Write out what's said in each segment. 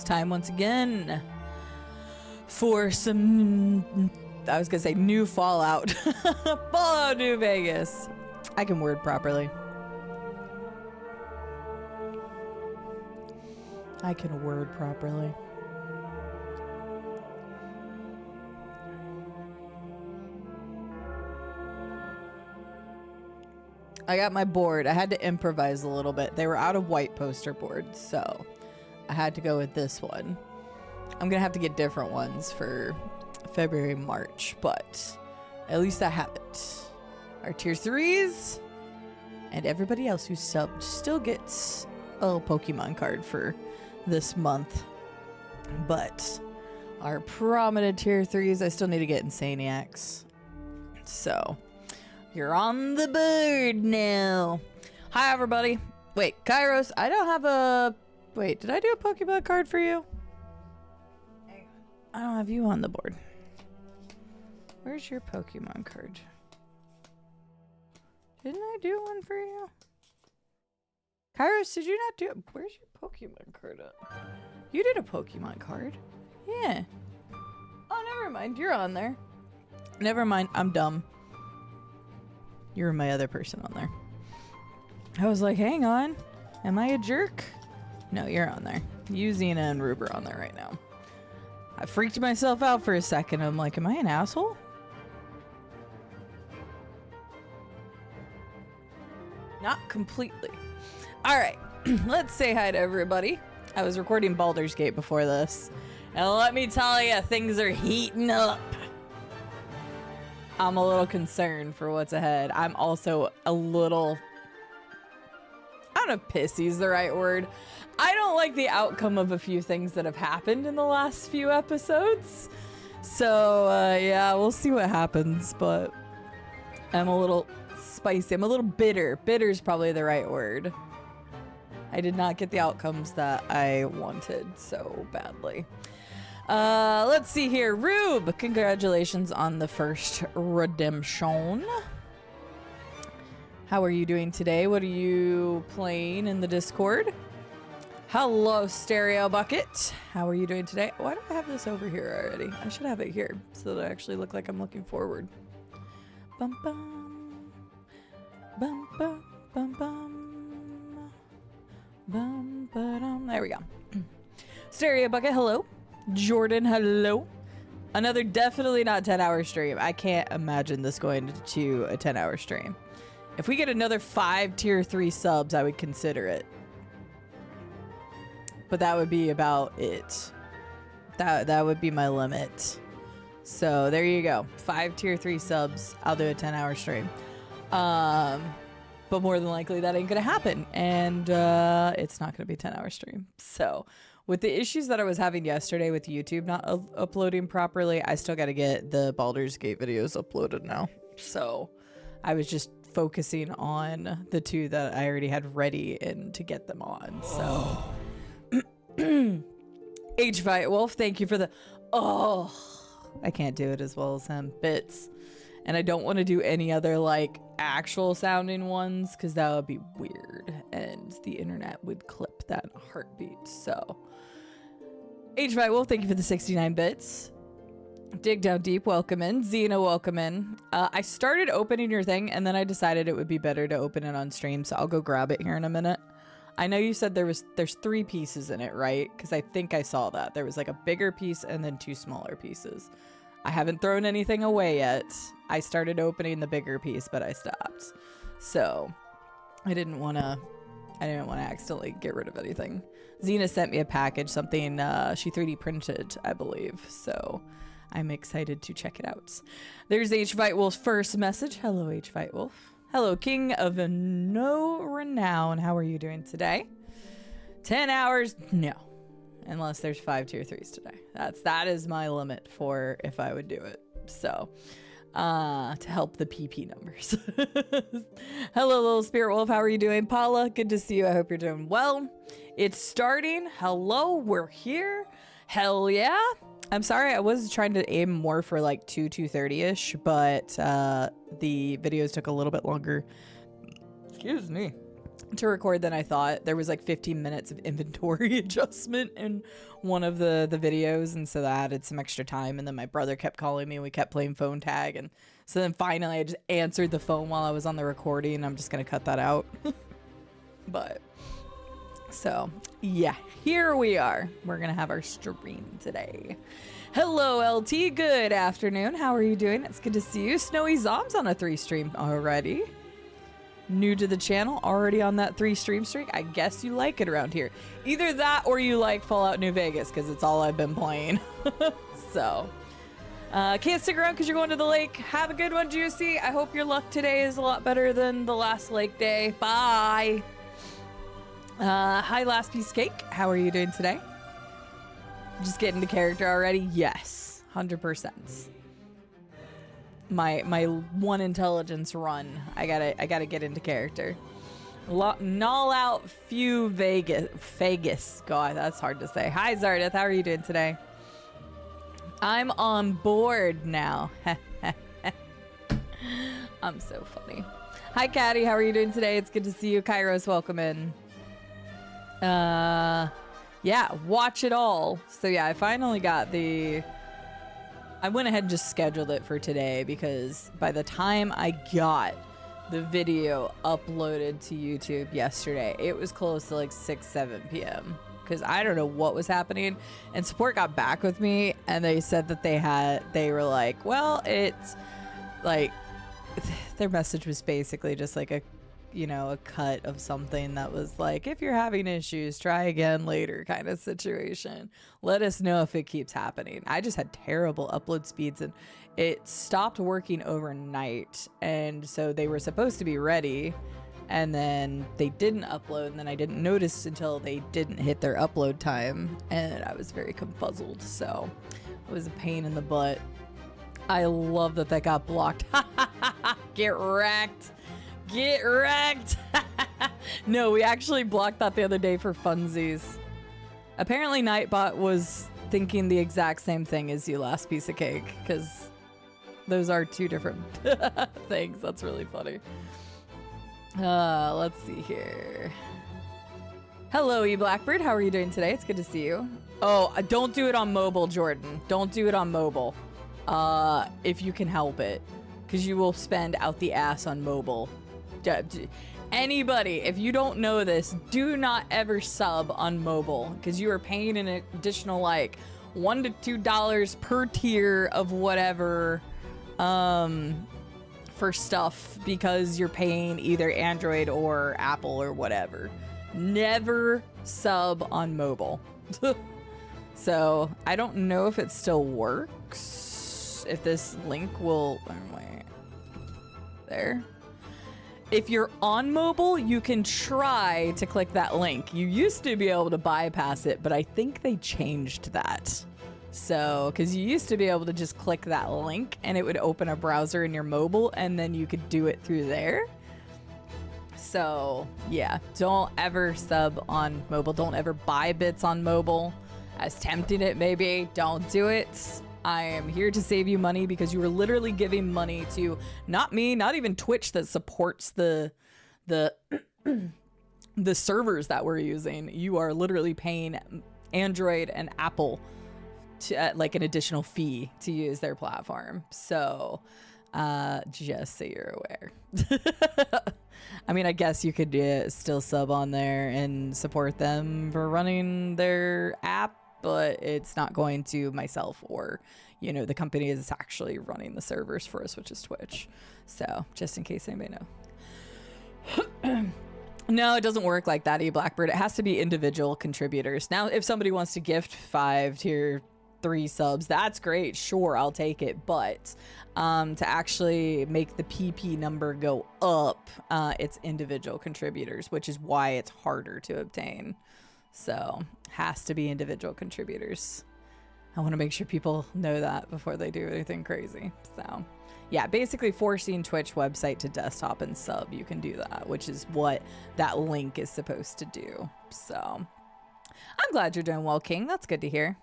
It's time once again for some, I was gonna say new Fallout. Fallout New Vegas. I can word properly. I can word properly. I got my board. I had to improvise a little bit. They were out of white poster boards, so I had to go with this one. I'm gonna have to get different ones for February, March, but at least I have it. Our tier 3s and everybody else who subbed still gets a little Pokemon card for this month. But our prominent tier 3s, I still need to get Insaniacs. So you're on the board now. Hi, everybody. Wait, Kairos, I don't have a... Wait, did I do a Pokemon card for you? Hang on. I don't have you on the board. Where's your Pokemon card? Didn't I do one for you? Kairos, did you not do it? Where's your Pokemon card at? You did a Pokemon card. Yeah. Oh, never mind. You're on there. Never mind. I'm dumb. You're my other person on there. I was like, hang on. Am I a jerk? No, you're on there. You, Xena, and Rube are on there right now. I freaked myself out for a second. I'm like, am I an asshole? Not completely. All right. Let's say hi to everybody. I was recording Baldur's Gate before this. And let me tell you, things are heating up. I'm a little concerned for what's ahead. I'm also a little... I don't know if pissy is the right word. I don't like the outcome of a few things that have happened in the last few episodes. So, yeah, we'll see what happens, but I'm a little spicy. I'm a little bitter. Bitter is probably the right word. I did not get the outcomes that I wanted so badly. Let's see here. Rube, congratulations on the first redemption. How are you doing today? What are you playing in the Discord? Hello, Stereo Bucket. How are you doing today? Why do I have this over here already? I should have it here so that I actually look like I'm looking forward. Bum bum. Bum bum bum bum. Bum ba-dum. There we go. Stereo Bucket, hello. Jordan, hello. Another definitely not 10-hour stream. I can't imagine this going to a 10-hour stream. If we get another 5 tier 3 subs, I would consider it. But that would be about it. That would be my limit. So there you go. 5 tier 3 subs. I'll do a 10-hour stream. But more than likely that ain't gonna happen. And it's not gonna be a 10-hour stream. So with the issues that I was having yesterday with YouTube not uploading properly, I still gotta get the Baldur's Gate videos uploaded now. So I was just focusing on the 2 that I already had ready and to get them on. So H-Fight Wolf, thank you for the I can't do it as well as him. Bits. And I don't want to do any other like actual sounding ones because that would be weird and the internet would clip that in a heartbeat. So H-Fight Wolf, thank you for the 69 bits. Dig Down Deep, welcome in. Xena, welcome in. I started opening your thing and then I decided it would be better to open it on stream, so I'll go grab it here in a minute. I know you said there's 3 pieces in it, right? Because I think I saw that. There was like a bigger piece and then 2 smaller pieces. I haven't thrown anything away yet. I started opening the bigger piece, but I stopped. So I didn't want to accidentally get rid of anything. Xena sent me a package, something she 3D printed, I believe. So I'm excited to check it out. There's H-Fight Wolf's first message. Hello, H-Fight Wolf. Hello, King of No Renown. How are you doing today? 10 hours? No. Unless there's 5 tier 3s today. That is my limit for if I would do it. So, to help the PP numbers. Hello, little Spirit Wolf. How are you doing? Paula, good to see you. I hope you're doing well. It's starting. Hello, we're here. Hell yeah. I'm sorry, I was trying to aim more for like 2:30-ish, but the videos took a little bit longer. Excuse me. to record than I thought. There was like 15 minutes of inventory adjustment in one of the videos, and so that added some extra time. And then my brother kept calling me and we kept playing phone tag, and so then finally I just answered the phone while I was on the recording, and I'm just gonna cut that out. But so yeah, here we are. We're gonna have our stream today. Hello LT, good afternoon, how are you doing? It's good to see you. Snowy Zom's on a 3 stream already. New to the channel, already on that 3 stream streak. I guess you like it around here. Either that or you like Fallout New Vegas, because it's all I've been playing. So, can't stick around because you're going to the lake. Have a good one, Juicy. I hope your luck today is a lot better than the last lake day. Bye. Hi, Last Piece Cake. How are you doing today? Just getting to character already? Yes, 100%. My 1 intelligence run. I gotta get into character. Null out few Vegas. God, that's hard to say. Hi Zardeth, how are you doing today? I'm on board now. I'm so funny. Hi Caddy, how are you doing today? It's good to see you. Kairos, welcome in. Yeah, watch it all. So yeah, I finally got I went ahead and just scheduled it for today because by the time I got the video uploaded to YouTube yesterday, it was close to like 6-7 p.m. because I don't know what was happening, and support got back with me and they said that they were like, well, it's like their message was basically just like a cut of something that was like, if you're having issues, try again later kind of situation. Let us know if it keeps happening. I just had terrible upload speeds and it stopped working overnight. And so they were supposed to be ready and then they didn't upload, and then I didn't notice until they didn't hit their upload time, and I was very confuzzled. So it was a pain in the butt. I love that got blocked. Get wrecked. Get wrecked. No, we actually blocked that the other day for funsies. Apparently Nightbot was thinking the exact same thing as you, Last Piece of Cake, because those are 2 different things. That's really funny. Let's see here. Hello, eBlackbird. How are you doing today? It's good to see you. Oh, don't do it on mobile, Jordan. Don't do it on mobile. If you can help it, because you will spend out the ass on mobile. Anybody, if you don't know this, do not ever sub on mobile, because you are paying an additional like $1 to $2 per tier of whatever for stuff, because you're paying either Android or Apple or whatever. Never sub on mobile. So I don't know if it still works, if this link will wait there. If you're on mobile, you can try to click that link. You used to be able to bypass it, but I think they changed that. So, because you used to be able to just click that link and it would open a browser in your mobile and then you could do it through there. So, yeah, don't ever sub on mobile. Don't ever buy bits on mobile. As tempting it may be, don't do it. I am here to save you money because you are literally giving money to not me, not even Twitch that supports the servers that we're using. You are literally paying Android and Apple to, like an additional fee to use their platform. So just so you're aware. I mean, I guess you could still sub on there and support them for running their app, but it's not going to myself or, the company is actually running the servers for us, which is Twitch. So just in case anybody know. No, it doesn't work like that, eBlackbird. It has to be individual contributors. Now, if somebody wants to gift 5 tier 3 subs, that's great. Sure, I'll take it. But to actually make the PP number go up, it's individual contributors, which is why it's harder to obtain. So has to be individual contributors. I want to make sure people know that before they do anything crazy. So yeah, basically forcing Twitch website to desktop and sub, you can do that, which is what that link is supposed to do. So I'm glad you're doing well, King. That's good to hear.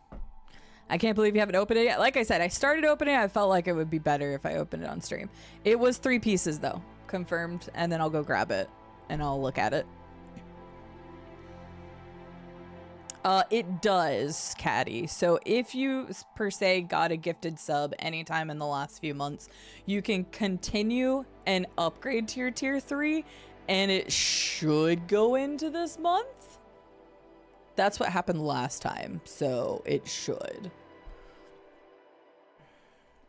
I can't believe you haven't opened it yet. Like I said, I started opening it. I felt like it would be better if I opened it on stream. It was 3 pieces though, confirmed, and then I'll go grab it and I'll look at it. It does, Caddy. So if you per se got a gifted sub anytime in the last few months, you can continue and upgrade to your tier 3, and it should go into this month. That's what happened last time, so it should.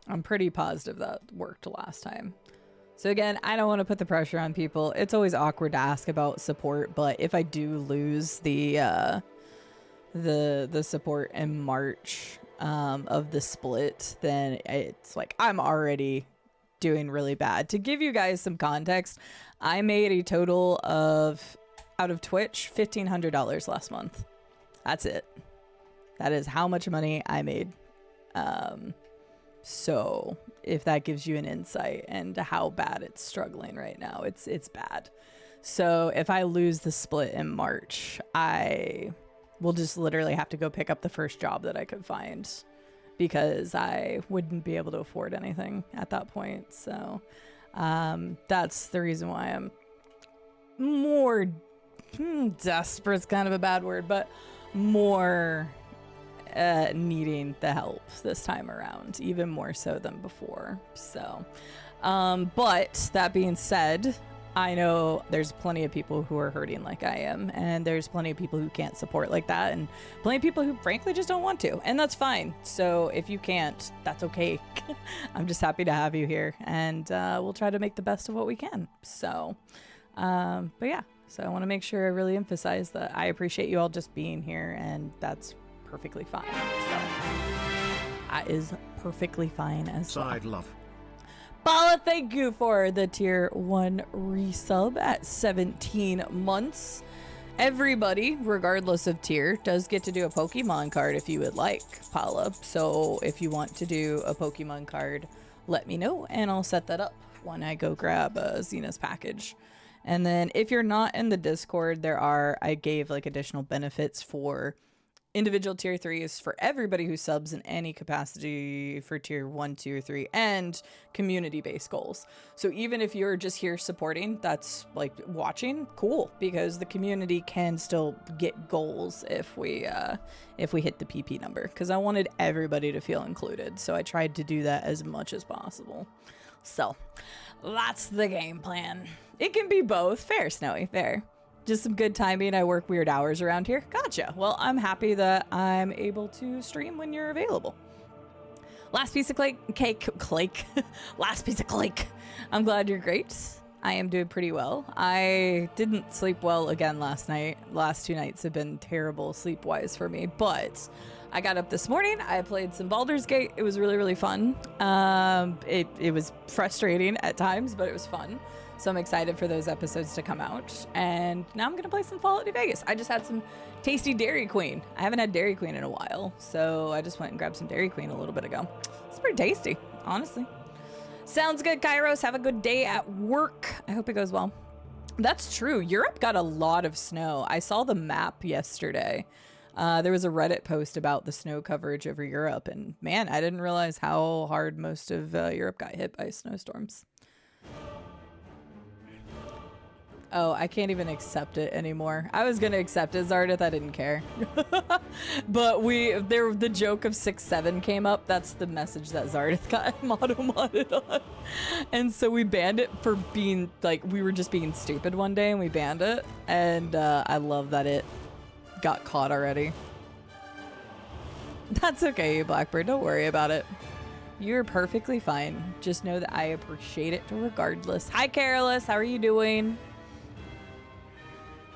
I'm pretty positive that worked last time. So again, I don't want to put the pressure on people. It's always awkward to ask about support, but if I do lose the support in March of the split, then it's like I'm already doing really bad. To give you guys some context, I made a total of, out of Twitch, $1,500 last month. That's it. That is how much money I made. So if that gives you an insight into how bad it's struggling right now, it's bad. So if I lose the split in March, I will just literally have to go pick up the first job that I could find, because I wouldn't be able to afford anything at that point. So that's the reason why I'm more desperate is kind of a bad word, but more needing the help this time around, even more so than before. So but that being said, I know there's plenty of people who are hurting like I am, and there's plenty of people who can't support like that, and plenty of people who frankly just don't want to, and that's fine. So if you can't, that's okay. I'm just happy to have you here, and we'll try to make the best of what we can. So but yeah, so I want to make sure I really emphasize that I appreciate you all just being here, and that's perfectly fine. So that is perfectly fine as well. Side love. Bala, thank you for the tier 1 resub at 17 months. Everybody, regardless of tier, does get to do a Pokemon card if you would like, Paula. So if you want to do a Pokemon card, let me know and I'll set that up when I go grab Xena's package. And then if you're not in the Discord, I gave like additional benefits for individual tier 3s for everybody who subs in any capacity for tier 1, 2, or 3, and community-based goals. So even if you're just here supporting, that's like watching, cool, because the community can still get goals if we hit the PP number, because I wanted everybody to feel included. So I tried to do that as much as possible. So that's the game plan. It can be both. Fair, Snowy, fair. Just some good timing. I work weird hours around here. Gotcha. Well, I'm happy that I'm able to stream when you're available. Last piece of cake. Last piece of cake. I'm glad you're great. I am doing pretty well. I didn't sleep well again last night. Last 2 nights have been terrible sleep-wise for me, but I got up this morning. I played some Baldur's Gate. It was really, really fun. It was frustrating at times, but it was fun. So I'm excited for those episodes to come out. And now I'm going to play some Fallout New Vegas. I just had some tasty Dairy Queen. I haven't had Dairy Queen in a while. So I just went and grabbed some Dairy Queen a little bit ago. It's pretty tasty, honestly. Sounds good, Kairos. Have a good day at work. I hope it goes well. That's true. Europe got a lot of snow. I saw the map yesterday. There was a Reddit post about the snow coverage over Europe. And man, I didn't realize how hard most of Europe got hit by snowstorms. Oh, I can't even accept it anymore. I was gonna accept it, Zardith. I didn't care. But the joke of 6-7 came up. That's the message that Zardith got modded on. And so we banned it for being like, we were just being stupid one day and we banned it. And I love that it got caught already. That's okay, Blackbird. Don't worry about it. You're perfectly fine. Just know that I appreciate it regardless. Hi, Carolus. How are you doing?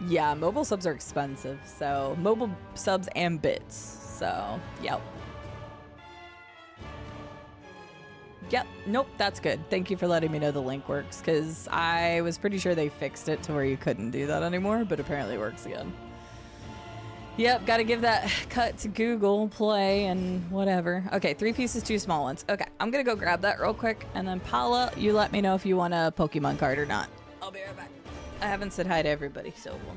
Yeah, mobile subs are expensive, so mobile subs and bits, so yep. Nope, that's good. Thank you for letting me know the link works, because I was pretty sure they fixed it to where you couldn't do that anymore, but apparently it works again. Yep, gotta give that cut to Google Play and whatever. Okay, 3 pieces, 2 small ones. Okay, I'm gonna go grab that real quick, and then Paula, you let me know if you want a Pokemon card or not. I'll be right back. I haven't said hi to everybody, so one more.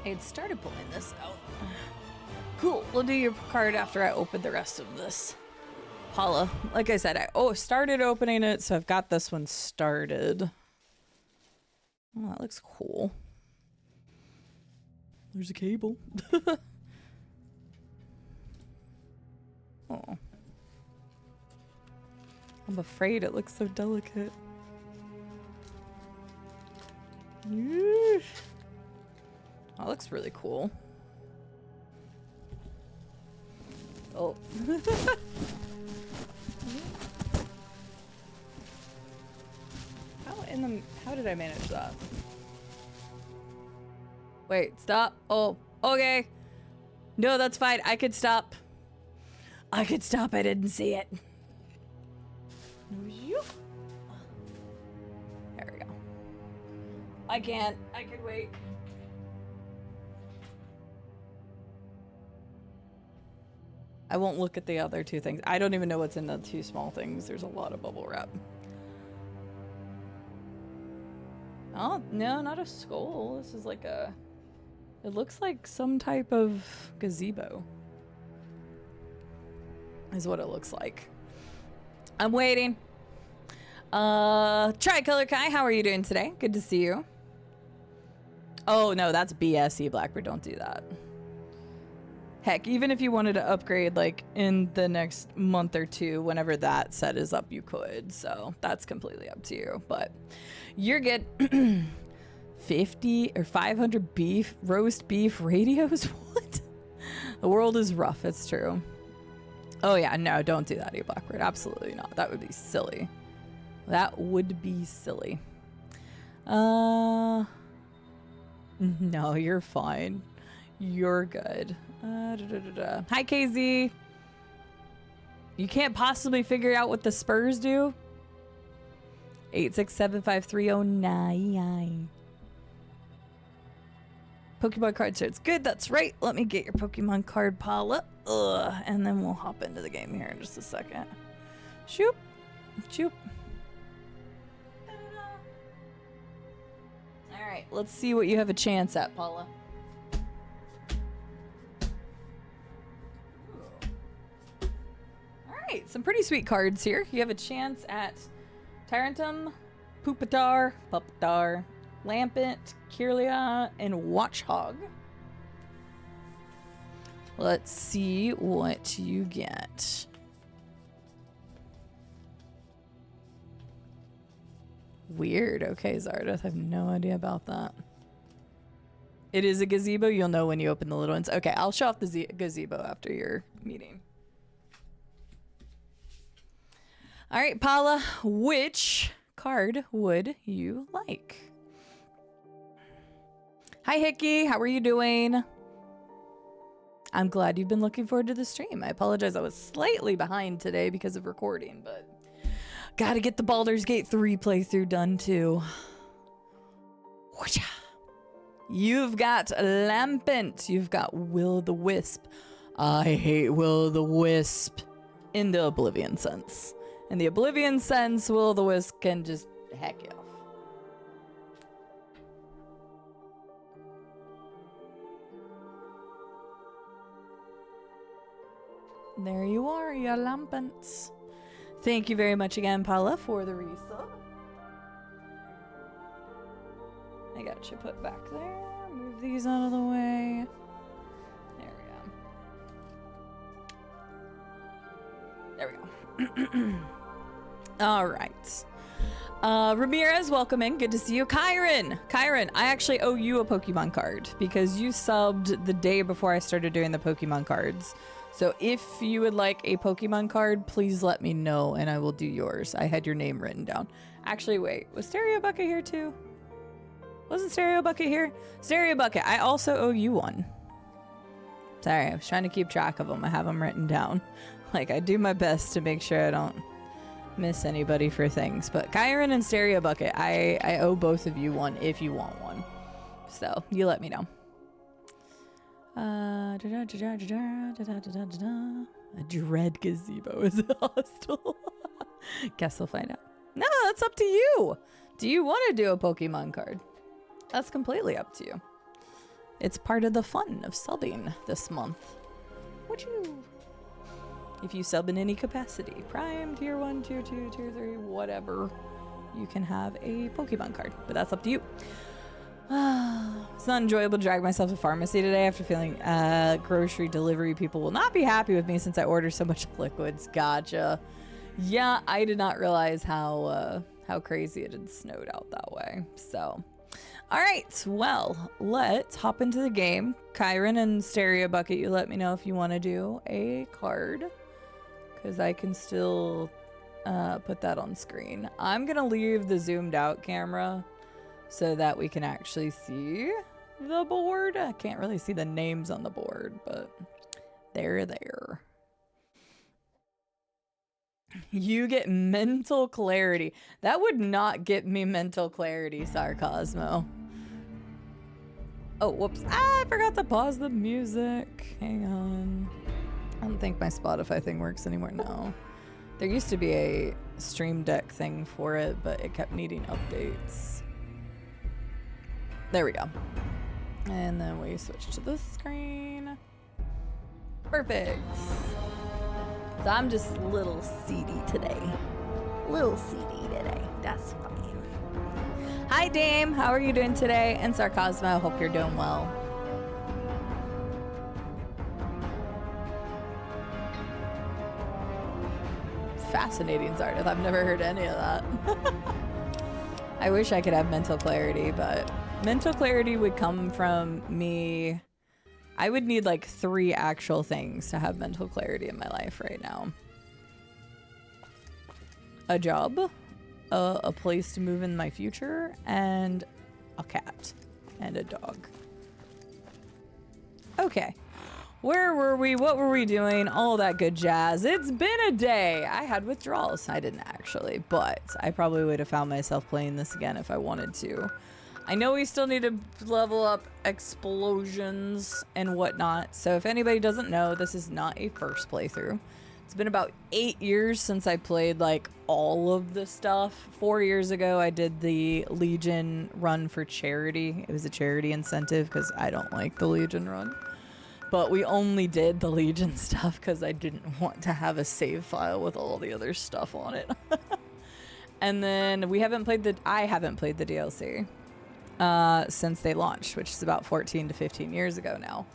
I had started pulling this out. Cool. We'll do your card after I open the rest of this. Paula, like I said, I started opening it, so I've got this one started. Oh, that looks cool. There's a cable. Oh. I'm afraid it looks so delicate. Yeesh. That looks really cool. Oh. How did I manage that? Wait, stop. Oh, okay. No, that's fine. I could stop. I could stop. I didn't see it. There we go. I can't. I could wait. I won't look at the other two things. I don't even know what's in the two small things. There's a lot of bubble wrap. Oh, no, not a skull. This is like a... It looks like some type of gazebo. Is what it looks like. I'm waiting. Tricolor Kai, how are you doing today? Good to see you. Oh, no, that's BSE, Blackbird. Don't do that. Heck, even if you wanted to upgrade, like, in the next month or two, whenever that set is up, you could. So that's completely up to you. But you're good. 50 or 500 roast beef radios? What? The world is rough. It's true. Oh, yeah. No, don't do that, Blackbird. Absolutely not. That would be silly. That would be silly. No, you're fine. You're good. Hi, KZ. You can't possibly figure out what the Spurs do? 8675309. Pokemon card starts. Good, that's right. Let me get your Pokemon card pile up. And then we'll hop into the game here in just a second. Shoop. Shoop. Alright, let's see what you have a chance at, Paula. Alright, some pretty sweet cards here. You have a chance at Tyrantum, Pupitar, Pupitar, Lampent, Kirlia, and Watchhog. Let's see what you get. Weird. Okay, Zardoth, I have no idea about that. It is a gazebo. You'll know when you open the little ones. Okay, I'll show off the gazebo after your meeting. All right, Paula, which card would you like? Hi, Hickey. How are you doing? I'm glad you've been looking forward to the stream. I apologize. I was slightly behind today because of recording, but gotta get the Baldur's Gate 3 playthrough done too. You've got Lampent. You've got Will-o'-the-Wisp. I hate Will-o'-the-Wisp in the Oblivion sense. In the Oblivion sense, Will-o'-the-Wisp can just heck you off. There you are, your Lampents. Thank you very much again, Paula, for the resub. I got you put back there. Move these out of the way. There we go. There we go. All right. Ramirez, welcome in. Good to see you. Kyron, I actually owe you a Pokemon card because you subbed the day before I started doing the Pokemon cards. So if you would like a Pokemon card, please let me know and I will do yours. I had your name written down. Actually, wait, was Stereo Bucket here too? Wasn't Stereo Bucket here? Stereo Bucket, I also owe you one. Sorry, I was trying to keep track of them. I have them written down. Like, I do my best to make sure I don't miss anybody for things. But Kyron and Stereo Bucket, I owe both of you one if you want one. So, you let me know. A dread gazebo is hostile. Guess we'll find out. No, that's up to you. Do you want to do a Pokemon card? That's completely up to you. It's part of the fun of subbing this month. Would you? If you sub in any capacity, Prime, Tier 1, Tier 2, Tier 3, whatever, you can have a Pokemon card, but that's up to you. It's not enjoyable to drag myself to pharmacy today after feeling grocery delivery people will not be happy with me since I order so much liquids. Gotcha. Yeah, I did not realize how crazy it had snowed out that way. So, all right, well, let's hop into the game. Kyron and Stereo Bucket, you let me know if you want to do a card, because I can still put that on screen. I'm gonna leave the zoomed out camera so that we can actually see the board. I can't really see the names on the board, but they're there. You get mental clarity. That would not get me mental clarity, Sarcosmo. Oh, whoops. I forgot to pause the music. Hang on. I don't think my Spotify thing works anymore. No. There used to be a Stream Deck thing for it, but it kept needing updates. There we go. And then we switch to this screen. Perfect. So I'm just a little seedy today. Little seedy today. That's fine. Hi, Dame. How are you doing today? And Sarcosmo, hope you're doing well. Fascinating, Zardith. I've never heard any of that. I wish I could have mental clarity, but mental clarity would come from me. I would need like 3 actual things to have mental clarity in my life right now. A job, a place to move in my future, and a cat and a dog. Okay. Where were we? What were we doing? All that good jazz. It's been a day. I had withdrawals. I didn't actually, but I probably would have found myself playing this again if I wanted to. I know we still need to level up explosions and whatnot. So if anybody doesn't know, this is not a first playthrough. It's been about 8 years since I played like all of the stuff. 4 years ago, I did the Legion run for charity. It was a charity incentive because I don't like the Legion run. But we only did the Legion stuff because I didn't want to have a save file with all the other stuff on it. And then I haven't played the DLC since they launched, which is about 14 to 15 years ago now.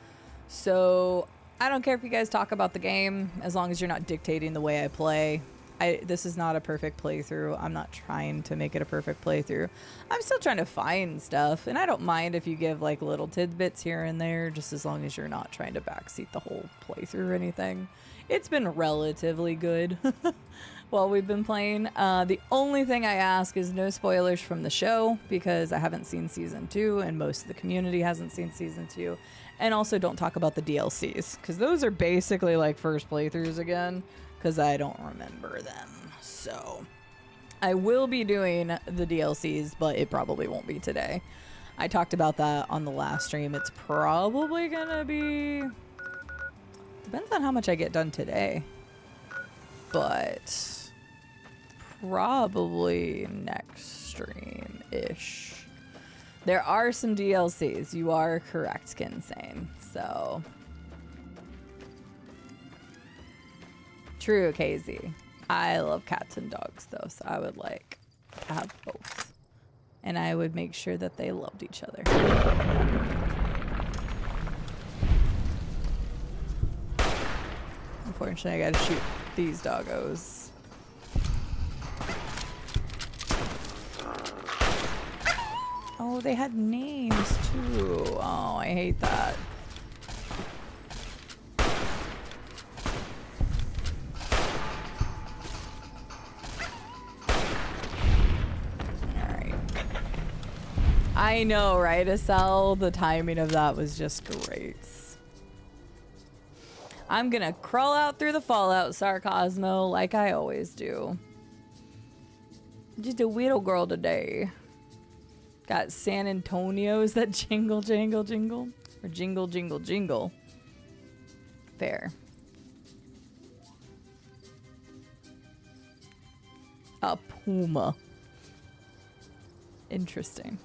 So I don't care if you guys talk about the game as long as you're not dictating the way I play. This is not a perfect playthrough. I'm not trying to make it a perfect playthrough. I'm still trying to find stuff, and I don't mind if you give like little tidbits here and there, just as long as you're not trying to backseat the whole playthrough or anything. It's been relatively good while we've been playing. The only thing I ask is no spoilers from the show, because I haven't seen season 2 and most of the community hasn't seen season 2. And also don't talk about the DLCs, because those are basically like first playthroughs again, because I don't remember them. So I will be doing the DLCs, but it probably won't be today. I talked about that on the last stream. It's probably gonna be, depends on how much I get done today, but probably next stream-ish. There are some DLCs. You are correct, Kinsane. So true, KZ. I love cats and dogs though, so I would like to have both. And I would make sure that they loved each other. Unfortunately, I gotta shoot these doggos. Oh, they had names too. Oh, I hate that. Alright. I know, right, Estelle? The timing of that was just great. I'm gonna crawl out through the fallout, Sarcosmo, like I always do. Just a little girl today. Got San Antonio's that jingle, jangle, jingle. Or jingle, jingle, jingle. Fair. A puma. Interesting.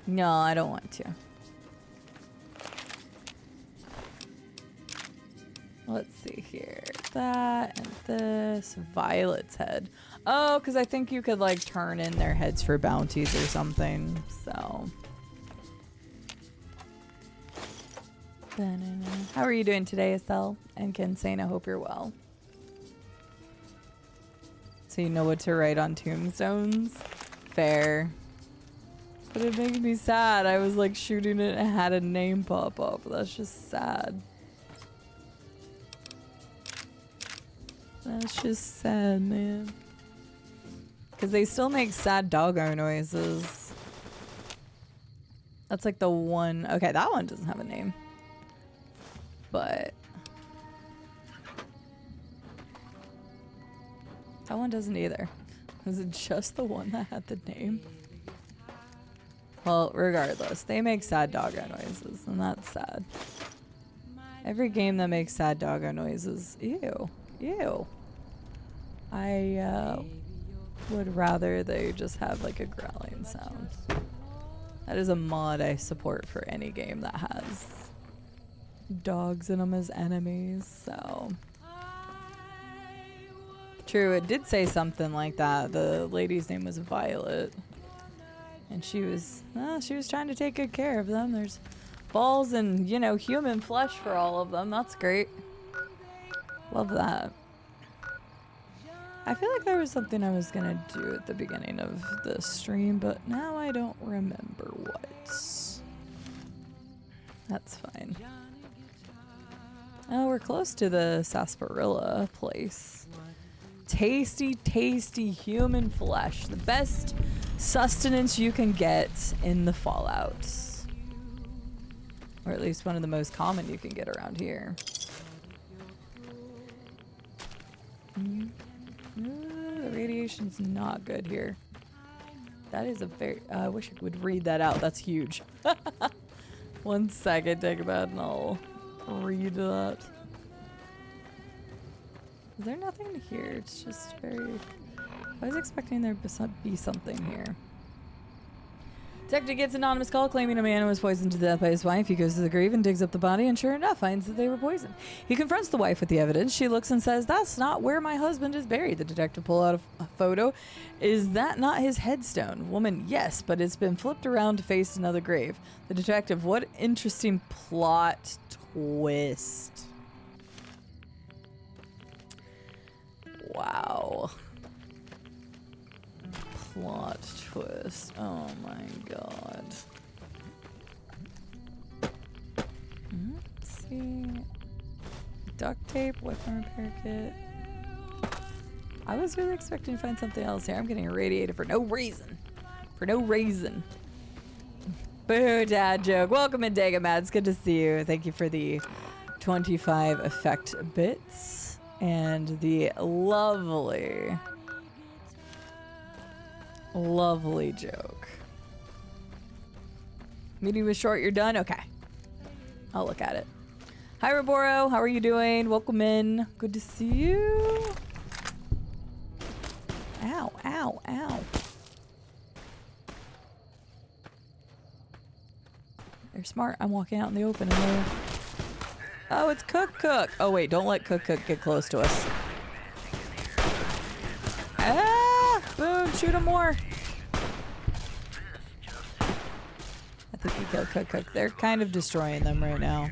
No, I don't want to. Let's see here. That and this. Violet's head. Oh, because I think you could like turn in their heads for bounties or something. So. How are you doing today, Estelle? And Kinsane, I hope you're well. So you know what to write on tombstones? Fair. But it makes me sad. I was like shooting it and had a name pop up. That's just sad. That's just sad, man. Because they still make sad doggo noises. That's like the one. Okay, that one doesn't have a name. But that one doesn't either. Was it just the one that had the name? Well, regardless, they make sad doggo noises, and that's sad. Every game that makes sad doggo noises, ew, ew. I would rather they just have like a growling sound. That is a mod I support for any game that has dogs in them as enemies, so. True, it did say something like that. The lady's name was Violet. And she was trying to take good care of them. There's balls and, you know, human flesh for all of them. That's great. Love that. I feel like there was something I was gonna do at the beginning of the stream, but now I don't remember what. That's fine. Oh, we're close to the sarsaparilla place. Tasty, tasty human flesh. The best sustenance you can get in the Fallouts. Or at least one of the most common you can get around here. The radiation's not good here. That is a very... I wish I would read that out. That's huge. 1 second, take a bed and I'll read that. Is there nothing here? It's just very... I was expecting there to be something here. Detective gets an anonymous call claiming a man was poisoned to death by his wife. He goes to the grave and digs up the body and sure enough finds that they were poisoned. He confronts the wife with the evidence. She looks and says, "That's not where my husband is buried." The detective pulls out a photo. "Is that not his headstone?" Woman, "Yes, but it's been flipped around to face another grave." The detective, "What interesting plot twist." Wow. Plot twist. Oh my god. Let's see. Duct tape, weapon repair kit. I was really expecting to find something else here. I'm getting irradiated for no reason. For no reason. Boo, dad joke. Welcome in, Dagamad. It's good to see you. Thank you for the 25 effect bits. And the lovely... lovely joke. Meeting was short, you're done? Okay. I'll look at it. Hi, Roboro. How are you doing? Welcome in. Good to see you. Ow, ow, ow. They're smart. I'm walking out in the open and they're... Oh, it's Cook Cook. Oh, wait. Don't let Cook Cook get close to us. Ah! Boom. Shoot him more. I think we killed Cook Cook. They're kind of destroying them right now.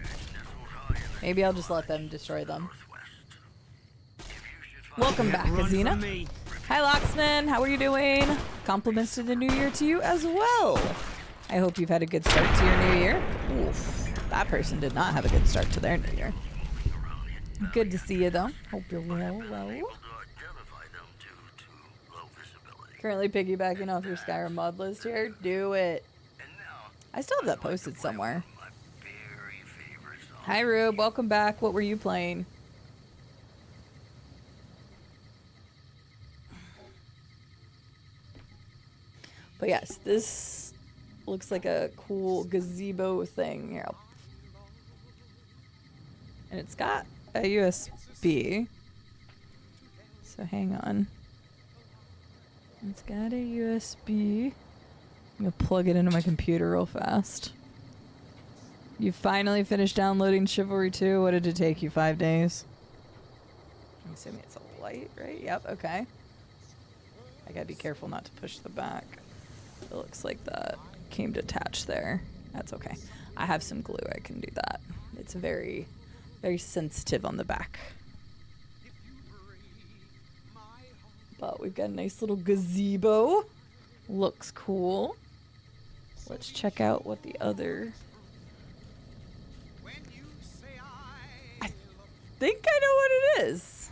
Maybe I'll just let them destroy them. Welcome back, Azina. Hi, Locksman. How are you doing? Compliments to the new year to you as well. I hope you've had a good start to your new year. Oof. That person did not have a good start to their new year. Good to see you, though. Hope you're well. Currently piggybacking off your Skyrim mod list here. Do it. I still have that posted somewhere. Hi, Rube. Welcome back. What were you playing? But yes, this looks like a cool gazebo thing here. And it's got a USB. So hang on. It's got a USB. I'm gonna plug it into my computer real fast. You finally finished downloading Chivalry 2. What did it take you, 5 days? I'm assuming it's a light, right? Yep, okay. I gotta be careful not to push the back. It looks like that came detached there. That's okay. I have some glue. I can do that. It's very, very sensitive on the back. But we've got a nice little gazebo. Looks cool. Let's check out what the other... I think I know what it is.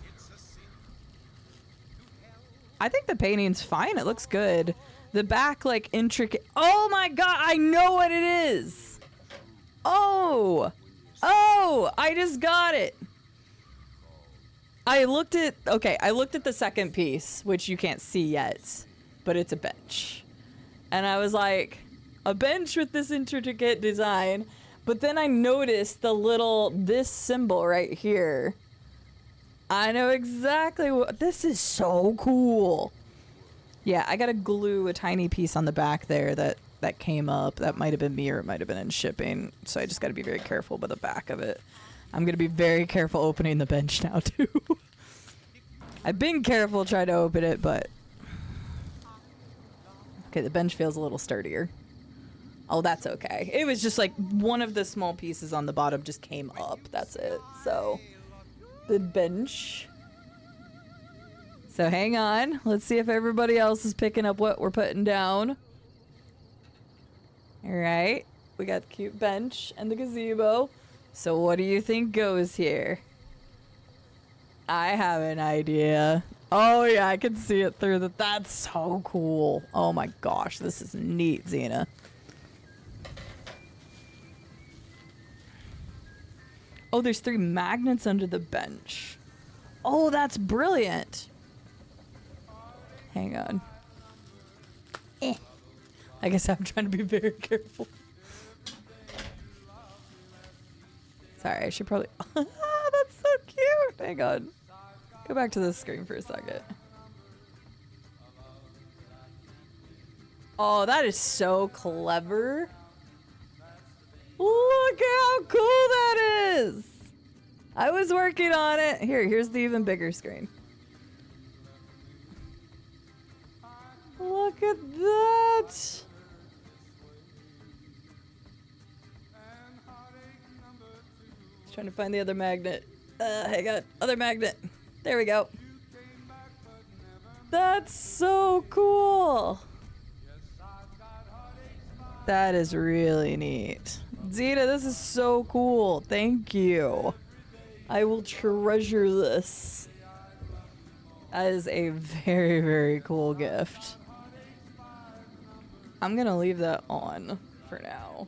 I think the painting's fine. It looks good. The back, like, intricate... Oh my god, I know what it is! Oh! Oh! I just got it! I looked at the second piece, which you can't see yet, but it's a bench. And I was like, a bench with this intricate design, but then I noticed this symbol right here. I know exactly what, this is so cool. Yeah, I gotta glue a tiny piece on the back there that came up. That might have been me or it might have been in shipping. So I just gotta be very careful with the back of it. I'm gonna be very careful opening the bench now too. I've been careful trying to open it, but... Okay, the bench feels a little sturdier. Oh, that's okay. It was just like one of the small pieces on the bottom just came up. That's it. So, the bench. So hang on. Let's see if everybody else is picking up what we're putting down. All right. We got the cute bench and the gazebo. So what do you think goes here? I have an idea. Oh yeah, I can see it through the... That's so cool. Oh my gosh, this is neat, Xena. Oh, there's 3 magnets under the bench. Oh, that's brilliant. Hang on. I guess I'm trying to be very careful. Sorry, I should probably... That's so cute. Hang on. Go back to the screen for a second. Oh, that is so clever. Look how cool that is. I was working on it. Here's the even bigger screen. Look at that. Just trying to find the other magnet. Hang on. Other magnet. There we go. That's so cool. That is really neat. Zeta, this is so cool. Thank you. I will treasure this. That is a very, very cool gift. I'm gonna leave that on for now.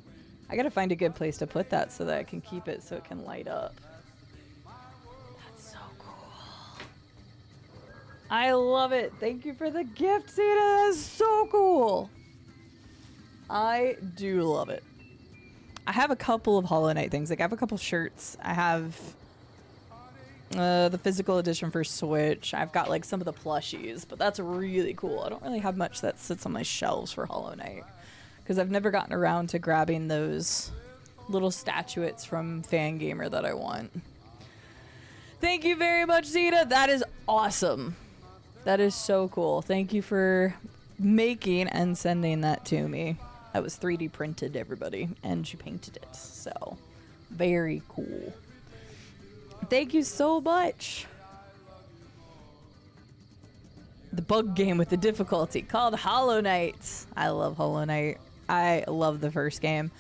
I gotta find a good place to put that so that I can keep it so it can light up. That's so cool. I love it. Thank you for the gift, Zeta. That is so cool. I do love it. I have a couple of Hollow Knight things. Like, I have a couple shirts. I have the physical edition for Switch. I've got, like, some of the plushies, but that's really cool. I don't really have much that sits on my shelves for Hollow Knight because I've never gotten around to grabbing those little statuettes from Fangamer that I want. Thank you very much, Zeta. That is awesome. That is so cool. Thank you for making and sending that to me. That was 3D printed, everybody, and you painted it. So, very cool. Thank you so much. The bug game with the difficulty called Hollow Knight. I love Hollow Knight. I love the first game.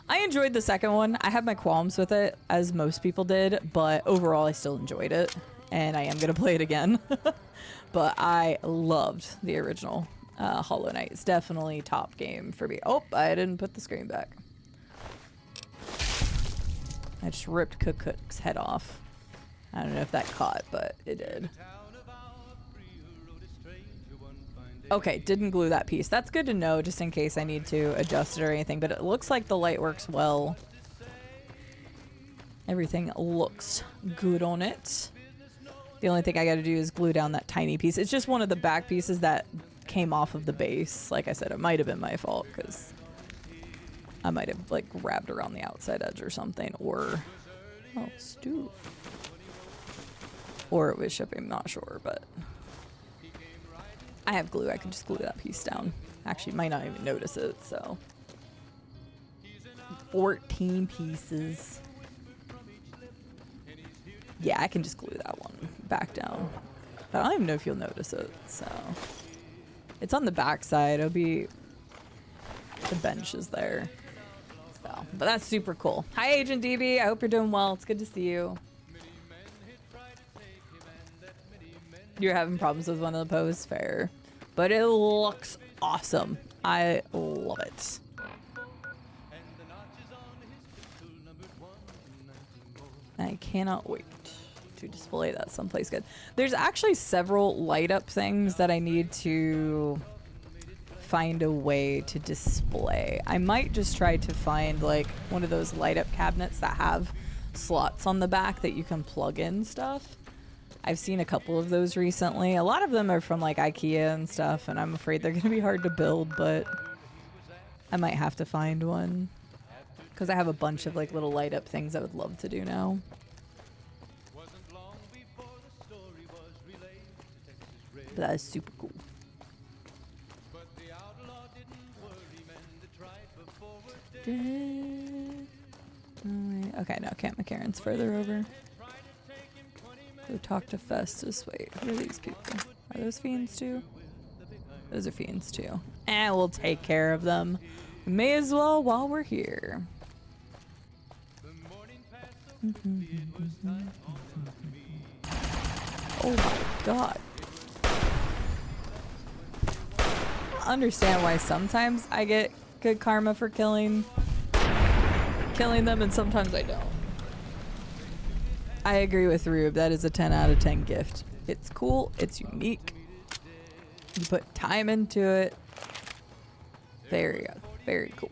I enjoyed the second one. I had my qualms with it, as most people did, but overall I still enjoyed it, and I am going to play it again. But I loved the original Hollow Knight. It's definitely top game for me. Oh, I didn't put the screen back. I just ripped Cook's head off. I don't know if that caught, but it did. Okay, didn't glue that piece. That's good to know just in case I need to adjust it or anything, but it looks like the light works well. Everything looks good on it. The only thing I gotta do is glue down that tiny piece. It's just one of the back pieces that came off of the base. Like I said, it might have been my fault because I might have like wrapped around the outside edge or something, or oh, stew, or it was shipping. Not sure, but I have glue. I can just glue that piece down. Actually, might not even notice it. So 14 pieces. Yeah, I can just glue that one back down. But I don't even know if you'll notice it. So it's on the back side. It'll be the bench is there. So, but that's super cool. Hi, Agent DB. I hope you're doing well. It's good to see you. You're having problems with one of the posts, fair, but it looks awesome. I love it. I cannot wait to display that someplace good. There's actually several light up things that I need to find a way to display. I might just try to find like one of those light up cabinets that have slots on the back that you can plug in stuff. I've seen a couple of those recently. A lot of them are from like IKEA and stuff, and I'm afraid they're gonna be hard to build, but I might have to find one because I have a bunch of like little light up things I would love to do now. But that is super cool. Okay, no, Camp McCarran's further over. Go talk to Festus. Wait, who are these people? Are those fiends too? Those are fiends too. And we'll take care of them. We may as well while we're here. Oh my god. I understand why sometimes I get good karma for killing them and sometimes I don't. I agree with Rube. That is a 10 out of 10 gift. It's cool. It's unique. You put time into it. Very cool.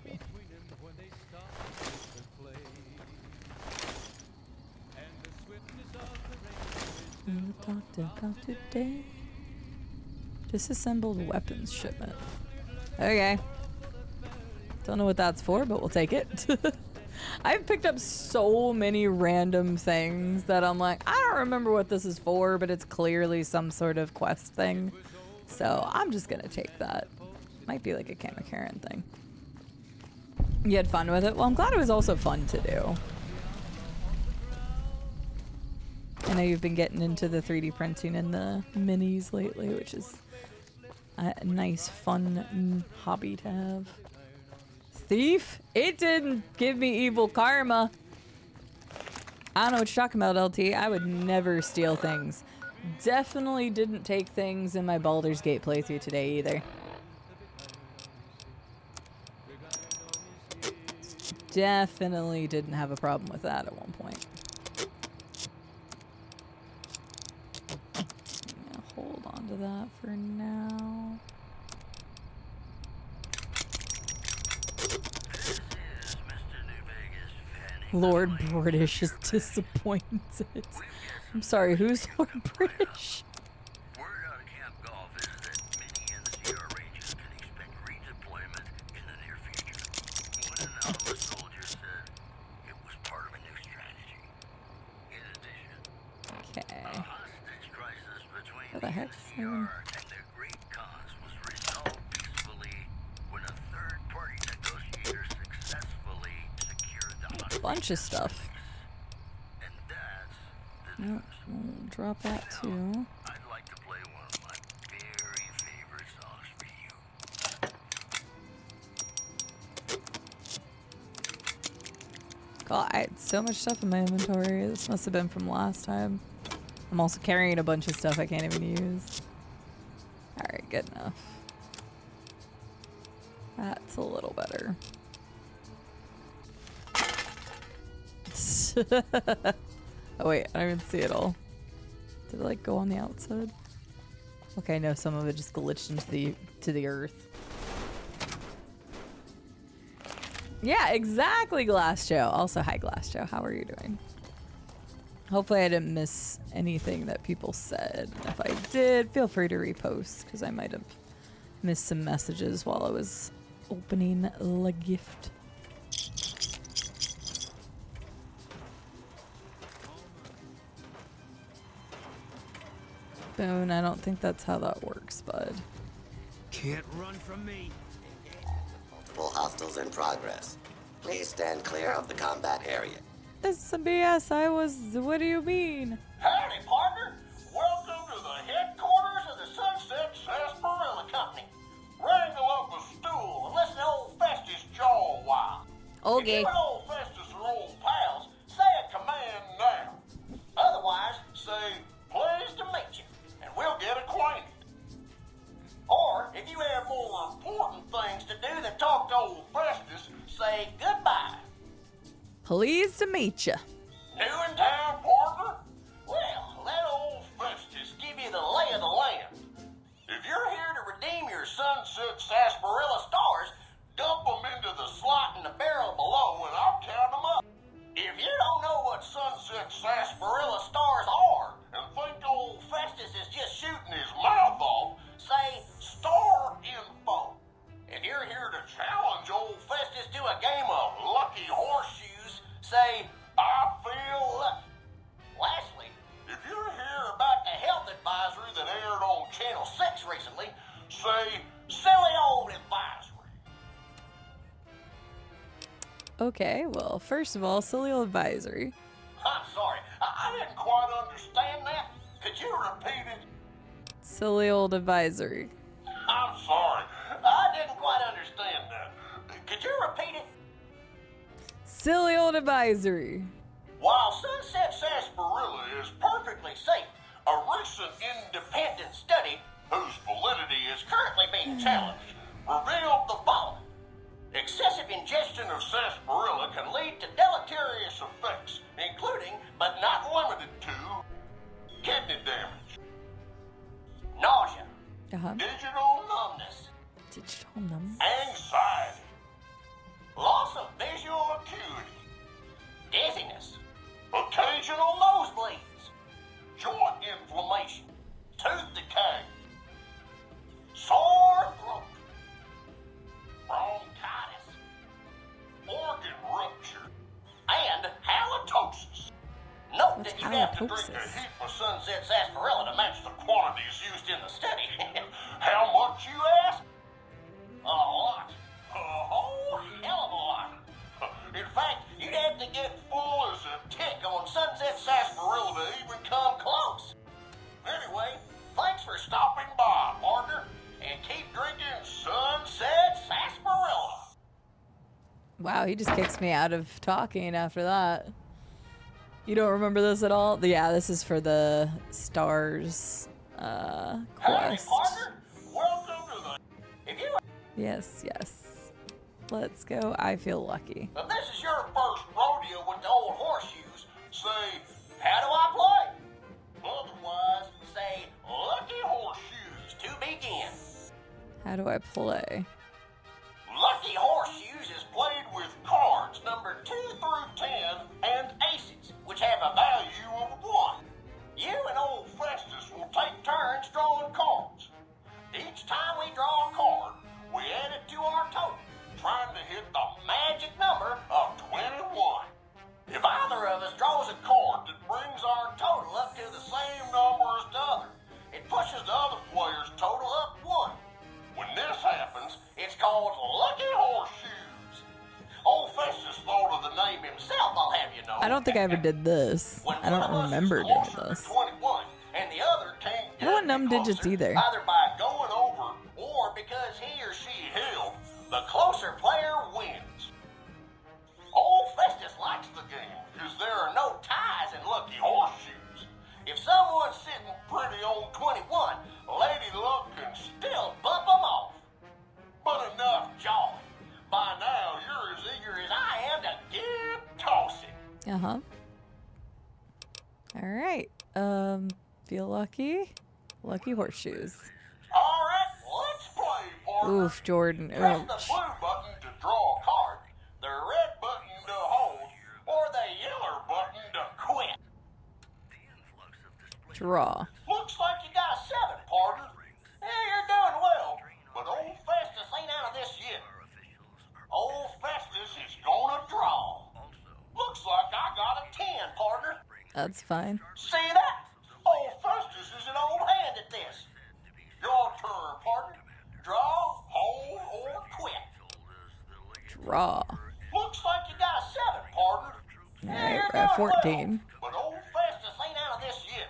Talked about today. Disassembled weapons shipment. Okay. Don't know what that's for, but we'll take it. I've picked up so many random things that I'm like, I don't remember what this is for, but it's clearly some sort of quest thing. So I'm just gonna take that. Might be like a Camp McCarran thing. You had fun with it? Well, I'm glad it was also fun to do. I know you've been getting into the 3D printing and the minis lately, which is a nice, fun hobby to have. Thief? It didn't give me evil karma. I don't know what you're talking about, LT. I would never steal things. Definitely didn't take things in my Baldur's Gate playthrough today either. Definitely didn't have a problem with that at one point. Hold on to that for now. Lord British is disappointed. I'm sorry, who's Lord British? Word out of Camp Golf is that many NCR Rangers can expect redeployment in the near future. One anonymous soldier said it was part of a new strategy. In addition, Okay. a hostage crisis between What the heck? NCR and the Great Khans was resolved peacefully when a third-party negotiator successfully secured the hostage. Bunch of stuff. And that's the Nope, we'll drop that too. I'd like to play one of my very favorite songs for you. God, I had so much stuff in my inventory. This must have been from last time. I'm also carrying a bunch of stuff I can't even use. Alright, good enough. That's a little better. Oh wait, I don't even see it all. Did it like go on the outside? Okay, no, some of it just glitched into the earth. Yeah, exactly, Glass Joe. Also, hi, Glass Joe. How are you doing? Hopefully I didn't miss anything that people said. If I did, feel free to repost, because I might have missed some messages while I was opening the gift. Boone, I don't think that's how that works, bud. Can't run from me. Multiple hostiles in progress. Please stand clear of the combat area. This is some BS. What do you mean? Howdy, partner. Welcome to the headquarters of the Sunset Sarsaparilla Company. Wrangle up a stool and listen to old Festus jaw a while. Okay. If you and old Festus are old pals, say a command now. Otherwise, say, pleased to meet you, and we'll get acquainted. Or, if you have more important things to do than talk to old Festus, say goodbye. Pleased to meet you. New in town, partner? Well, let old Festus give you the lay of the land. If you're here to redeem your Sunset Sarsaparilla stars, dump them into the slot in the barrel below and I'll count them up. If you don't know what Sunset Sarsaparilla stars are and think old Festus is just shooting his mouth off, say star info. If you're here to challenge old Festus to a game of lucky horseshoes, say I feel lucky. Lastly, if you're here about the health advisory that aired on Channel 6 recently, say silly old advisory. Okay, well, first of all, silly old advisory. I'm sorry, I didn't quite understand that. Could you repeat it? Silly old advisory. I'm sorry, I didn't quite understand that. Could you repeat it? Silly old advisory. While Sunset Sarsaparilla is perfectly safe, a recent independent study, whose validity is currently being challenged, revealed the following. Excessive ingestion of sarsaparilla can lead to deleterious effects, including, but not limited to, kidney damage, nausea, digital numbness, anxiety, loss of visual acuity, dizziness, occasional nosebleeds, joint inflammation, tooth decay, sore throat, bronchitis, organ rupture, and halitosis. Note What's that you have to drink a halitosis? heap of Sunset Sarsaparilla to match the quantities used in the study. How much, you ask? A lot. A whole hell of a lot. In fact, you'd have to get full as a tick on Sunset Sarsaparilla to even come close. Anyway, thanks for stopping by, partner, and keep drinking Sunset Sarsaparilla. Wow, he just kicks me out of talking after that. You don't remember this at all? Yeah, this is for the stars Howdy, quest. partner. Welcome to the... If you... Yes, yes. Let's go. I feel lucky. If this is your first rodeo with the old horseshoes, say, how do I play? Otherwise, say, lucky horseshoes to begin. How do I play? Lucky horseshoes is played with cards numbered 2 through 10 and aces, which have a value of 1. You and old Festus will take turns drawing cards. Each time we draw a card, we add it to our total, trying to hit the magic number of 21. If either of us draws a card that brings our total up to the same number as the other, it pushes the other player's total up 1. When this happens, it's called Lucky Horseshoes. Old Festus thought of the name himself, I'll have you know. I don't think I ever did this. When I one don't of us is remember doing closer to this. 21, and the other can't I don't want get numb any digits closer, either. either by going over or because he or she held, the closer player wins. Old Festus likes the game because there are no ties in Lucky Horseshoes. If someone's sitting pretty on 21, Lady Luck can still bump them off. But enough jawing. By now, you're as eager as I am to get tossing. Uh-huh. All right. Feel lucky? Lucky horseshoes. All right, let's play, partner. Oof, Jordan. Press the Ouch. blue button to draw a card, the red button to hold, or the yellow button to quit. Draw. Looks like you got a 7, partner. Yeah, you're doing well, but old Festus ain't out of this yet. Old Festus is gonna draw. Looks like I got a 10, partner. That's fine. See that? Old Festus is an old hand draw. Looks like you got a 7, partner. Alright, we're at 14. But old Festus ain't out of this yet.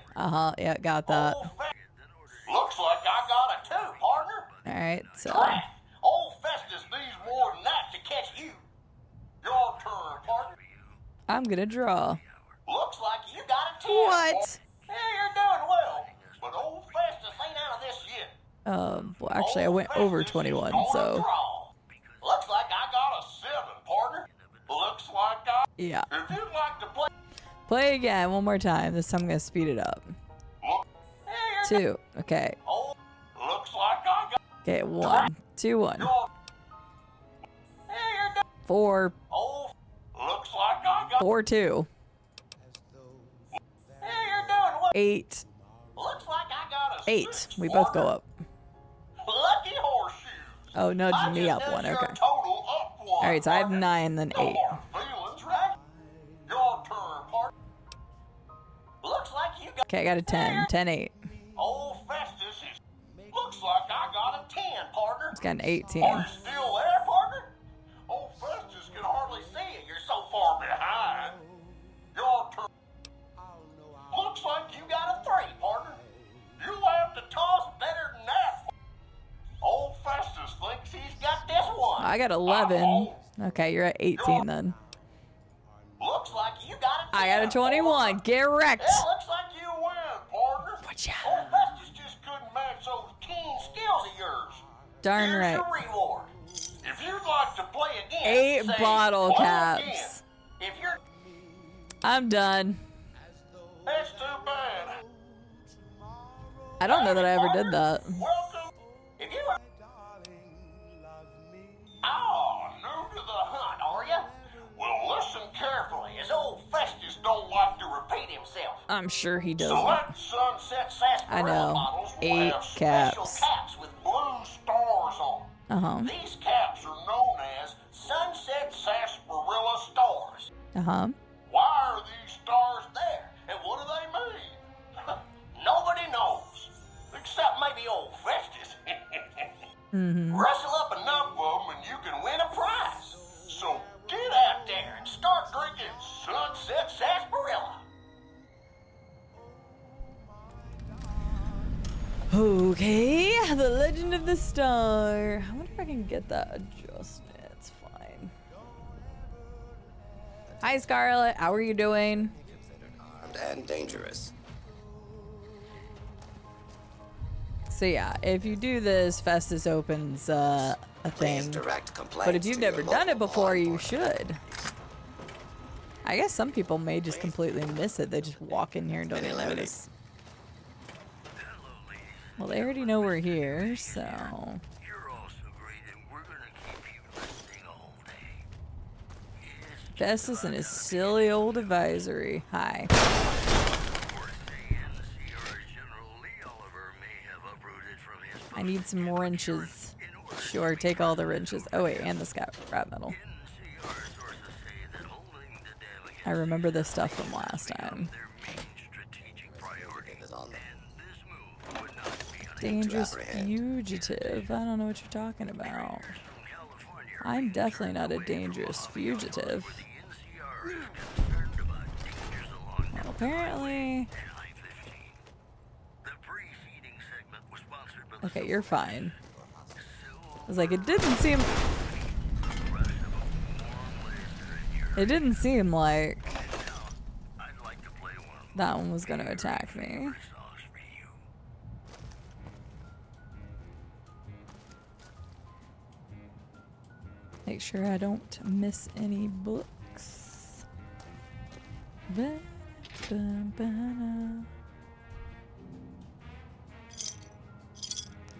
Yeah, got that. Looks like I got a 2, partner. Alright, so. Drat. Old Festus needs more than that to catch you. Your turn, partner. I'm gonna draw. Looks like you got a 10. What? Yeah, you're doing well. But old Festus ain't out of this yet. Well, actually, I went over 21, so. Looks like I got a 7, partner. Looks like I... Yeah. If you'd like to play... Play again one more time. This time I'm gonna speed it up. Look, yeah, 2. Okay. oh, looks like I got... Okay, 1. 2, 1. Your... Yeah, you're doing... 4. Oh, looks like I got... 4, 2. Yeah, you're doing well. 8. Looks like I got a 8. 6, We both go partner. up. Lucky horseshoes. Oh, I nudging me just up did 1. your Okay. total up 1, Alright, so I have partner. 9, then 8. No hard feelings, right? Your turn, partner. Looks like you got... Okay, I got a 10. 10, 8. Old Festus is... Looks like I got a 10, partner. It's got an 18. Are you still there, partner? Old Festus can hardly see you. You're so far behind. Your turn. Looks like you got a 3, partner. You have to toss better than that. Old Festus thinks he's got this one. I got 11. Okay, you're at 18 then. Looks like you got a 10. I got a 21. Get wrecked. Yeah, looks like you win, partner. Watch out. Old Festus just couldn't match those keen skills of yours. Darn Here's right. your reward. If you'd like to play again, 8 say, bottle "Play caps. again." If you're... I'm done. That's too bad. I don't know that I ever did that. Welcome. If you are... Oh, new to the hunt, are you? Well, listen carefully, as old Festus don't like to repeat himself. I'm sure he doesn't. Select Sunset I Sarsaparilla know. bottles will 8 have special caps. caps with blue stars on. Uh-huh. These caps are known as Sunset Sarsaparilla stars. Uh-huh. Why are these stars there, and what do they mean? Nobody knows, except maybe old Festus. Rustle up enough of them and you can win a prize. So get out there and start drinking Sunset Sarsaparilla. Okay, the Legend of the Star. I wonder if I can get that adjusted. It's fine. Hi, Scarlett. How are you doing? Armed and dangerous. So yeah, if you do this, Festus opens a Please thing. direct complaints But if you've to never your done it local before, law you enforcement. should. I guess some people may just completely miss it. They just walk in here and don't even notice. Well, they already know we're here, so... You're all so great, and we're gonna keep you listening all day. Yes, Festus and his silly old advisory. Hi. reports say NCR General Lee Oliver may have uprooted from his I need some wrenches. Sure, take all the wrenches. Oh wait, and the scrap metal. NCR sources say that holding the dam against I remember this stuff from last time. their main strategic priority, Is on them. and this move would not be unable Dangerous apprehend. fugitive. I don't know what you're talking about. from California. I'm definitely not a dangerous fugitive. The NCR is concerned about dangers along Well, apparently... I-15. The pre-feeding segment was sponsored by the Okay, you're fine. Seoul I was like, it didn't seem... rush of a warm laser in your It didn't seem like I'd like to play one of that one was gonna attack me. my songs for you. Make sure I don't miss any books. Ba-da-ba-da.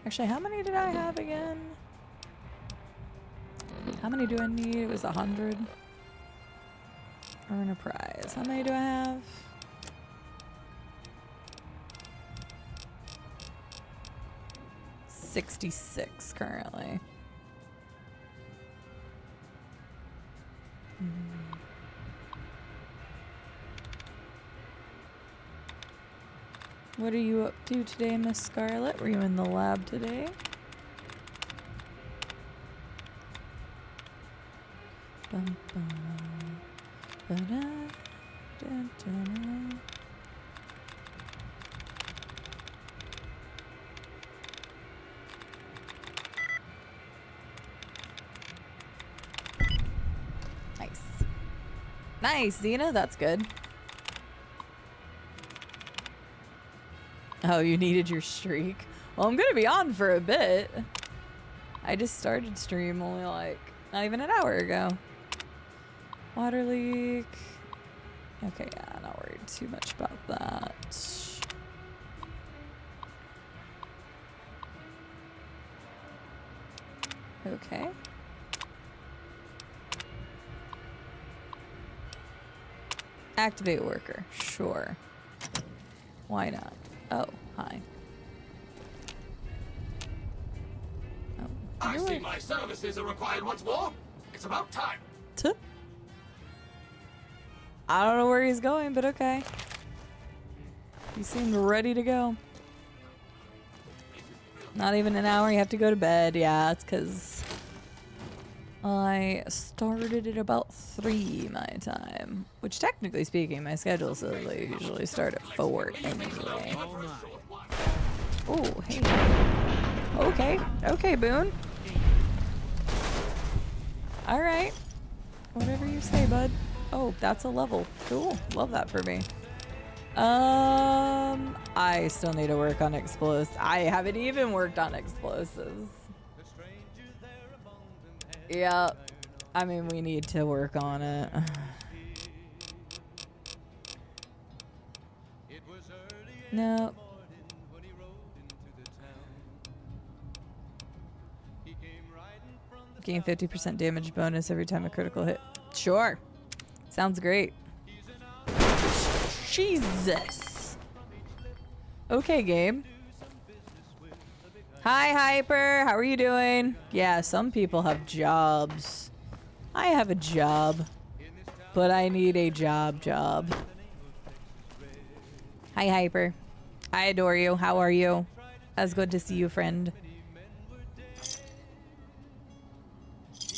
Actually, how many did I have again? How many do I need? It was 100. Earn a prize. How many do I have? 66 currently. What are you up to today, Miss Scarlett? Were you in the lab today? Bum, bum. Ba-da, da-da-da. Nice. Nice, Xena, that's good. Oh, you needed your streak. Well, I'm gonna be on for a bit. I just started stream only like not even an hour ago. Water leak. Okay, yeah, not worried too much about that. Okay. Activate worker. Sure. Why not? Oh, hi. Oh, I see my services are required once more. It's about time. I don't know where he's going, but okay. He seemed ready to go. Not even an hour, you have to go to bed. Yeah, it's because I started at about 3 my time. Which, technically speaking, my schedule says I usually start at 4 anyway. Oh, hey. Okay. Okay, Boone. Alright. Whatever you say, bud. Oh, that's a level. Cool. Love that for me. I still need to work on explosives. I haven't even worked on explosives. Yeah. I mean, we need to work on it. No. Gain 50% damage bonus every time a critical hit. Sure. Sounds great. Jesus. Okay, game. Hi, Hyper. How are you doing? Yeah, some people have jobs. I have a job. But I need a job. Hi, Hyper. I adore you. How are you? It's good to see you, friend.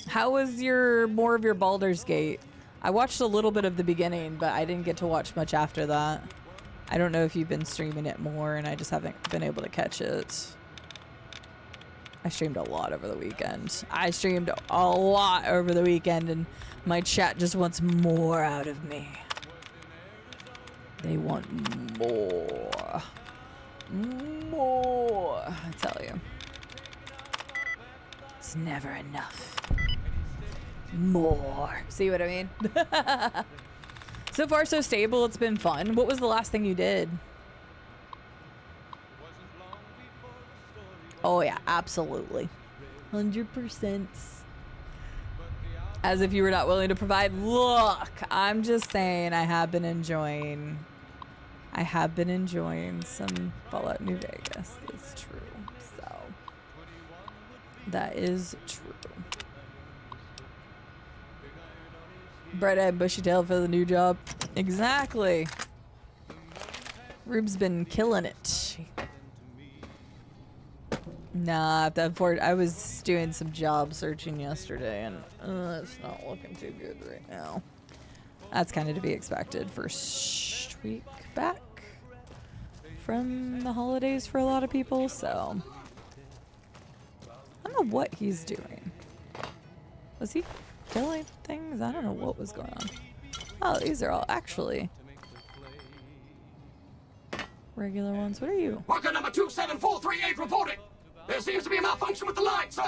How was more of your Baldur's Gate? I watched a little bit of the beginning, but I didn't get to watch much after that. I don't know if you've been streaming it more, and I just haven't been able to catch it. I streamed a lot over the weekend. And my chat just wants more out of me. They want more. More, I tell you. It's never enough. More. See what I mean? So far, so stable. It's been fun. What was the last thing you did? Oh, yeah, absolutely. 100%. As if you were not willing to provide. Look, I'm just saying I have been enjoying some Fallout New Vegas. It's true. So, that is true. Bright-eyed, bushy-tailed for the new job. Exactly. Rube's been killing it. Nah, I was doing some job searching yesterday, and it's not looking too good right now. That's kind of to be expected. First week back from the holidays for a lot of people, so I don't know what he's doing. Was he killing things? I don't know what was going on. Oh, these are all actually regular ones. What are you? Worker number 27438 reporting. There seems to be a malfunction with the line, sir.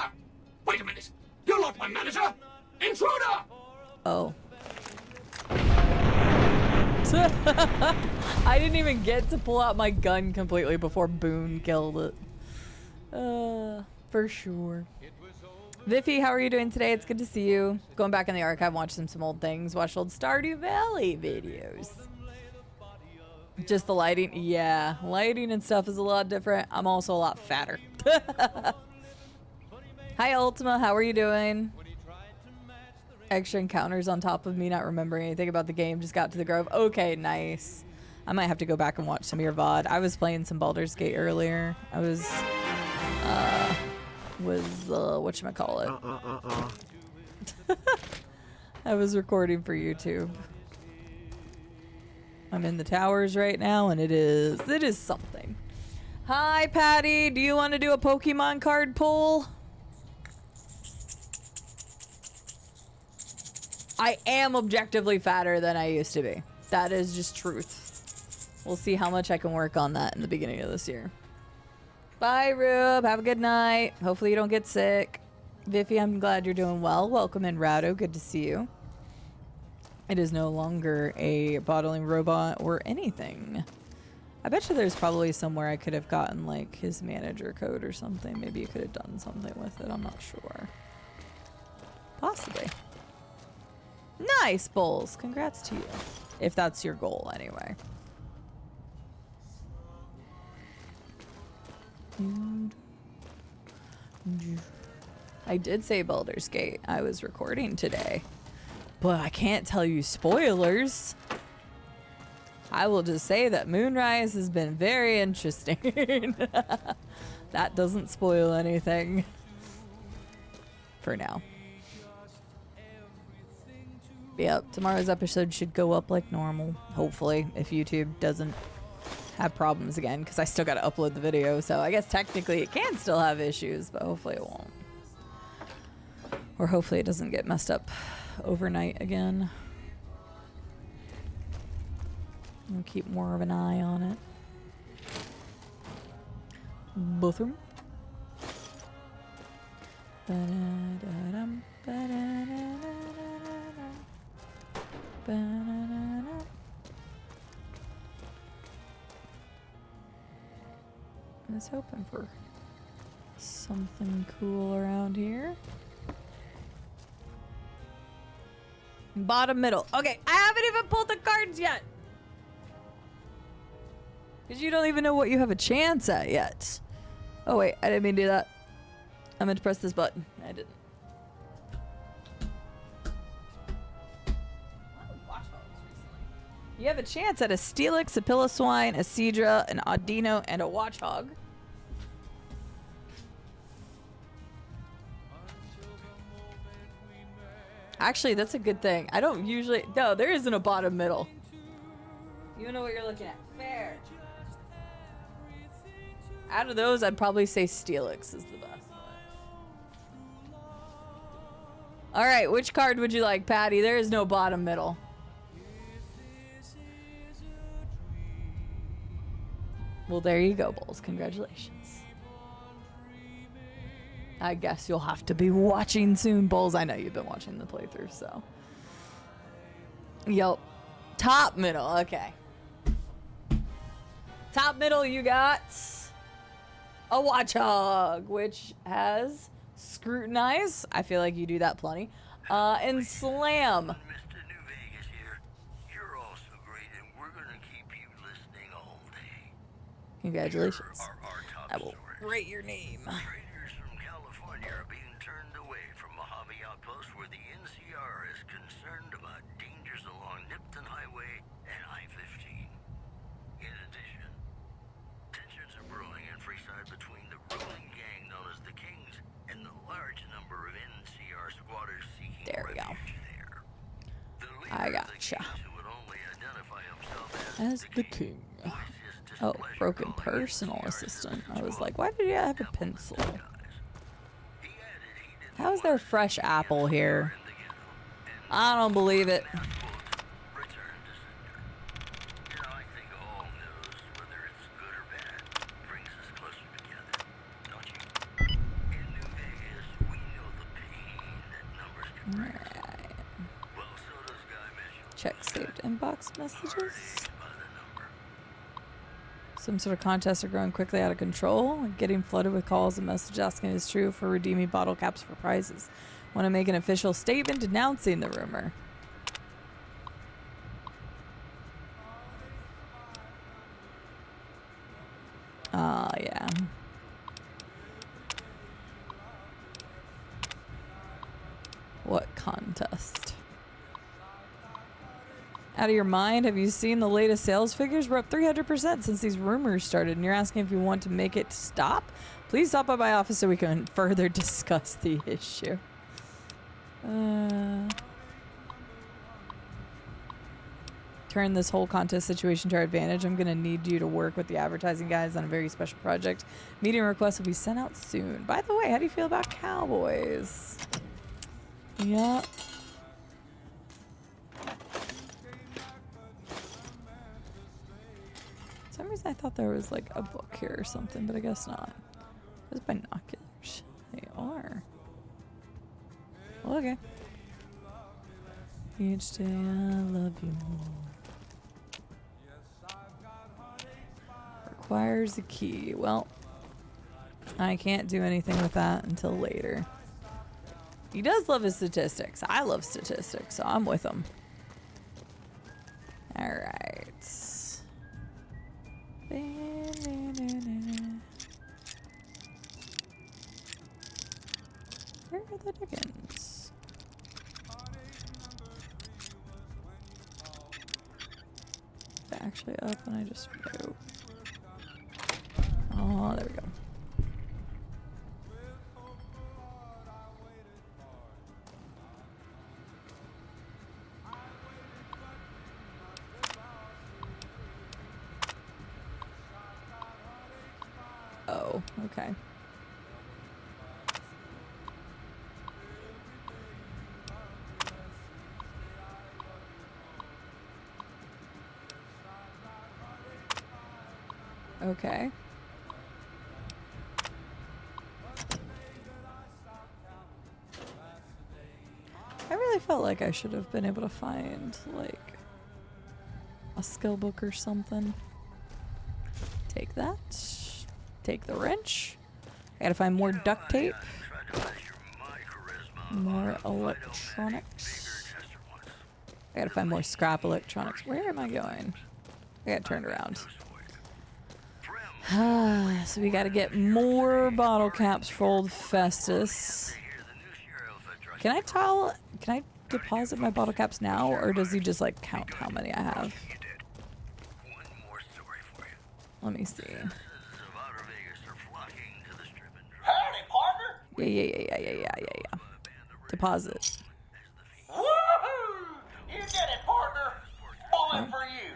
Wait a minute. You're not my manager. Intruder! Oh. I didn't even get to pull out my gun completely before Boone killed it. For sure. Viffy, how are you doing today? It's good to see you. Going back in the archive, watching some old things. Watched old Stardew Valley videos. Just the lighting. Yeah, lighting and stuff is a lot different. I'm also a lot fatter. Hi, Ultima. How are you doing? Extra encounters on top of me not remembering anything about the game. Just got to the Grove. Okay, nice. I might have to go back and watch some of your VOD. I was playing some Baldur's Gate earlier. I was whatchamacallit. I was recording for YouTube. I'm in the towers right now, and it is something. Hi, Patty. Do you want to do a Pokemon card pull? I am objectively fatter than I used to be. That is just truth. We'll see how much I can work on that in the beginning of this year. Bye, Rube. Have a good night. Hopefully you don't get sick. Viffy, I'm glad you're doing well. Welcome in, Rado. Good to see you. It is no longer a bottling robot or anything. I bet you there's probably somewhere I could have gotten like his manager code or something. Maybe you could have done something with it. I'm not sure. Possibly. Nice, Bulls. Congrats to you. If that's your goal, anyway. I did say Baldur's Gate. I was recording today. But I can't tell you spoilers. I will just say that Moonrise has been very interesting. That doesn't spoil anything. For now. Yep, tomorrow's episode should go up like normal. Hopefully, if YouTube doesn't have problems again. Because I still got to upload the video. So I guess technically it can still have issues. But hopefully it won't. Or hopefully it doesn't get messed up overnight again. I'll keep more of an eye on it. Both of them. I was hoping for something cool around here. Bottom middle. Okay, I haven't even pulled the cards yet. Because you don't even know what you have a chance at yet. Oh wait, I didn't mean to do that. I meant to press this button. I didn't. You have a chance at a Steelix, a Piloswine, a Seadra, an Audino, and a Watchog. Actually, that's a good thing. I don't usually... No, there isn't a bottom middle. You know what you're looking at. Fair. Out of those, I'd probably say Steelix is the best. Alright, which card would you like, Patty? There is no bottom middle. Well, there you go, Bulls. Congratulations. I guess you'll have to be watching soon, Bulls. I know you've been watching the playthrough, so. Yup. Top middle. Okay. Top middle, you got a Watchog, which has Scrutinize. I feel like you do that plenty. And Slam. Mr. New Vegas here. You're all so great, and we're gonna keep you listening all day. Congratulations. Here are our top I will stories. rate your name. Traders from California are being turned away from Mojave Outpost where the NCR is concerned about dangers along Nipton Highway and I-15. In addition, tensions are brewing in Freeside between the ruling gang known as the Kings and the large number of NCR squatters seeking There we go. refuge there. The leader I of the gotcha. Kings, who would only identify himself As the king. Oh, broken personal assistant. I was like, why did you have a pencil? How is there a fresh apple here? I don't believe it. Check saved inbox messages. Some sort of contests are growing quickly out of control. Getting flooded with calls and messages asking if it's true for redeeming bottle caps for prizes. Want to make an official statement denouncing the rumor. Yeah. What contest? Out of your mind? Have you seen the latest sales figures? We're up 300% since these rumors started, and you're asking if you want to make it stop? Please stop by my office so we can further discuss the issue. turn this whole contest situation to our advantage, I'm going to need you to work with the advertising guys on a very special project. Meeting requests will be sent out soon. By the way, how do you feel about cowboys? Yeah. For some reason I thought there was like a book here or something, but I guess not. Those binoculars. They are. Well, okay. Each day I love you more. Requires a key. Well, I can't do anything with that until later. He does love his statistics. I love statistics, so I'm with him. Alright. Where are the Dickens? They're actually up and I just wrote. Oh, there we go. Oh, okay. Okay. I really felt like I should have been able to find, like, a skill book or something. Take that. Take the wrench. I gotta find more duct tape. More electronics. I gotta find more scrap electronics. Where am I going? I got turned around. So we gotta get more bottle caps for old Festus. Can I deposit my bottle caps now, or does he just like count how many I have? Let me see. Howdy, partner. Yeah. Deposit. Woohoo! You did it, partner. Bullet for you.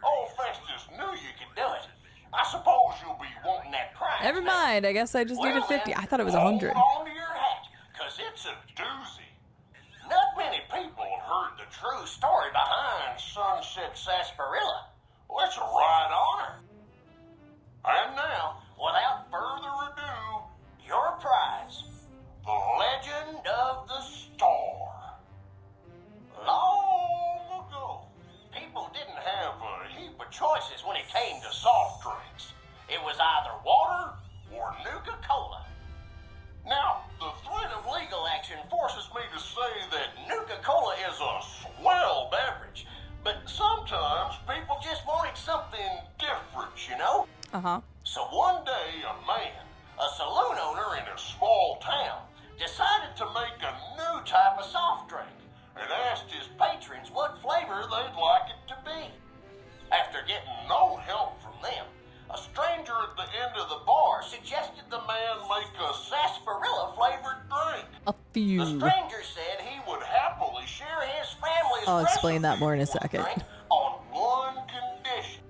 Old Festus knew you could do it. I suppose you'll be wanting that prize. Never mind. I guess I just needed 50. I thought it was 100. Hold on to your hat, 'cause it's a doozy. Not many people have heard the true story behind Sunset Sarsaparilla. Well, it's a right honor. And now, without further ado, your prize, the Legend of the Star. Long ago, people didn't have a heap of choices when it came to soft drinks. It was either water or Nuka-Cola. Now, the threat of legal action forces me to say that Nuka-Cola is a swell beverage, but sometimes people just wanted something different, you know? Uh-huh. So one day, a man, a saloon owner in a small town, decided to make a new type of soft drink and asked his patrons what flavor they'd like it to be. After getting no help from them, a stranger at the end of the bar suggested the man make a sarsaparilla-flavored drink. A few. The stranger said he would happily share his family's I'll explain that more in a recipe for the second. drink on one condition.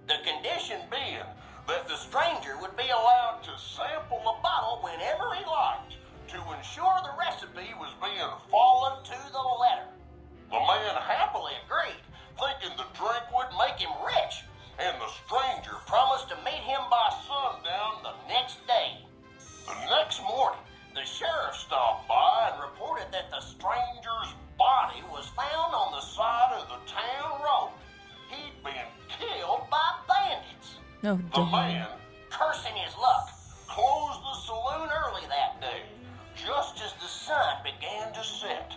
The condition being that the stranger would be allowed to sample a bottle whenever he liked to ensure the recipe was being followed to the letter. The man happily agreed, thinking the drink would make him rich, and the stranger promised to meet him by sundown the next day. The next morning, the sheriff stopped by and reported that the stranger's body was found on the side of the town road. He'd been killed by bandits. No, The man, cursing his luck, closed the saloon early that day, just as the sun began to set.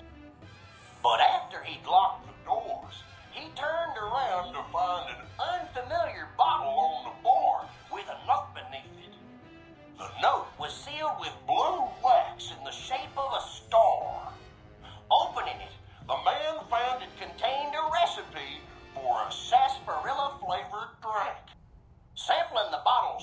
But after he'd locked the doors, he turned around to find an unfamiliar bottle on the bar with a note beneath it. The note was sealed with blue wax in the shape of a star. Opening it, the man found it contained a recipe for a sarsaparilla-flavored drink. Sampling the bottle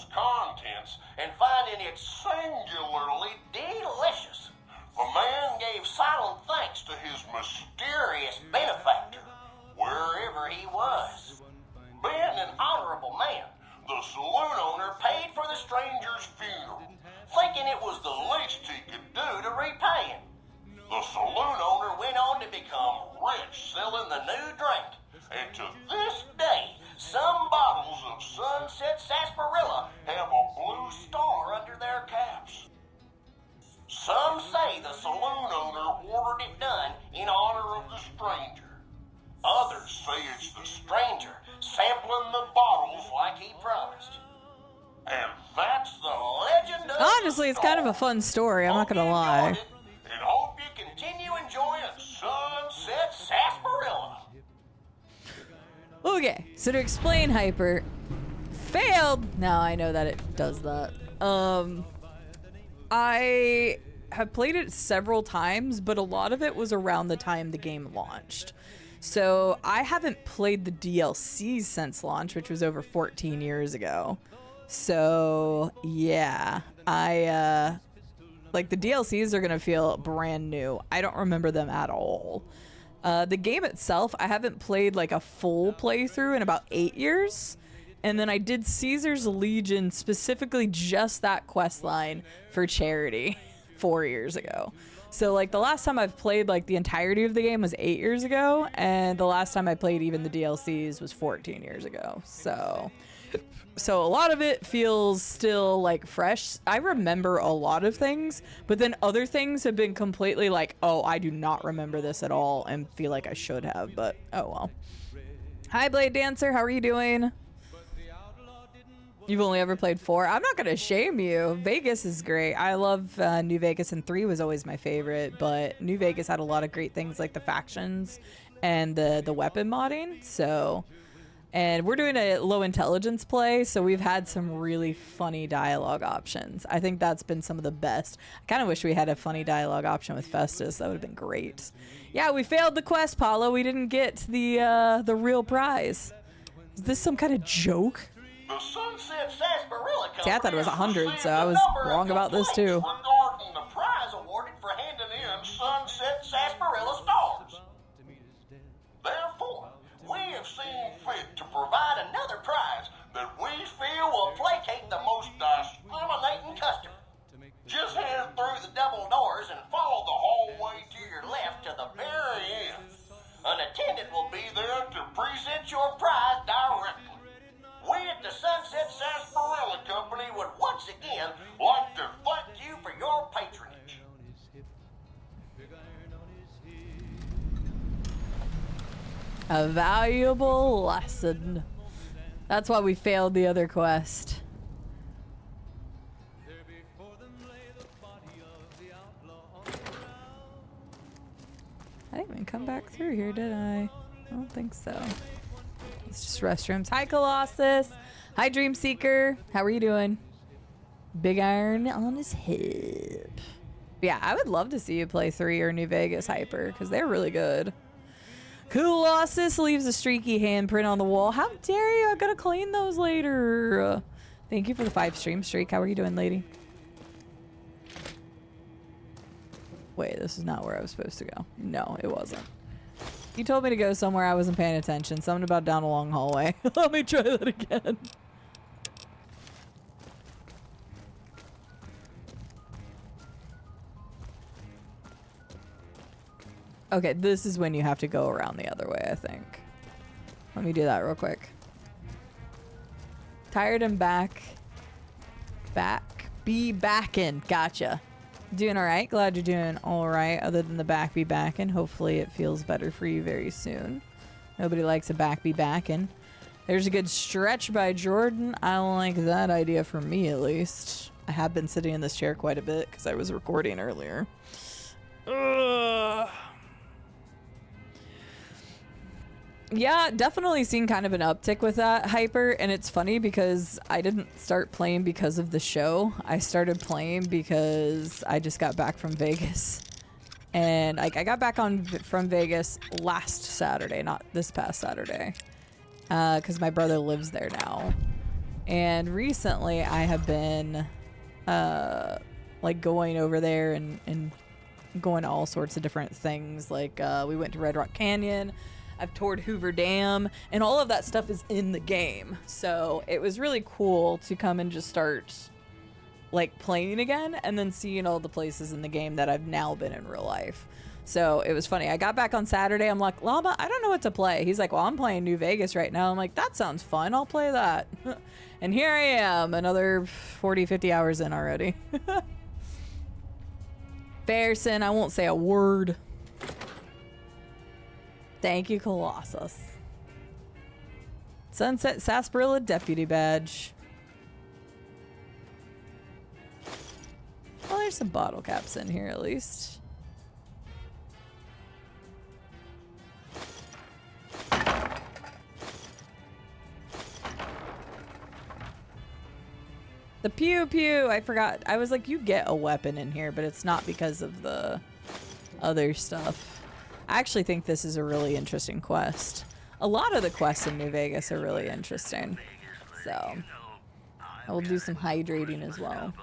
And to this day, some bottles of Sunset Sarsaparilla have a blue star under their caps. Some say the saloon owner ordered it done in honor of the stranger. Others say it's the stranger sampling the bottles like he promised. And that's the legend of Honestly, it's kind of a fun story, I'm not gonna lie. And hope you continue enjoying Sunset Sarsaparilla. Okay, so to explain Hyper, failed. Now I know that it does that. I have played it several times, but a lot of it was around the time the game launched. So I haven't played the DLC since launch, which was over 14 years ago. So yeah, like the DLCs are gonna feel brand new. I don't remember them at all. The game itself, I haven't played like a full playthrough in about 8 years. And then I did Caesar's Legion, specifically just that quest line for charity 4 years ago. So like the last time I've played like the entirety of the game was 8 years ago. And the last time I played even the DLCs was 14 years ago. So a lot of it feels still like fresh. I remember a lot of things, but then other things have been completely like, oh, I do not remember this at all and feel like I should have, but oh well. Hi Blade Dancer, how are you doing? You've only ever played 4? I'm not gonna shame you. Vegas is great. I love New Vegas, and 3 was always my favorite, but New Vegas had a lot of great things like the factions and the weapon modding. So, and we're doing a low intelligence play, so we've had some really funny dialogue options. I think that's been some of the best. I kind of wish we had a funny dialogue option with Festus. That would have been great. Yeah, we failed the quest, Paula. We didn't get the real prize. Is this some kind of joke? The Sunset Sarsaparilla Company. See, I thought it was 100, so I was wrong about this too. Regarding the prize awarded for handing in Sunset Sarsaparilla stars. Therefore, we have seen fit to provide another prize that we feel will placate the most discriminating customer. Just head through the double doors and follow the hallway to your left to the very end. An attendant will be there to present your prize directly. We at the Sunset Sarsaparilla Company would once again like to thank you for your patronage. A valuable lesson. That's why we failed the other quest. I didn't even come back through here, did I? I don't think so. It's just restrooms. Hi, Colossus. Hi, Dream Seeker. How are you doing? Big iron on his hip. Yeah, I would love to see you play 3 or New Vegas Hyper, because they're really good. Colossus leaves a streaky handprint on the wall. How dare you? I gotta clean those later. Thank you for the 5 stream streak. How are you doing, lady? Wait, this is not where I was supposed to go. No, it wasn't. You told me to go somewhere I wasn't paying attention. Something about down a long hallway. Let me try that again. Okay, this is when you have to go around the other way, I think. Let me do that real quick. Tired and back. Be backin'. Gotcha. Doing all right. Glad you're doing all right. Other than the back be backin'. Hopefully it feels better for you very soon. Nobody likes a back be backin'. There's a good stretch by Jordan. I don't like that idea for me, at least. I have been sitting in this chair quite a bit because I was recording earlier. Ugh. Yeah, definitely seen kind of an uptick with that Hyper, and it's funny because I didn't start playing because of the show. I started playing because I just got back from Vegas. And like I got back from Vegas last Saturday, not this past Saturday, because my brother lives there now. And recently I have been like going over there and going to all sorts of different things. Like we went to Red Rock Canyon. I've toured Hoover Dam, and all of that stuff is in the game. So it was really cool to come and just start like playing again and then seeing all the places in the game that I've now been in real life. So it was funny. I got back on Saturday. I'm like, Llama, I don't know what to play. He's like, well, I'm playing New Vegas right now. I'm like, that sounds fun. I'll play that. And here I am, another 40, 50 hours in already. Fairson, I won't say a word. Thank you, Colossus. Sunset Sarsaparilla Deputy Badge. Well, there's some bottle caps in here at least. The pew pew, I forgot. I was like, you get a weapon in here, but it's not because of the other stuff. I actually think this is a really interesting quest. A lot of the quests in New Vegas are really interesting. So, I will do some hydrating as well.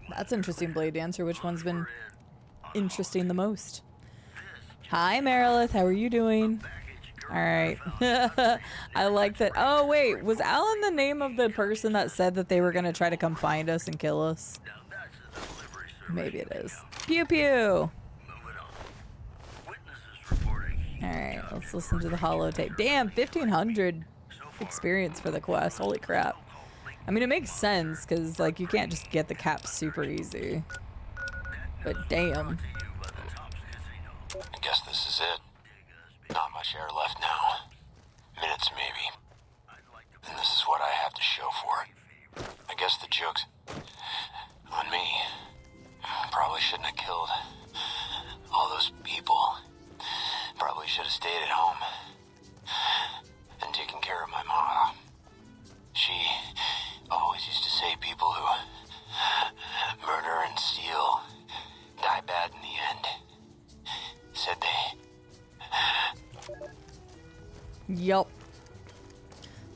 That's interesting, Blade Dancer. Which one's been interesting the most? Hi, Merilith. How are you doing? All right. I like that. Oh, wait. Was Alan the name of the person that said that they were going to try to come find us and kill us? Maybe it is. Pew pew. All right. Let's listen to the holotape. Damn, 1,500 experience for the quest. Holy crap. I mean, it makes sense because, like, you can't just get the caps super easy. But damn. I guess this is it. Not much air left now. Minutes, maybe. And this is what I have to show for it. I guess the joke's on me. Probably shouldn't have killed all those people. Probably should have stayed at home and taken care of my mom. She always used to say people who murder and steal die bad in the end. Said they... Yup.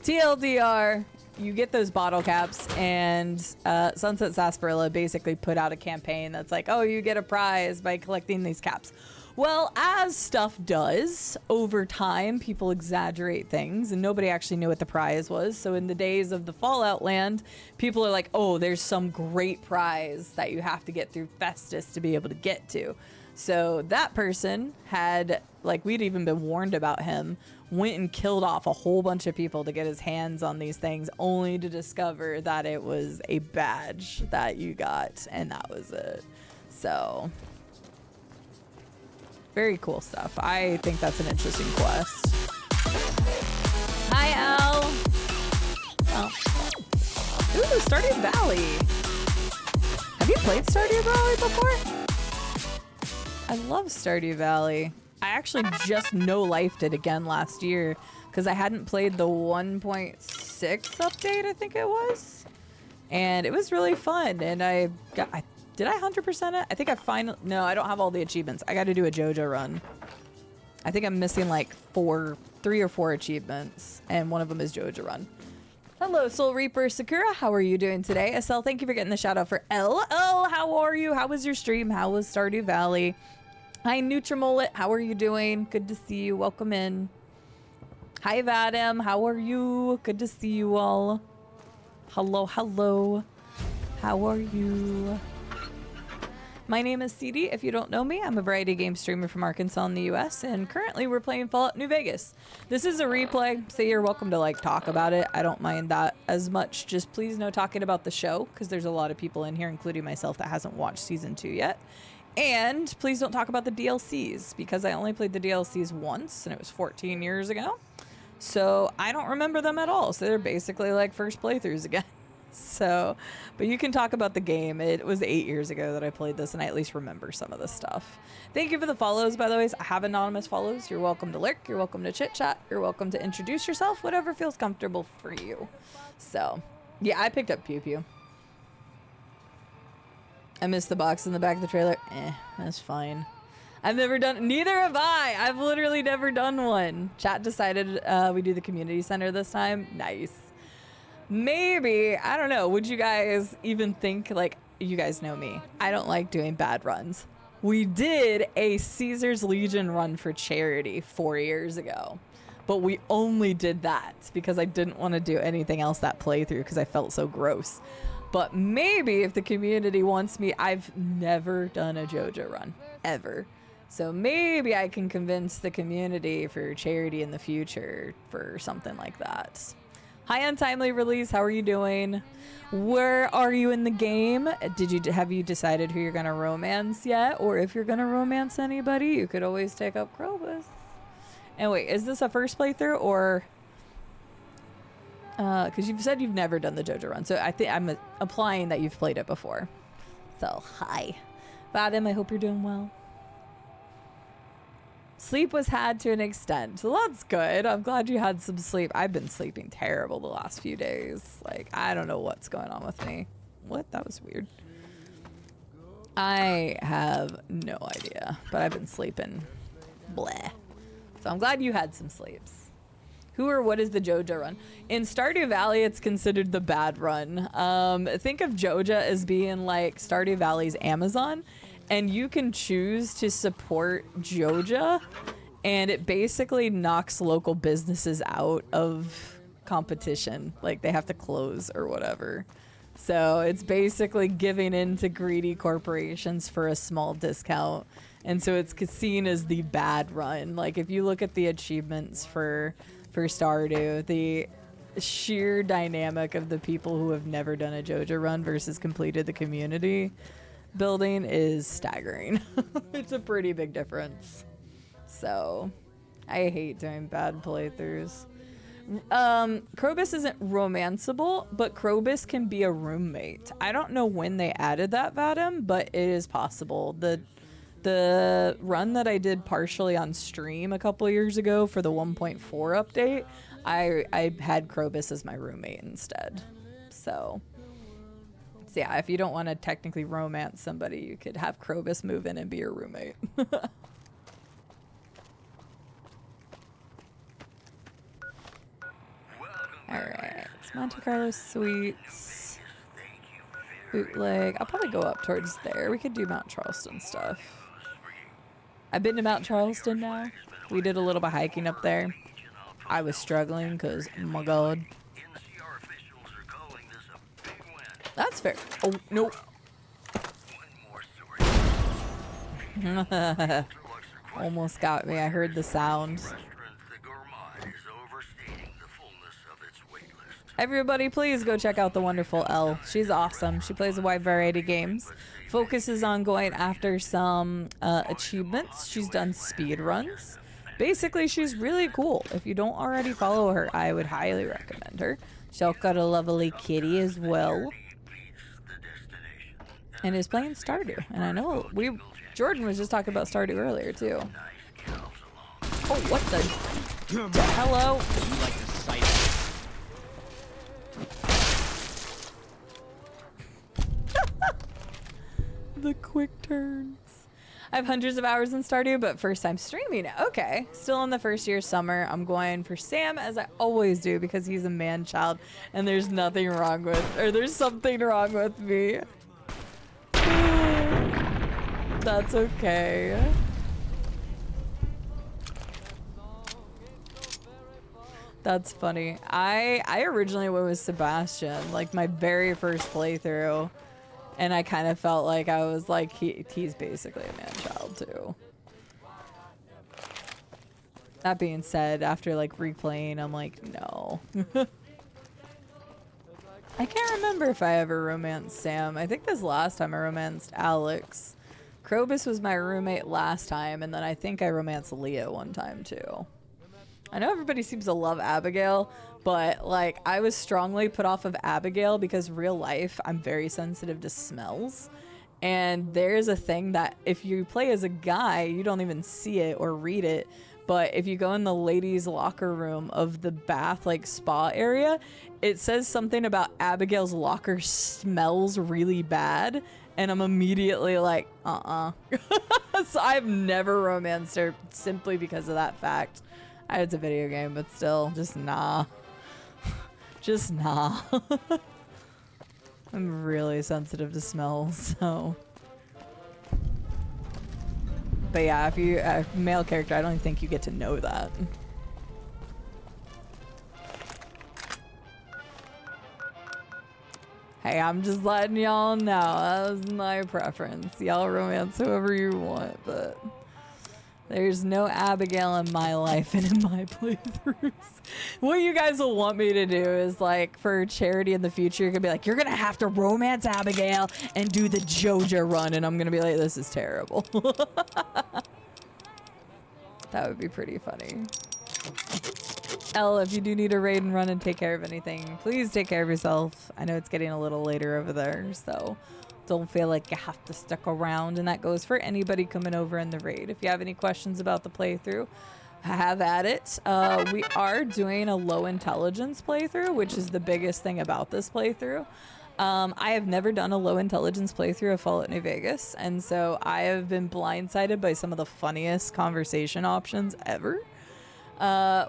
TLDR, you get those bottle caps, and Sunset Sarsaparilla basically put out a campaign that's like, oh, you get a prize by collecting these caps. Well, as stuff does, over time, people exaggerate things, and nobody actually knew what the prize was. So in the days of the Fallout land, people are like, oh, there's some great prize that you have to get through Festus to be able to get to. So that person had, like, we'd even been warned about him, went and killed off a whole bunch of people to get his hands on these things, only to discover that it was a badge that you got, and that was it. So, very cool stuff. I think that's an interesting quest. Hi, Al. Oh. Ooh, Stardew Valley. Have you played Stardew Valley before? I love Stardew Valley. I actually just no-lifed it again last year because I hadn't played the 1.6 update, I think it was. And it was really fun. And did I 100% it? I think I finally, no, I don't have all the achievements. I got to do a JoJo run. I think I'm missing like 3 or 4 achievements. And one of them is JoJo run. Hello, Soul Reaper Sakura. How are you doing today? Estelle, thank you for getting the shout out for LL. How are you? How was your stream? How was Stardew Valley? Hi, Nutrimullet. How are you doing? Good to see you. Welcome in. Hi, Vadim. How are you? Good to see you all. Hello, hello. How are you? My name is CD. If you don't know me, I'm a variety game streamer from Arkansas in the US, and currently we're playing Fallout New Vegas. This is a replay, so you're welcome to like talk about it. I don't mind that as much. Just please no talking about the show, because there's a lot of people in here, including myself, that hasn't watched season 2 yet. And please don't talk about the DLCs, because I only played the DLCs once, and it was 14 years ago. So I don't remember them at all. So they're basically like first playthroughs again. So, but you can talk about the game. It was 8 years ago that I played this, and I at least remember some of the stuff. Thank you for the follows, by the way. I have anonymous follows. You're welcome to lurk. You're welcome to chit chat. You're welcome to introduce yourself, whatever feels comfortable for you. So, yeah, I picked up Pew Pew. I missed the box in the back of the trailer. That's fine. I've never done, neither have I. I've literally never done one. Chat decided we do the community center this time. Nice. Maybe, I don't know. Would you guys even think, like, you guys know me. I don't like doing bad runs. We did a Caesar's Legion run for charity 4 years ago. but we only did that because I didn't want to do anything else that playthrough because I felt so gross. But maybe if the community wants me, I've never done a JoJo run, ever. So maybe I can convince the community for charity in the future for something like that. Hi, Untimely Release. How are you doing? Where are you in the game? Have you decided who you're going to romance yet? Or if you're going to romance anybody, you could always take up Krobus. And wait, is this a first playthrough or... because you've said you've never done the JoJo run. So I think I'm implying that you've played it before. So, hi. Vadim, I hope you're doing well. Sleep was had to an extent. So that's good. I'm glad you had some sleep. I've been sleeping terrible the last few days. Like, I don't know what's going on with me. What? That was weird. I have no idea. But I've been sleeping. Bleh. So I'm glad you had some sleeps. Who or what is the JoJo run? In Stardew Valley, it's considered the bad run. Think of JoJo as being like Stardew Valley's Amazon. And you can choose to support JoJo, and it basically knocks local businesses out of competition. Like, they have to close or whatever. So it's basically giving in to greedy corporations for a small discount. And so it's seen as the bad run. Like, if you look at the achievements for Stardew, the sheer dynamic of the people who have never done a JoJo run versus completed the community building is staggering. It's a pretty big difference. So I hate doing bad playthroughs. Krobus isn't romanceable, but Krobus can be a roommate. I don't know when they added that, Vadim, but it is possible. The run that I did partially on stream a couple years ago for the 1.4 update, I had Krobus as my roommate instead. So yeah, if you don't want to technically romance somebody, you could have Krobus move in and be your roommate. Alright, it's Monte Carlo Suites. Bootleg. I'll probably go up towards there. We could do Mount Charleston stuff. I've been to Mount Charleston now. We did a little bit of hiking up there. I was struggling because, oh my god. That's fair. Oh, nope. Almost got me. I heard the sound. Everybody, please go check out the wonderful Elle. She's awesome. She plays a wide variety of games. Focuses on going after some achievements. She's done speed runs. Basically, she's really cool. If you don't already follow her, I would highly recommend her. She's got a lovely kitty as well. And is playing Stardew. And I know Jordan was just talking about Stardew earlier too. Oh, what the hello? You like to sight The quick turns. I have hundreds of hours in Stardew, but first time streaming. Okay, still in the first year summer. I'm going for Sam, as I always do, because he's a man child, and there's nothing wrong with, or there's something wrong with me. That's okay. That's funny. I originally went with Sebastian, like my very first playthrough, and I kind of felt like I was like, he's basically a man child too. That being said, after like replaying, I'm like, no. I can't remember if I ever romanced Sam. I think this last time I romanced Alex. Krobus was my roommate last time, and then I think I romanced Leah one time too. I know everybody seems to love Abigail, but like I was strongly put off of Abigail because real life, I'm very sensitive to smells. And there's a thing that if you play as a guy, you don't even see it or read it. But if you go in the ladies' locker room of the bath, like spa area, it says something about Abigail's locker smells really bad. And I'm immediately like, So I've never romanced her simply because of that fact. It's a video game, but still, just nah. Just nah. I'm really sensitive to smells, so. But yeah, if you male character, I don't think you get to know that. Hey, I'm just letting y'all know. That was my preference. Y'all romance whoever you want, but there's no Abigail in my life and in my playthroughs. What you guys will want me to do is, like, for charity in the future, you're gonna be like, you're gonna have to romance Abigail and do the Joja run, and I'm gonna be like, this is terrible. That would be pretty funny. Elle, if you do need a raid and run and take care of anything, please take care of yourself. I know it's getting a little later over there, so don't feel like you have to stick around. And that goes for anybody coming over in the raid. If you have any questions about the playthrough, have at it. We are doing a low intelligence playthrough, which is the biggest thing about this playthrough. I have never done a low intelligence playthrough of Fallout New Vegas, and so I have been blindsided by some of the funniest conversation options ever.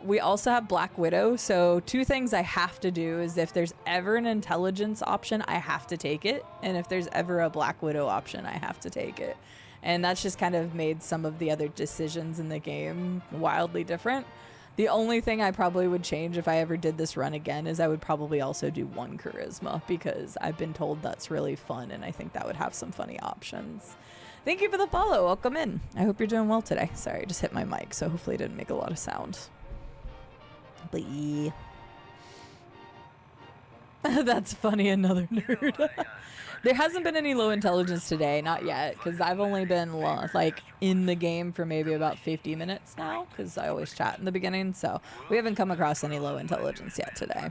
We also have Black Widow, so two things I have to do is if there's ever an intelligence option, I have to take it, and if there's ever a Black Widow option, I have to take it. And that's just kind of made some of the other decisions in the game wildly different. The only thing I probably would change if I ever did this run again is I would probably also do 1 charisma, because I've been told that's really fun, and I think that would have some funny options. Thank you for the follow. Welcome in. I hope you're doing well today. Sorry, I just hit my mic, so hopefully it didn't make a lot of sound. Bye. That's funny, another nerd. There hasn't been any low intelligence today, not yet, because I've only been like in the game for maybe about 50 minutes now, because I always chat in the beginning, so we haven't come across any low intelligence yet today.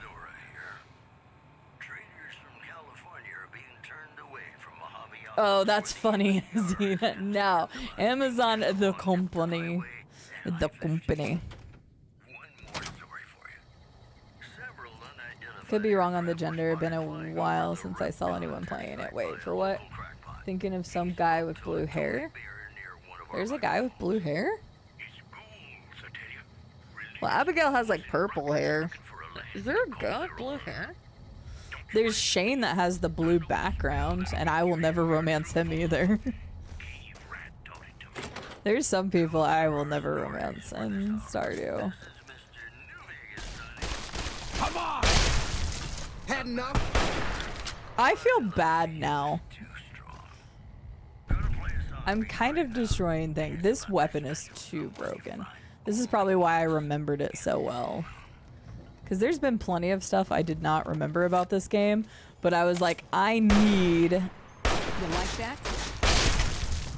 Oh, that's funny. No, Amazon, the company. The company. Could be wrong on the gender. Been a while since I saw anyone playing it. Wait, for what? Thinking of some guy with blue hair? There's a guy with blue hair? Well, Abigail has like purple hair. Is there a guy with blue hair? There's Shane that has the blue background, and I will never romance him either. There's some people I will never romance in Stardew. Come on! Had enough? I feel bad now. I'm kind of destroying things. This weapon is too broken. This is probably why I remembered it so well. Because there's been plenty of stuff I did not remember about this game, but I was like, I need... You like that?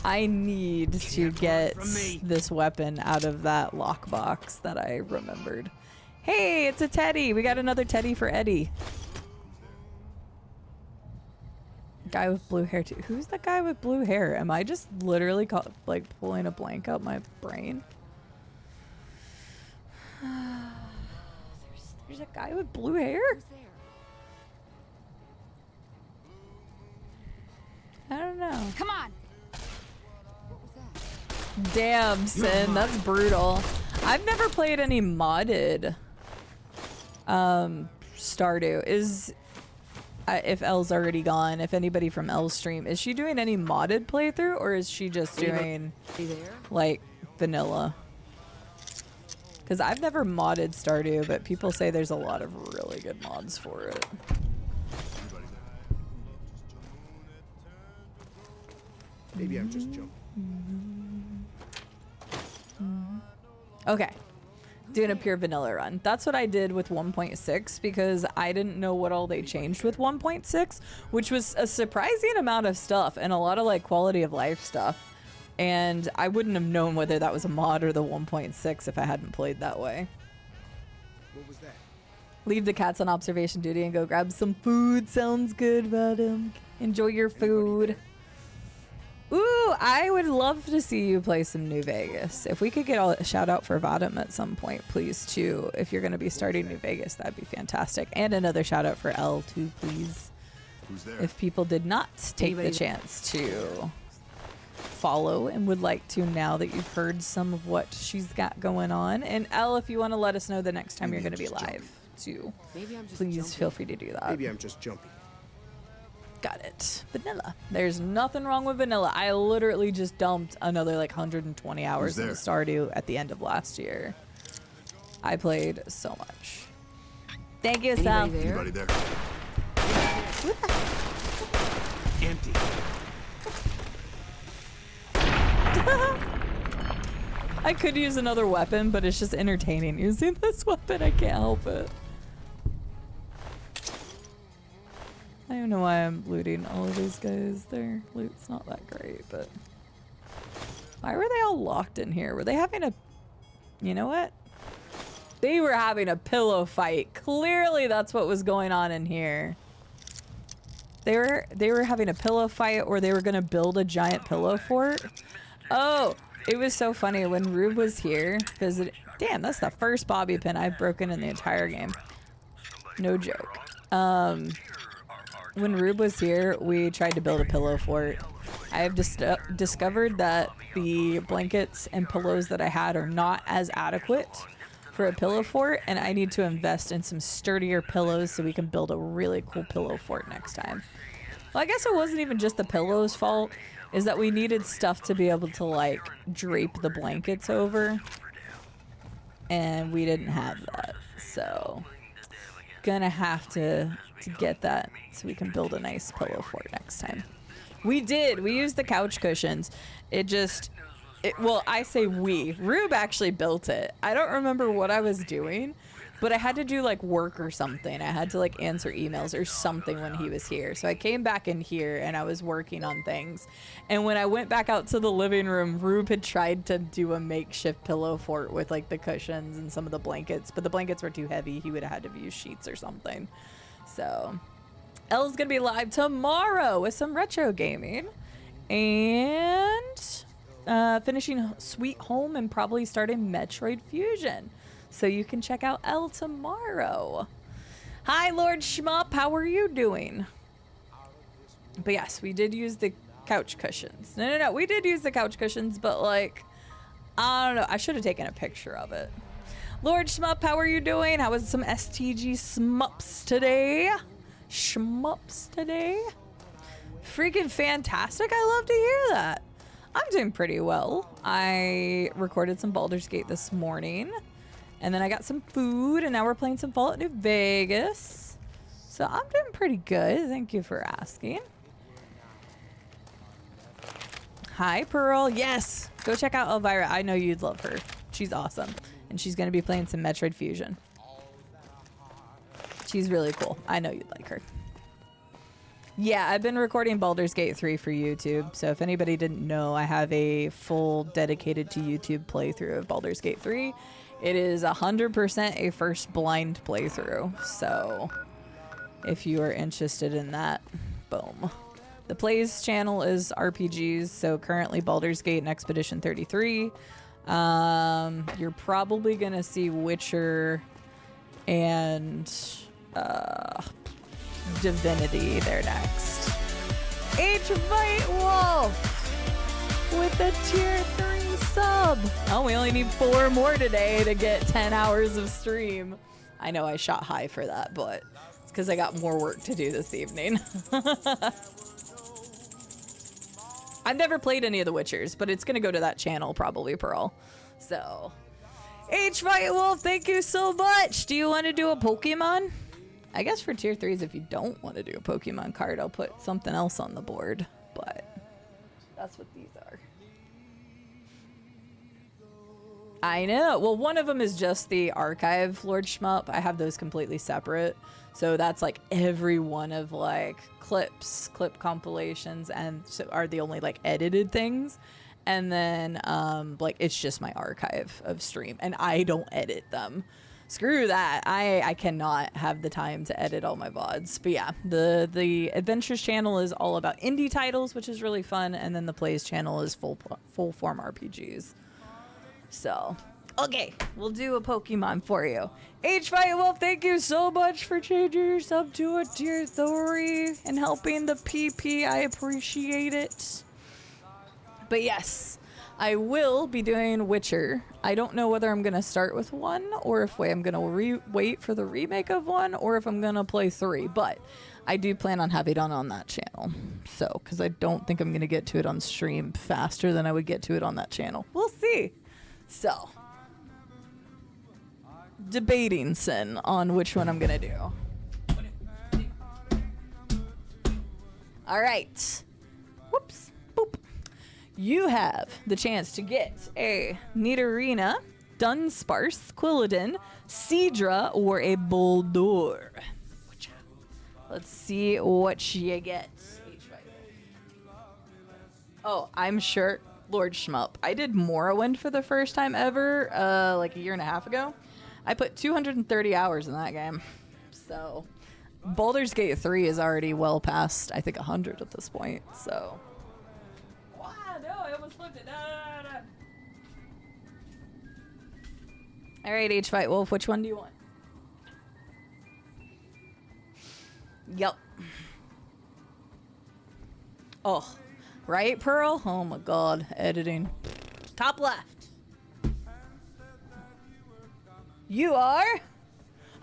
I need to get this weapon out of that lockbox that I remembered. Hey, it's a teddy! We got another teddy for Eddie. Guy with blue hair too. Who's the guy with blue hair? Am I just literally like pulling a blank out my brain? There's a guy with blue hair? I don't know. Come on. Damn, Sin, that's brutal. I've never played any modded Stardew. Is if Elle's already gone, if anybody from Elle's stream, is she doing any modded playthrough, or is she just doing like vanilla? Because I've never modded Stardew, but people say there's a lot of really good mods for it. Maybe I'm just joking. Okay. Doing a pure vanilla run. That's what I did with 1.6 because I didn't know what all they changed with 1.6, which was a surprising amount of stuff and a lot of like quality of life stuff. And I wouldn't have known whether that was a mod or the 1.6 if I hadn't played that way. What was that? Leave the cats on observation duty and go grab some food. Sounds good, Vadim. Enjoy your food. Ooh, I would love to see you play some New Vegas. If we could get a shout out for Vadim at some point, please, too. If you're going to be starting New Vegas, that'd be fantastic. And another shout out for Elle, too, please. Who's there? If people did not take the chance to follow and would like to now that you've heard some of what she's got going on. And Elle, if you want to let us know the next time you're going to be live, too, please feel free to do that. Maybe I'm just jumpy. Got it. Vanilla. There's nothing wrong with vanilla. I literally just dumped another like 120 hours into Stardew at the end of last year. I played so much. Thank you, Sal. Anybody there? Empty. I could use another weapon, but it's just entertaining using this weapon. I can't help it. I don't know why I'm looting all of these guys. Their loot's not that great, but... Why were they all locked in here? Were they having a... You know what? They were having a pillow fight. Clearly that's what was going on in here. They were having a pillow fight, or they were gonna build a giant pillow fort. Oh, it was so funny when Rube was here visiting. Damn, that's the first bobby pin I've broken in the entire game. No joke. When Rube was here, we tried to build a pillow fort. I have discovered that the blankets and pillows that I had are not as adequate for a pillow fort, and I need to invest in some sturdier pillows so we can build a really cool pillow fort next time. Well, I guess it wasn't even just the pillows' fault, is that we needed stuff to be able to like drape the blankets over, and we didn't have that, so gonna have to get that so we can build a nice pillow fort next time. We used the couch cushions. Well, I say we. Rube actually built it. I don't remember what I was doing, but I had to do like work or something. I had to like answer emails or something when he was here. So I came back in here and I was working on things. And when I went back out to the living room, Rube had tried to do a makeshift pillow fort with like the cushions and some of the blankets, but the blankets were too heavy. He would have had to use sheets or something. So Elle's gonna be live tomorrow with some retro gaming and finishing Sweet Home and probably starting Metroid Fusion. So you can check out Elle tomorrow. Hi, Lord Shmup. How are you doing? But yes, we did use the couch cushions. No. We did use the couch cushions, but like, I don't know. I should have taken a picture of it. Lord Shmup, how are you doing? How was some STG Shmups today? Shmups today? Freaking fantastic. I love to hear that. I'm doing pretty well. I recorded some Baldur's Gate this morning, and then I got some food, and now we're playing some Fallout New Vegas. So I'm doing pretty good. Thank you for asking. Hi, Pearl. Yes, go check out Elvira. I know you'd love her. She's awesome, and she's going to be playing some Metroid Fusion. She's really cool. I know you'd like her. Yeah, I've been recording Baldur's Gate 3 for YouTube, so if anybody didn't know, I have a full dedicated to YouTube playthrough of Baldur's Gate 3. It is 100% a first blind playthrough, so if you are interested in that, boom. The Plays channel is RPGs, so currently Baldur's Gate and Expedition 33. You're probably going to see Witcher and Divinity there next. H-Bite Wolf with a tier 3 sub. Oh, we only need 4 more today to get 10 hours of stream. I know I shot high for that, but it's because I got more work to do this evening. I've never played any of the Witchers, but it's going to go to that channel probably, Pearl. So, H-Fight Wolf, thank you so much. Do you want to do a Pokemon? I guess for tier 3s, if you don't want to do a Pokemon card, I'll put something else on the board, but that's what these are. I know. Well, one of them is just the archive Lord Shmup. I have those completely separate. So that's like every one of like clip compilations, and so are the only like edited things. And then like it's just my archive of stream, and I don't edit them. Screw that. I cannot have the time to edit all my VODs. But yeah, the Adventures channel is all about indie titles, which is really fun, and then the Plays channel is full form RPGs. So, okay, we'll do a Pokemon for you. H-Fight Wolf, thank you so much for changing your sub to a tier 3 and helping the PP. I appreciate it. But yes, I will be doing Witcher. I don't know whether I'm going to start with 1 or if I'm going to wait for the remake of 1 or if I'm going to play 3. But I do plan on having it on that channel. So, because I don't think I'm going to get to it on stream faster than I would get to it on that channel. We'll see. So, debating sin on which one I'm going to do. All right. Whoops. Boop. You have the chance to get a Nidorina, Dunsparce, Quilladin, Seadra, or a Boldore. Let's see what you get. Oh, I'm sure. Lord Shmup. I did Morrowind for the first time ever, like a year and a half ago. I put 230 hours in that game. So, Baldur's Gate 3 is already well past, I think, 100 at this point. So, wow, no, I almost flipped it. No. All right, H-Fight Wolf, which one do you want? Yep. Oh, right, Pearl? Oh my god, editing. Top left. You are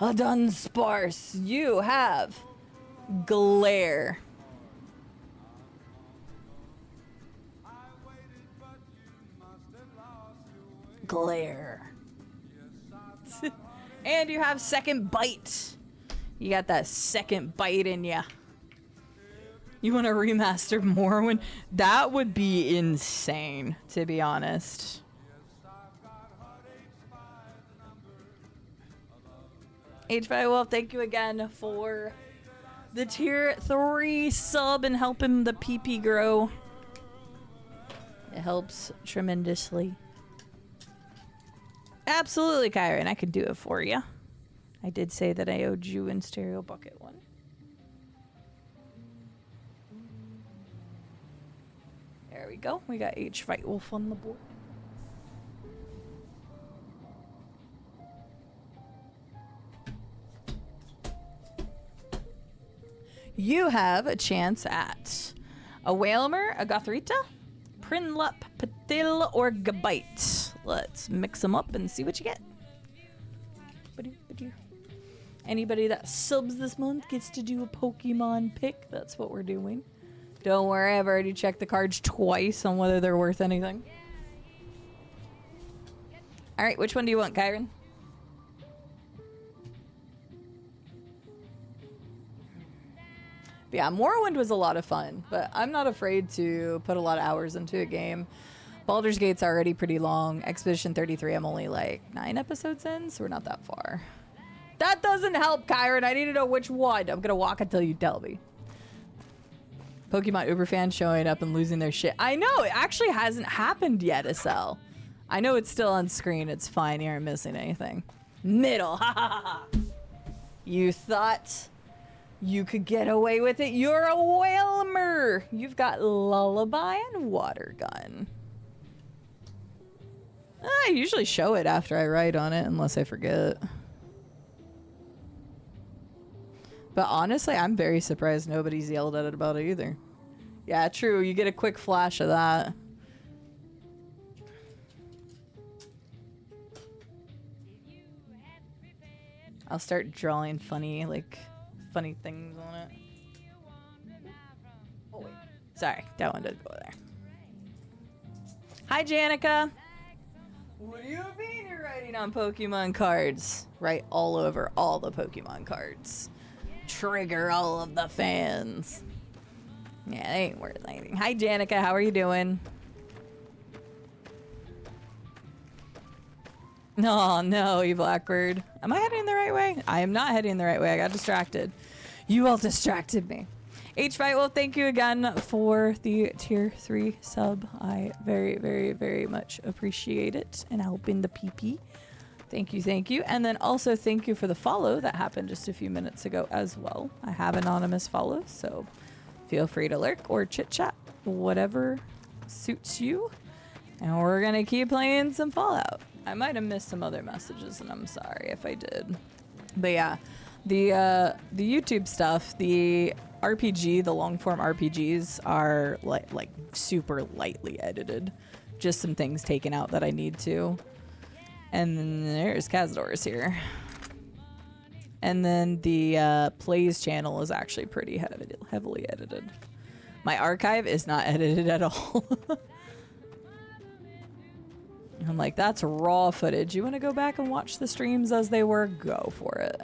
a Dunsparce. You have Glare. Glare. And you have Second Bite. You got that second bite in ya. You want to remaster Morrowind? That would be insane, to be honest. H5 Wolf, thank you again for the tier 3 sub and helping the PP grow. It helps tremendously. Absolutely, Kyron. I could do it for you. I did say that I owed you in Stereo Bucket 1. There we go. We got H Fight Wolf on the board. You have a chance at a Whalmer, a Gothrita, Prinlup, Patil, or Gabite. Let's mix them up and see what you get. Anybody that subs this month gets to do a Pokemon pick. That's what we're doing. Don't worry, I've already checked the cards twice on whether they're worth anything. Alright, which one do you want, Kyron? Yeah, Morrowind was a lot of fun, but I'm not afraid to put a lot of hours into a game. Baldur's Gate's already pretty long. Expedition 33, I'm only like 9 episodes in, so we're not that far. That doesn't help, Kyron. I need to know which one. I'm gonna walk until you tell me. Pokemon Uber fans showing up and losing their shit. I know, it actually hasn't happened yet, Estelle. I know it's still on screen. It's fine. You aren't missing anything. Middle. Ha ha ha. You thought you could get away with it. You're a Whalmer. You've got Lullaby and Water Gun. I usually show it after I write on it, unless I forget. But honestly, I'm very surprised nobody's yelled at it about it either. Yeah, true. You get a quick flash of that. I'll start drawing funny things on it. Oh, wait. Sorry, that one didn't go there. Hi, Janica. What do you mean you're writing on Pokemon cards? Write all over all the Pokemon cards. Trigger all of the fans. Yeah, they ain't worth anything. Hi, Janica. How are you doing? No, you Blackbird. Am I heading the right way? I am not heading the right way. I got distracted. You all distracted me. H5, well, thank you again for the tier 3 sub. I very, very, very much appreciate it and helping the PP. Thank you. And then also thank you for the follow that happened just a few minutes ago as well. I have anonymous follows, so feel free to lurk or chit chat, whatever suits you. And we're going to keep playing some Fallout. I might have missed some other messages, and I'm sorry if I did. But yeah, the YouTube stuff, the RPG, the long form RPGs are like super lightly edited. Just some things taken out that I need to. And then there's Cazador's here. And then the Plays channel is actually pretty heavily edited. My archive is not edited at all. I'm like, that's raw footage. You want to go back and watch the streams as they were? Go for it.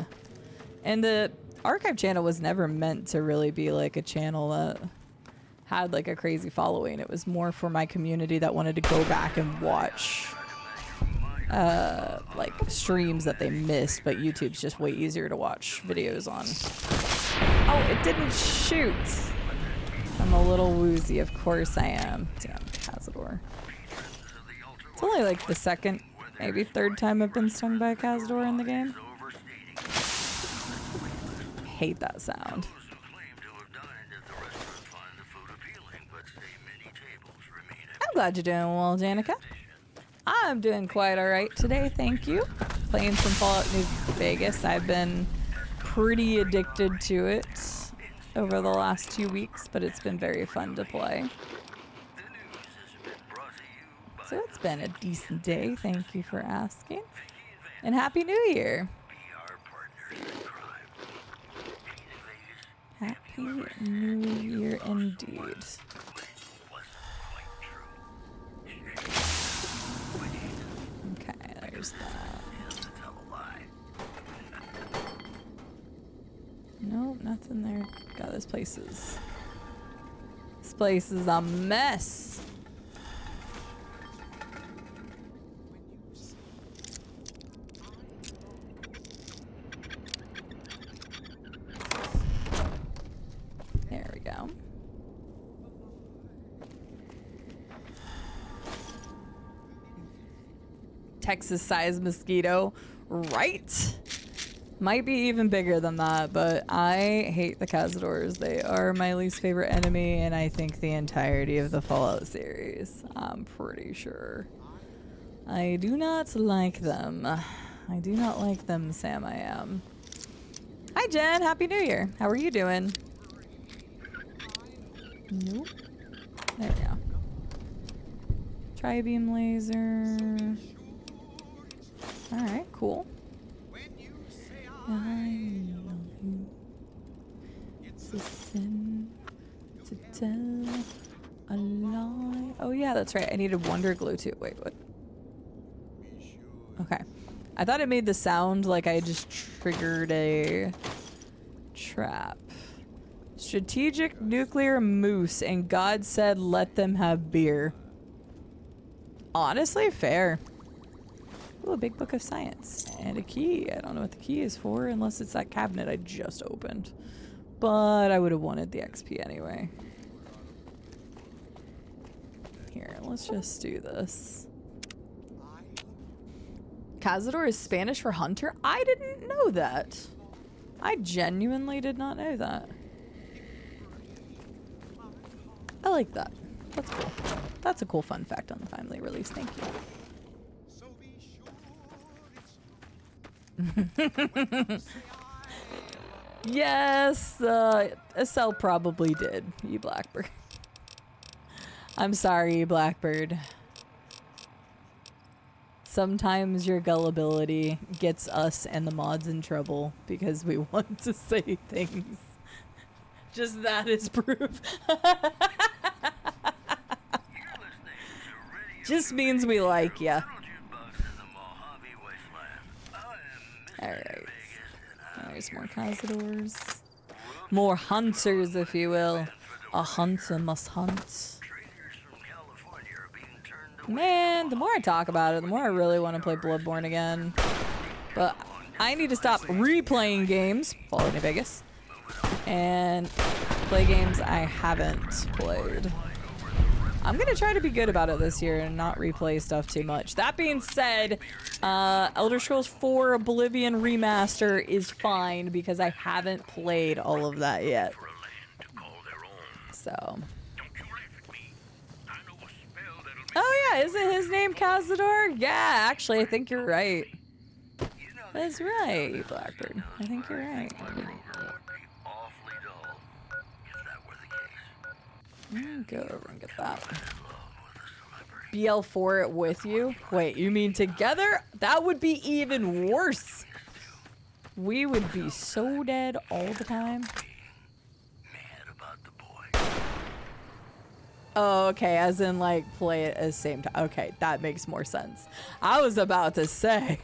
And the archive channel was never meant to really be like a channel that had like a crazy following. It was more for my community that wanted to go back and watch like streams that they missed, but YouTube's just way easier to watch videos on. Oh, it didn't shoot. I'm a little woozy. Of course I am. Damn, Cazador. It's only like the second, maybe third time I've been stung by a Cazador in the game. Hate that sound. I'm glad you're doing well, Danica. I'm doing quite alright today, thank you. Playing some Fallout New Vegas. I've been pretty addicted to it over the last 2 weeks, but it's been very fun to play. So it's been a decent day, thank you for asking. And Happy New Year! Happy New Year indeed. Okay, there's that. Nope, nothing there. God, this place is a mess. There we go. Texas-sized mosquito, right? Might be even bigger than that, but I hate the Cazadors. They are my least favorite enemy, and I think the entirety of the Fallout series. I'm pretty sure. I do not like them. I do not like them, Sam, I am. Hi, Jen. Happy New Year. How are you doing? Nope. There we go. Tri-beam laser. Alright, cool. I love you. It's a sin to tell a lie. Oh yeah, that's right. I needed Wonder Glue too. Wait, what? Okay. I thought it made the sound like I just triggered a trap. Strategic nuclear moose, and God said let them have beer. Honestly, fair. Ooh, a big book of science. And a key. I don't know what the key is for unless it's that cabinet I just opened. But I would have wanted the XP anyway. Here, let's just do this. Cazador is Spanish for hunter? I didn't know that. I genuinely did not know that. I like that. That's cool. That's a cool fun fact on the finally release. Thank you. Yes, SL probably did, you Blackbird. I'm sorry, Blackbird. Sometimes your gullibility gets us and the mods in trouble because we want to say things. Just that is proof. Just means we like ya. Alright. There's more Cazadors. More hunters, if you will. A hunter must hunt. Man, the more I talk about it, the more I really want to play Bloodborne again. But I need to stop replaying games, Fallout New Vegas, and play games I haven't played. I'm going to try to be good about it this year and not replay stuff too much. That being said, Elder Scrolls 4 Oblivion Remaster is fine because I haven't played all of that yet. So... Oh yeah, isn't his name Cazador? Yeah, actually, I think you're right. That's right, Blackbird. I think you're right. Go over and get that. BL4 it with you? Wait, you mean together? That would be even worse. We would be so dead all the time. Oh, okay, as in like play it at the same time. Okay, that makes more sense. I was about to say.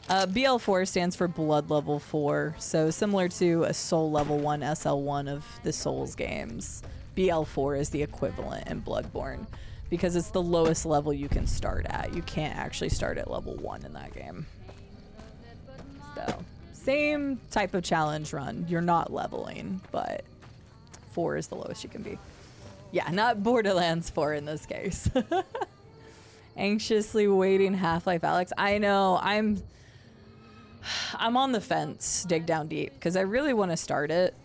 BL4 stands for Blood Level 4, so similar to a Soul Level 1 SL1 of the Souls games. BL4 is the equivalent in Bloodborne because it's the lowest level you can start at. You can't actually start at level 1 in that game. So, same type of challenge run. You're not leveling, but 4 is the lowest you can be. Yeah, not Borderlands 4 in this case. Anxiously waiting Half-Life Alyx. I know, I'm on the fence, Dig Down Deep, because I really want to start it.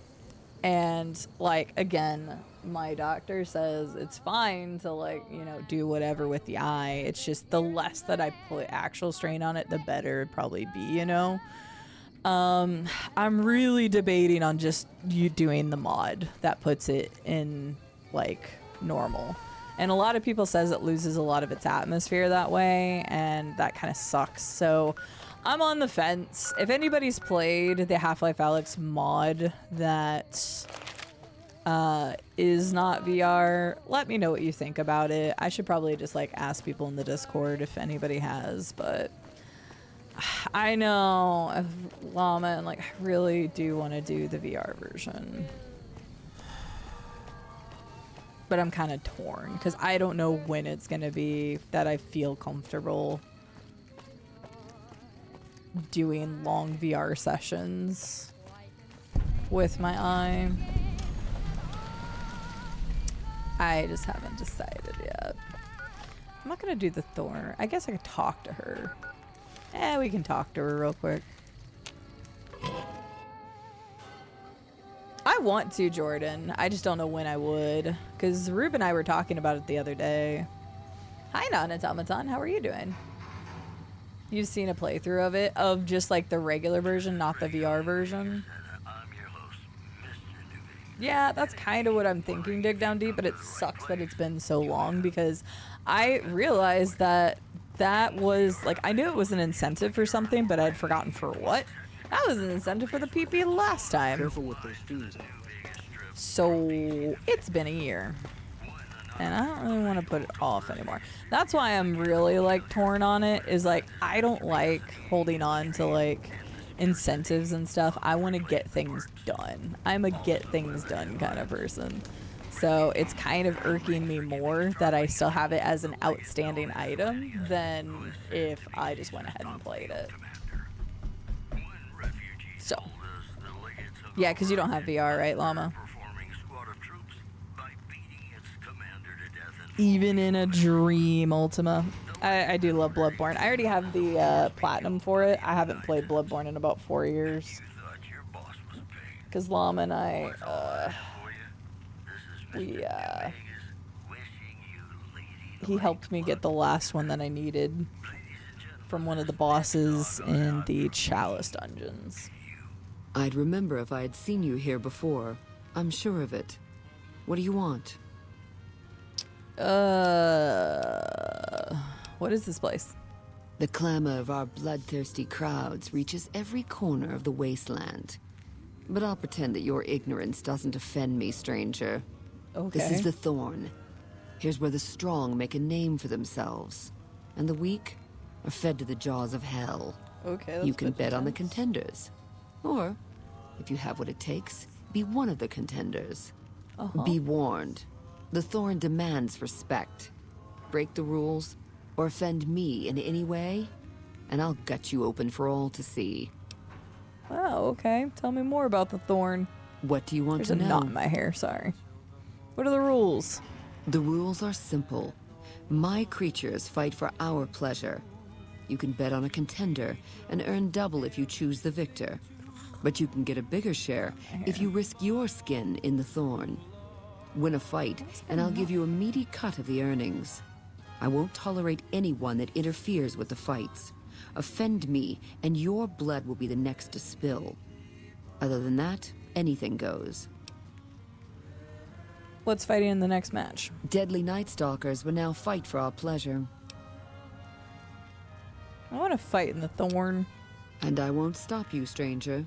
And, like, again, my doctor says it's fine to, like, you know, do whatever with the eye. It's just the less that I put actual strain on it, the better it'd probably be, you know? I'm really debating on just you doing the mod that puts it in, like, normal. And a lot of people says it loses a lot of its atmosphere that way, and that kind of sucks. So I'm on the fence. If anybody's played the Half-Life Alyx mod that is not VR, let me know what you think about it. I should probably just like ask people in the Discord if anybody has, but I know Llama and like I really do want to do the VR version. But I'm kind of torn because I don't know when it's going to be that I feel comfortable doing long VR sessions with my eye. I just haven't decided yet. I'm not gonna do the Thorn. I guess I could talk to her. We can talk to her real quick. I want to, Jordan. I just don't know when I would. Because Rube and I were talking about it the other day. Hi, Non-Automaton. How are you doing? You've seen a playthrough of it, of just like the regular version, not the VR version. Yeah, that's kind of what I'm thinking, Dig Down Deep, but it sucks that it's been so long because I realized that that was, like, I knew it was an incentive for something, but I'd forgotten for what. That was an incentive for the PP last time. Careful with those fiends. So, it's been a year. And I don't really want to put it off anymore. That's why I'm really, like, torn on it, is, like, I don't like holding on to, like, incentives and stuff. I want to get things done. I'm a get things done kind of person. So it's kind of irking me more that I still have it as an outstanding item than if I just went ahead and played it. So, yeah, because you don't have VR, right, Llama? Even in a dream, Ultima. I do love Bloodborne. I already have the platinum for it. I haven't played Bloodborne in about 4 years. Because Llama and I, he helped me get the last one that I needed from one of the bosses in the Chalice dungeons. I'd remember if I had seen you here before. I'm sure of it. What do you want? What is this place? The clamor of our bloodthirsty crowds reaches every corner of the wasteland. But I'll pretend that your ignorance doesn't offend me, stranger. Okay. This is the Thorn. Here's where the strong make a name for themselves, and the weak are fed to the jaws of hell. Okay, that's you can good bet on the intense. contenders. Or, if you have what it takes, be one of the contenders. Be warned. The Thorn demands respect. Break the rules, or offend me in any way, and I'll gut you open for all to see. Oh, okay. Tell me more about the Thorn. What do you want There's to a know? knot in my hair, sorry. What are the rules? The rules are simple. My creatures fight for our pleasure. You can bet on a contender and earn double if you choose the victor. But you can get a bigger share if you risk your skin in the Thorn. Win a fight, and I'll give you a meaty cut of the earnings. I won't tolerate anyone that interferes with the fights. Offend me, and your blood will be the next to spill. Other than that, anything goes. What's fighting in the next match? Deadly Night Stalkers will now fight for our pleasure. I want to fight in the Thorn. And I won't stop you, stranger.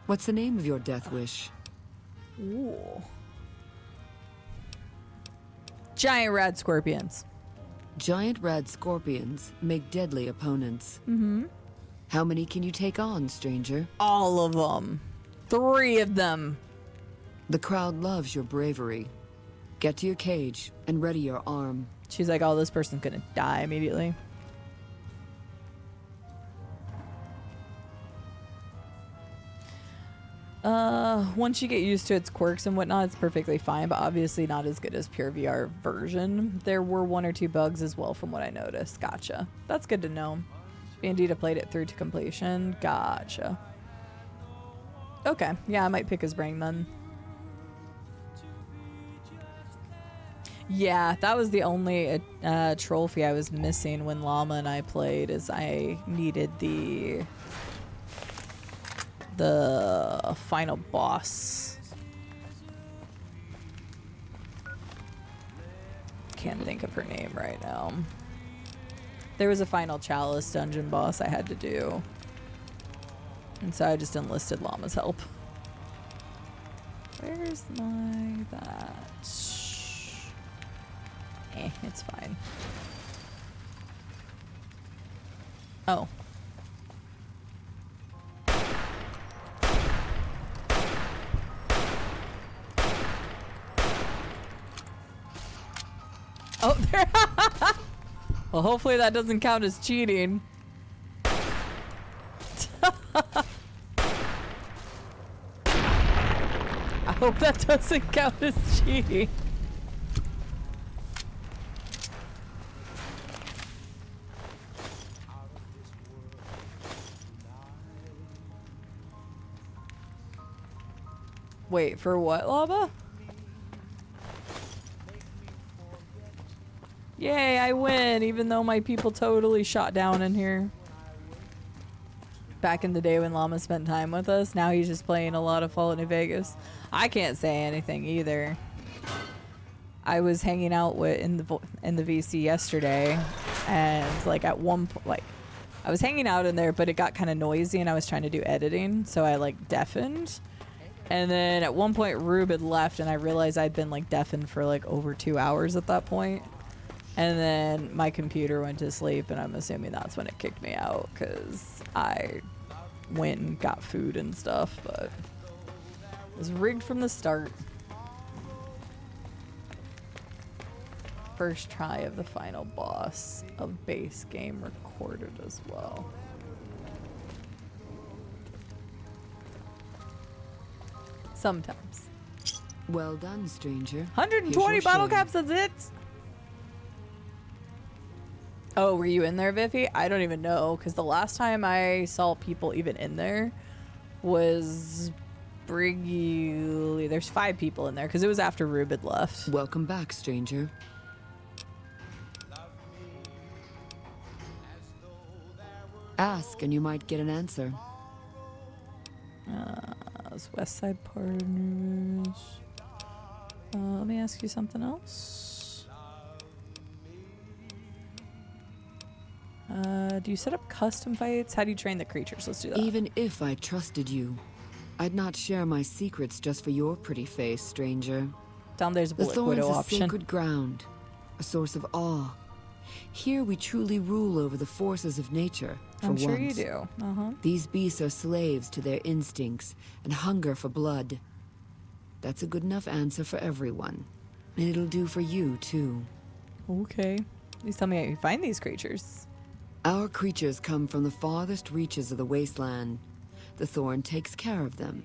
What's the name of your death wish? Ooh. Giant rad scorpions. Giant red scorpions make deadly opponents. How many can you take on, stranger? All of them. 3 of them. The crowd loves your bravery. Get to your cage and ready your arm. She's like, oh, this person's gonna die immediately. Once you get used to its quirks and whatnot, it's perfectly fine, but obviously not as good as pure VR version. There were 1 or 2 bugs as well from what I noticed. Gotcha. That's good to know. Bandita played it through to completion. Gotcha. Okay, yeah, I might pick his brain then. Yeah, that was the only trophy I was missing when Llama and I played, is I needed the final boss. Can't think of her name right now. There was a final Chalice dungeon boss I had to do, and so I just enlisted Llama's help. Where's my that? It's fine. Oh. Oh, there. Well, hopefully that doesn't count as cheating. I hope that doesn't count as cheating. Wait, for what, Lava? Yay, I win, even though my people totally shot down in here. Back in the day when Llama spent time with us, now he's just playing a lot of Fallout New Vegas. I can't say anything either. I was hanging out in the VC yesterday, and like at one point, like I was hanging out in there, but it got kind of noisy, and I was trying to do editing, so I like deafened. And then at one point, Rube had left, and I realized I'd been like deafened for like over 2 hours at that point. And then my computer went to sleep, and I'm assuming that's when it kicked me out, because I went and got food and stuff, but it was rigged from the start. First try of the final boss of base game recorded as well. Sometimes. Well done, stranger. 120 bottle caps, that's it? Oh, were you in there, Viffy? I don't even know, because the last time I saw people even in there was Briggy. There's 5 people in there, because it was after Rube had left. Welcome back, stranger. Ask and you might get an answer. West Side Partners. Let me ask you something else. Do you set up custom fights? How do you train the creatures? Let's do that. Even if I trusted you, I'd not share my secrets just for your pretty face, stranger. Down there's a The Black thorn's Widow a option. sacred ground, a source of awe. Here we truly rule over the forces of nature, for I'm once. sure you do. These beasts are slaves to their instincts and hunger for blood. That's a good enough answer for everyone. And it'll do for you, too. Okay. Please tell me how you find these creatures. Our creatures come from the farthest reaches of the wasteland. The thorn takes care of them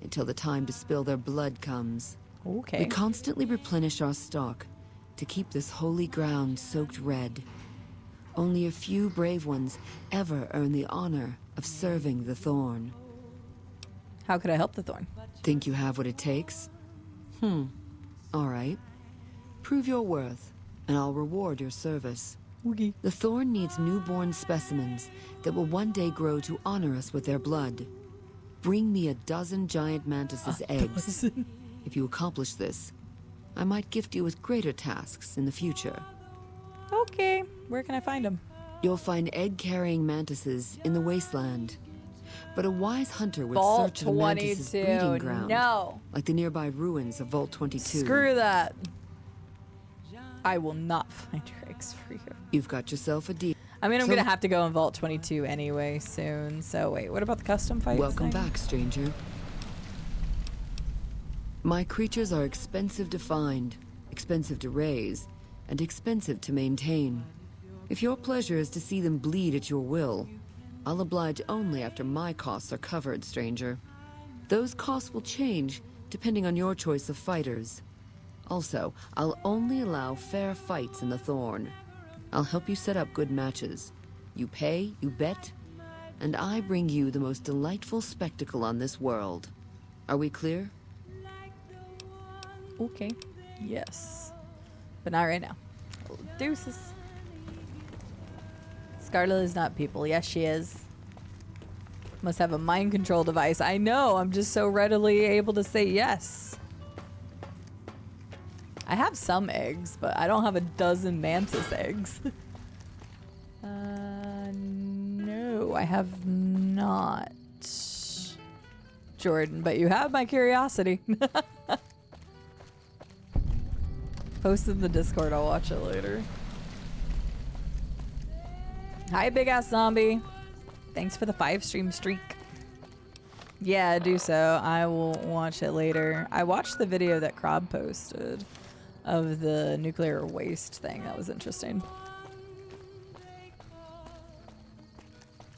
until the time to spill their blood comes. Okay. We constantly replenish our stock to keep this holy ground soaked red. Only a few brave ones ever earn the honor of serving the thorn. How could I help the thorn? Think you have what it takes? All right. Prove your worth, and I'll reward your service. Okay. The thorn needs newborn specimens that will one day grow to honor us with their blood. Bring me 12 giant mantis's eggs. If you accomplish this, I might gift you with greater tasks in the future. Okay. Where can I find them? You'll find egg-carrying mantises in the wasteland. But a wise hunter would Vault search the mantis's 22. breeding ground. No. Like the nearby ruins of Vault 22. Screw that. I will not find your eggs for you. You've got yourself a deal. I mean, I'm going to have to go in Vault 22 anyway soon. So wait, what about the custom fights? Welcome thing? back, stranger. My creatures are expensive to find, expensive to raise, and expensive to maintain. If your pleasure is to see them bleed at your will, I'll oblige only after my costs are covered, stranger. Those costs will change depending on your choice of fighters. Also, I'll only allow fair fights in the Thorn. I'll help you set up good matches. You pay, you bet, and I bring you the most delightful spectacle on this world. Are we clear? Okay. Yes. But not right now. Deuces. Scarlet is not people. Yes, she is. Must have a mind control device. I know. I'm just so readily able to say yes. I have some eggs, but I don't have a dozen mantis eggs. No, I have not. Jordan, but you have my curiosity. Post in the Discord, I'll watch it later. Hi, big ass zombie. Thanks for the 5-stream streak. Yeah, do so. I will watch it later. I watched the video that Krob posted of the nuclear waste thing. That was interesting.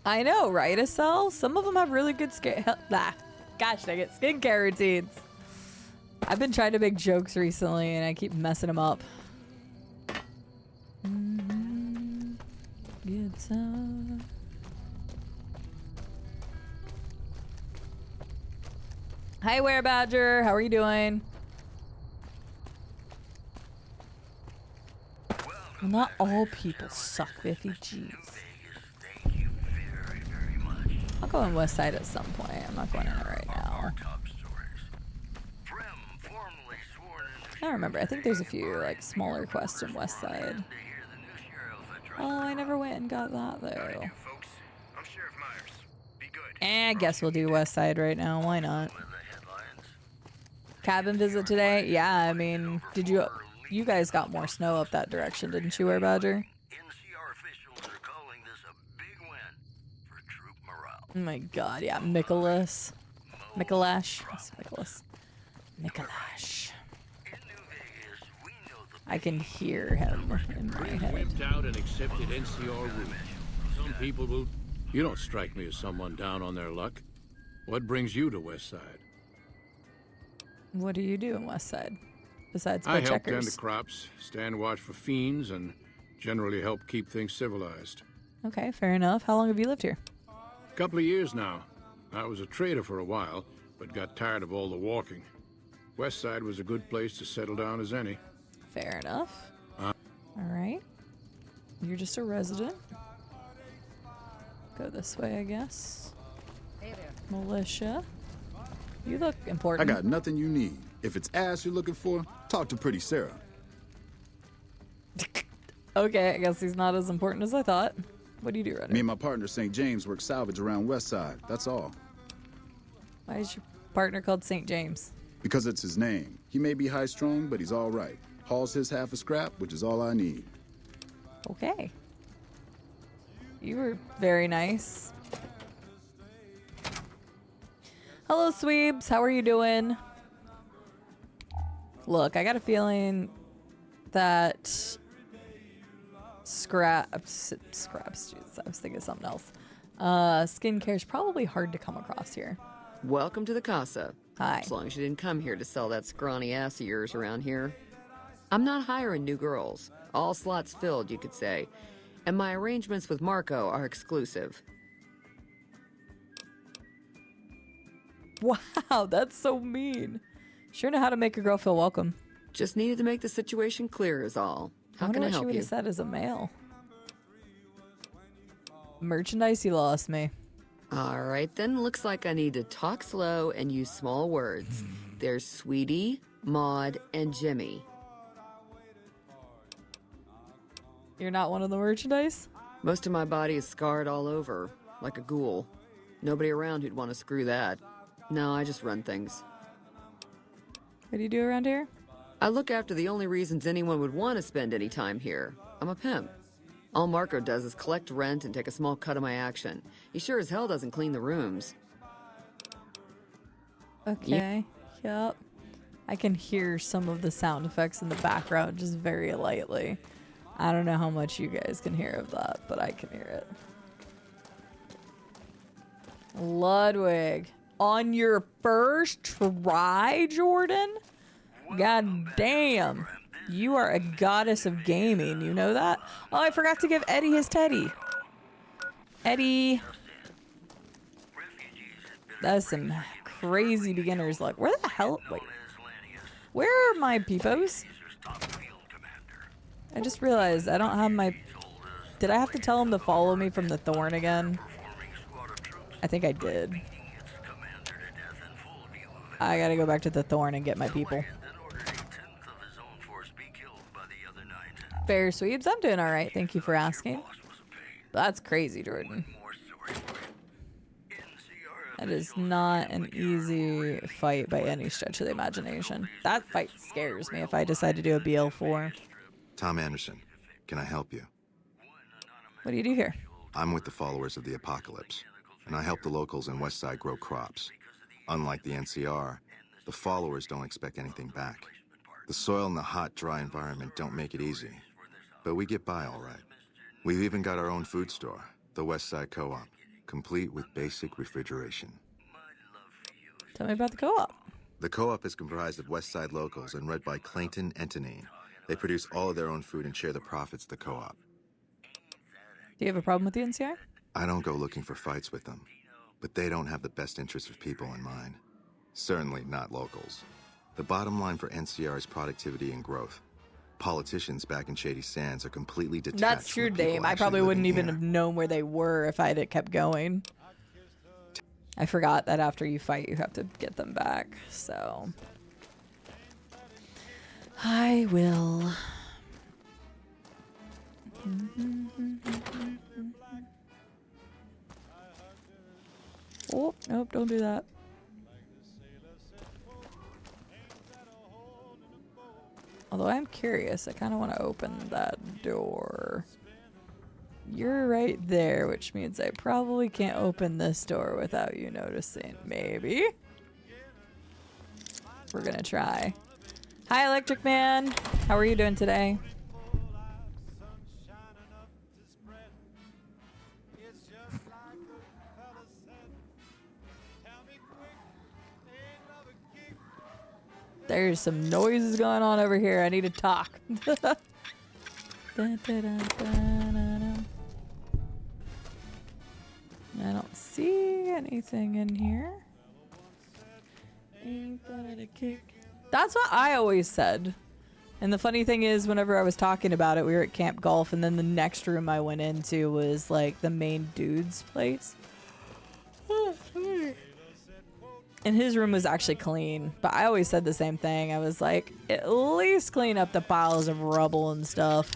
I know, right, Estelle? Some of them have really good skin. Gosh dang it, skincare routines. I've been trying to make jokes recently and I keep messing them up. Guitar. Hi, Werebadger. How are you doing? Well, not all people suck, Biffy. Jeez. I'll go on West Side at some point. I'm not going in it right now. I don't remember. I think there's a few like smaller quests in West Side. Oh, I never went and got that though. I guess we'll do West Side right now. Why not? Cabin visit today? Yeah, I mean, did you guys got more snow up that direction, didn't you, Badger? Oh my god, yeah, Mikolash. Mikolash. I can hear him in my head. We've out and accepted NCR rules. Some people will... You don't strike me as someone down on their luck. What brings you to West Side? What do you do in West Side? Besides play I help checkers? tend the crops, stand watch for fiends, and generally help keep things civilized. Okay, fair enough. How long have you lived here? A couple of years now. I was a trader for a while, but got tired of all the walking. West Side was a good place to settle down as any. Fair enough. All right. You're just a resident. Go this way, I guess. Hey there. Militia. You look important. I got nothing you need. If it's ass you're looking for, talk to Pretty Sarah. Okay, I guess he's not as important as I thought. What do you do, Redder? Me and my partner St. James work salvage around West Side. That's all. Why is your partner called St. James? Because it's his name. He may be high-strung, but he's all right. Hauls his half a scrap, which is all I need. Okay. You were very nice. Hello, Sweebs. How are you doing? Look, I got a feeling that scraps. Jesus, I was thinking of something else. Skincare is probably hard to come across here. Welcome to the Casa. Hi. As long as you didn't come here to sell that scrawny ass of yours around here. I'm not hiring new girls. All slots filled, you could say. And my arrangements with Marco are exclusive. Wow, that's so mean. Sure know how to make a girl feel welcome. Just needed to make the situation clear is all. How can I help she would you? have said as a male. Merchandise, you lost me. All right, then looks like I need to talk slow and use small words. There's Sweetie, Maud, and Jimmy. You're not one of the merchandise? Most of my body is scarred all over, like a ghoul. Nobody around who'd want to screw that. No, I just run things. What do you do around here? I look after the only reasons anyone would want to spend any time here. I'm a pimp. All Marco does is collect rent and take a small cut of my action. He sure as hell doesn't clean the rooms. Okay. Yup. I can hear some of the sound effects in the background just very lightly. I don't know how much you guys can hear of that, but I can hear it. Ludwig, on your first try, Jordan? God damn. You are a goddess of gaming, you know that? Oh, I forgot to give Eddie his teddy. Eddie. That's some crazy beginner's luck. Where the hell? Wait. Where are my peepos? I just realized I don't have my... Did I have to tell him to follow me from the thorn again? I think I did. I gotta go back to the thorn and get my people. Fair sweeps, I'm doing alright. Thank you for asking. That's crazy, Jordan. That is not an easy fight by any stretch of the imagination. That fight scares me if I decide to do a BL4. Tom Anderson, can I help you? What do you do here? I'm with the followers of the apocalypse, and I help the locals in Westside grow crops. Unlike the NCR, the followers don't expect anything back. The soil and the hot, dry environment don't make it easy, but we get by all right. We've even got our own food store, the Westside Co-op, complete with basic refrigeration. Tell me about the co-op. The co-op is comprised of Westside locals and led by Clayton Antonine. They produce all of their own food and share the profits of the co-op. Do you have a problem with the NCR? I don't go looking for fights with them, but they don't have the best interests of people in mind. Certainly not locals. The bottom line for NCR is productivity and growth. Politicians back in Shady Sands are completely detached. That's true, Dame. I probably wouldn't even have known where they were if I'd have kept going. I forgot that after you fight, you have to get them back, so... I will. Oh, nope, don't do that. Although I'm curious, I kind of want to open that door. You're right there, which means I probably can't open this door without you noticing. Maybe. We're gonna try. Hi, Electric Man. How are you doing today? There's some noises going on over here. I need to talk. I don't see anything in here. Ain't that a kick? That's what I always said. And the funny thing is, whenever I was talking about it, we were at Camp Golf, and then the next room I went into was like the main dude's place. And his room was actually clean, but I always said the same thing. I was like, at least clean up the piles of rubble and stuff.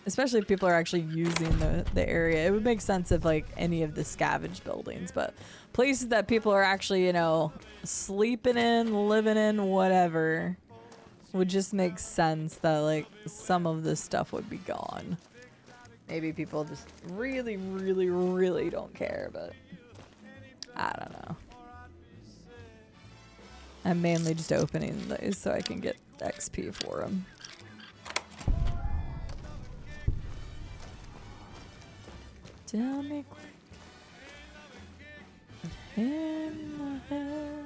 Especially if people are actually using the area. It would make sense if like any of the scavenged buildings, but places that people are actually, you know, sleeping in, living in, whatever, would just make sense that like some of this stuff would be gone. Maybe people just really, really, really don't care, but I don't know. I'm mainly just opening these so I can get XP for them. Tell me quick. In the head.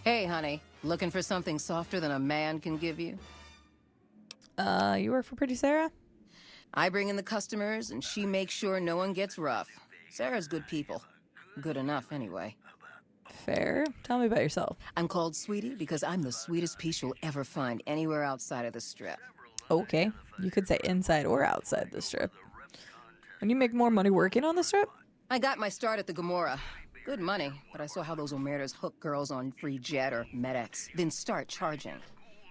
Hey, honey. Looking for something softer than a man can give you? You work for Pretty Sarah? I bring in the customers, and she makes sure no one gets rough. Sarah's good people. Good enough, anyway. Fair. Tell me about yourself. I'm called Sweetie because I'm the sweetest piece you'll ever find anywhere outside of the Strip. Okay. You could say inside or outside the Strip. And you make more money working on the Strip? I got my start at the Gomorrah. Good money, but I saw how those Omertas hook girls on free jet or MedX, then start charging.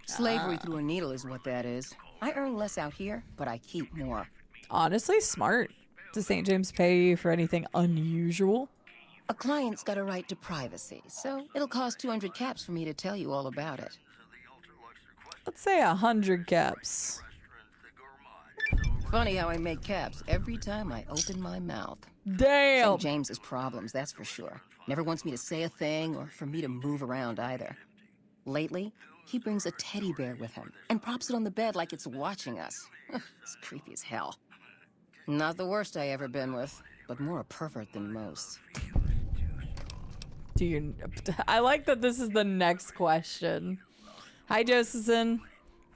Slavery through a needle is what that is. I earn less out here, but I keep more. Honestly, smart. Does St. James pay you for anything unusual? A client's got a right to privacy, so it'll cost 200 caps for me to tell you all about it. Let's say 100 caps. Funny how I make caps every time I open my mouth. Damn! St. James's problems, that's for sure. Never wants me to say a thing or for me to move around either. Lately, he brings a teddy bear with him and props it on the bed like it's watching us. It's creepy as hell. Not the worst I ever been with, but more a pervert than most. I like that this is the next question. Hi, Josephson.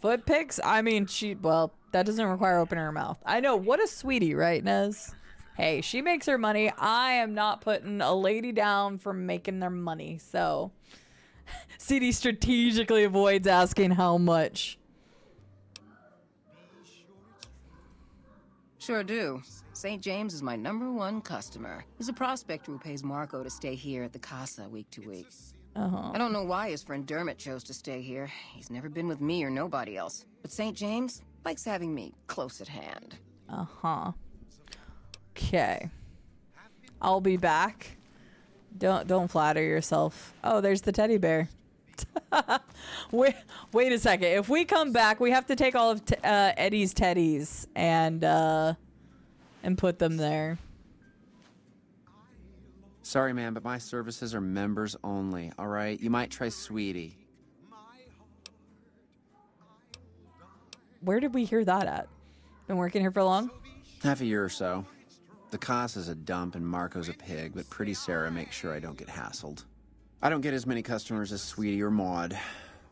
Foot pics? I mean, well, that doesn't require opening her mouth. I know, what a sweetie, right, Nez? Hey, she makes her money. I am not putting a lady down for making their money, so... CD strategically avoids asking how much. Sure do. St. James is my #1 customer. He's a prospector who pays Marco to stay here at the Casa week to week. I don't know why his friend Dermot chose to stay here. He's never been with me or nobody else. But St. James likes having me close at hand. Okay. I'll be back. Don't flatter yourself. Oh, there's the teddy bear. Wait a second. If we come back, we have to take all of Eddie's teddies and put them there. Sorry, man, but my services are members only, all right? You might try Sweetie. Where did we hear that at? Been working here for long? Half a year or so. The Casa's a dump and Marco's a pig, but Pretty Sarah makes sure I don't get hassled. I don't get as many customers as Sweetie or Maud,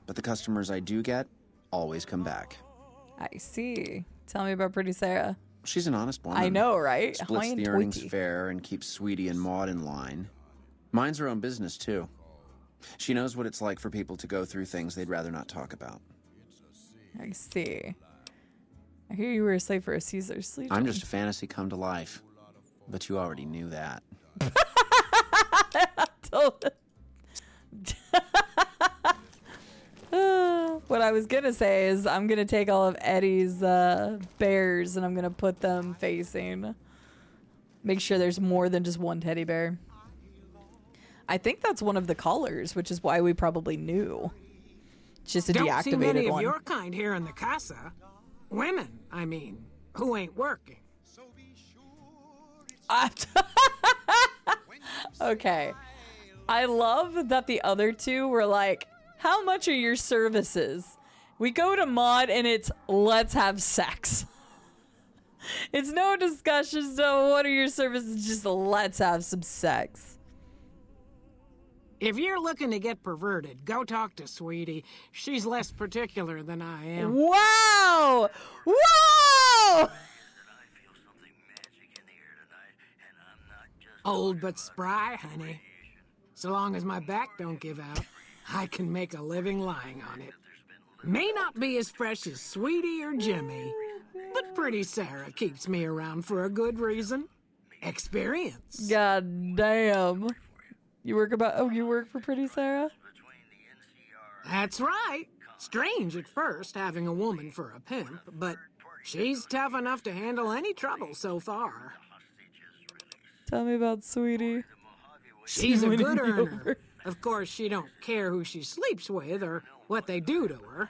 but the customers I do get always come back. I see. Tell me about Pretty Sarah. She's an honest woman. I know, right? Splits the earnings fair and keeps Sweetie and Maud in line. Minds her own business, too. She knows what it's like for people to go through things they'd rather not talk about. I see. I hear you were a slave for a Caesar sleep. I'm just a fantasy come to life. But you already knew that. What I was gonna say is I'm gonna take all of Eddie's bears and I'm gonna put them facing. Make sure there's more than just one teddy bear. I think that's one of the colors, which is why we probably knew. It's just a deactivated one. Don't see many of your kind here in the Casa. Women, I mean, who ain't working. Okay. I love that the other two were like, how much are your services? We go to Maud and it's, let's have sex. It's no discussion, so what are your services? Just let's have some sex. If you're looking to get perverted, go talk to Sweetie. She's less particular than I am. Wow! Wow! Old but spry, honey. So long as my back don't give out, I can make a living lying on it. May not be as fresh as Sweetie or Jimmy, but Pretty Sarah keeps me around for a good reason. Experience. God damn. You work for Pretty Sarah? That's right. Strange at first, having a woman for a pimp, but she's tough enough to handle any trouble so far. Tell me about Sweetie. She's a good earner. Of course, she don't care who she sleeps with or what they do to her.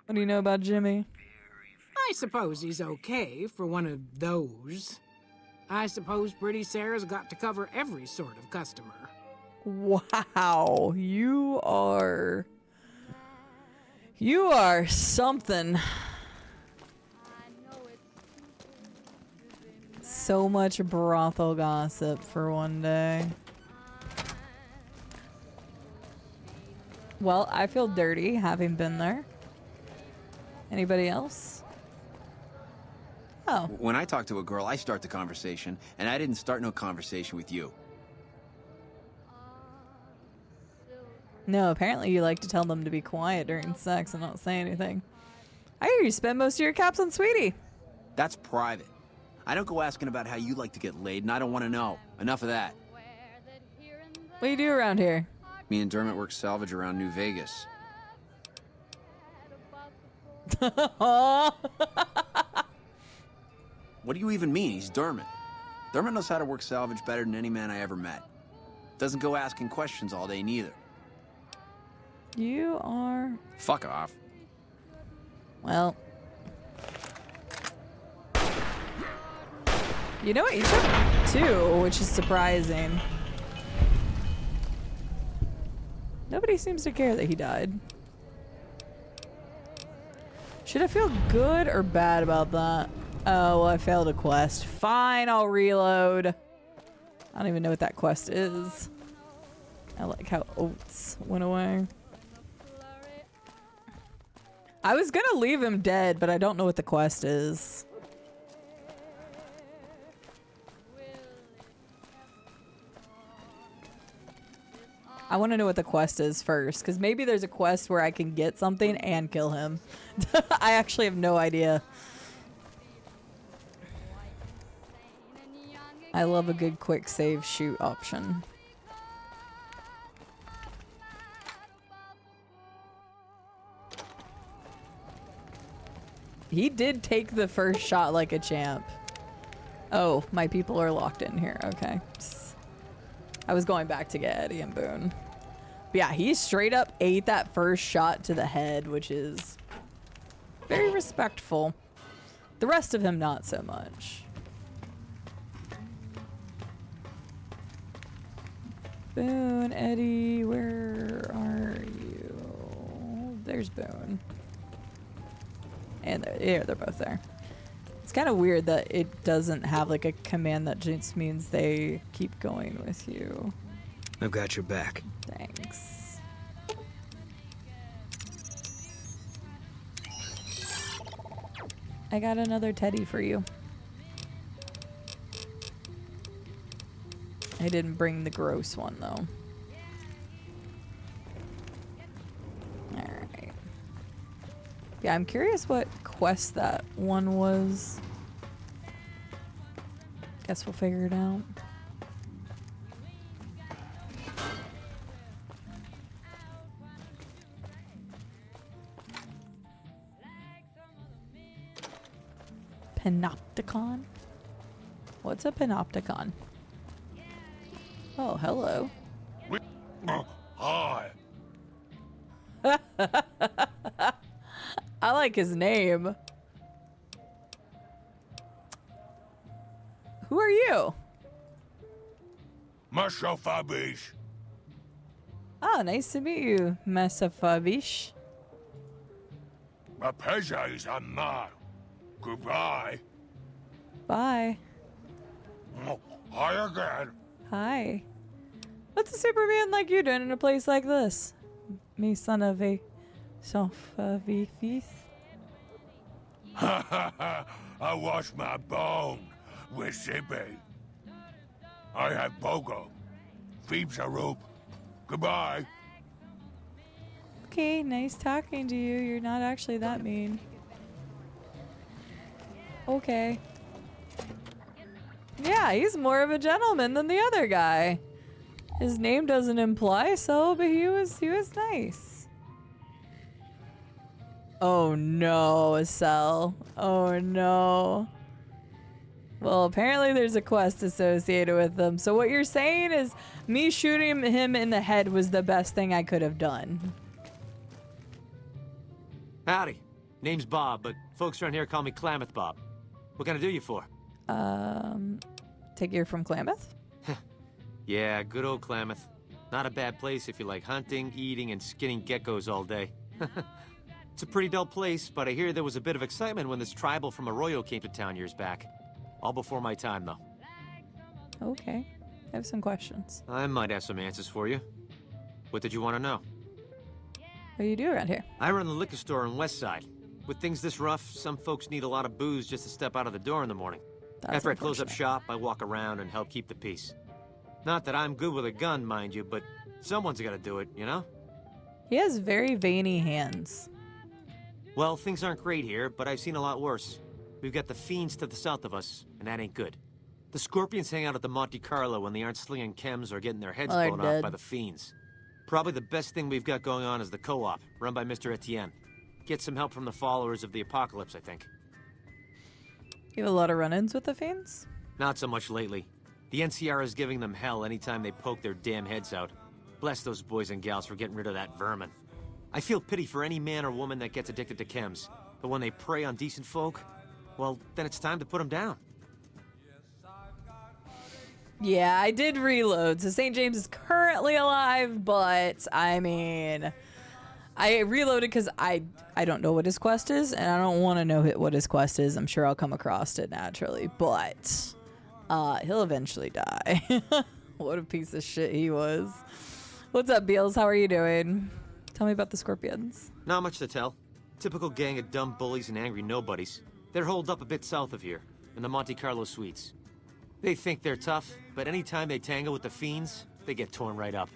What do you know about Jimmy? I suppose he's okay for one of those. I suppose Pretty Sarah's got to cover every sort of customer. Wow, you are something. So much brothel gossip for one day. Well, I feel dirty having been there. Anybody else? Oh. When I talk to a girl, I start the conversation, and I didn't start no conversation with you. No, apparently you like to tell them to be quiet during sex and not say anything. I hear you spend most of your caps on Sweetie. That's private. I don't go asking about how you like to get laid, and I don't want to know. Enough of that. What do you do around here? Me and Dermot work salvage around New Vegas. What do you even mean? He's Dermot. Dermot knows how to work salvage better than any man I ever met. Doesn't go asking questions all day, neither. You are... Fuck off. Well... You know what? He took 2, which is surprising. Nobody seems to care that he died. Should I feel good or bad about that? Oh, well, I failed a quest. Fine, I'll reload. I don't even know what that quest is. I like how oats went away. I was gonna leave him dead, but I don't know what the quest is. I want to know what the quest is first, because maybe there's a quest where I can get something and kill him. I actually have no idea. I love a good quick save shoot option. He did take the first shot like a champ. Oh, my people are locked in here. Okay. I was going back to get Eddie and Boone. But yeah, he straight up ate that first shot to the head, which is very respectful. The rest of him, not so much. Boone, Eddie, where are you? There's Boone. And they're both there. It's kind of weird that it doesn't have like a command that just means they keep going with you. I've got your back. Thanks. I got another teddy for you. I didn't bring the gross one though. Alright. Yeah, I'm curious what quest that one was. Guess we'll figure it out. Panopticon? What's a panopticon? Oh, hello. Hi. I like his name. Who are you? Marshal Fabish. Oh, nice to meet you, Massa Fabish. My pleasure is on mine. Goodbye. Bye. Hi again. Hi. What's a Superman like you doing in a place like this? Me son of a Sofa-Vifis. Ha ha ha! I wash my bone with Sippy. I have Bogo. Phoebes a rope. Goodbye. Okay, nice talking to you. You're not actually that mean. Okay. Yeah, he's more of a gentleman than the other guy. His name doesn't imply so, but he was nice. Oh no, Cell. Oh no. Well, apparently there's a quest associated with them. So what you're saying is me shooting him in the head was the best thing I could have done. Howdy. Name's Bob, but folks around here call me Klamath Bob. What can I do you for? Take you from Klamath? Yeah, good old Klamath. Not a bad place if you like hunting, eating, and skinning geckos all day. It's a pretty dull place, but I hear there was a bit of excitement when this tribal from Arroyo came to town years back. All before my time, though. Okay. I have some questions. I might have some answers for you. What did you want to know? What do you do around here? I run the liquor store on West Side. With things this rough, some folks need a lot of booze just to step out of the door in the morning. After I close up shop, I walk around and help keep the peace. Not that I'm good with a gun, mind you, but someone's got to do it, you know? He has very veiny hands. Well, things aren't great here, but I've seen a lot worse. We've got the fiends to the south of us, and that ain't good. The Scorpions hang out at the Monte Carlo when they aren't slinging chems or getting their heads blown off by the fiends. Probably the best thing we've got going on is the co-op, run by Mr. Etienne. Get some help from the followers of the apocalypse, I think. You have a lot of run-ins with the fiends? Not so much lately. The NCR is giving them hell anytime they poke their damn heads out. Bless those boys and gals for getting rid of that vermin. I feel pity for any man or woman that gets addicted to chems, but when they prey on decent folk, well, then it's time to put them down. Yeah, I did reload. So St. James is currently alive, but I mean, I reloaded because I don't know what his quest is, and I don't want to know what his quest is. I'm sure I'll come across it naturally, but he'll eventually die. What a piece of shit he was. What's up, Beals? How are you doing? Tell me about the Scorpions. Not much to tell. Typical gang of dumb bullies and angry nobodies. They're holed up a bit south of here, in the Monte Carlo suites. They think they're tough, but anytime they tangle with the fiends, they get torn right up.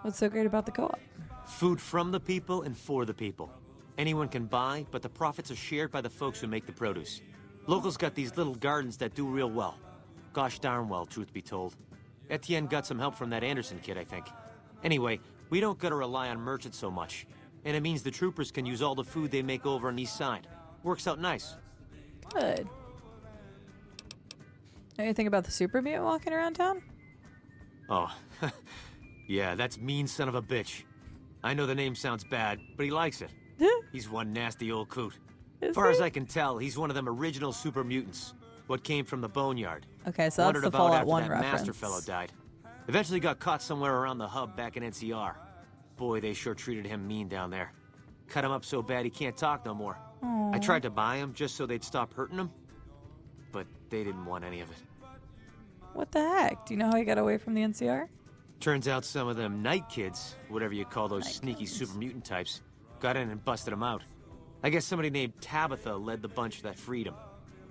What's so great about the co-op? Food from the people and for the people. Anyone can buy, but the profits are shared by the folks who make the produce. Locals got these little gardens that do real well. Gosh darn well, truth be told. Etienne got some help from that Anderson kid, I think. Anyway, we don't gotta rely on merchants so much. And it means the troopers can use all the food they make over on the east side. Works out nice. Good. Anything about the super mutant walking around town? Oh, yeah, that's mean son of a bitch. I know the name sounds bad, but he likes it. He's one nasty old coot. As far as I can tell, he's one of them original super mutants. What came from the boneyard. Okay, so that's the Fallout 1 reference. Master fellow died. Eventually got caught somewhere around the hub back in NCR. Boy, they sure treated him mean down there. Cut him up so bad he can't talk no more. Aww. I tried to buy him just so they'd stop hurting him, but they didn't want any of it. What the heck? Do you know how he got away from the NCR? Turns out some of them night kids, whatever you call those sneaky super mutant types, got in and busted him out. I guess somebody named Tabitha led the bunch that freed him.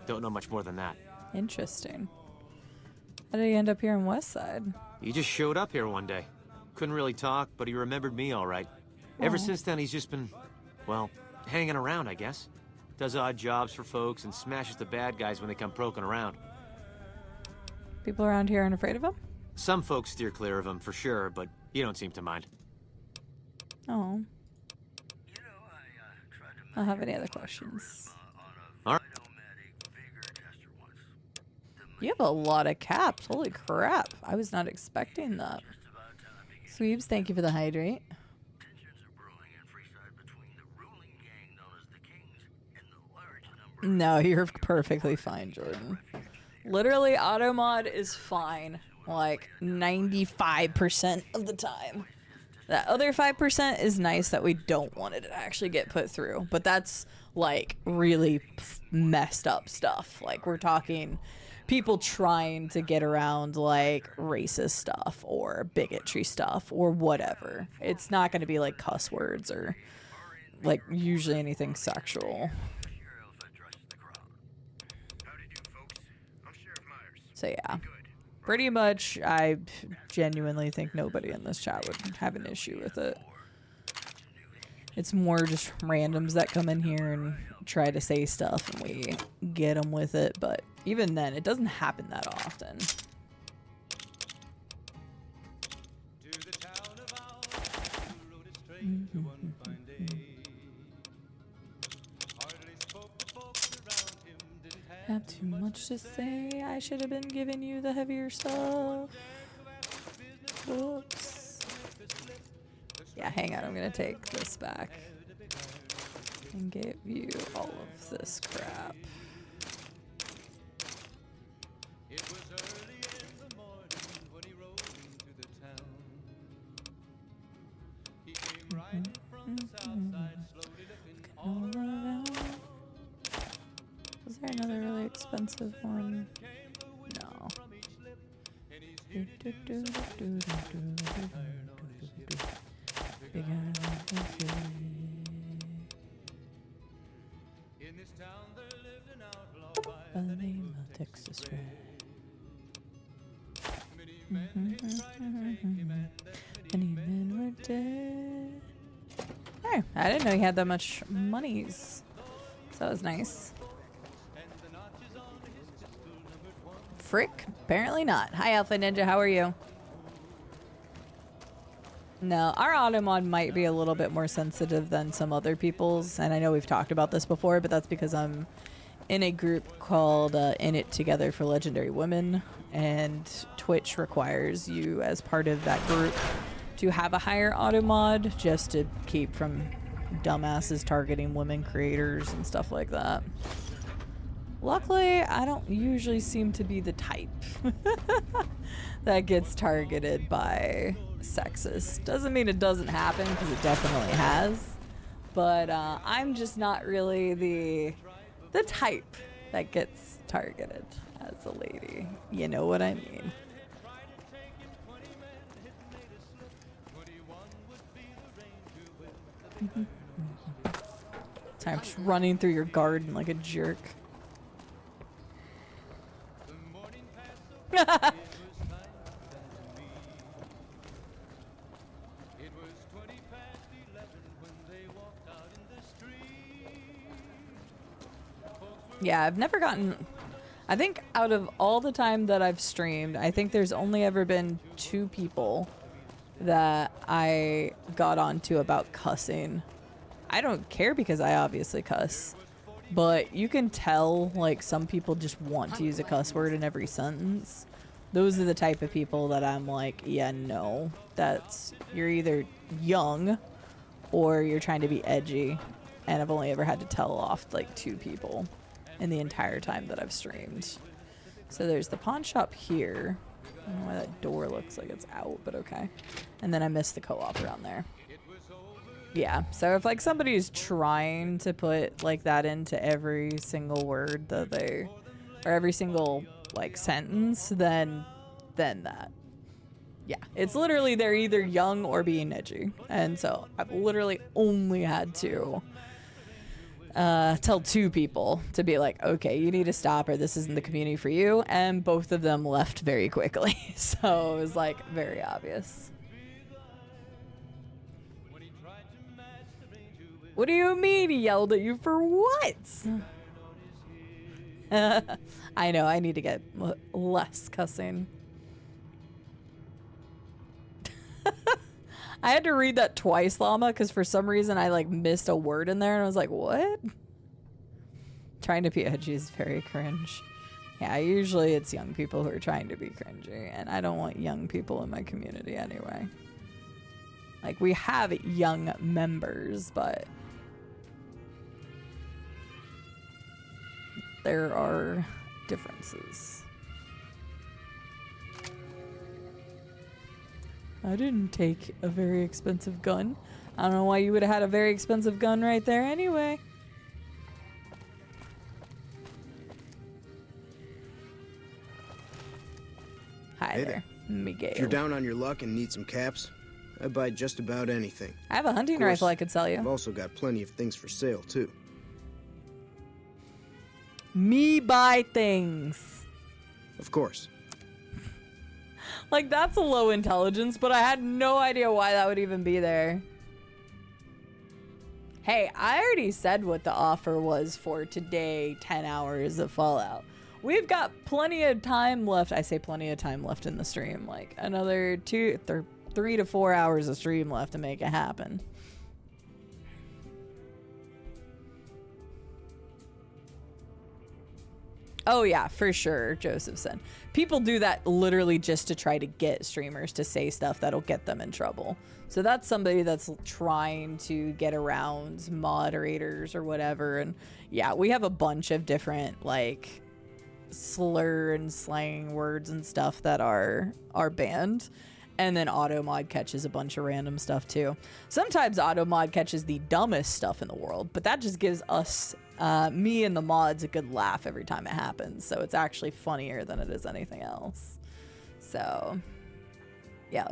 Don't know much more than that. Interesting. How did he end up here in Westside? He just showed up here one day. Couldn't really talk, but he remembered me all right. Ever since then, he's just been, well, hanging around, I guess. Does odd jobs for folks and smashes the bad guys when they come poking around. People around here aren't afraid of him? Some folks steer clear of him, for sure, but you don't seem to mind. Oh. I don't have any other questions. All right. You have a lot of caps. Holy crap. I was not expecting that. Sweeps, thank you for the hydrate. No, you're perfectly fine, Jordan. Literally, automod is fine. Like, 95% of the time. That other 5% is nice that we don't want it to actually get put through. But that's, like, really messed up stuff. Like, we're talking people trying to get around, like, racist stuff or bigotry stuff or whatever. It's not going to be, like, cuss words or, like, usually anything sexual. So, yeah. Pretty much, I genuinely think nobody in this chat would have an issue with it. It's more just randoms that come in here and try to say stuff and we get them with it. But even then, it doesn't happen that often. Have too much to say. I should have been giving you the heavier stuff. Whoops. Yeah, hang on. I'm gonna take this back and give you all of this crap. Was there another really expensive one? No. Big by the name of Texas Red. Many men were dead. Hey, I didn't know he had that much monies. So that was nice. Frick? Apparently not. Hi, Alpha Ninja. How are you? No, our automod might be a little bit more sensitive than some other people's. And I know we've talked about this before, but that's because I'm in a group called In It Together for Legendary Women. And Twitch requires you as part of that group to have a higher automod just to keep from dumbasses targeting women creators and stuff like that. Luckily, I don't usually seem to be the type that gets targeted by sexist. Doesn't mean it doesn't happen, because it definitely has. But I'm just not really the type that gets targeted as a lady. You know what I mean? Sorry, I'm just running through your garden like a jerk. Yeah, I've never gotten... I think out of all the time that I've streamed, I think there's only ever been 2 people that I got onto about cussing. I don't care because I obviously cuss. But you can tell, like, some people just want to use a cuss word in every sentence. Those are the type of people that I'm like, yeah, no. You're either young or you're trying to be edgy. And I've only ever had to tell off, like, 2 people in the entire time that I've streamed. So there's the pawn shop here. I don't know why that door looks like it's out, but okay. And then I missed the co-op around there. Yeah, so if like somebody is trying to put like that into every single word that they, or every single like sentence, then that. Yeah, it's literally they're either young or being edgy. And so I've literally only had to tell 2 people to be like, okay, you need to stop or this isn't the community for you. And both of them left very quickly. So it was like very obvious. What do you mean he yelled at you for what? I know, I need to get less cussing. I had to read that twice, Llama, because for some reason I like missed a word in there and I was like, what? Trying to be edgy is very cringe. Yeah, usually it's young people who are trying to be cringy, and I don't want young people in my community anyway. Like, we have young members, but there are differences. I didn't take a very expensive gun. I don't know why you would have had a very expensive gun right there anyway. Hi Hey there, Miguel. If you're down on your luck and need some caps, I buy just about anything. I have a hunting Of course, rifle I could sell you. I've also got plenty of things for sale, too. Me buy things. Of course. Like, that's a low intelligence, but I had no idea why that would even be there. Hey, I already said what the offer was for today, 10 hours of Fallout. We've got plenty of time left. I say plenty of time left in the stream. Like, another 3 to 4 hours of stream left to make it happen. Oh yeah, for sure, Josephson. People do that literally just to try to get streamers to say stuff that'll get them in trouble. So that's somebody that's trying to get around moderators or whatever. And yeah, we have a bunch of different like slur and slang words and stuff that are banned. And then AutoMod catches a bunch of random stuff too. Sometimes AutoMod catches the dumbest stuff in the world, but that just gives us, me and the mods, a good laugh every time it happens. So it's actually funnier than it is anything else. So, yeah.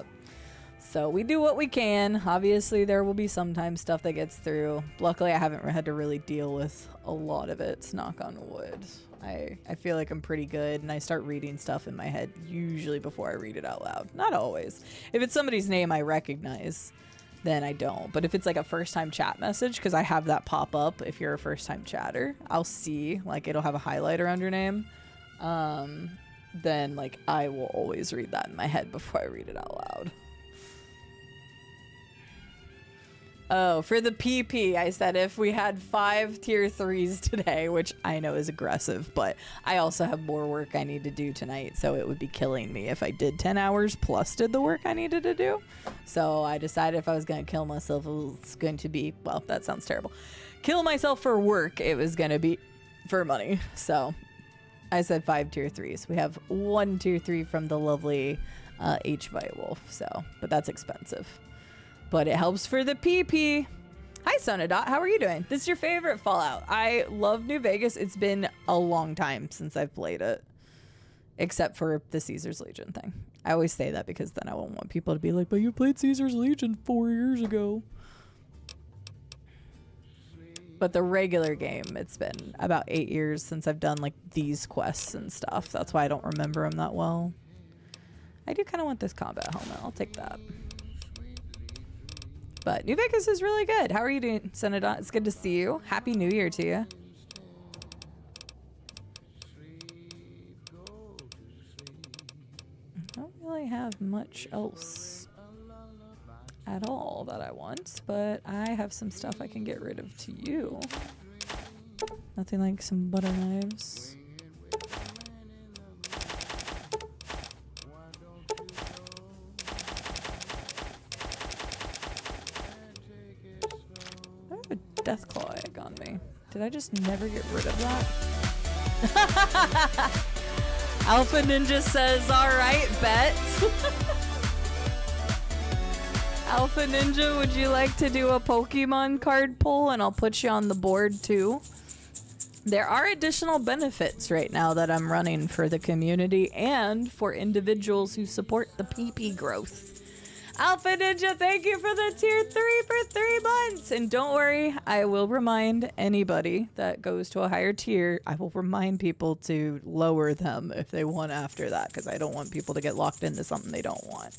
So we do what we can. Obviously, there will be sometimes stuff that gets through. Luckily, I haven't had to really deal with a lot of it, knock on wood. I feel like I'm pretty good, and I start reading stuff in my head usually before I read it out loud. Not always. If it's somebody's name I recognize, then I don't. But if it's like a first-time chat message, because I have that pop up if you're a first-time chatter, I'll see, like, it'll have a highlighter under your name. Then, like, I will always read that in my head before I read it out loud. Oh, for the PP, I said if we had 5 tier 3s today, which I know is aggressive, but I also have more work I need to do tonight, so it would be killing me if I did 10 hours plus did the work I needed to do. So I decided if I was going to kill myself, it was going to be, well, that sounds terrible. Kill myself for work, it was going to be for money. So I said 5 tier 3s. We have 1 tier 3 from the lovely H. Wolf. So, but that's expensive. But it helps for the PP. Hi, Sonadot. How are you doing? This is your favorite Fallout. I love New Vegas. It's been a long time since I've played it. Except for the Caesar's Legion thing. I always say that because then I won't want people to be like, but you played Caesar's Legion 4 years ago. But the regular game, it's been about 8 years since I've done like these quests and stuff. That's why I don't remember them that well. I do kind of want this combat helmet. I'll take that. But New Vegas is really good. How are you doing, Senator? It's good to see you. Happy New Year to you. I don't really have much else at all that I want, but I have some stuff I can get rid of to you. Nothing like some butter knives. I have a Deathclaw egg on me. Did I just never get rid of that? Alpha Ninja says, alright, bet. Alpha Ninja, would you like to do a Pokemon card pull? And I'll put you on the board too. There are additional benefits right now that I'm running for the community and for individuals who support the PP growth. Alpha Ninja, thank you for the tier 3 for 3 months. And don't worry, I will remind anybody that goes to a higher tier, I will remind people to lower them if they want after that, because I don't want people to get locked into something they don't want.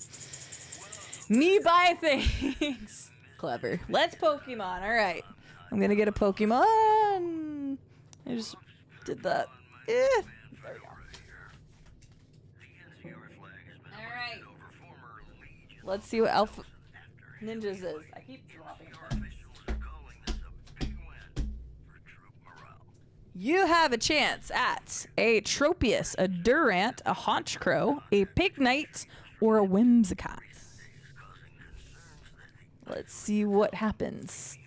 Me buy things. Clever. Let's Pokemon. All right. I'm going to get a Pokemon. I just did that. There we go. All right. Let's see what Alpha Ninjas is. I keep dropping things. You have a chance at a Tropius, a Durant, a Haunchcrow, a Pignite, or a Whimsicott. Let's see what happens.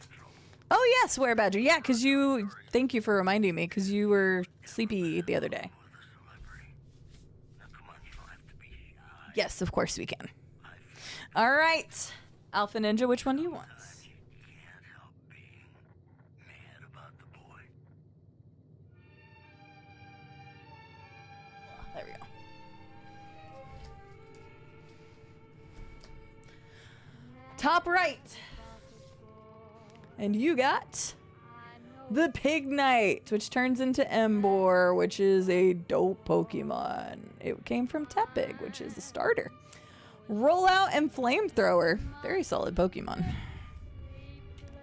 Oh, yes, Were Badger. Yeah, because you... Thank you for reminding me, because you were sleepy the other day. Yes, of course we can. All right. Alpha Ninja, which one do you want? There we go. Top right. And you got the Pignite, which turns into Emboar, which is a dope Pokemon. It came from Tepig, which is a starter. Rollout and Flamethrower. Very solid Pokemon.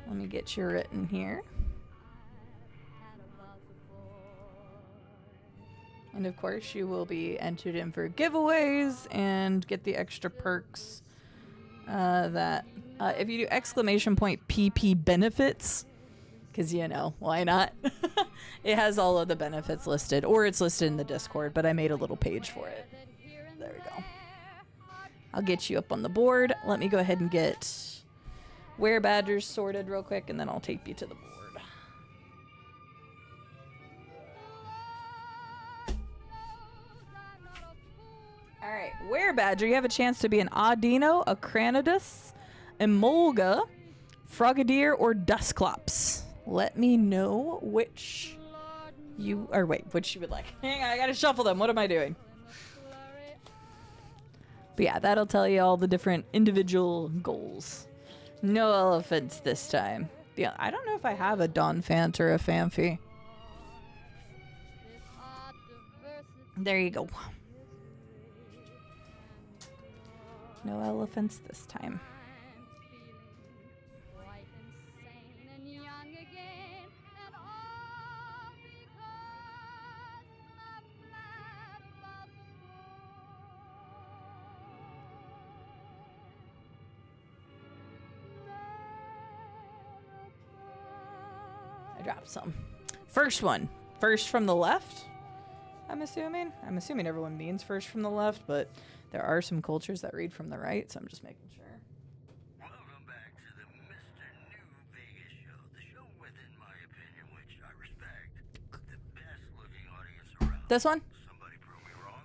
Let me get you written here. And of course, you will be entered in for giveaways and get the extra perks. If you do exclamation point PP benefits, because you know, why not? It has all of the benefits listed, or it's listed in the Discord, but I made a little page for it. There we go. I'll get you up on the board. Let me go ahead and get Were Badgers sorted real quick, and then I'll tape you to the board. All right, Were Badger, you have a chance to be an Audino, a Cranidus, a Molga, Frogadier, or Dusclops. Let me know which you, or wait, which you would like. Hang on, I gotta shuffle them. What am I doing? But yeah, that'll tell you all the different individual goals. No elephants this time. Yeah, I don't know if I have a Donphant or a Phanpy. There you go. No elephants this time. I dropped some. First one. First from the left, I'm assuming. I'm assuming everyone means first from the left, but there are some cultures that read from the right, so I'm just making sure. Welcome back to the Mr. New Vegas show. The show within my opinion, which I respect. The This one?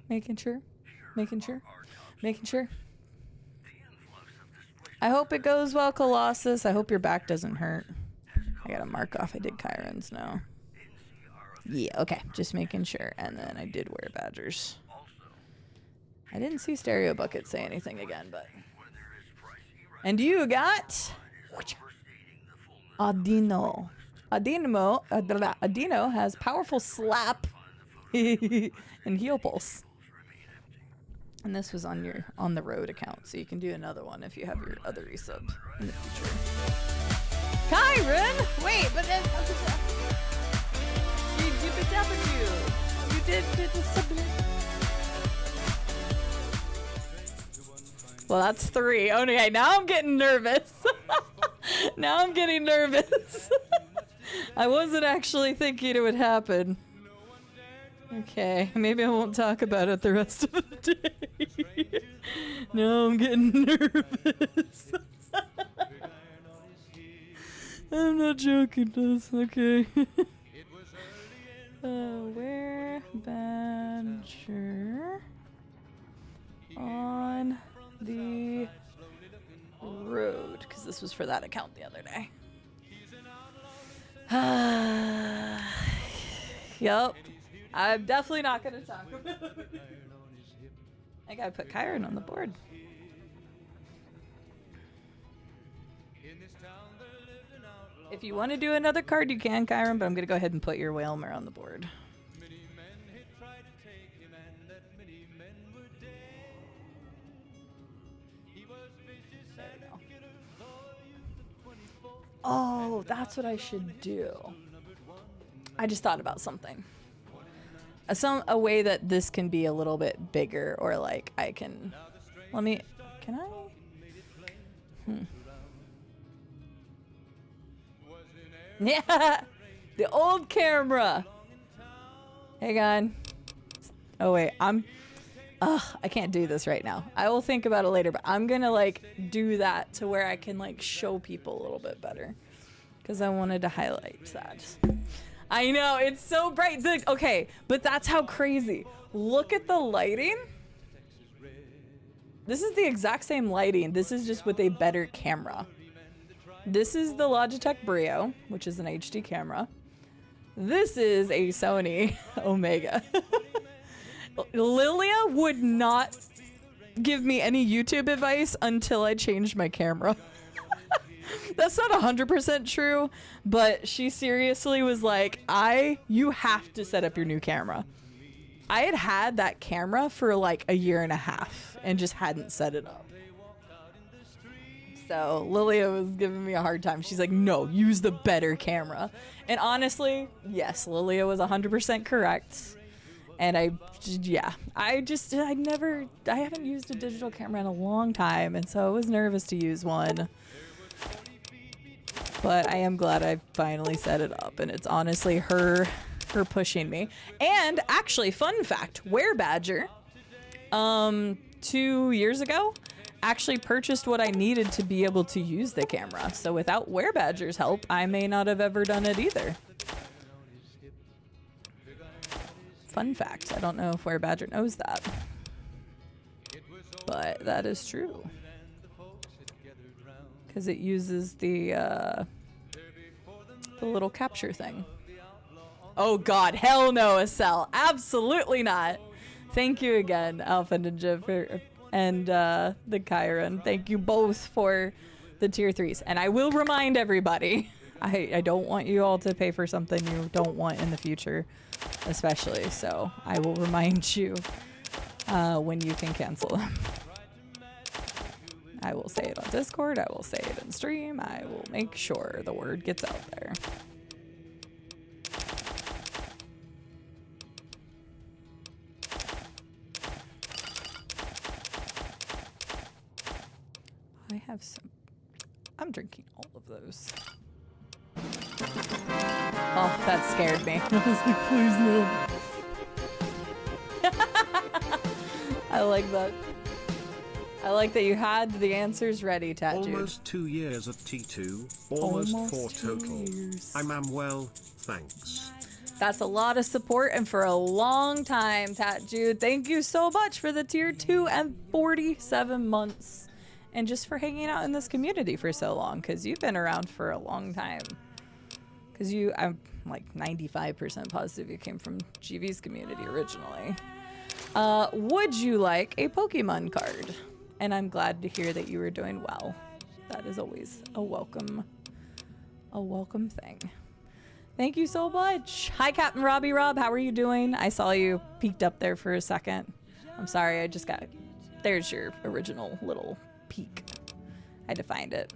Making sure. Making sure. Making sure. I hope it goes well, Colossus. I hope your back doesn't hurt. I gotta mark off I did Chiron's now. Yeah, okay. Just making sure. And then I did wear badgers. I didn't see Stereo Bucket say anything again, but... And you got... Adino. Adino has powerful slap and heal pulse. And this was on your on the road account, so you can do another one if you have your other resub in the future. Kyron! Wait, but then you did something. Well, that's 3. Okay, now I'm getting nervous. Now I'm getting nervous. I wasn't actually thinking it would happen. Okay, maybe I won't talk about it the rest of the day. No, I'm getting nervous. I'm not joking, this. Okay. Where Badger on the road, because this was for that account the other day. Yup. I'm definitely not going to talk about it. I gotta put Chiron on the board. If you want to do another card, you can, Chiron, but I'm going to go ahead and put your Whalmer on the board. There we go. Oh, that's what I should do. I just thought about something. A way that this can be a little bit bigger, or like I can, can I? Yeah, the old camera. Hang on. Oh wait, I can't do this right now. I will think about it later, but I'm gonna like do that to where I can like show people a little bit better, because I wanted to highlight that. I know, it's so bright. Okay, but that's how crazy. Look at the lighting. This is the exact same lighting. This is just with a better camera. This is the Logitech Brio, which is an HD camera. This is a Sony Omega. Lilia would not give me any YouTube advice until I changed my camera. That's not 100% true, but she seriously was like, you have to set up your new camera. I had that camera for like 1.5 years and just hadn't set it up. So Lilia was giving me a hard time. She's like, no, use the better camera. And honestly, yes, Lilia was 100% correct. And I haven't used a digital camera in a long time, and so I was nervous to use one. But I am glad I finally set it up, and it's honestly her pushing me. And actually, fun fact, Werebadger, 2 years ago, actually purchased what I needed to be able to use the camera. So without Werebadger's help, I may not have ever done it either. Fun fact, I don't know if Werebadger knows that, but that is true. Because it uses the little capture thing. Oh god, hell no, Estelle. Absolutely not. Thank you again, Alpha Ninja, and the Chiron. Thank you both for the tier 3s. And I will remind everybody, I don't want you all to pay for something you don't want in the future, especially. So I will remind you when you can cancel them. I will say it on Discord, I will say it in stream, I will make sure the word gets out there. I have some, I'm drinking all of those. Oh, that scared me. I was like, please no. I like that. I like that you had the answers ready, Jude. Almost 2 years at T2. Almost 4 total. Years. I'm well, thanks. That's a lot of support, and for a long time, Jude. Thank you so much for the tier 2 and 47 months. And just for hanging out in this community for so long, because you've been around for a long time. Because I'm like 95% positive you came from GV's community originally. Would you like a Pokemon card? And I'm glad to hear that you were doing well. That is always a welcome thing. Thank you so much. Hi, Captain Robbie Rob. How are you doing? I saw you peeked up there for a second. I'm sorry. I just got... There's your original little peek. I had to find it.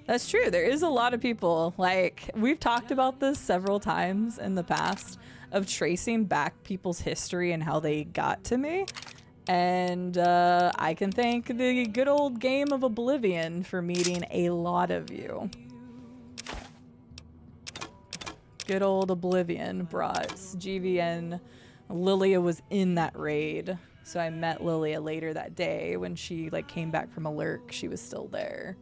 That's true. There is a lot of people. Like, we've talked about this several times in the past of tracing back people's history and how they got to me. And I can thank the good old game of Oblivion for meeting a lot of you. Good old Oblivion brought GVN. Lilia was in that raid, so I met Lilia later that day when she like came back from a lurk. She was still there,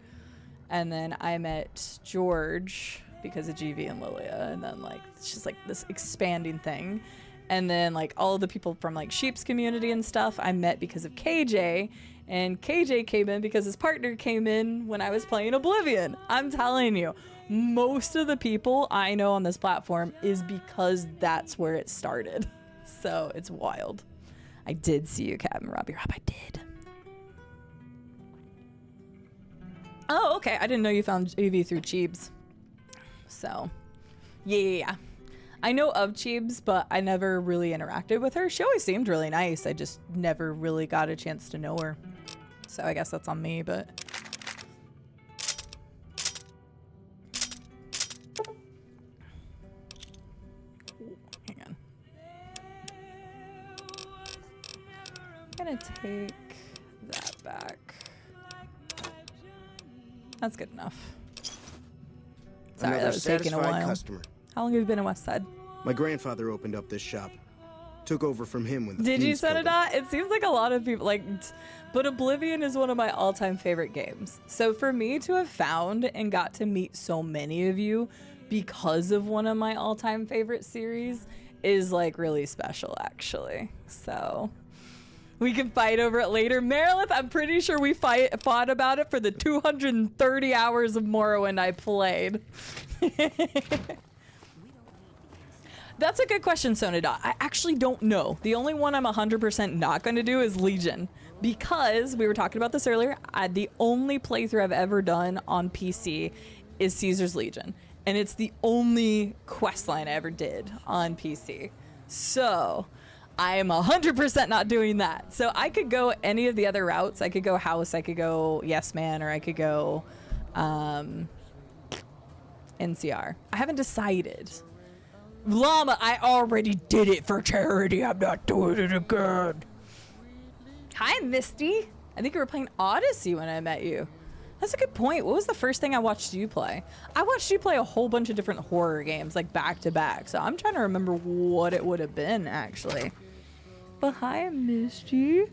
and then I met George because of GV and Lilia, and then like it's just like this expanding thing. And then like all of the people from like Sheep's community and stuff I met because of KJ, and KJ came in because his partner came in when I was playing Oblivion. I'm telling you, most of the people I know on this platform is because that's where it started. So it's wild. I did see you, Captain Robbie Rob. I did. Oh, okay. I didn't know you found EV through Cheebs. So, yeah. I know of Cheebs, but I never really interacted with her. She always seemed really nice. I just never really got a chance to know her. So I guess that's on me, but... Hang on. I'm gonna take that back. That's good enough. Sorry, that was taking a while. Customer. How long have you been in Westside? My grandfather opened up this shop. Took over from him when the Did you Fiends set killed it him. out? It seems like a lot of people like, but Oblivion is one of my all-time favorite games. So for me to have found and got to meet so many of you because of one of my all-time favorite series is like really special, actually. So we can fight over it later. Merilith, I'm pretty sure we fought about it for the 230 hours of Morrowind I played. That's a good question, Sonada. I actually don't know. The only one I'm 100% not going to do is Legion. Because, we were talking about this earlier, the only playthrough I've ever done on PC is Caesar's Legion. And it's the only questline I ever did on PC. So, I am 100% not doing that. So, I could go any of the other routes. I could go House, I could go Yes Man, or I could go NCR. I haven't decided. Llama, I already did it for charity. I'm not doing it again. Hi, Misty. I think you were playing Odyssey when I met you. That's a good point. What was the first thing I watched you play? I watched you play a whole bunch of different horror games, like back to back. So I'm trying to remember what it would have been, actually. But hi, Misty.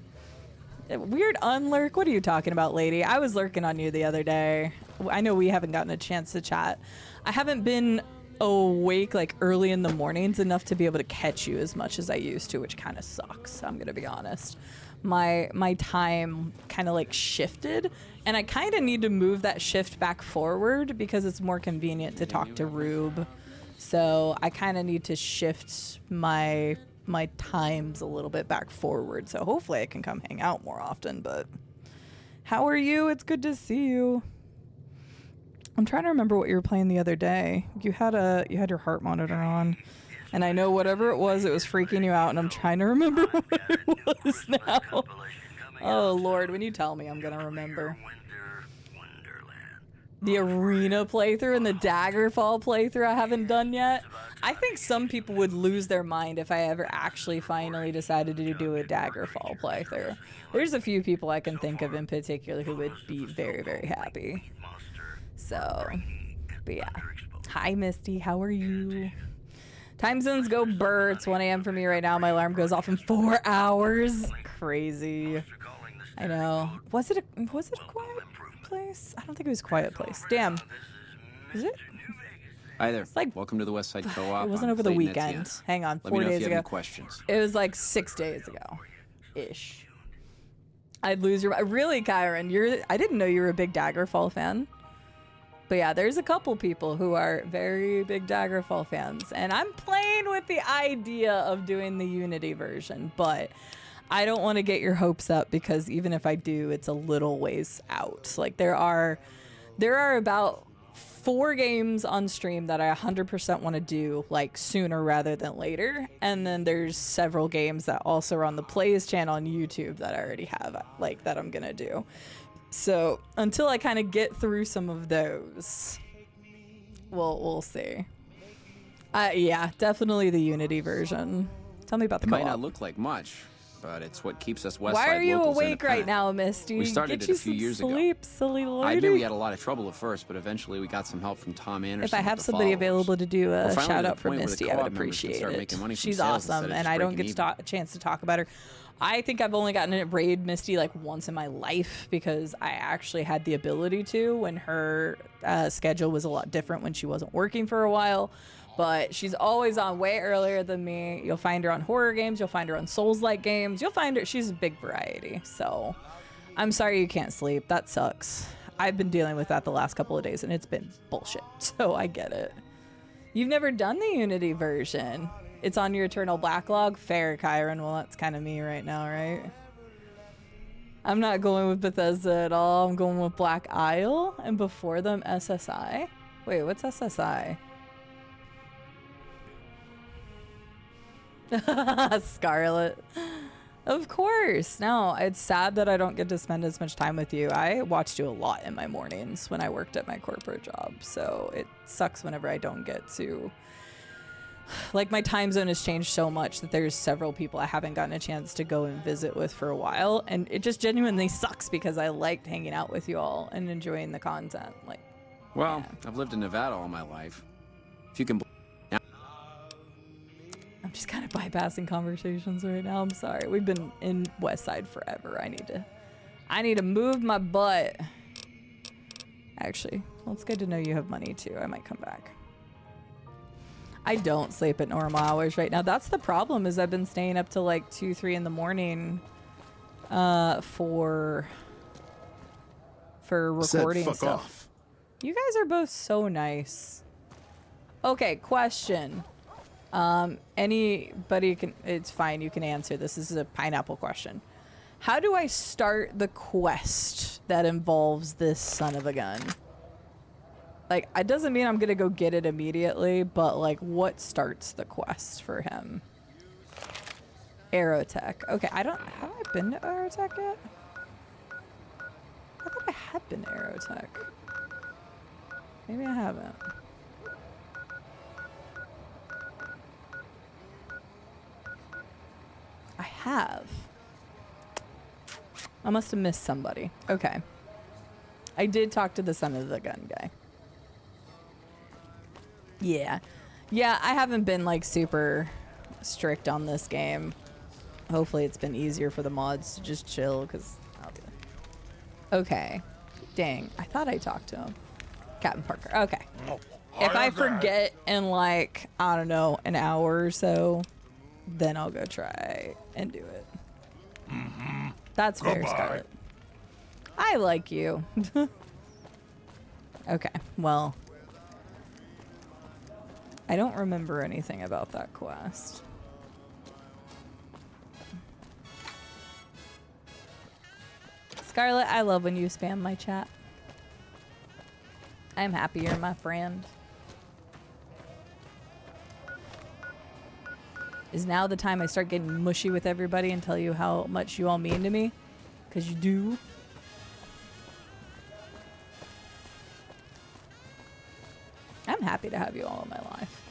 Weird unlurk. What are you talking about, lady? I was lurking on you the other day. I know we haven't gotten a chance to chat. I haven't been awake like early in the mornings enough to be able to catch you as much as I used to, which kind of sucks. I'm gonna be honest. My time kind of like shifted, and I kind of need to move that shift back forward because it's more convenient to talk to Rube. So I kind of need to shift my times a little bit back forward. So hopefully I can come hang out more often. But how are you? It's good to see you. I'm trying to remember what you were playing the other day. You had your heart monitor on, and I know whatever it was freaking you out, and I'm trying to remember what it was now. Oh Lord, when you tell me, I'm gonna remember. The arena playthrough and the Daggerfall playthrough I haven't done yet. I think some people would lose their mind if I ever actually finally decided to do a Daggerfall playthrough. There's a few people I can think of in particular who would be very, very happy. So, but yeah. Hi, Misty. How are you? Time zones go burr. It's 1 a.m. for me right now. My alarm goes off in 4 hours. Crazy. I know. Was it a quiet place? I don't think it was a quiet place. Damn. Is it? Hi there. Welcome to the West Side Co-op. It wasn't over the weekend. Hang on, 4 Let me know days if you ago. have any questions. It was like 6 days ago, ish. I'd lose your really, Kyron. I didn't know you were a big Daggerfall fan. But yeah, there's a couple people who are very big Daggerfall fans, and I'm playing with the idea of doing the Unity version, but I don't want to get your hopes up because even if I do, it's a little ways out. Like there are about 4 games on stream that I 100% want to do like sooner rather than later, and then there's several games that also are on the Plays channel on YouTube that I already have like that I'm gonna do. So until I kind of get through some of those, we'll see. Yeah, definitely the Unity version. Tell me about the co-op. Might not look like much, but it's what keeps us West Why Side are you locals awake right independent. now, Misty? We started Get it you a few some years sleep, ago. silly lord. I admit we had a lot of trouble at first, but eventually we got some help from Tom Anderson. If I have with the somebody followers. available to do We're a finally shout to the out for point where the Misty, I would co-op members can appreciate start it. making money from She's sales instead awesome, of and just I don't breaking get a chance to talk about her. I think I've only gotten to raid Misty like once in my life because I actually had the ability to when her schedule was a lot different when she wasn't working for a while. But she's always on way earlier than me. You'll find her on horror games. You'll find her on Souls-like games. You'll find her. She's a big variety. So I'm sorry you can't sleep. That sucks. I've been dealing with that the last couple of days, and it's been bullshit. So I get it. You've never done the Unity version. It's on your eternal backlog. Fair, Kyron. Well, that's kind of me right now, right? I'm not going with Bethesda at all. I'm going with Black Isle, and before them, SSI. Wait, what's SSI? Scarlet. Of course. No, it's sad that I don't get to spend as much time with you. I watched you a lot in my mornings when I worked at my corporate job, so it sucks whenever I don't get to. Like, my time zone has changed so much that there's several people I haven't gotten a chance to go and visit with for a while, and it just genuinely sucks because I liked hanging out with you all and enjoying the content. Like, Well, I've lived in Nevada all my life. If you can. I'm just kind of bypassing conversations right now. I'm sorry. We've been in West Side forever. I need to move my butt. Actually, well, it's good to know you have money too. I might come back. I don't sleep at normal hours right now. That's the problem, is I've been staying up till like 2, 3 in the morning for recording fuck stuff. off. You guys are both so nice. Okay, question. Anybody can, it's fine, you can answer this. This is a pineapple question. How do I start the quest that involves this son of a gun? Like, it doesn't mean I'm gonna go get it immediately, but like, what starts the quest for him? Aerotech. Okay, have I been to Aerotech yet? I thought I had been to Aerotech. Maybe I haven't. I have. I must have missed somebody. Okay. I did talk to the son of the gun guy. Yeah. Yeah, I haven't been like super strict on this game. Hopefully it's been easier for the mods to just chill because I'll do it. Okay. Dang. I thought I talked to him. Captain Parker. Okay. If I forget in like, I don't know, an hour or so, then I'll go try and do it. That's fair, Goodbye. Scarlet. I like you. Okay, well, I don't remember anything about that quest. Scarlet, I love when you spam my chat. I'm happy you're my friend. Is now the time I start getting mushy with everybody and tell you how much you all mean to me? Because you do. I'm happy to have you all in my life.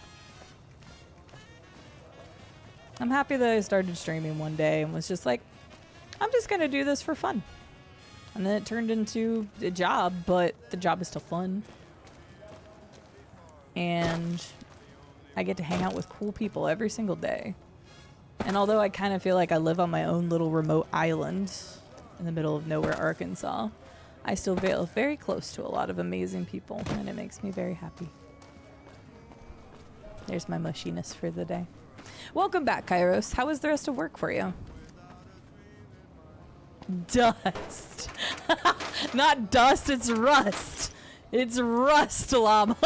I'm happy that I started streaming one day and was just like, I'm just going to do this for fun. And then it turned into a job, but the job is still fun. And I get to hang out with cool people every single day. And although I kind of feel like I live on my own little remote island in the middle of nowhere, Arkansas, I still feel very close to a lot of amazing people, and it makes me very happy. There's my machinist for the day. Welcome back, Kairos. How was the rest of work for you? Dust. Not dust, it's rust. It's rust, llama.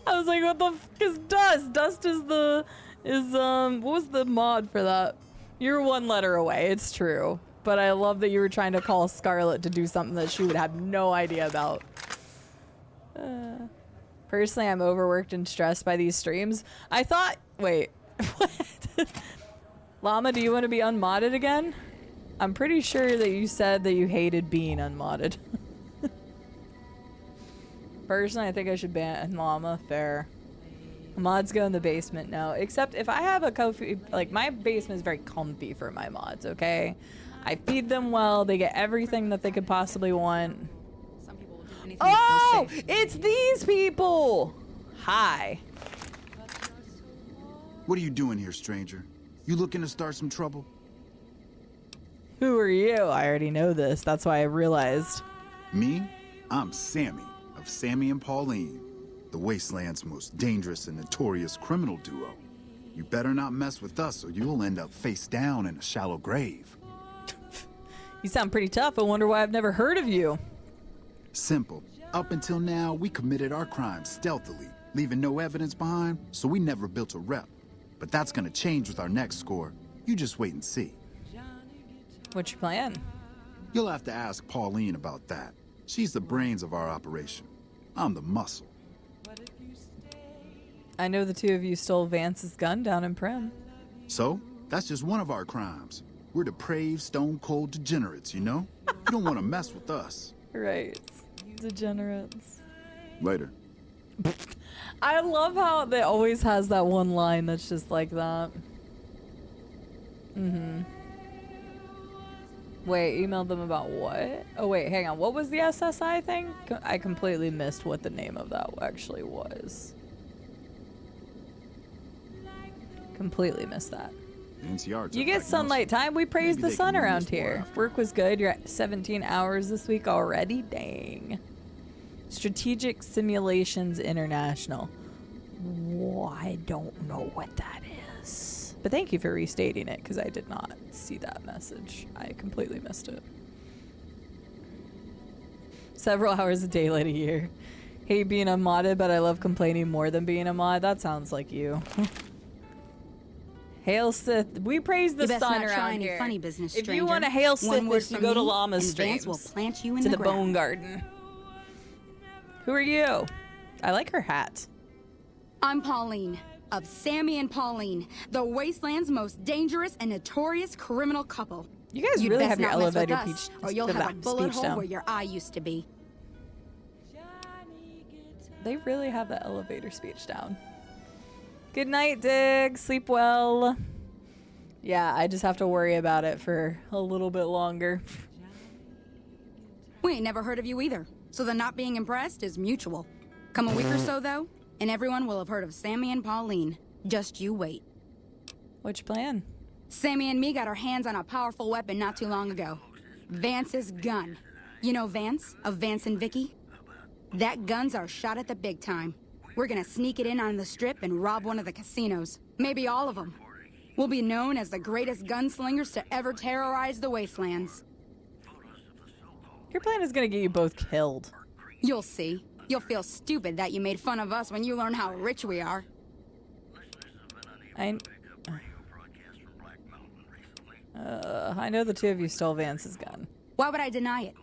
I was like, what the f is dust? Dust is what was the mod for that? You're one letter away, it's true. But I love that you were trying to call Scarlet to do something that she would have no idea about. Personally, I'm overworked and stressed by these streams. I thought, wait, what? Llama, do you want to be unmodded again? I'm pretty sure that you said that you hated being unmodded. Personally, I think I should ban Llama. Fair. Mods go in the basement now. Except if I have a comfy, like my basement is very comfy for my mods, okay? I feed them well. They get everything that they could possibly want. Oh, it's these people. Hi. What are you doing here, stranger? You looking to start some trouble? Who are you? I already know this. That's why I realized. Me? I'm Sammy of Sammy and Pauline, the Wasteland's most dangerous and notorious criminal duo. You better not mess with us or you'll end up face down in a shallow grave. You sound pretty tough. I wonder why I've never heard of you. Simple. Up until now, we committed our crimes stealthily, leaving no evidence behind, so we never built a rep. But that's gonna change with our next score. You just wait and see. What's your plan? You'll have to ask Pauline about that. She's the brains of our operation. I'm the muscle. I know the two of you stole Vance's gun down in Prim. So, that's just one of our crimes. We're depraved, stone-cold degenerates, you know? You don't want to mess with us. Right. Degenerates. Later. I love how they always has that one line that's just like that. Wait, emailed them about what? Oh wait, hang on. What was the SSI thing? I completely missed what the name of that actually was. Completely missed that. You get sunlight time. We praise the sun around here. Work was good. You're at 17 hours this week already. Dang. Strategic Simulations International. Whoa, I don't know what that is. But thank you for restating it, because I did not see that message. I completely missed it. Several hours of daylight a year. Hate being unmodded, but I love complaining more than being a mod. That sounds like you. Hail Sith. We praise the sun around here. Funny business, if you want to hail Sith, you go to Llama's streams. Will plant you in to the ground. Bone Garden. Who are you? I like her hat. I'm Pauline, of Sammy and Pauline, the Wasteland's most dangerous and notorious criminal couple. You guys You'd really best have your not mess with elevator us, or you'll have a bullet hole down. where your eye used to be. They really have the elevator speech down. Good night, Dig. Sleep well. Yeah, I just have to worry about it for a little bit longer. We ain't never heard of you either, so the not being impressed is mutual. Come a week or so, though, and everyone will have heard of Sammy and Pauline. Just you wait. Which plan? Sammy and me got our hands on a powerful weapon not too long ago. Vance's gun. You know Vance, of Vance and Vicky? That gun's our shot at the big time. We're gonna sneak it in on the strip and rob one of the casinos. Maybe all of them. We'll be known as the greatest gunslingers to ever terrorize the wastelands. Your plan is gonna get you both killed. You'll see. You'll feel stupid that you made fun of us when you learn how rich we are. I know the two of you stole Vance's gun. Why would I deny it?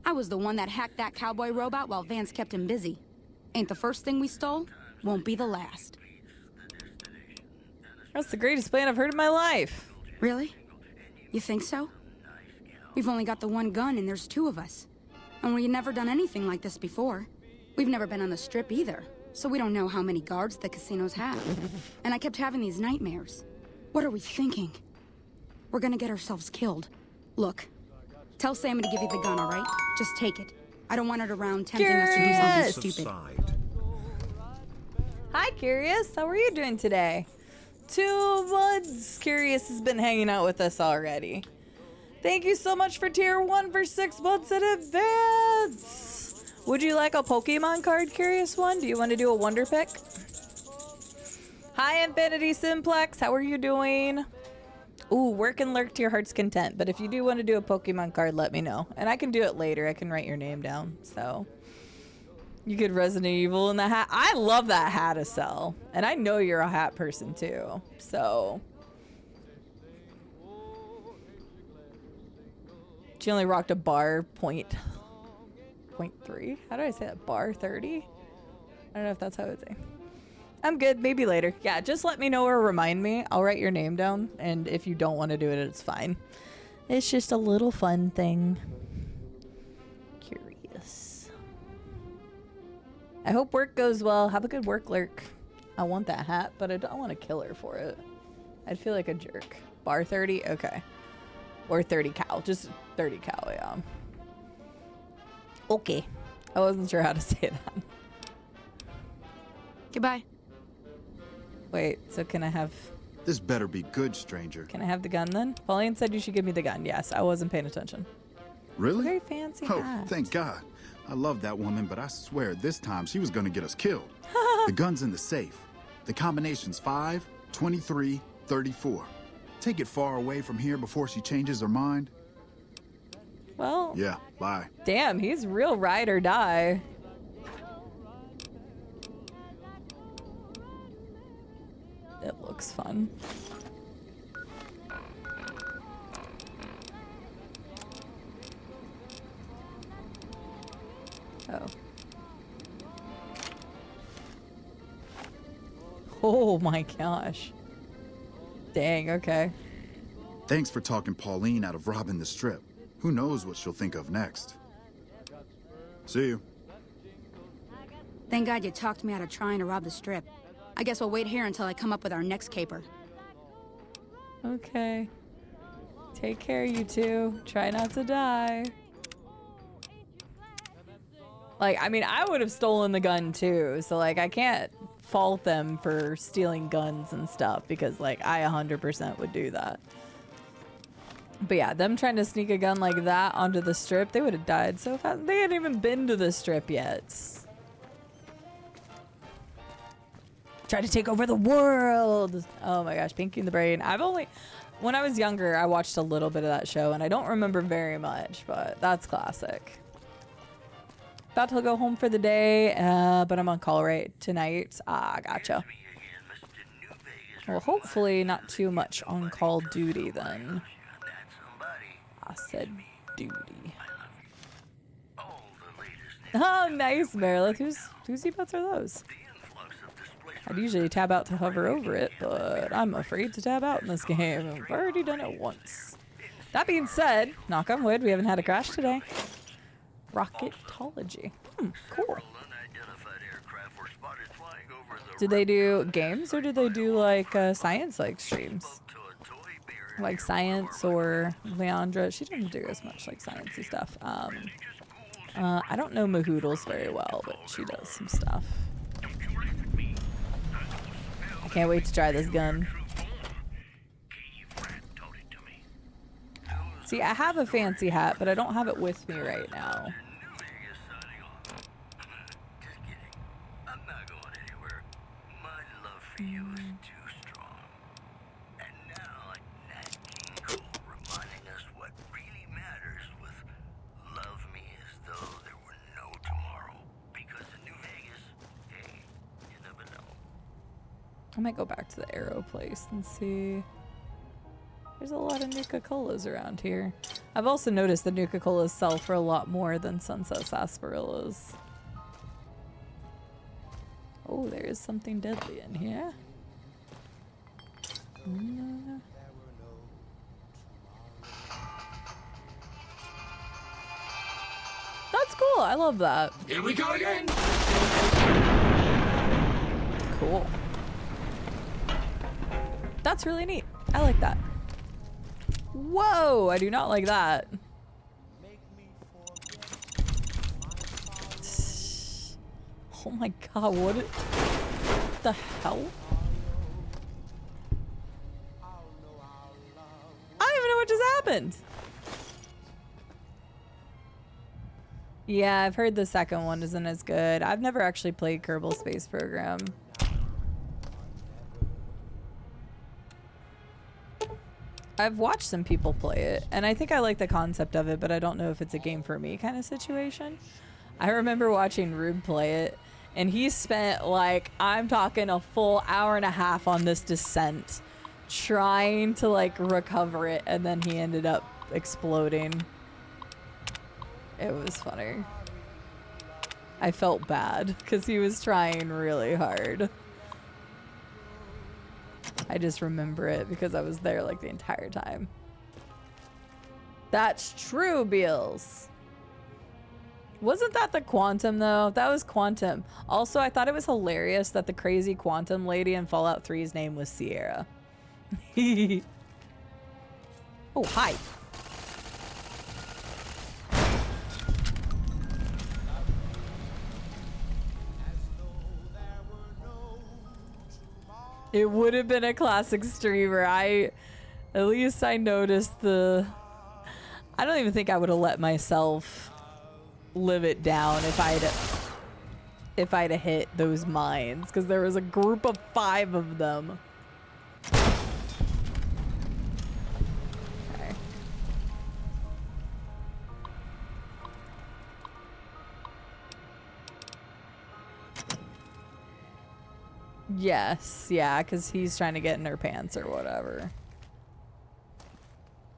I was the one that hacked that cowboy robot while Vance kept him busy. Ain't the first thing we stole, won't be the last. That's the greatest plan I've heard in my life. Really? You think so? We've only got the one gun and there's two of us. And we've never done anything like this before. We've never been on the strip either, so we don't know how many guards the casinos have. And I kept having these nightmares. What are we thinking? We're gonna get ourselves killed. Look, tell Sammy to give you the gun, all right? Just take it. I don't want it around tempting us to do something stupid. Hi, Curious. How are you doing today? Two Buds. Curious has been hanging out with us already. Thank you so much for tier 1 for 6 months in advance. Would you like a Pokemon card, Curious One? Do you want to do a Wonder Pick? Hi, Infinity Simplex. How are you doing? Ooh, work and lurk to your heart's content. But if you do want to do a Pokemon card, let me know. And I can do it later. I can write your name down. So you could Resident Evil in the hat. I love that hat to sell. And I know you're a hat person too. So she only rocked a bar .3. How do I say that? Bar 30? I don't know if that's how I would say. I'm good. Maybe later. Yeah, just let me know or remind me. I'll write your name down. And if you don't want to do it, it's fine. It's just a little fun thing. Curious. I hope work goes well. Have a good work, Lurk. I want that hat, but I don't want to kill her for it. I'd feel like a jerk. Bar 30? Okay. Or 30 cal. Just 30 cal, yeah. Okay. I wasn't sure how to say that. Goodbye. Wait, so can I have... This better be good, stranger. Can I have the gun then? Pauline said you should give me the gun. Yes, I wasn't paying attention. Really? Very fancy Oh, hat. thank God. I love that woman, but I swear this time she was gonna get us killed. The gun's in the safe. The combination's 5, 23, 34. Take it far away from here before she changes her mind. Well... Yeah, bye. Damn, he's real ride or die. It looks fun. Oh. Oh my gosh. Dang, okay. Thanks for talking Pauline out of robbing the strip. Who knows what she'll think of next. See you. Thank God you talked me out of trying to rob the strip. I guess we'll wait here until I come up with our next caper. Okay. Take care, you two. Try not to die. Like, I mean, I would have stolen the gun too, so like I can't fault them for stealing guns and stuff because like I 100% would do that. But yeah, them trying to sneak a gun like that onto the strip, they would have died so fast. They hadn't even been to the strip yet. Try to take over the world. Oh my gosh, Pinky and the Brain. When I was younger, I watched a little bit of that show and I don't remember very much, but that's classic. About to go home for the day, but I'm on call right tonight. Ah, gotcha. Well, hopefully not too much on call duty then. I said duty. Oh, nice, Meredith. Whose emotes are those? I'd usually tab out to hover over it, but I'm afraid to tab out in this game. I've already done it once. That being said, knock on wood, we haven't had a crash today. Rocketology. Cool. Did they do games or did they do like science-like streams? Like science or Leandra? She doesn't do as much like sciencey stuff. I don't know Mahoodles very well, but she does some stuff. I can't wait to try this gun. See, I have a fancy hat, but I don't have it with me right now. I might go back to the Arrow place and see. There's a lot of Nuka-Colas around here. I've also noticed that Nuka-Colas sell for a lot more than Sunset Sarsaparillas. Oh, there is something deadly in here. That's cool. I love that. Here we go again. Cool. That's really neat. I like that. Whoa, I do not like that. Oh my god, what the hell? I don't even know what just happened. Yeah, I've heard the second one isn't as good. I've never actually played Kerbal Space Program. I've watched some people play it, and I think I like the concept of it, but I don't know if it's a game for me kind of situation. I remember watching Rube play it, and he spent, like, I'm talking a full hour and a half on this descent, trying to, like, recover it, and then he ended up exploding. It was funny. I felt bad, because he was trying really hard. I just remember it because I was there like the entire time. That's true, Beals. Wasn't that the Quantum though? That was Quantum. Also, I thought it was hilarious that the crazy Quantum lady in Fallout 3's name was Sierra. Oh, hi. It would have been a classic streamer. At least I noticed I don't even think I would have let myself live it down if I'd have hit those mines, because there was a group of 5 of them. Okay. Yes, yeah, because he's trying to get in her pants or whatever.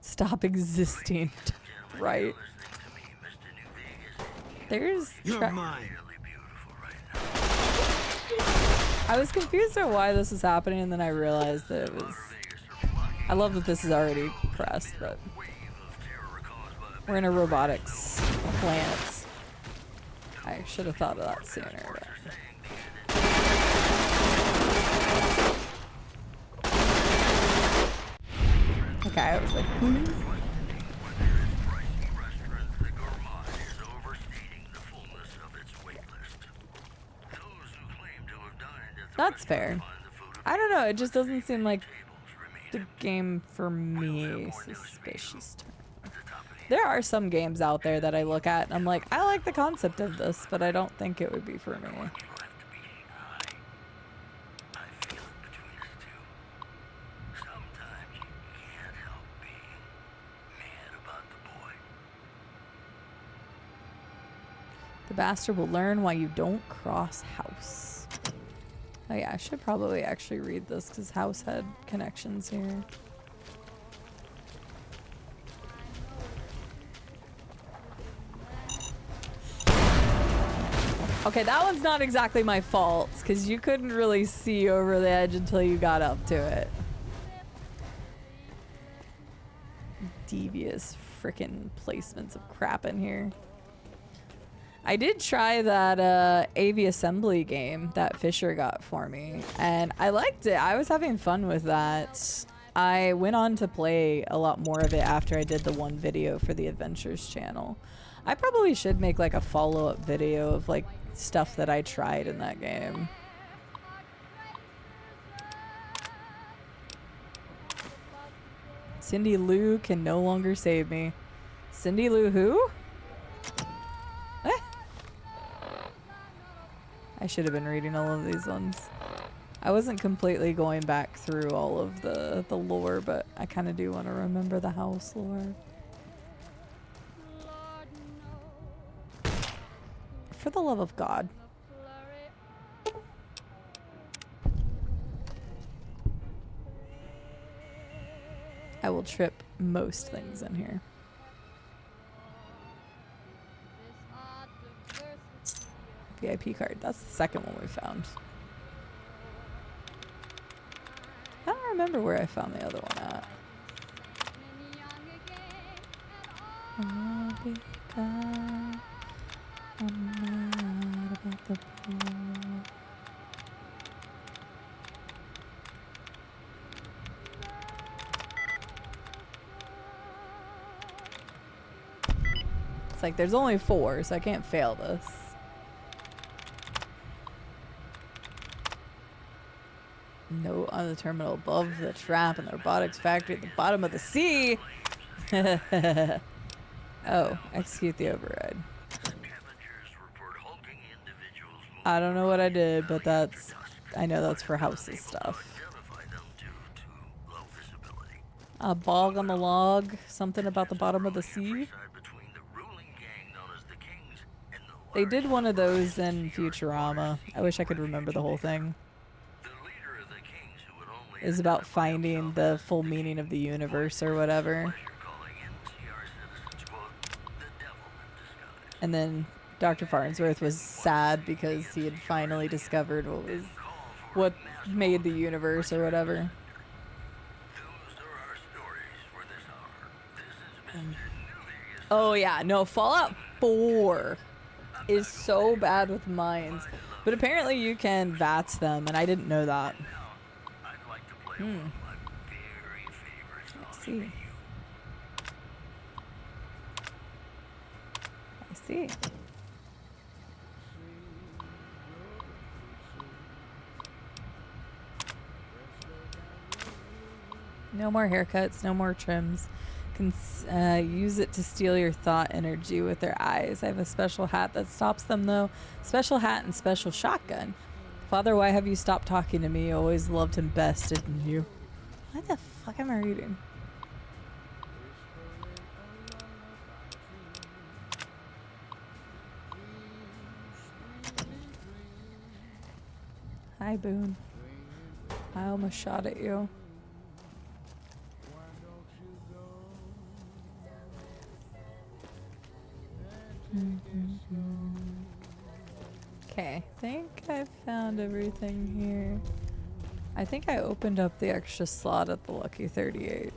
Stop existing. Right. There's... You're mine. I was confused at why this was happening, and then I realized that it was... I love that this is already pressed, but... We're in a robotics plant. I should have thought of that sooner, but... Okay, I was like, please. That's fair. I don't know, it just doesn't seem like the game for me. Suspicious turn. There are some games out there that I look at and I'm like, I like the concept of this, but I don't think it would be for me. The bastard will learn why you don't cross house. Oh yeah, I should probably actually read this because house had connections here. Okay, that one's not exactly my fault because you couldn't really see over the edge until you got up to it. Devious frickin' placements of crap in here. I did try that AV assembly game that Fisher got for me, and I liked it. I was having fun with that. I went on to play a lot more of it after I did the one video for the Adventures channel. I probably should make like a follow-up video of like stuff that I tried in that game. Cindy Lou can no longer save me. Cindy Lou who? I should have been reading all of these ones. I wasn't completely going back through all of the lore, but I kind of do want to remember the house lore. For the love of God. I will trip most things in here. VIP card. That's the second one we found. I don't remember where I found the other one at. I'm mad about the pool. It's like there's only 4, so I can't fail this. Note on the terminal above the trap in the robotics factory at the bottom of the sea. Oh, execute the override. I don't know what I did, but I know that's for houses stuff. A bog on the log, something about the bottom of the sea. They did one of those in Futurama. I wish I could remember the whole thing. It's about finding the full meaning of the universe or whatever. And then Dr. Farnsworth was sad because he had finally discovered what made the universe or whatever. Oh yeah, no, Fallout 4 is so bad with mines, but apparently you can VATS them, and I didn't know that. I see. I see. No more haircuts, no more trims. Can use it to steal your thought energy with their eyes. I have a special hat that stops them though. Special hat and special shotgun. Father, why have you stopped talking to me? You always loved him best, didn't you? What the fuck am I reading? Hi, Boone. I almost shot at you. Okay, I think I found everything here. I think I opened up the extra slot at the Lucky 38.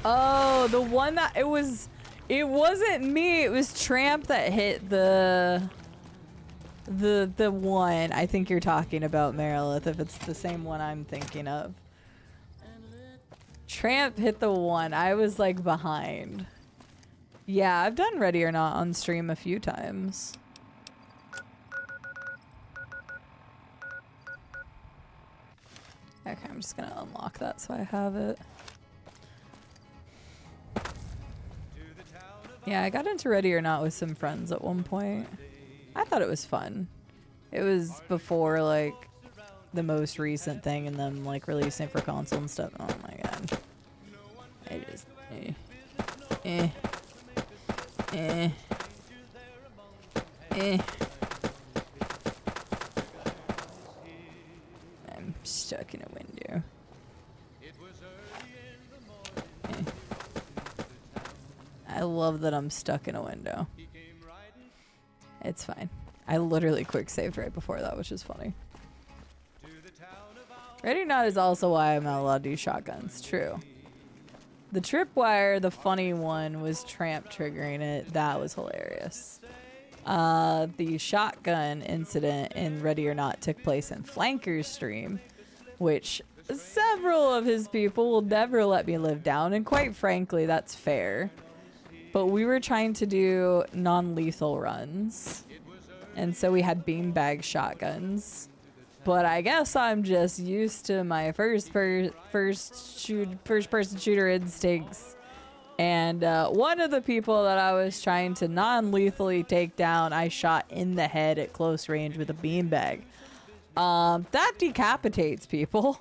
Oh, the one that it wasn't me, it was Tramp that hit the one I think you're talking about, Merilith, if it's the same one I'm thinking of. Tramp hit the one. I was like behind. Yeah, I've done Ready or Not on stream a few times. Okay, I'm just gonna unlock that so I have it. Yeah, I got into Ready or Not with some friends at one point. I thought it was fun. It was before like the most recent thing and then like releasing for console and stuff. Oh my god. I just I'm stuck in a window. I love that I'm stuck in a window. It's fine. I literally quick saved right before that, which is funny. Ready or Not is also why I'm not allowed to use shotguns. True. The tripwire, the funny one, was Tramp triggering it. That was hilarious. The shotgun incident in Ready or Not took place in Flanker's stream, which several of his people will never let me live down, and quite frankly, that's fair. But we were trying to do non-lethal runs, and so we had beanbag shotguns. But I guess I'm just used to my first-person shooter instincts. And one of the people that I was trying to non-lethally take down, I shot in the head at close range with a beanbag. That decapitates people.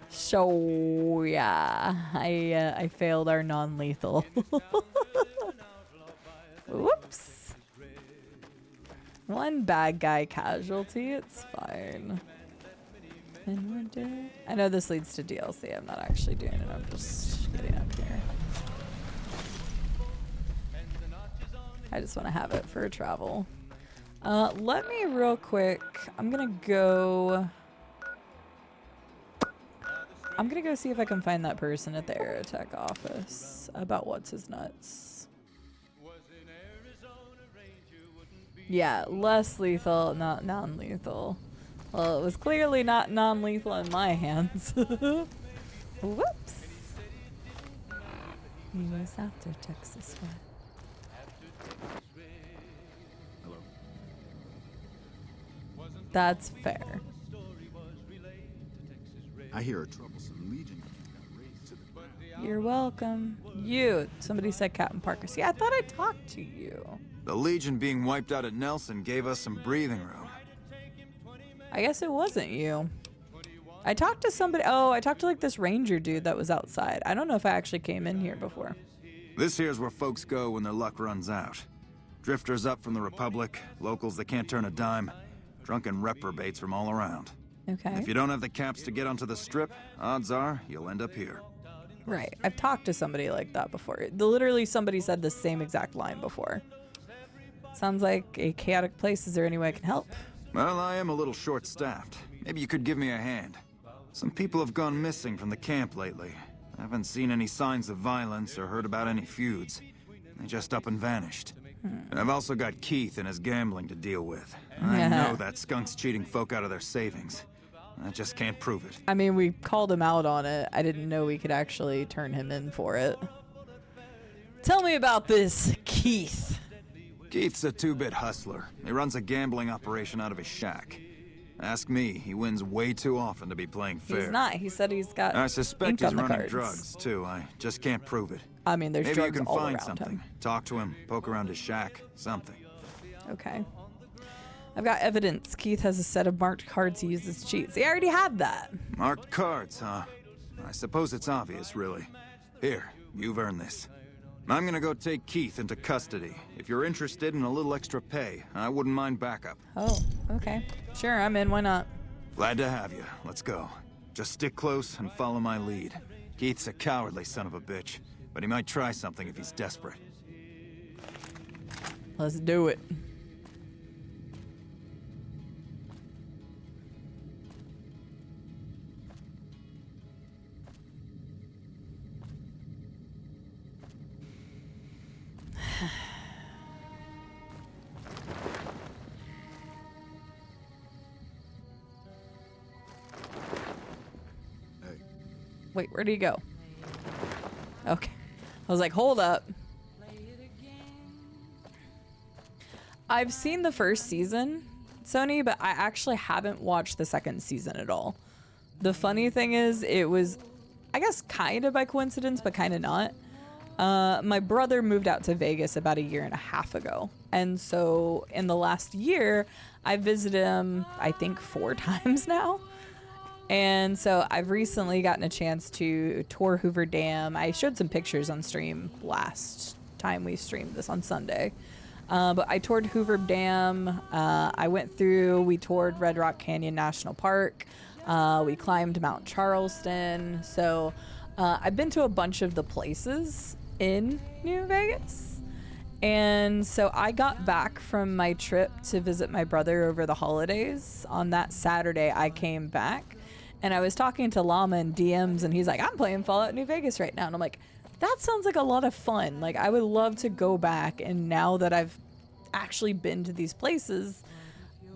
So yeah, I failed our non-lethal. Whoops. One bad guy casualty, it's fine. I know this leads to DLC. I'm not actually doing it. I'm just getting up here. I just want to have it for travel. Let me real quick. I'm gonna go see if I can find that person at the Aerotech office about what's his nuts. Yeah, less lethal, not non-lethal. Well, it was clearly not non-lethal in my hands. Whoops. He was after Texas Wet. Hello. That's fair. I hear a troublesome legion got raised to the ground. You're welcome. You. Somebody said Captain Parker. See, I thought I talked to you. The Legion being wiped out at Nelson gave us some breathing room. I guess it wasn't you. I talked to somebody. Oh, I talked to like this ranger dude that was outside. I don't know if I actually came in here before. This here's where folks go when their luck runs out. Drifters up from the Republic, locals that can't turn a dime, drunken reprobates from all around. Okay. If you don't have the caps to get onto the strip, odds are you'll end up here. Right. I've talked to somebody like that before. Literally somebody said the same exact line before. Sounds like a chaotic place. Is there any way I can help? Well, I am a little short-staffed. Maybe you could give me a hand. Some people have gone missing from the camp lately. I haven't seen any signs of violence or heard about any feuds. They just up and vanished. And I've also got Keith and his gambling to deal with. I know that skunk's cheating folk out of their savings. I just can't prove it. I mean, we called him out on it. I didn't know we could actually turn him in for it. Tell me about this Keith. Keith's a two-bit hustler. He runs a gambling operation out of his shack. Ask me, he wins way too often to be playing fair. He's not. He said he's got I suspect ink he's on the running cards. drugs, too. I just can't prove it. I mean, there's Maybe drugs you can all find around something. him. Talk to him, poke around his shack, something. Okay. I've got evidence. Keith has a set of marked cards he uses to cheat. See, I already had that. Marked cards, huh? I suppose it's obvious, really. Here, you've earned this. I'm gonna go take Keith into custody. If you're interested in a little extra pay, I wouldn't mind backup. Oh, okay. Sure, I'm in. Why not? Glad to have you. Let's go. Just stick close and follow my lead. Keith's a cowardly son of a bitch, but he might try something if he's desperate. Let's do it. Wait, where did he go? Okay. I was like, hold up. I've seen the first season, Sony, but I actually haven't watched the second season at all. The funny thing is, it was, I guess, kind of by coincidence, but kind of not. My brother moved out to Vegas about 1.5 years ago. And so in the last year, I visited him, I think, 4 times now. And so I've recently gotten a chance to tour Hoover Dam. I showed some pictures on stream last time we streamed this on Sunday. But I toured Hoover Dam. We toured Red Rock Canyon National Park. We climbed Mount Charleston. So I've been to a bunch of the places in New Vegas. And so I got back from my trip to visit my brother over the holidays. On that Saturday, I came back. And I was talking to Llama in DMs, and he's like, I'm playing Fallout New Vegas right now. And I'm like, that sounds like a lot of fun. Like, I would love to go back. And now that I've actually been to these places,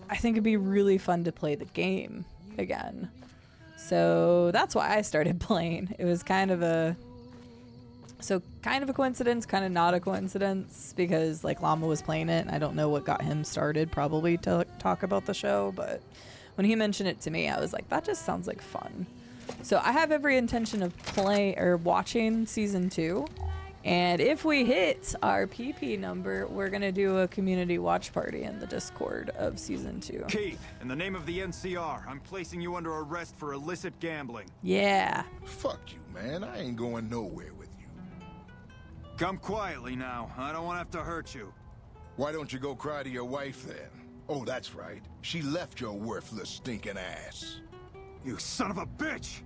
I think it'd be really fun to play the game again. So that's why I started playing. It was kind of a coincidence, kind of not a coincidence, because like Llama was playing it, and I don't know what got him started, probably to talk about the show, but when he mentioned it to me, I was like, that just sounds like fun. So I have every intention of watching season 2. And if we hit our PP number, we're going to do a community watch party in the Discord of season 2. Keith, in the name of the NCR, I'm placing you under arrest for illicit gambling. Yeah. Fuck you, man. I ain't going nowhere with you. Come quietly now. I don't want to have to hurt you. Why don't you go cry to your wife then? Oh, that's right. She left your worthless, stinking ass. You son of a bitch!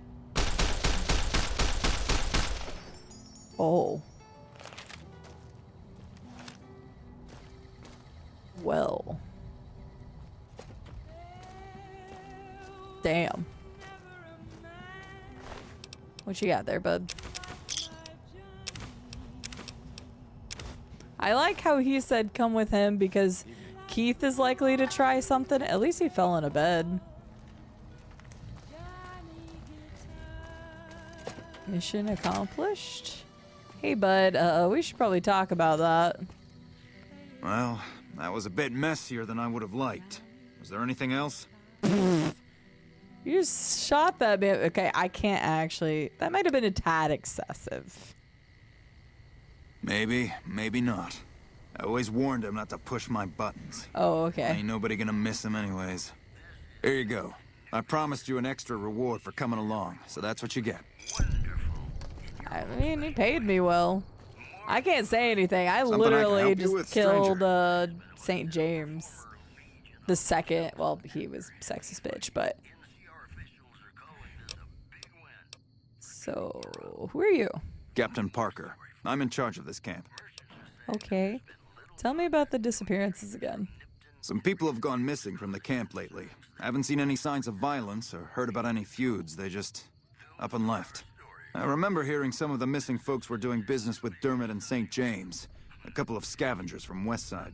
Oh. Well. Damn. What you got there, bud? I like how he said come with him because Keith is likely to try something. At least he fell in a bed. Mission accomplished. Hey, bud, we should probably talk about that. Well, that was a bit messier than I would have liked. Was there anything else? You You just shot that man. Okay, I can't actually. That might have been a tad excessive. Maybe, maybe not. I always warned him not to push my buttons. Oh, okay. Ain't nobody gonna miss him anyways. Here you go. I promised you an extra reward for coming along, so that's what you get. I mean, he paid me well. I can't say anything. I Something I can literally help you just with, killed St. James. The second. Well, he was sexist bitch, but. So, who are you? Captain Parker. I'm in charge of this camp. Okay. Tell me about the disappearances again. Some people have gone missing from the camp lately. I haven't seen any signs of violence or heard about any feuds. They just up and left. I remember hearing some of the missing folks were doing business with Dermot and St. James. A couple of scavengers from Westside.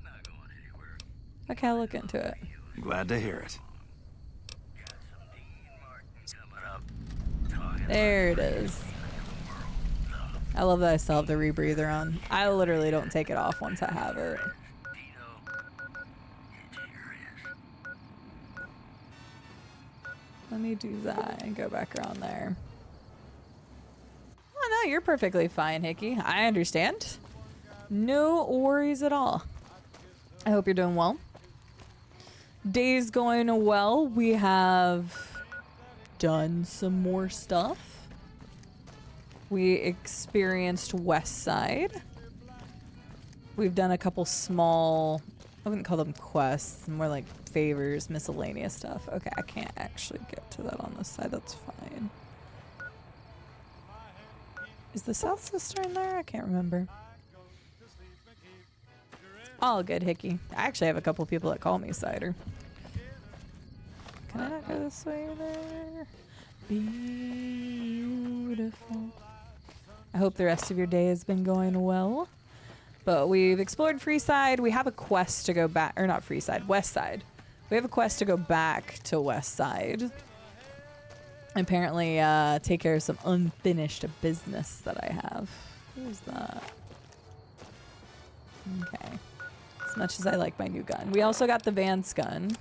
Okay, I'll look into it. Glad to hear it. There it is. I love that I still have the rebreather on. I literally don't take it off once I have it. Let me do that and go back around there. Oh no, you're perfectly fine, Hickey. I understand. No worries at all. I hope you're doing well. Day's going well. We have done some more stuff. We experienced Westside. We've done a couple small, I wouldn't call them quests, more like favors, miscellaneous stuff. Okay, I can't actually get to that on this side. That's fine. Is the South Sister in there? I can't remember. All good, Hickey. I actually have a couple people that call me Cider. Can I not go this way there? Beautiful. I hope the rest of your day has been going well. But we've explored Freeside. We have a quest to go back, or not Freeside, Westside. We have a quest to go back to Westside. Apparently, take care of some unfinished business that I have. Who's that? Okay. As much as I like my new gun. We also got the Vance gun.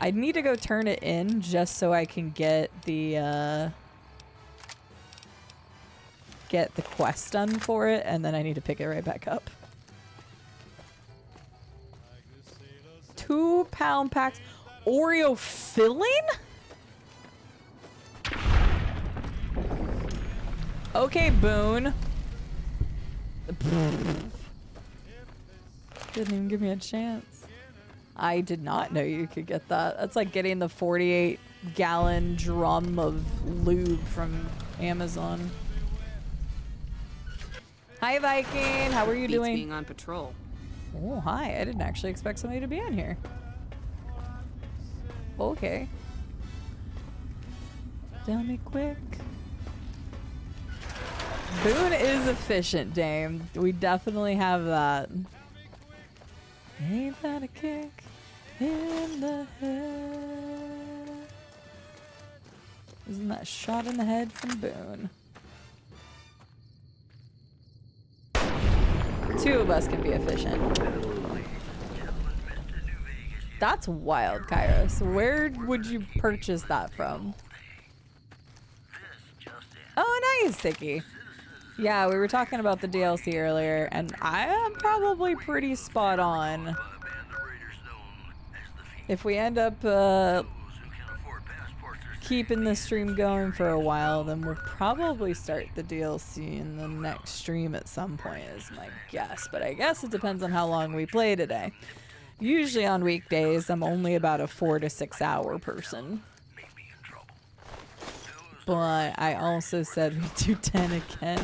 I need to go turn it in just so I can get the quest done for it, and then I need to pick it right back up. 2-pound packs. Oreo filling? Okay, Boone. Didn't even give me a chance. I did not know you could get that. That's like getting the 48-gallon drum of lube from Amazon. Hi, Viking. How are you doing? Being on patrol. Oh, hi. I didn't actually expect somebody to be in here. Okay. Tell me quick. Boone is efficient, Dame. We definitely have that. Ain't that a kick in the head? Isn't that shot in the head from Boone? Two of us can be efficient. That's wild, Kairos. Where would you purchase that from? Oh, nice, Sicky. Yeah, we were talking about the DLC earlier, and I am probably pretty spot on. If we end up keeping the stream going for a while, then we'll probably start the DLC in the next stream at some point, is my guess. But I guess it depends on how long we play today. Usually on weekdays, I'm only about a 4 to 6 hour person. But I also said we do 10 again.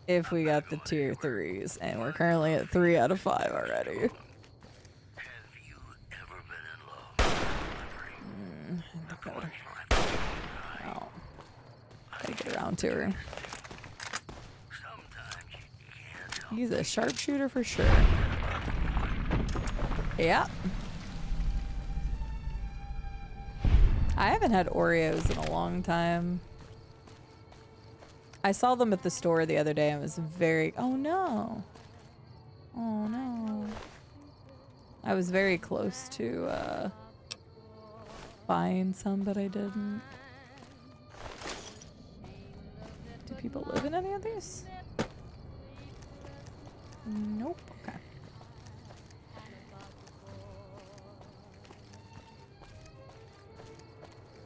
If we got the tier 3s, and we're currently at 3 out of 5 already. Oh. Gotta get around to her. He's a sharpshooter for sure. Yeah. I haven't had Oreos in a long time. I saw them at the store the other day and was very... Oh no. Oh no. I was very close to buying some, but I didn't. Do people live in any of these? Nope. Okay.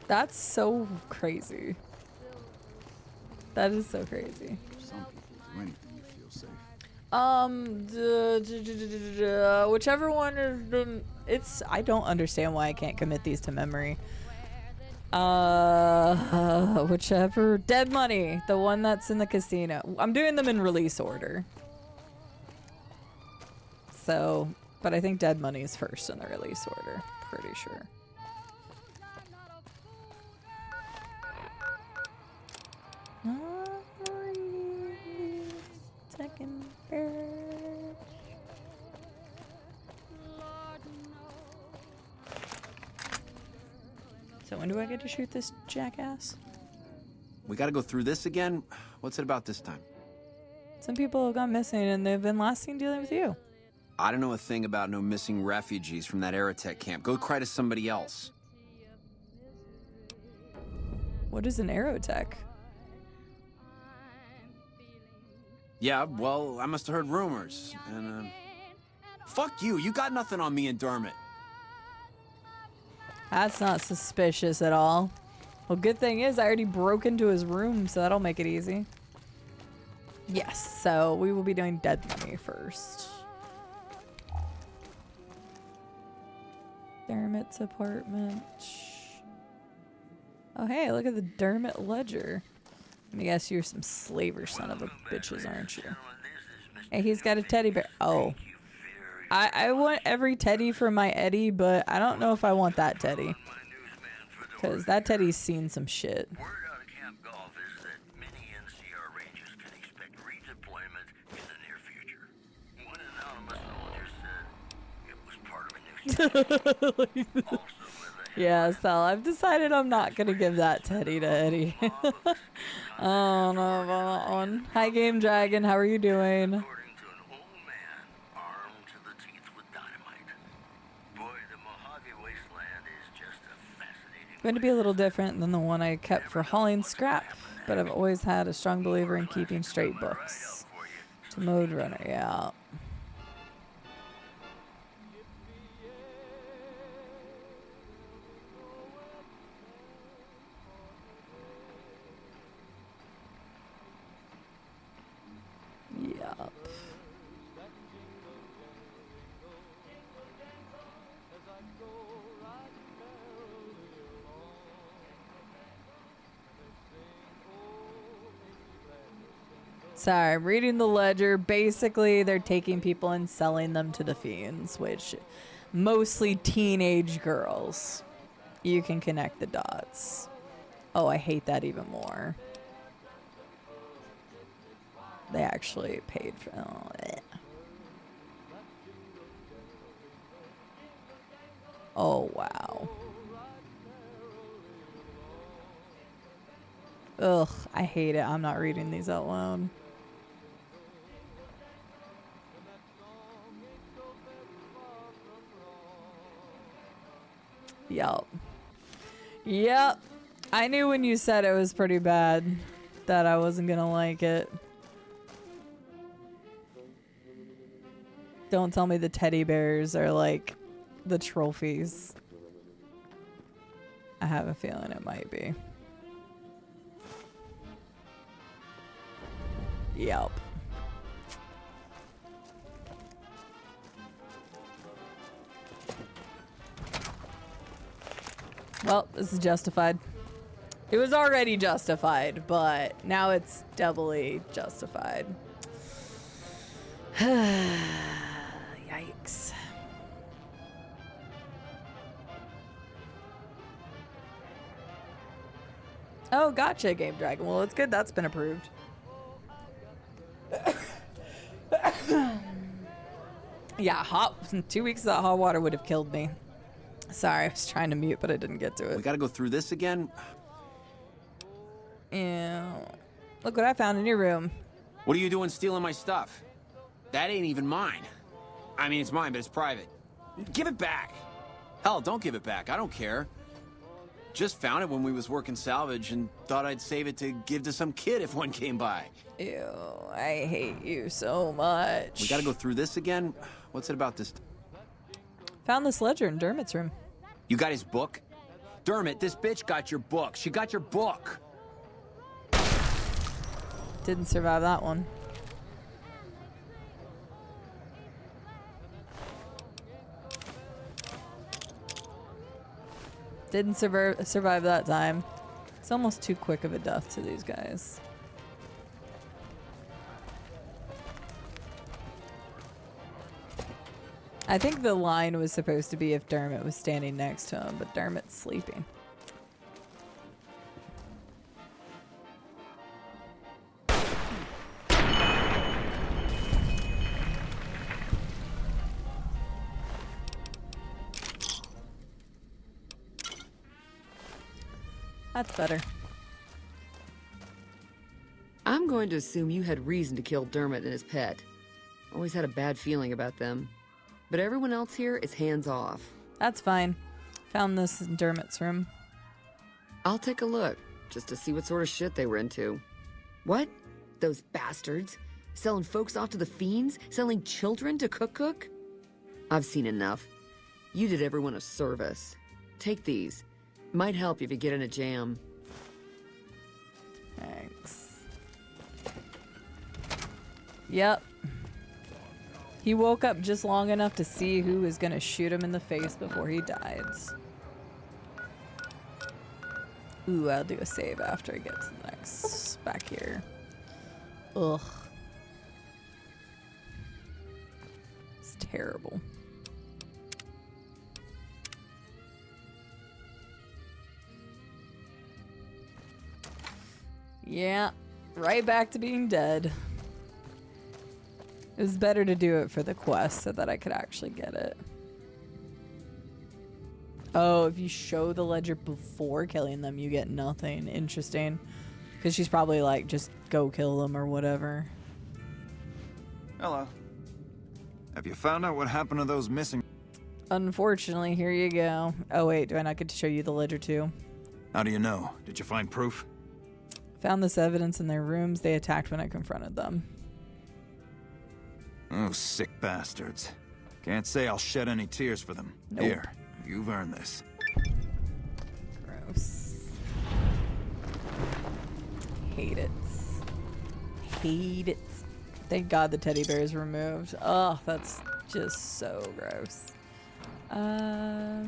That's so crazy. That is so crazy. Some people do anything to feel safe. Whichever one is the, it's, I don't understand why I can't commit these to memory. Whichever, Dead Money, the one that's in the casino. I'm doing them in release order. So, but I think Dead Money is first in the release order, pretty sure. Second verse. So when do I get to shoot this jackass? We gotta go through this again? What's it about this time? Some people have gone missing and they've been last seen dealing with you. I don't know a thing about no missing refugees from that Aerotech camp. Go cry to somebody else. What is an Aerotech? Yeah, well, I must have heard rumors. And, fuck you. You got nothing on me and Dermot. That's not suspicious at all. Well, good thing is I already broke into his room, so that'll make it easy. Yes, so we will be doing Dead Money first. Dermot's apartment. Oh, hey, look at the Dermot ledger. Let me guess, you're some slaver son of a bitches, aren't you? Hey, he's got a teddy bear. Oh. I want every teddy for my Eddie, but I don't know if I want that teddy. Because that teddy's seen some shit. Word out of Camp Golf is that many NCR Rangers can expect redeployment in the near future. One anonymous soldier said it was part of a new strategy. Yeah, Sal, I've decided I'm not going to give that teddy to Eddie. I don't know about that one. Hi, Game Dragon. How are you doing? Going to be a little different than the one I kept for hauling scrap, but I've always had a strong believer in keeping straight books. To Mode Runner, yeah. Yup. Sorry, I'm reading the ledger. Basically, they're taking people and selling them to the fiends, which mostly teenage girls. You can connect the dots. Oh, I hate that even more. They actually paid for it. Oh, wow. Ugh, I hate it. I'm not reading these out loud. Yup. Yep. I knew when you said it was pretty bad that I wasn't gonna like it. Don't tell me the teddy bears are like the trophies. I have a feeling it might be. Yep. Well, this is justified. It was already justified, but now it's doubly justified. Yikes. Oh, gotcha, Game Dragon. Well, it's good that's been approved. Yeah, 2 weeks of that hot water would have killed me. Sorry, I was trying to mute, but I didn't get to it. We gotta go through this again? Yeah. Look what I found in your room. What are you doing stealing my stuff? That ain't even mine. I mean, it's mine, but it's private. Give it back. Hell, don't give it back. I don't care. Just found it when we was working salvage and thought I'd save it to give to some kid if one came by. Ew, I hate you so much. We gotta go through this again? What's it about this? Found this ledger in Dermot's room. You got his book? Dermot, this bitch got your book. She got your book. Didn't survive that one. Didn't survive that time. It's almost too quick of a death to these guys. I think the line was supposed to be if Dermot was standing next to him, but Dermot's sleeping. That's better. I'm going to assume you had reason to kill Dermot and his pet. Always had a bad feeling about them. But everyone else here is hands off. That's fine. Found this in Dermot's room. I'll take a look, just to see what sort of shit they were into. What? Those bastards? Selling folks off to the fiends? Selling children to cook? I've seen enough. You did everyone a service. Take these. Might help if you get in a jam. Thanks. Yep. He woke up just long enough to see who was gonna shoot him in the face before he dies. Ooh, I'll do a save after I get to the next back here. Ugh. It's terrible. Yeah, right back to being dead. It was better to do it for the quest so that I could actually get it. Oh, if you show the ledger before killing them, you get nothing. Interesting. Because she's probably like, just go kill them or whatever. Hello. Have you found out what happened to those missing? Unfortunately, here you go. Oh wait, do I not get to show you the ledger too? How do you know? Did you find proof? Found this evidence in their rooms. They attacked when I confronted them. Oh, sick bastards. Can't say I'll shed any tears for them. Nope. Here, you've earned this. Gross. Hate it. Hate it. Thank God the teddy bear is removed. Oh, that's just so gross. Oh,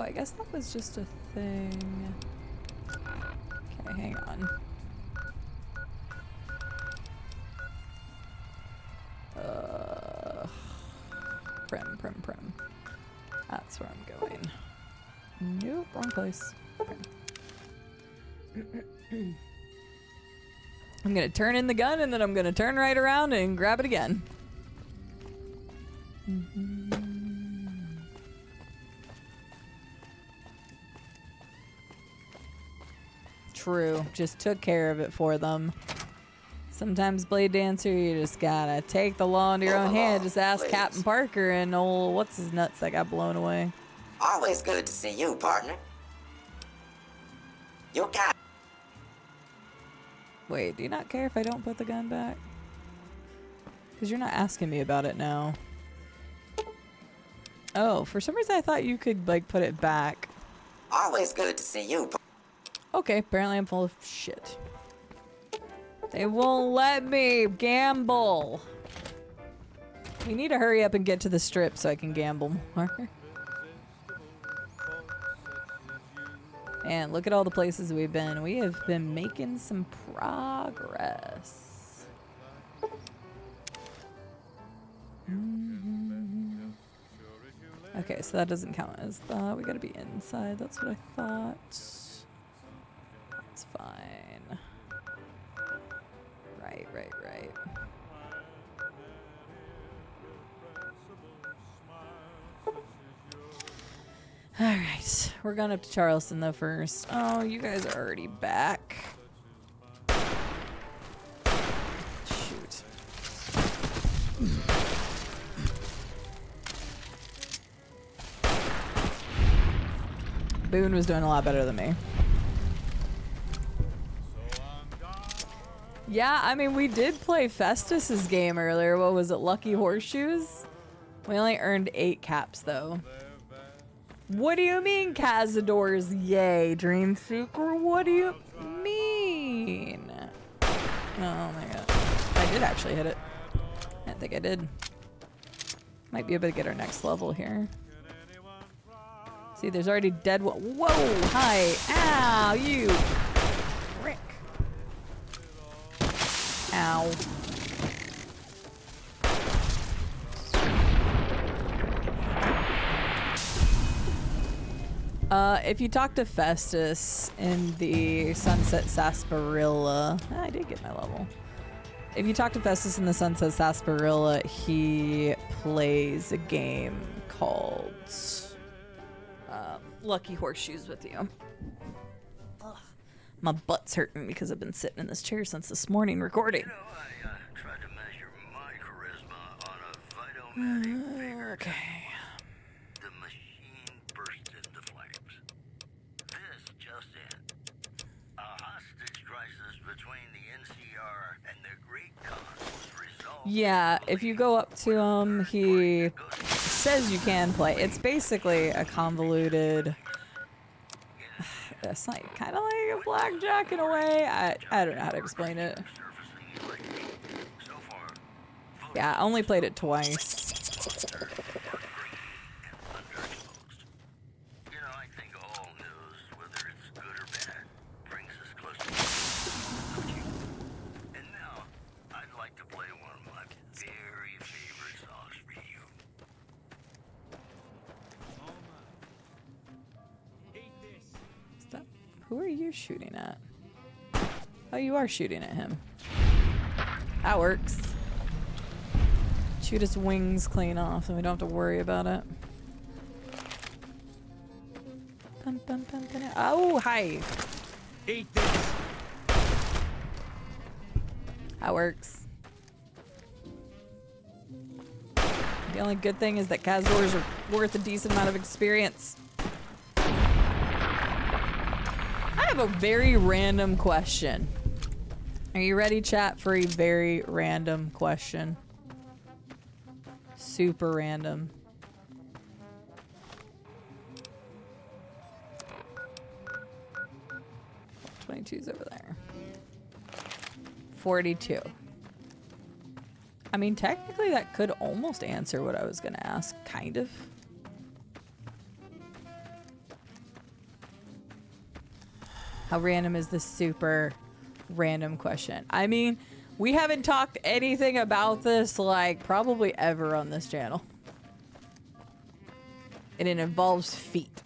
I guess that was just a thing. Okay, hang on. Prim. That's where I'm going. Nope, wrong place. Okay. I'm gonna turn in the gun and then I'm gonna turn right around and grab it again. True, just took care of it for them. Sometimes, Blade Dancer, you just gotta take the law into your own hand. Just ask Captain Parker and old what's his nuts that got blown away. Always good to see you, partner. You got. Wait, do you not care if I don't put the gun back? Because you're not asking me about it now. Oh, for some reason I thought you could like put it back. Always good to see you. Okay, apparently I'm full of shit. They won't let me gamble. We need to hurry up and get to the strip so I can gamble more. And look at all the places we've been. We have been making some progress. Okay, so that doesn't count as that. We gotta be inside. That's what I thought. It's fine. Right. Alright, we're going up to Charleston though first. Oh, you guys are already back. Shoot. Boone was doing a lot better than me. Yeah, I mean, we did play Festus's game earlier. What was it, Lucky Horseshoes? We only earned 8 caps, though. What do you mean, Cazadors? Yay, Dreamseeker? What do you mean? Oh my god. I did actually hit it. I didn't think I did. Might be able to get our next level here. See, there's already dead one. Whoa, hi. Ow, you. Frick. Ow. If you talk to Festus in the Sunset Sarsaparilla, I did get my level. If you talk to Festus in the Sunset Sarsaparilla, he plays a game called Lucky Horseshoes with you. Ugh. My butt's hurting because I've been sitting in this chair since this morning recording. I tried to measure my charisma on a vitomatic Okay. The machine burst into flames. This just in. A hostage crisis between the NCR and the Greek cause was resolved. Yeah, if you go up to him, he says you can play. It's basically a convoluted. It's like kind of like a blackjack in a way. I don't know how to explain it. Yeah, I only played it twice. You know, I think all news, whether it's good or bad, brings us closer to you. And now, I'd like to play one of my very favorite songs for you. Stop. Who are you shooting at? Oh, you are shooting at him. That works. Shoot his wings clean off and we don't have to worry about it. Oh, hi. Eat this. That works. The only good thing is that Cazadors are worth a decent amount of experience. I have a very random question. Are you ready, chat, for a very random question? Super random. $22's over there. 42. I mean, technically that could almost answer what I was gonna ask, kind of. How random is this super random question? I mean, we haven't talked anything about this, like, probably ever on this channel. And it involves feet.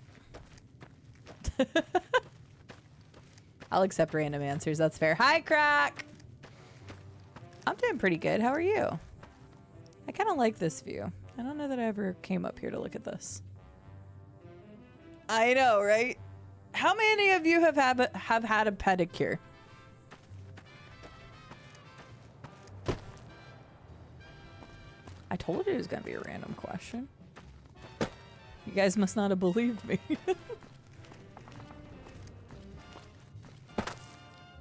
I'll accept random answers, that's fair. Hi, Crack! I'm doing pretty good, how are you? I kind of like this view. I don't know that I ever came up here to look at this. I know, right? How many of you have had a pedicure? I told you it was going to be a random question. You guys must not have believed me.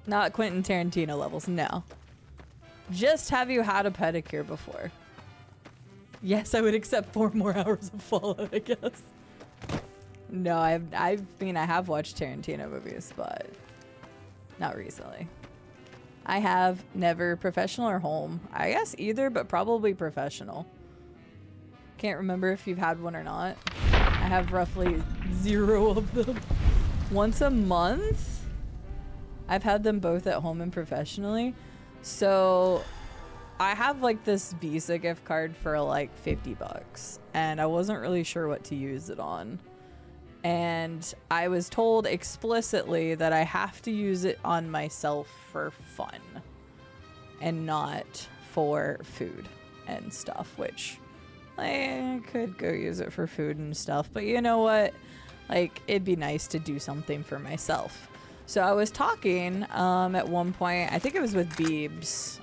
Not Quentin Tarantino levels, no. Just have you had a pedicure before? Yes, I would accept 4 more hours of Fallout, I guess. No, I have watched Tarantino movies, but not recently. I have never professional or home. I guess either, but probably professional. Can't remember if you've had one or not. I have roughly 0 of them. Once a month? I've had them both at home and professionally. So I have like this Visa gift card for like $50 and I wasn't really sure what to use it on. And I was told explicitly that I have to use it on myself for fun and not for food and stuff, which I could go use it for food and stuff. But you know what? Like, it'd be nice to do something for myself. So I was talking at one point, I think it was with Beebs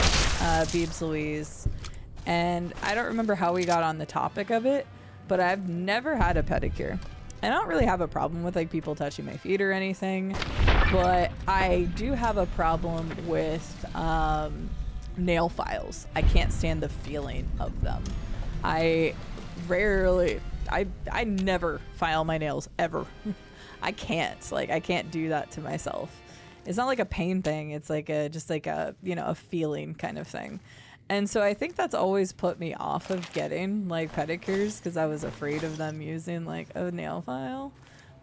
Louise, And I don't remember how we got on the topic of it, but I've never had a pedicure. I don't really have a problem with like people touching my feet or anything, but I do have a problem with nail files. I can't stand the feeling of them. I never file my nails ever. I can't. Like, I can't do that to myself. It's not like a pain thing. It's like just like a, you know, a feeling kind of thing. And so I think that's always put me off of getting like pedicures, because I was afraid of them using like a nail file,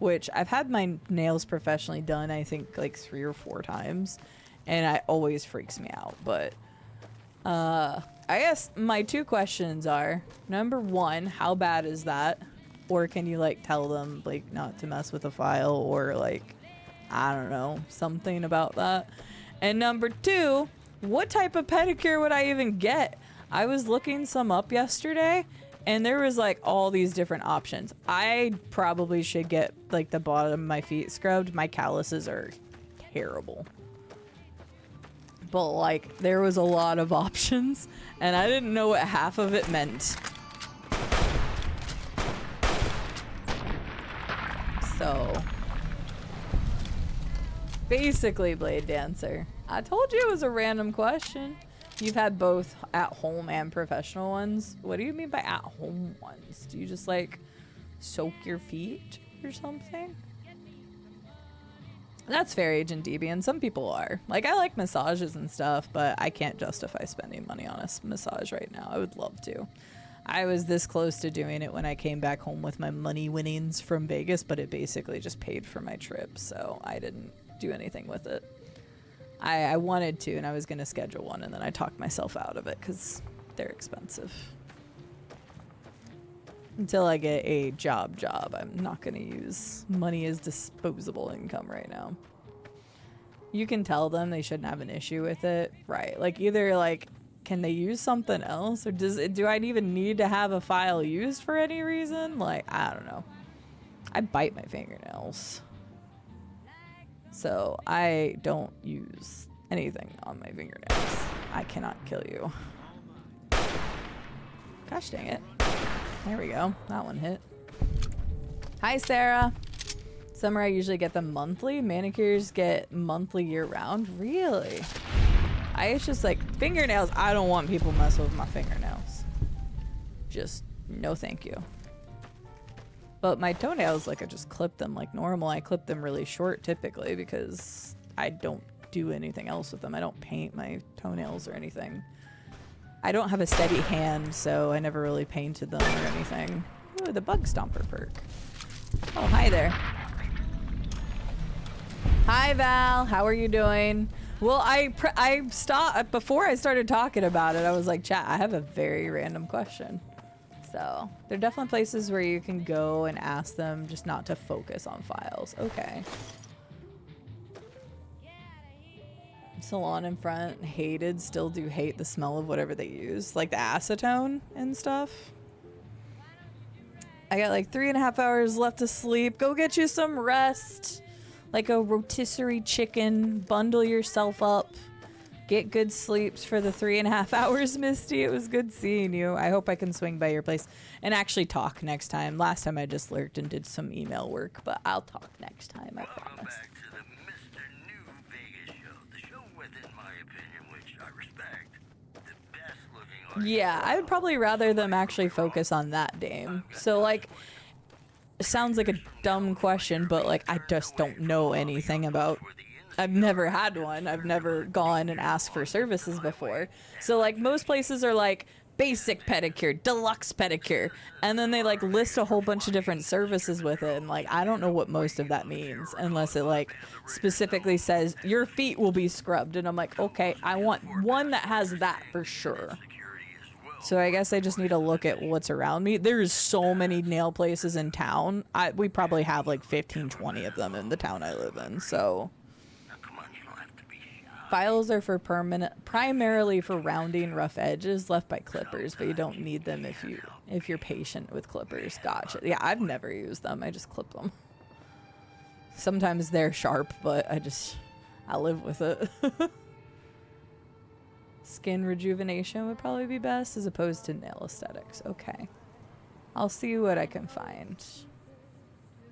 which I've had my nails professionally done, I think like 3 or 4 times, and it always freaks me out. But I guess my 2 questions are, number 1, how bad is that? Or can you like tell them like not to mess with a file, or like, I don't know, something about that? And number 2, what type of pedicure would I even get? I was looking some up yesterday, and there was like all these different options. I probably should get like the bottom of my feet scrubbed. My calluses are terrible. But like, there was a lot of options, and I didn't know what half of it meant. So basically, Blade Dancer, I told you it was a random question. You've had both at home and professional ones. What do you mean by at home ones? Do you just like soak your feet or something? That's fair, Agent Debian. Some people are. Like, I like massages and stuff, but I can't justify spending money on a massage right now. I would love to. I was this close to doing it when I came back home with my money winnings from Vegas, but it basically just paid for my trip, so I didn't do anything with it. I wanted to, and I was going to schedule one, and then I talked myself out of it because they're expensive. Until I get a job, I'm not going to use money as disposable income right now. You can tell them they shouldn't have an issue with it, right? Like, either like, can they use something else, or do I even need to have a file used for any reason? Like, I don't know. I bite my fingernails. So I don't use anything on my fingernails. I cannot kill you. Gosh dang it. There we go. That one hit. Hi, Sarah. Summer, I usually get them monthly. Manicures get monthly year-round. Really? It's just like fingernails. I don't want people messing with my fingernails. Just no thank you. But my toenails, like, I just clip them like normal. I clip them really short typically because I don't do anything else with them. I don't paint my toenails or anything. I don't have a steady hand, so I never really painted them or anything. Ooh, the bug stomper perk. Oh, hi there. Hi, Val. How are you doing? Well, I stopped before I started talking about it. I was like, chat, I have a very random question. So there are definitely places where you can go and ask them just not to focus on files. Okay. Salon in front, hated, still do hate the smell of whatever they use. Like the acetone and stuff. I got like 3.5 hours left to sleep. Go get you some rest. Like a rotisserie chicken. Bundle yourself up. Get good sleeps for the 3.5 hours, Misty. It was good seeing you. I hope I can swing by your place and actually talk next time. Last time I just lurked and did some email work, but I'll talk next time, I promise. Back to the Mr. New Vegas show. The show within my opinion, which I respect. The best looking Yeah, I would probably rather them actually focus on that, Dame. So, like, it sounds like a dumb question, but, like, I just don't know anything about... I've never had one. I've never gone and asked for services before. So, like, most places are, like, basic pedicure, deluxe pedicure, and then they, like, list a whole bunch of different services with it, and, like, I don't know what most of that means, unless it, like, specifically says, your feet will be scrubbed, and I'm like, okay, I want one that has that for sure. So I guess I just need to look at what's around me. There's so many nail places in town. We probably have, like, 15, 20 of them in the town I live in, so... Files are for primarily for rounding rough edges left by clippers, but you don't need them if you're patient with clippers. Gotcha. Yeah, I've never used them. I just clip them. Sometimes they're sharp, but I live with it. Skin rejuvenation would probably be best as opposed to nail aesthetics. Okay. I'll see what I can find.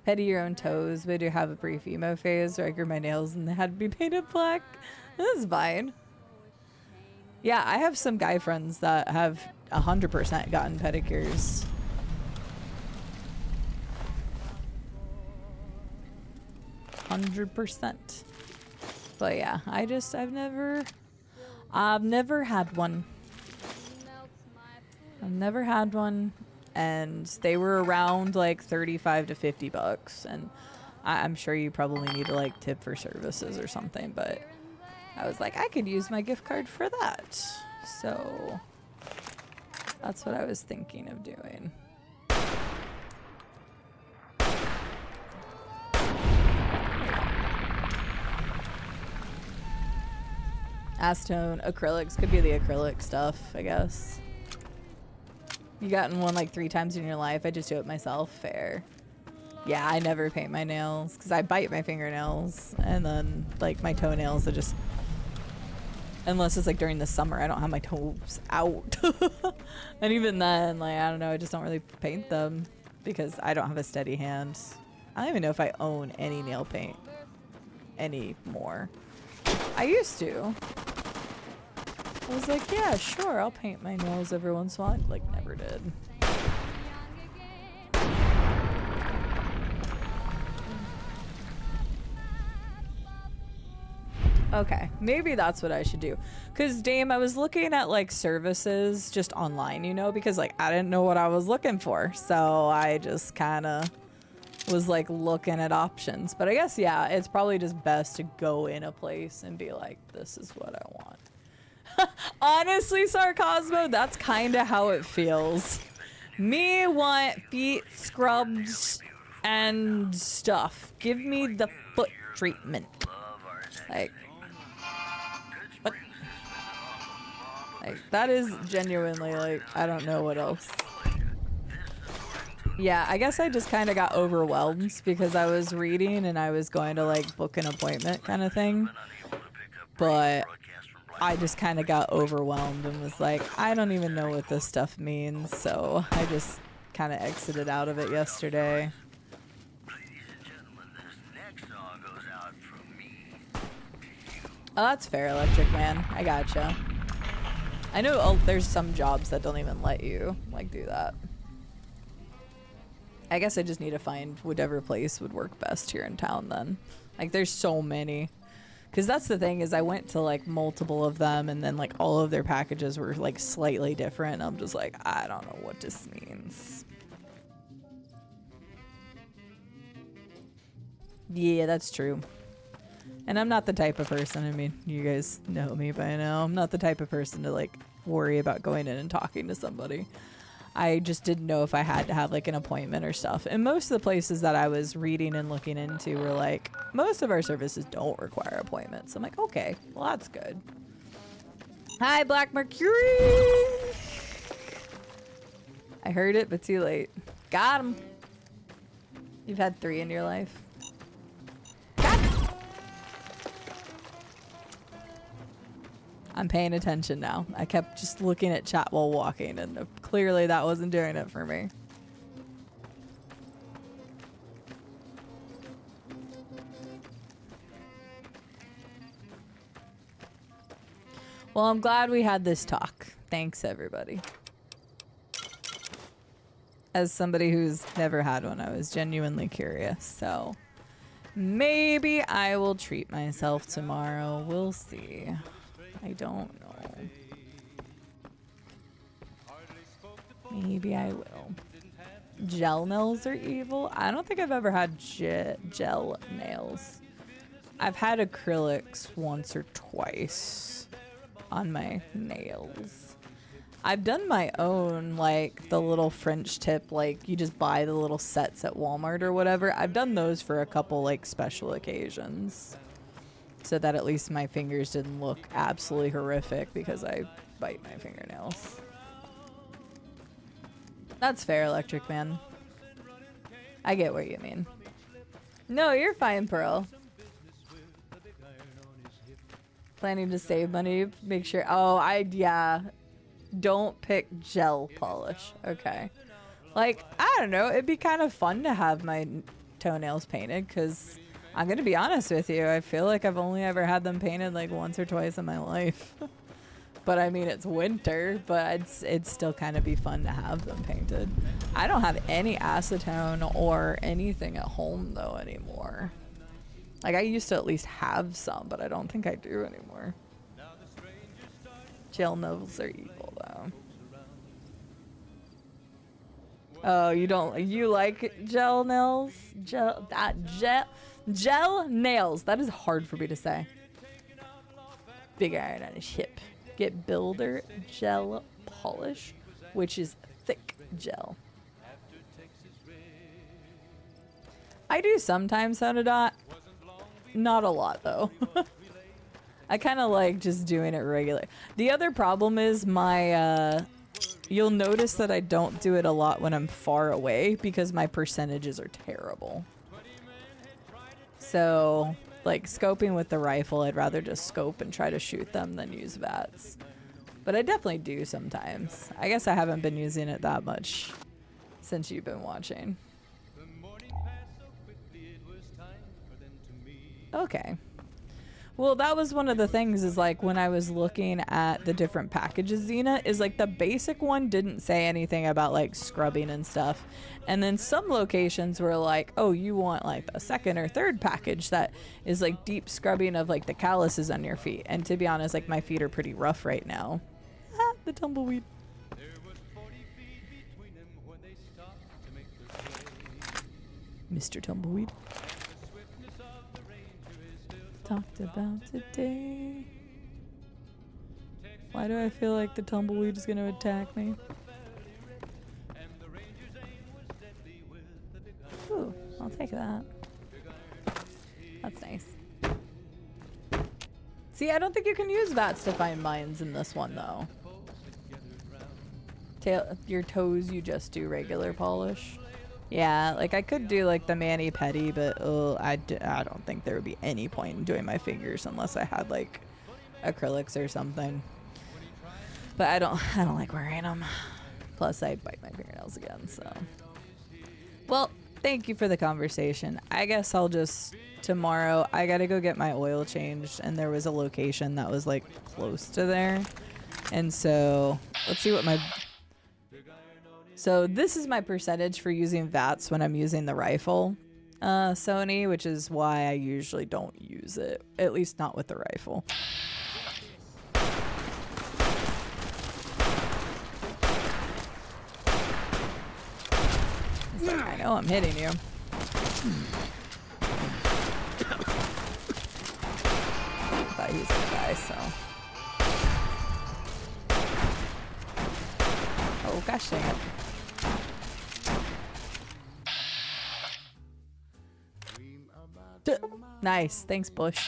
Petty your own toes, but I do have a brief emo phase where I grew my nails and they had to be painted black. That's fine. Yeah, I have some guy friends that have 100% gotten pedicures. %. But yeah, I've never had one. I've never had one, and they were around like 35 to 50 bucks, and I'm sure you probably need to like tip for services or something, but I was like, I could use my gift card for that. So that's what I was thinking of doing. Acetone, acrylics, could be the acrylic stuff, I guess. You gotten one like 3 times in your life? I just do it myself. Fair. Yeah, I never paint my nails because I bite my fingernails, and then like my toenails are just, unless it's like during the summer, I don't have my toes out. And even then, like, I don't know, I just don't really paint them because I don't have a steady hand. I don't even know if I own any nail paint anymore. I used to. I was like, yeah, sure, I'll paint my nails every once in a while. I, like, never did. Okay, maybe that's what I should do. Because, Dame, I was looking at, like, services just online, you know, because, like, I didn't know what I was looking for. So I just kind of was, like, looking at options. But I guess, yeah, it's probably just best to go in a place and be like, this is what I want. Honestly, Sarcosmo, that's kind of how it feels. Me want feet scrubbed and stuff. Give me the foot treatment. Like, what? Like, that is genuinely, like, I don't know what else. Yeah, I guess I just kind of got overwhelmed because I was reading and I was going to, like, book an appointment kind of thing. But I just kind of got overwhelmed and was like, I don't even know what this stuff means. So I just kind of exited out of it yesterday. Oh, that's fair, Electric Man. I gotcha. I know there's some jobs that don't even let you, like, do that. I guess I just need to find whatever place would work best here in town then. Like, there's so many. Because that's the thing, is I went to, like, multiple of them, and then, like, all of their packages were, like, slightly different. I'm just like, I don't know what this means. Yeah, that's true. And I'm not the type of person, I mean, you guys know me by now. I'm not the type of person to, like, worry about going in and talking to somebody. I just didn't know if I had to have, like, an appointment or stuff. And most of the places that I was reading and looking into were like, most of our services don't require appointments. I'm like, okay, well, that's good. Hi, Black Mercury! I heard it, but too late. Got him. You've had 3 in your life. I'm paying attention now. I kept just looking at chat while walking, and clearly that wasn't doing it for me. Well, I'm glad we had this talk. Thanks, everybody. As somebody who's never had one, I was genuinely curious, so maybe I will treat myself tomorrow. We'll see. I don't know. Maybe I will. Gel nails are evil? I don't think I've ever had gel nails. I've had acrylics once or twice on my nails. I've done my own, like, the little French tip, like, you just buy the little sets at Walmart or whatever. I've done those for a couple, like, special occasions. So that at least my fingers didn't look absolutely horrific because I bite my fingernails. That's fair, Electric Man. I get what you mean. No, you're fine, Pearl. Planning to save money, make sure. Oh, yeah. Don't pick gel polish. Okay. Like, I don't know. It'd be kind of fun to have my toenails painted because I'm going to be honest with you. I feel like I've only ever had them painted like once or twice in my life. But I mean, it's winter, but it'd still kind of be fun to have them painted. I don't have any acetone or anything at home though anymore. Like I used to at least have some, but I don't think I do anymore. Gel nails are evil though. Oh, you like gel nails? Gel nails. That is hard for me to say. Big iron on his hip. Get builder gel polish, which is thick gel. I do sometimes Sonodot. Not a lot though. I kind of like just doing it regular. The other problem is my you'll notice that I don't do it a lot when I'm far away because my percentages are terrible. So like scoping with the rifle, I'd rather just scope and try to shoot them than use VATS. But I definitely do sometimes. I guess I haven't been using it that much since you've been watching. Okay. Well, that was one of the things is like when I was looking at the different packages, Xena, is like the basic one didn't say anything about like scrubbing and stuff. And then some locations were like, oh, you want like a second or third package that is like deep scrubbing of like the calluses on your feet. And to be honest, like my feet are pretty rough right now. Ah, the tumbleweed. Mr. Tumbleweed. Talked about today. Why do I feel like the tumbleweed is going to attack me? Ooh, I'll take that. That's nice. See, I don't think you can use VATS to find mines in this one, though. Your toes, you just do regular polish. Yeah, like I could do like the mani-pedi, but I don't think there would be any point in doing my fingers unless I had like acrylics or something. But I don't like wearing them. Plus I bite my fingernails again, so. Well, thank you for the conversation. I guess I'll just, tomorrow, I gotta go get my oil changed, and there was a location that was like close to there. And so, let's see what my... So this is my percentage for using VATS when I'm using the rifle, Sony, which is why I usually don't use it, at least not with the rifle. Like, I know I'm hitting you. I thought he was gonna die, so. Oh gosh dang it. Nice, thanks Bush.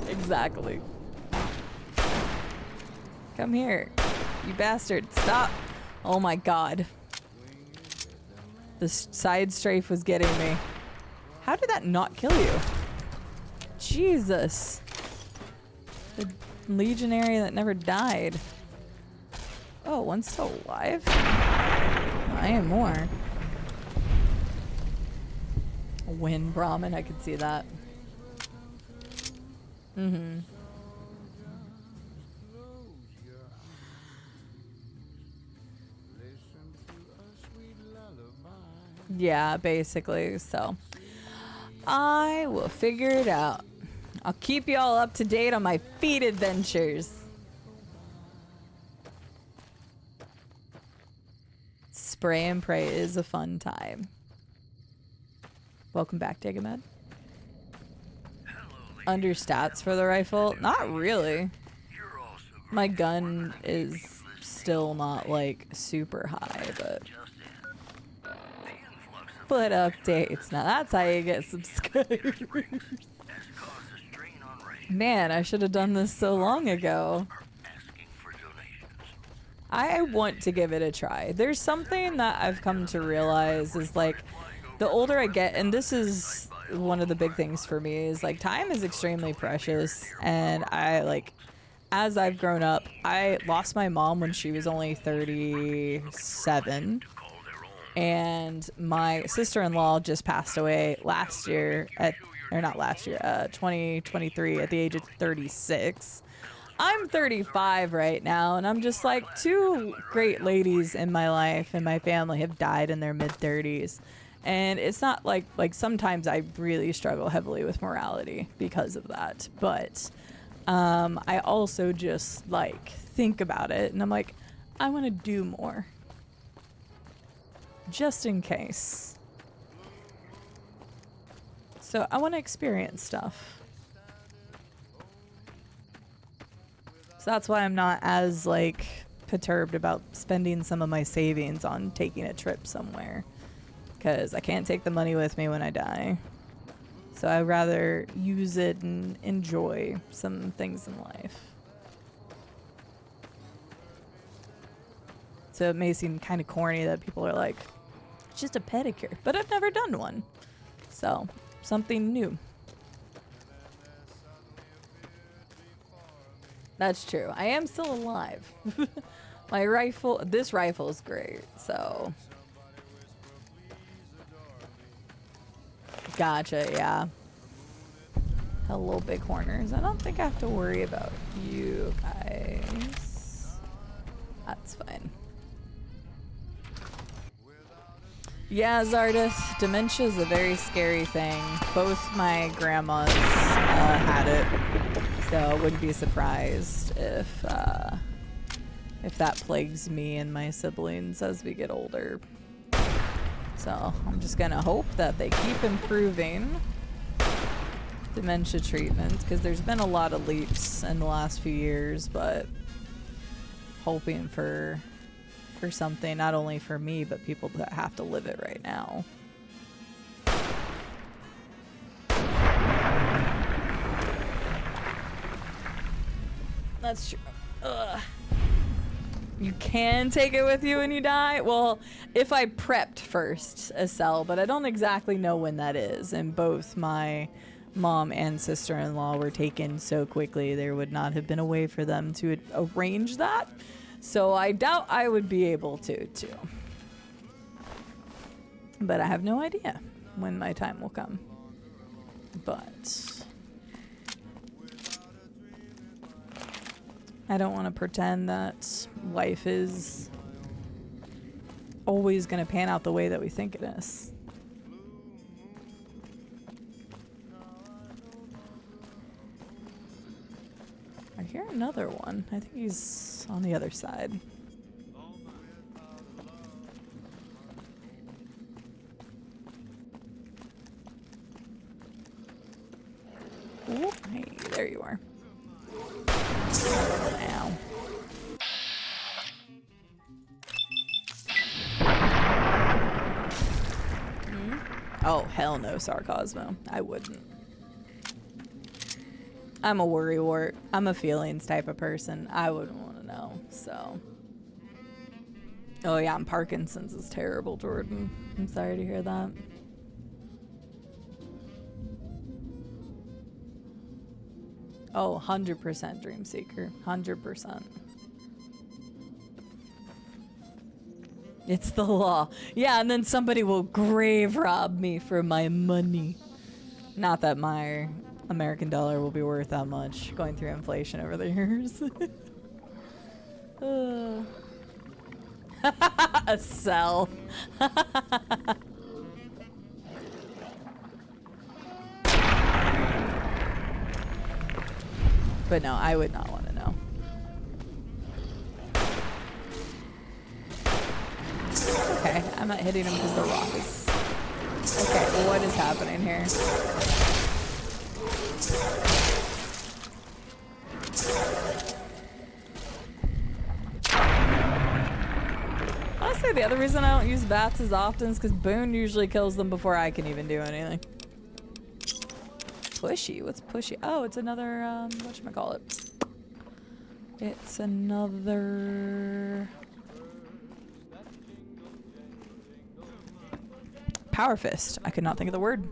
Exactly. Come here, you bastard, stop. Oh my god. The side strafe was getting me. How did that not kill you? Jesus. The legionary that never died. Oh, one's still alive? I am more. Win Brahmin, I could see that. Mm-hmm. Yeah, basically, so. I will figure it out. I'll keep you all up to date on my feet adventures. Spray and pray is a fun time. Welcome back, Digamed. Under stats for the rifle? Not really. My gun is still not like super high, but updates. Now that's how you get subscribers. Man, I should have done this so long ago. I want to give it a try. There's something that I've come to realize is like the older I get, and this is one of the big things for me, is like time is extremely precious. And I like, as I've grown up, I lost my mom when she was only 37. And my sister-in-law just passed away last year at, or not last year, 2023 at the age of 36. I'm 35 right now, and I'm just like, two great ladies in my life and my family have died in their mid-30s. And it's not like sometimes I really struggle heavily with morality because of that. But I also just like think about it, and I'm like, I want to do more. Just in case. So I want to experience stuff. So that's why I'm not as like perturbed about spending some of my savings on taking a trip somewhere, because I can't take the money with me when I die. So I'd rather use it and enjoy some things in life. So it may seem kind of corny that people are like, it's just a pedicure, but I've never done one. So something new. That's true. I am still alive. My rifle, this rifle is great, so. Gotcha, yeah. Hello, big horners. I don't think I have to worry about you guys. That's fine. Yeah, Zardith, dementia is a very scary thing. Both my grandmas had it, so I wouldn't be surprised if that plagues me and my siblings as we get older. So I'm just gonna hope that they keep improving dementia treatment, because there's been a lot of leaps in the last few years, but hoping for something not only for me but people that have to live it right now. That's true. Ugh. You can take it with you when you die? Well, if I prepped first a cell, but I don't exactly know when that is. And both my mom and sister-in-law were taken so quickly, there would not have been a way for them to arrange that. So I doubt I would be able to, too. But I have no idea when my time will come. But I don't want to pretend that life is always going to pan out the way that we think it is. I hear another one. I think he's on the other side. Ooh, hey, there you are. Ow. Oh, hell no, Sarcosmo. I wouldn't. I'm a worrywart. I'm a feelings type of person. I wouldn't want to know, so. Oh yeah, and Parkinson's is terrible, Jordan. I'm sorry to hear that. Oh, 100% Dream Seeker. 100%. It's the law. Yeah, and then somebody will grave rob me for my money. Not that my American dollar will be worth that much going through inflation over the years. A cell. But no, I would not want to know. Okay, I'm not hitting him because the rock is... Okay, well, what is happening here? Honestly, the other reason I don't use bats as often is because Boone usually kills them before I can even do anything. Pushy? What's pushy? Oh, it's another, whatchamacallit? It's another Power fist. I could not think of the word.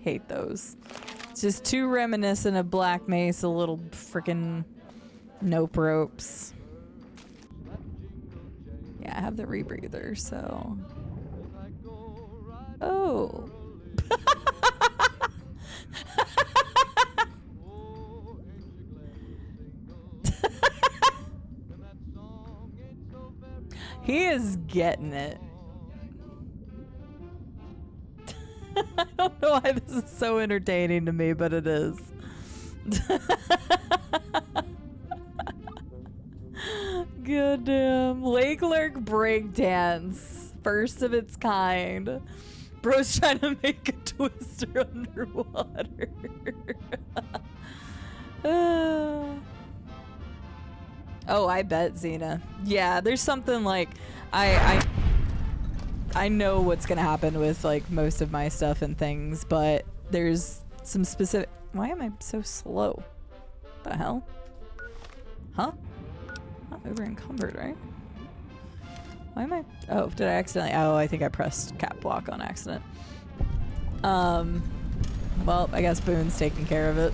Hate those. It's just too reminiscent of Black Mesa, little freaking nope ropes. Yeah, I have the rebreather, so. Oh. He is getting it. I don't know why this is so entertaining to me, but it is. Goddamn. Lake Lurk breakdance. First of its kind. Bro's trying to make a twister underwater. Oh, I bet, Xena. Yeah, there's something like I know what's gonna happen with like most of my stuff and things, but there's some specific. Why am I so slow? The hell? Huh? Not over encumbered, right? Why am I? Oh, did I accidentally? Oh, I think I pressed cap block on accident. Well, I guess Boone's taking care of it.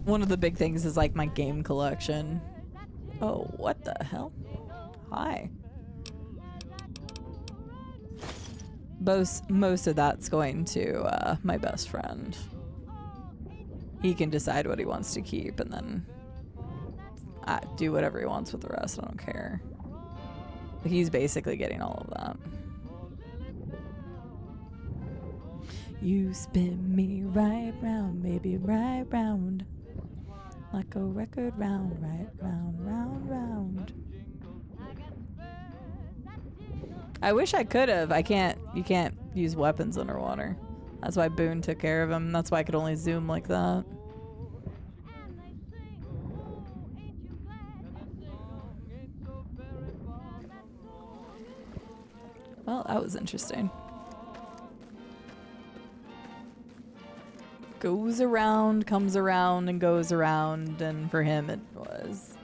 One of the big things is like my game collection. Oh, what the hell? Hi. Most of that's going to my best friend. He can decide what he wants to keep and then do whatever he wants with the rest. I don't care. But he's basically getting all of that. You spin me right round, maybe right round. Like a record round, right round, round, round. I wish I could have. I can't. You can't use weapons underwater. That's why Boone took care of him. That's why I could only zoom like that. Well, that was interesting. Goes around, comes around, and goes around, and for him it was.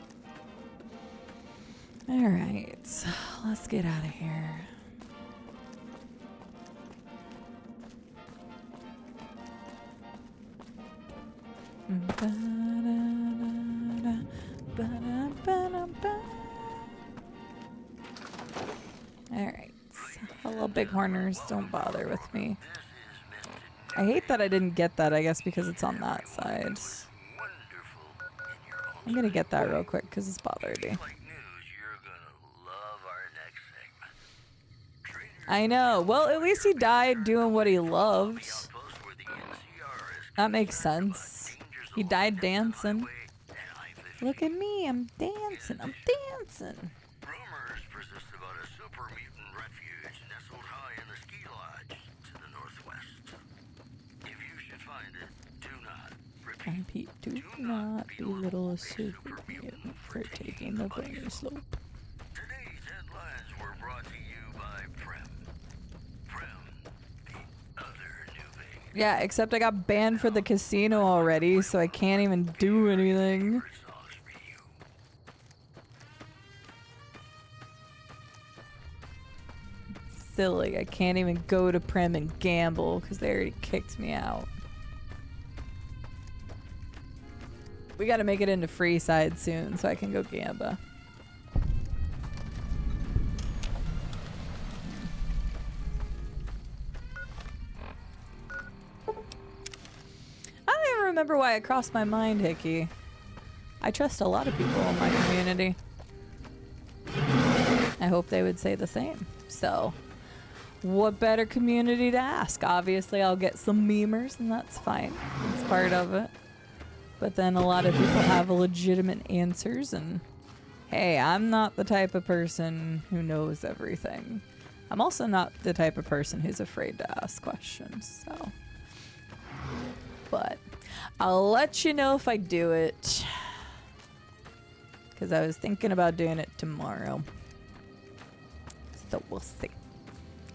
Alright, let's get out of here. Alright, hello bighorners, don't bother with me. I hate that I didn't get that, I guess because it's on that side. I'm gonna get that real quick because it's bothering me. I know. Well, at least he died doing what he loved. That makes sense. He died dancing. Look at me, I'm dancing. I'm dancing. Rumors persist about a super mutant refuge nestled high in the ski lodge to the northwest. If you should find it, do not repeat. Do not belittle a super mutant for taking the brain slope. Today's headlines were brought to you by Prem. Prem, the other new Vegas. Yeah, except I got banned for the casino already, so I can't even do anything. Silly, I can't even go to Prem and gamble because they already kicked me out. We gotta make it into free side soon so I can go gamba. I don't even remember why it crossed my mind, Hickey. I trust a lot of people in my community. I hope they would say the same. So, what better community to ask? Obviously, I'll get some memers, and that's fine. It's part of it. But then a lot of people have legitimate answers, and hey, I'm not the type of person who knows everything. I'm also not the type of person who's afraid to ask questions, so. But I'll let you know if I do it. because I was thinking about doing it tomorrow. So we'll see.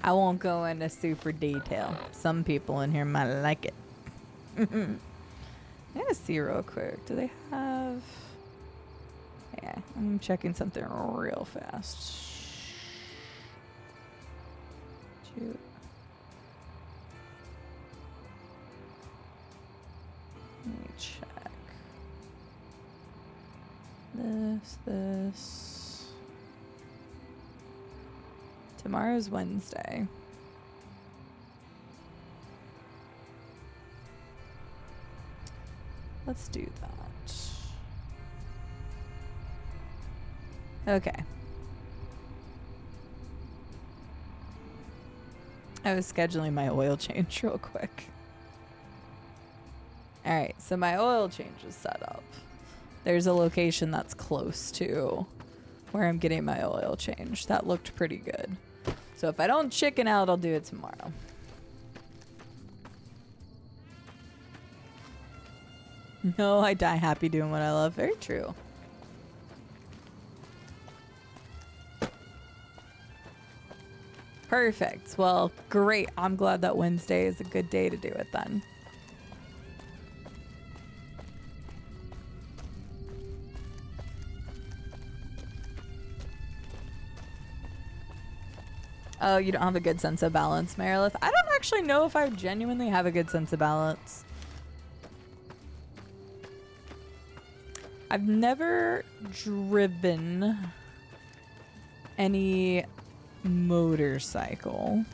I won't go into super detail. Some people in here might like it. I'm gonna see real quick. Do they have... Yeah, I'm checking something real fast. Jude. Let me check. This. Tomorrow's Wednesday. Let's do that. Okay. I was scheduling my oil change real quick. Alright, so my oil change is set up. There's a location that's close to where I'm getting my oil change. That looked pretty good. So if I don't chicken out, I'll do it tomorrow. No, I die happy doing what I love. Very true. Perfect. Well, great. I'm glad that Wednesday is a good day to do it then. Oh, you don't have a good sense of balance, Merilith? I don't actually know if I genuinely have a good sense of balance. I've never driven any motorcycle.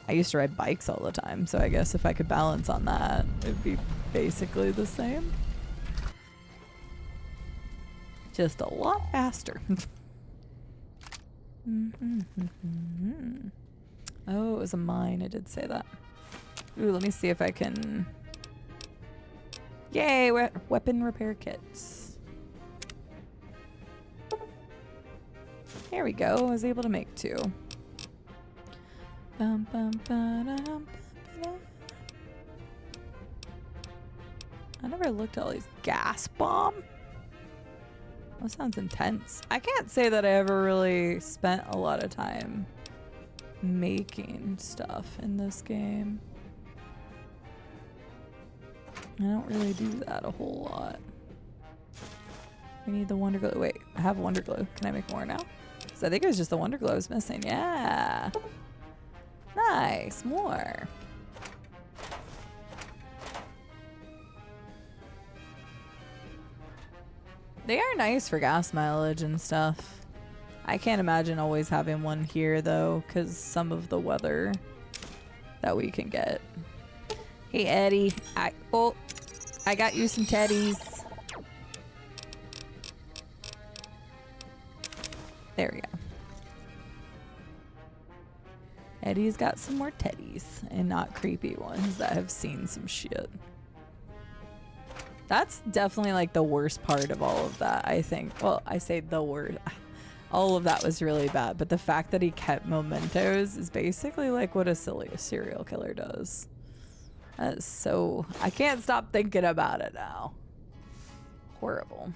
I used to ride bikes all the time, so I guess if I could balance on that, it'd be basically the same. Just a lot faster. Oh, it was a mine. I did say that. Ooh, let me see if I can... Yay, weapon repair kits. There we go. I was able to make 2. Bum, bum, ba-da-dum, ba-da. I never looked at all these gas bomb. That sounds intense. I can't say that I ever really spent a lot of time making stuff in this game. I don't really do that a whole lot. We need the Wonder Glow. Wait, I have Wonder Glow. Can I make more now? So I think it was just the Wonder Glow I was missing. Yeah. Nice. More. They are nice for gas mileage and stuff. I can't imagine always having one here though, because some of the weather that we can get. Hey Eddie, I got you some teddies. There we go. Eddie's got some more teddies and not creepy ones that have seen some shit. That's definitely like the worst part of all of that, I think. Well, I say the worst. All of that was really bad, but the fact that he kept mementos is basically like what a serial killer does. That is so... I can't stop thinking about it now. Horrible.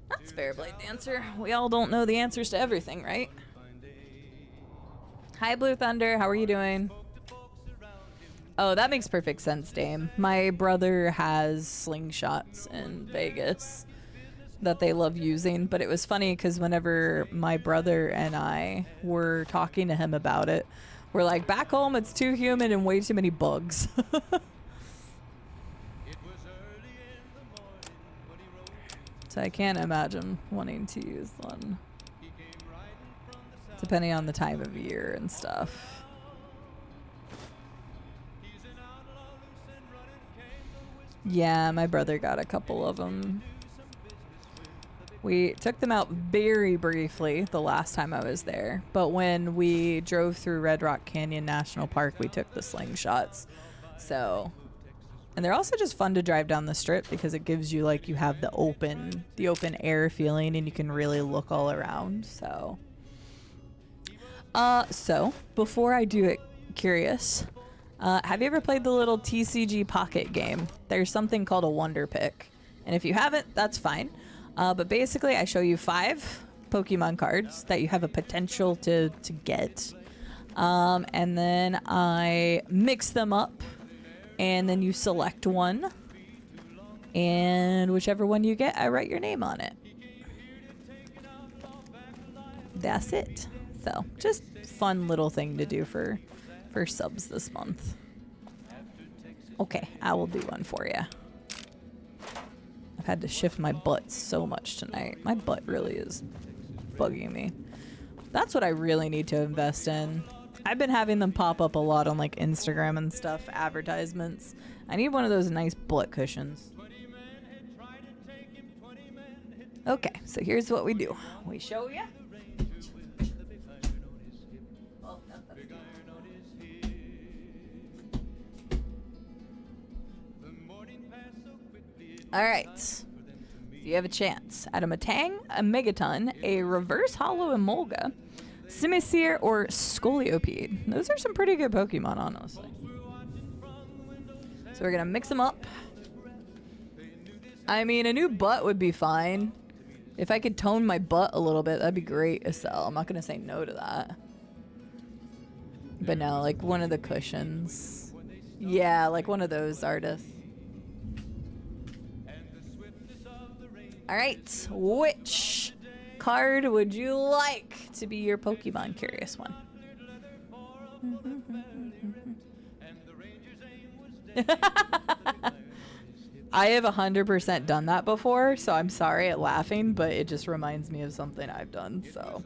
That's fair, Blade Dancer. We all don't know the answers to everything, right? Hi, Blue Thunder. How are you doing? Oh, that makes perfect sense, Dame. My brother has slingshots in Vegas that they love using, but it was funny because whenever my brother and I were talking to him about it, we're like, back home it's too humid and way too many bugs. So I can't imagine wanting to use one, depending on the time of year and stuff. Yeah, my brother got a couple of them. We took them out very briefly the last time I was there, but when we drove through Red Rock Canyon National Park, we took the slingshots. So, and they're also just fun to drive down the strip because it gives you like, you have the open air feeling and you can really look all around. So, so before I do it, curious, Have you ever played the little TCG Pocket game? There's something called a Wonder Pick. And if you haven't, that's fine. But basically, I show you 5 Pokemon cards that you have a potential to get. And then I mix them up. And then you select one. And whichever one you get, I write your name on it. That's it. So, just fun little thing to do for subs this month. Okay, I will do one for you. I've had to shift my butt so much tonight. My butt really is bugging me. That's what I really need to invest in. I've been having them pop up a lot on like Instagram and stuff, advertisements. I need one of those nice butt cushions. Okay, so here's what we do. We show you. All right. You have a chance at a Matang, a Megaton, a Reverse Hollow Emolga, Simisear, or Scolipede. Those are some pretty good Pokemon, honestly. So we're going to mix them up. I mean, a new butt would be fine. If I could tone my butt a little bit, that'd be great, Estelle. I'm not going to say no to that. But no, like one of the cushions. Yeah, like one of those artists. All right, which card would you like to be your Pokemon Curious one? I have 100% done that before, so I'm sorry at laughing, but it just reminds me of something I've done, so.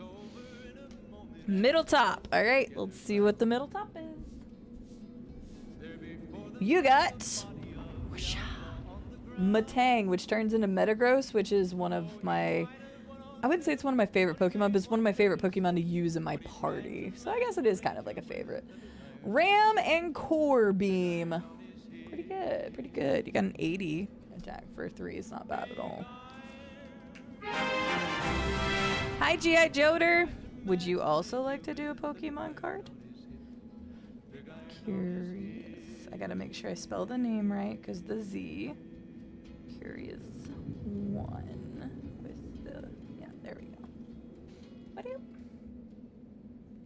Middle top. All right, let's see what the middle top is. You got Matang, which turns into Metagross, which is one of my, I wouldn't say it's one of my favorite Pokemon, but it's one of my favorite Pokemon to use in my party. So I guess it is kind of like a favorite. Ram and Core Beam. Pretty good, pretty good. You got an 80 attack for 3. It's not bad at all. Hi, G.I. Joder. Would you also like to do a Pokemon card? Curious. I gotta make sure I spell the name right, because the Z. Curious 1 with the, yeah, there we go. What do you?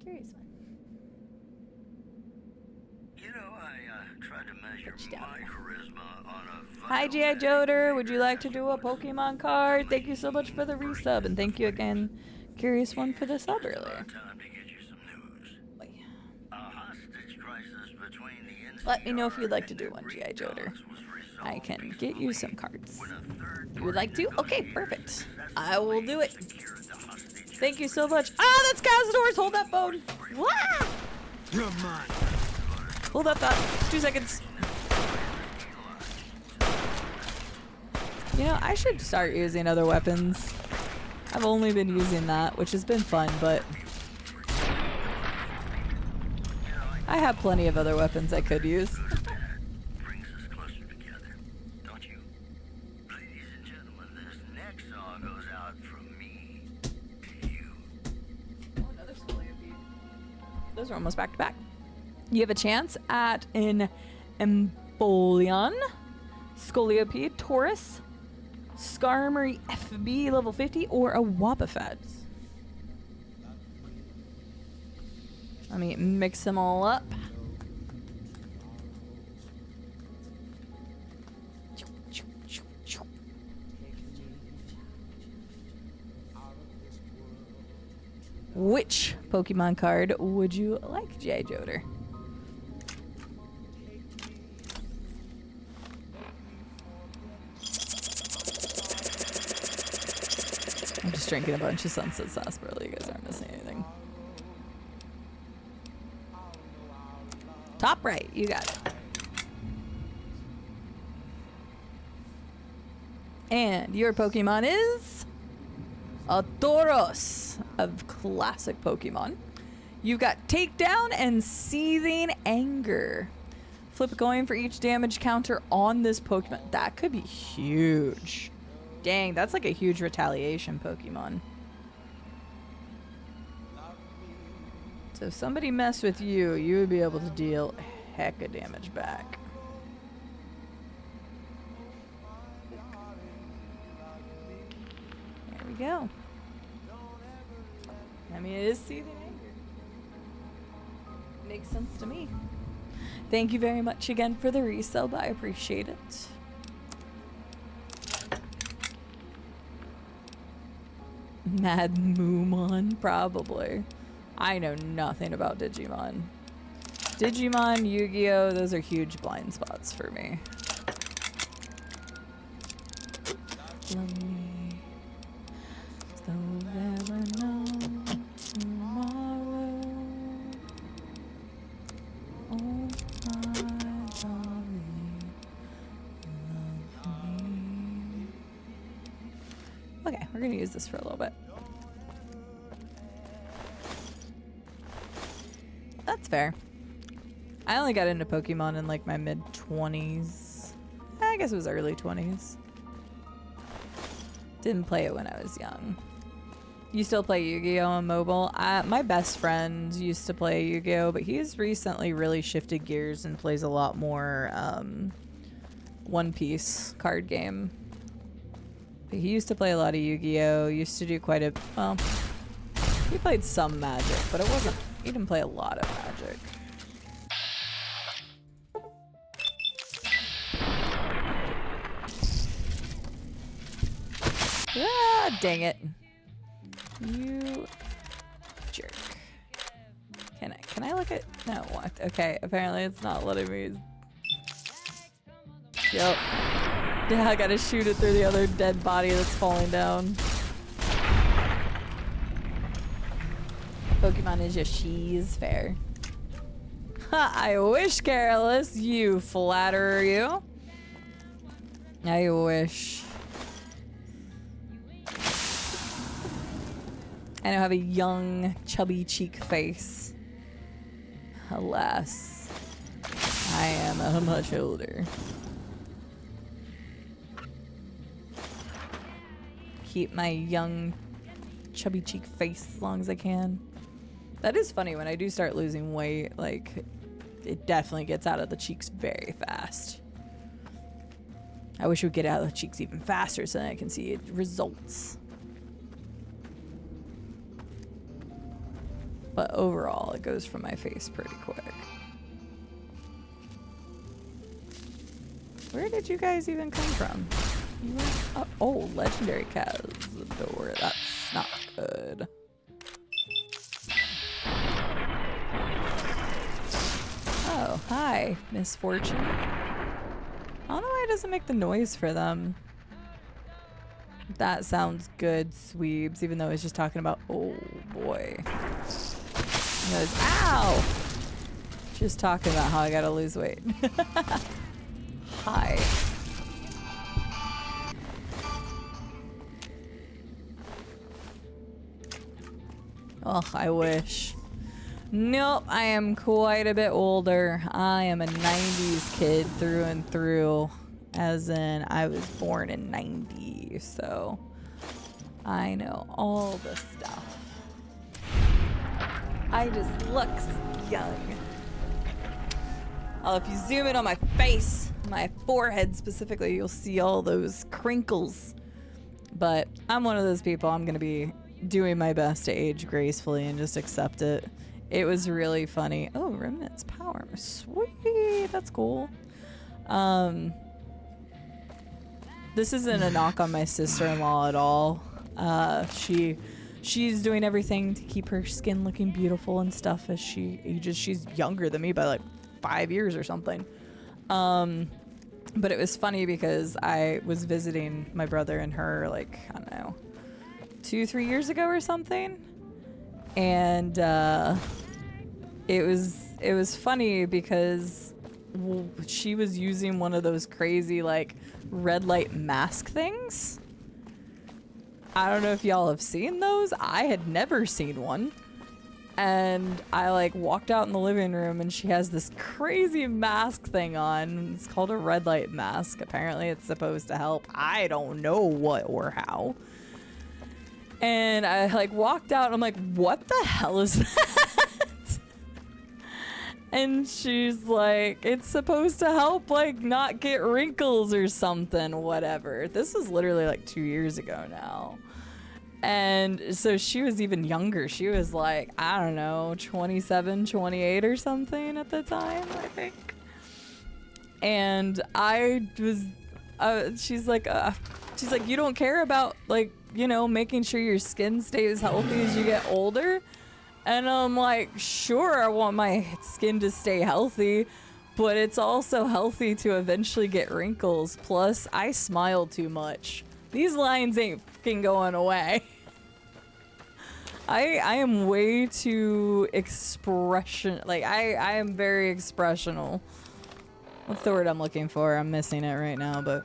Curious 1. You know, I tried to measure my charisma on a... Hi, G.I. Joder. Would you like to do a Pokemon card? Thank you so much for the resub, and thank you again, Curious 1, for the sub earlier. Let me know if you'd like to do one, G.I. Joder. I can get you some cards. You would like to? Okay, perfect. I will do it. Thank you so much. Ah, that's Cazador's. Hold that phone. Wah! Come on. Hold that thought. 2 seconds. You know, I should start using other weapons. I've only been using that, which has been fun, but I have plenty of other weapons I could use. Brings us closer together, don't you? Ladies and gentlemen, this next song goes out from me to you. Oh, another Scolipede. Those are almost back to back. You have a chance at an Empoleon, Scolipede, Taurus, Skarmory FB level 50, or a Wobbuffet. Let me mix them all up. Which Pokemon card would you like, G.I. Joder? I'm just drinking a bunch of Sunset Sarsaparilla. You guys aren't missing anything. Top right, you got it. And your Pokemon is a Tauros of classic Pokemon. You've got Takedown and Seething Anger. Flip a coin for each damage counter on this Pokemon. That could be huge. Dang, that's like a huge retaliation Pokemon. So if somebody messed with you, you would be able to deal heck of damage back. There we go. I mean, it is seething anger. Makes sense to me. Thank you very much again for the resub. I appreciate it. Mad Moomon, probably. I know nothing about Digimon. Digimon, Yu-Gi-Oh! Those are huge blind spots for me. Love me. So never know tomorrow. Oh, my darling, love me. Okay, we're gonna use this for a little bit. That's fair. I only got into Pokemon in like my mid-20s. I guess it was early 20s. Didn't play it when I was young. You still play Yu-Gi-Oh! On mobile? My best friend used to play Yu-Gi-Oh! But he's recently really shifted gears and plays a lot more One Piece card game. But he used to play a lot of Yu-Gi-Oh! Used to do quite a... Well, he played some Magic, but it wasn't... He didn't play a lot of Magic. Ah, dang it. You jerk. Can I look at... No, what? Okay, apparently it's not letting me... Yep. Yeah, I gotta shoot it through the other dead body that's falling down. Pokemon is just she's fair. Ha! I wish, Careless. You flatterer, you. I wish. I now have a young, chubby cheek face. Alas, I am much older. Keep my young, chubby cheek face as long as I can. That is funny, when I do start losing weight, like, it definitely gets out of the cheeks very fast. I wish it would get out of the cheeks even faster so that I can see results. But overall, it goes from my face pretty quick. Where did you guys even come from? You went, oh, legendary Cazador. That's not good. Oh, hi, Misfortune. I don't know why it doesn't make the noise for them. That sounds good, Sweebs, even though it's just talking about, oh boy. He goes, ow! Just talking about how I gotta lose weight. Hi. Oh, I wish. Nope, I am quite a bit older. I am a 90s kid through and through. As in, I was born in 90, so I know all the stuff. I just look young. Oh, if you zoom in on my face, my forehead specifically, you'll see all those crinkles. But I'm one of those people, I'm gonna be doing my best to age gracefully and just accept it. It was really funny. Oh, Remnant's power. Sweet, that's cool. This isn't a knock on my sister-in-law at all. She's doing everything to keep her skin looking beautiful and stuff as she ages. She's younger than me by like 5 years or something. But it was funny because I was visiting my brother and her like, I don't know, 2-3 years ago or something. And it was funny because she was using one of those crazy like red light mask things. I don't know if y'all have seen those. I had never seen one. And I like walked out in the living room and she has this crazy mask thing on. It's called a red light mask. Apparently it's supposed to help. I don't know what or how. And I like walked out and I'm like, what the hell is that? And she's like, it's supposed to help, like, not get wrinkles or something, whatever. This was literally like 2 years ago now. And so she was even younger. She was like, I don't know, 27, 28 or something at the time, I think. And I was, she's like, you don't care about, like, you know, making sure your skin stays healthy as you get older? And I'm like, sure, I want my skin to stay healthy, but it's also healthy to eventually get wrinkles. Plus, I smile too much. These lines ain't fucking going away. I am way too expression, like, I am very expressional. What's the word I'm looking for? I'm missing it right now, but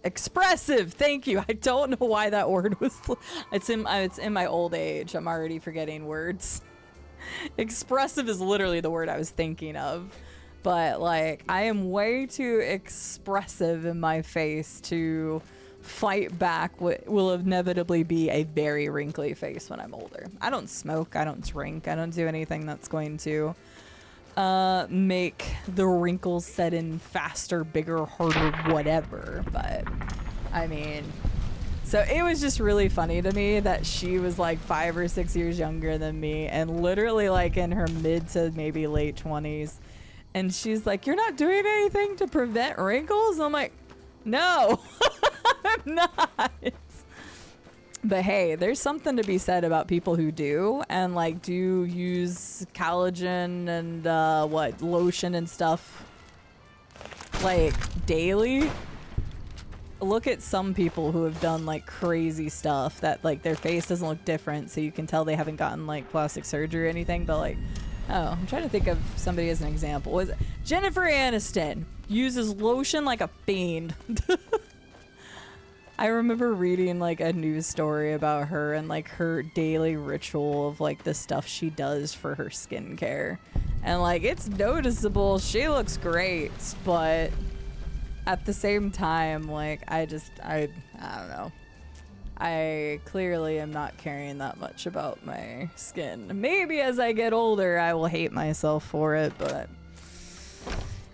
expressive. Thank you. I don't know why that word was. It's in my old age. I'm already forgetting words. Expressive is literally the word I was thinking of, but like I am way too expressive in my face to fight back what will inevitably be a very wrinkly face when I'm older. I don't smoke. I don't drink. I don't do anything that's going to make the wrinkles set in faster, bigger, harder, whatever. But I mean, so it was just really funny to me that she was like 5 or 6 years younger than me and literally like in her mid to maybe late 20s. And she's like, you're not doing anything to prevent wrinkles? And I'm like, no, I'm not. But hey, there's something to be said about people who do and like do use collagen and lotion and stuff like daily. Look at some people who have done like crazy stuff that like their face doesn't look different, so you can tell they haven't gotten like plastic surgery or anything. But like, oh, I'm trying to think of somebody as an example. Was Jennifer Aniston uses lotion like a fiend. I remember reading like a news story about her and like her daily ritual of like the stuff she does for her skincare. And like it's noticeable. She looks great, but at the same time, like I don't know. I clearly am not caring that much about my skin. Maybe as I get older, I will hate myself for it, but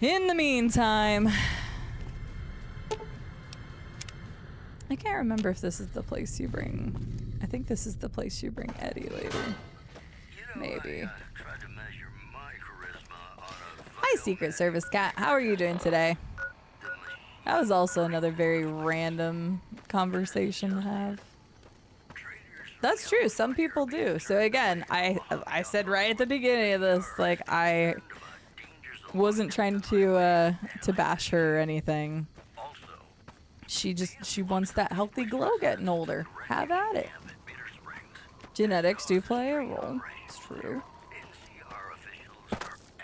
in the meantime, I can't remember if this is the place you bring. I think this is the place you bring Eddie later. Maybe. Hi, Secret Service Cat. How are you doing today? That was also another very random conversation to have. That's true. Some people do. So again, I said right at the beginning of this, like I wasn't trying to bash her or anything. She wants that healthy glow getting older. Have at it. Genetics do play a role. It's true.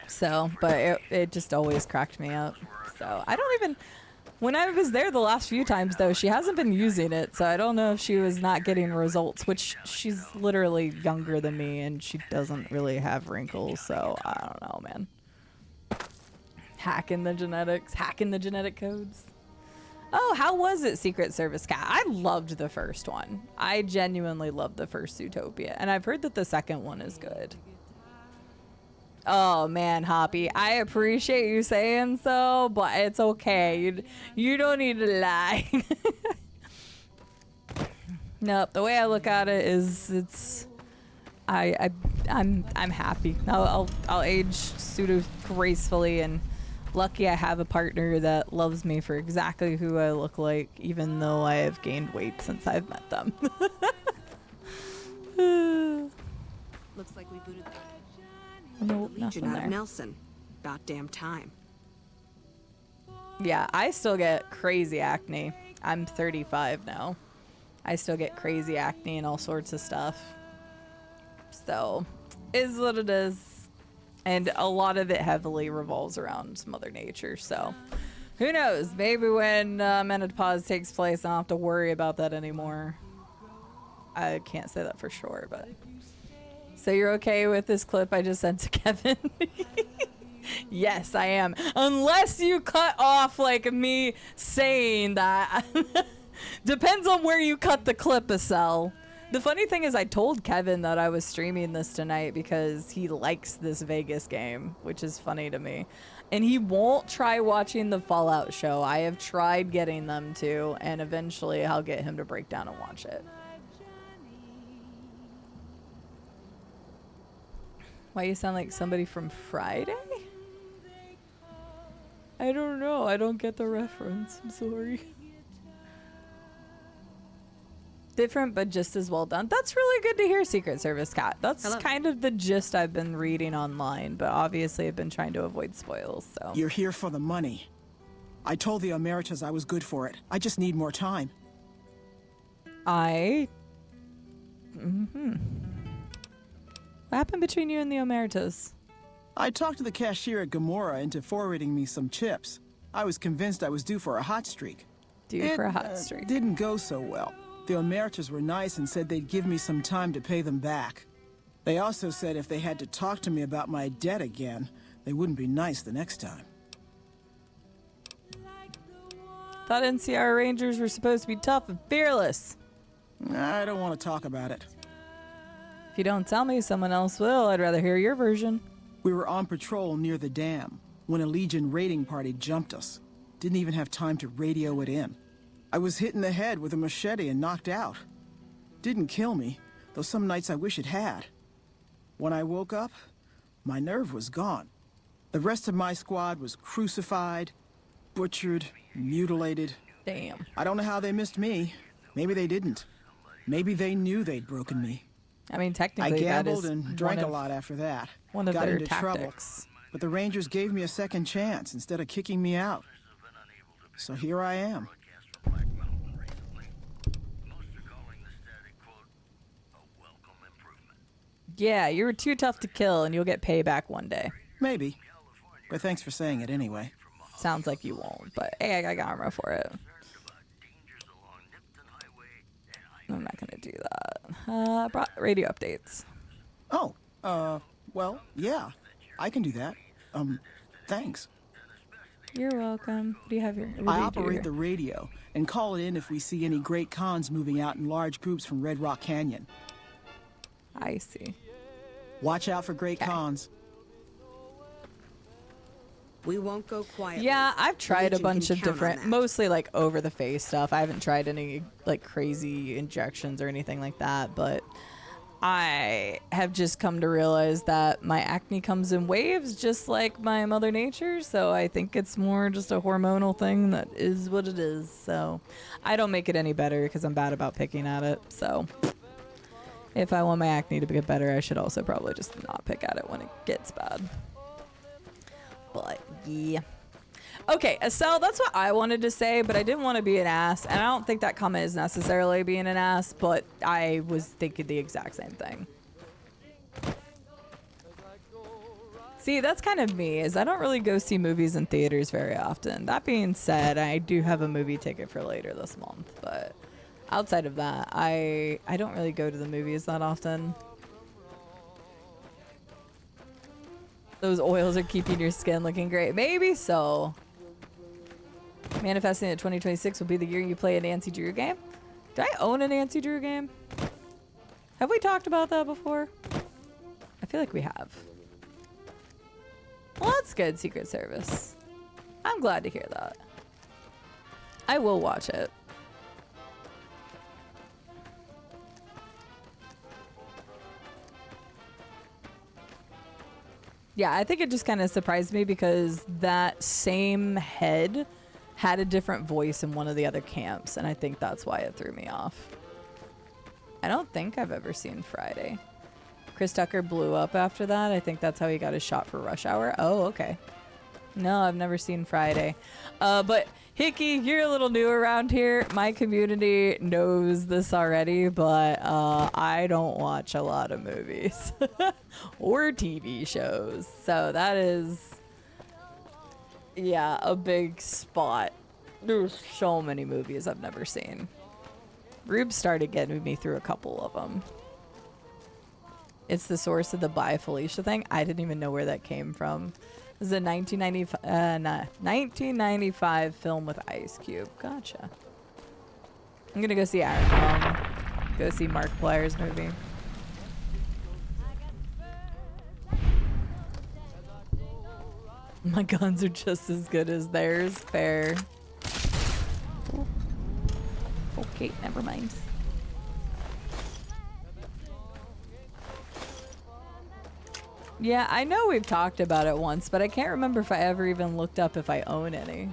So, but it just always cracked me up. So I don't even, when I was there the last few times though, she hasn't been using it. So I don't know if she was not getting results, which she's literally younger than me and she doesn't really have wrinkles. So I don't know, man. Hacking the genetics, hacking the genetic codes. Oh, how was it, Secret Service Cat? I loved the first one. I genuinely loved the first Zootopia. And I've heard that the second one is good. Oh, man, Hoppy. I appreciate you saying so, but it's okay. You don't need to lie. Nope. The way I look at it is I'm happy. I'll age pseudo gracefully, and lucky I have a partner that loves me for exactly who I look like, even though I have gained weight since I've met them. Looks like we booted nope, the nothing Legion out there. of Nelson. About damn time. Yeah, I still get crazy acne. I'm 35 now. I still get crazy acne and all sorts of stuff. So, is what it is. And a lot of it heavily revolves around Mother Nature, so who knows? Maybe when menopause takes place, I don't have to worry about that anymore. I can't say that for sure, but... So you're okay with this clip I just sent to Kevin? Yes, I am. Unless you cut off, like, me saying that. Depends on where you cut the clip, Acel. The funny thing is I told Kevin that I was streaming this tonight because he likes this Vegas game, which is funny to me. And he won't try watching the Fallout show. I have tried getting them to, and eventually I'll get him to break down and watch it. Why you sound like somebody from Friday? I don't know. I don't get the reference. I'm sorry. Different, but just as well done. That's really good to hear, Secret Service Cat. That's kind of the gist I've been reading online, but obviously I've been trying to avoid spoils, so. You're here for the money. I told the Emeritus I was good for it. I just need more time. What happened between you and the Emeritus? I talked to the cashier at Gomorrah into forwarding me some chips. I was convinced I was due for a hot streak. Didn't go so well. The Emeritus were nice and said they'd give me some time to pay them back. They also said if they had to talk to me about my debt again, they wouldn't be nice the next time. Thought NCR Rangers were supposed to be tough and fearless. I don't want to talk about it. If you don't tell me, someone else will. I'd rather hear your version. We were on patrol near the dam when a Legion raiding party jumped us. Didn't even have time to radio it in. I was hit in the head with a machete and knocked out. Didn't kill me, though some nights I wish it had. When I woke up, my nerve was gone. The rest of my squad was crucified, butchered, mutilated. Damn. I don't know how they missed me. Maybe they didn't. Maybe they knew they'd broken me. I mean, technically, I gambled that is and drank a lot after that. One of Got their into tactics. trouble. But the Rangers gave me a second chance instead of kicking me out. So here I am. Yeah, you were too tough to kill, and you'll get payback one day. Maybe. But thanks for saying it anyway. Sounds like you won't, but hey, I got armor for it. I'm not gonna do that. Brought radio updates. Oh, well, yeah. I can do that. Thanks. You're welcome. What do you have here? I operate the radio and call it in if we see any great cons moving out in large groups from Red Rock Canyon. I see. Watch out for great cons. We won't go quietly. Yeah, I've tried a bunch of different, mostly like over the face stuff. I haven't tried any like crazy injections or anything like that, but I have just come to realize that my acne comes in waves just like my mother nature, so I think it's more just a hormonal thing that is what it is. So I don't make it any better because I'm bad about picking at it. So if I want my acne to get better, I should also probably just not pick at it when it gets bad. But yeah. Okay, Estelle, that's what I wanted to say, but I didn't want to be an ass, and I don't think that comment is necessarily being an ass, but I was thinking the exact same thing. See, that's kind of me, is I don't really go see movies in theaters very often. That being said, I do have a movie ticket for later this month, but outside of that, I don't really go to the movies that often. Those oils are keeping your skin looking great. Maybe so. Manifesting that 2026 will be the year you play a Nancy Drew game. Do I own a Nancy Drew game? Have we talked about that before? I feel like we have. Well, that's good, Secret Service. I'm glad to hear that. I will watch it. Yeah, I think it just kind of surprised me because that same head had a different voice in one of the other camps, and I think that's why it threw me off. I don't think I've ever seen Friday. Chris Tucker blew up after that. I think that's how he got his shot for Rush Hour. Oh, okay. No, I've never seen Friday. But Hickey, you're a little new around here. My community knows this already, but I don't watch a lot of movies or TV shows. So that is, yeah, a big spot. There's so many movies I've never seen. Rube started getting me through a couple of them. It's the source of the Bye Felicia thing. I didn't even know where that came from. This is a 1995 film with Ice Cube. Gotcha. I'm gonna go see Iron Man. go see Markiplier's movie. My guns are just as good as theirs. Fair. Ooh. Okay, never mind. Yeah, I know we've talked about it once, but I can't remember if I ever even looked up if I own any.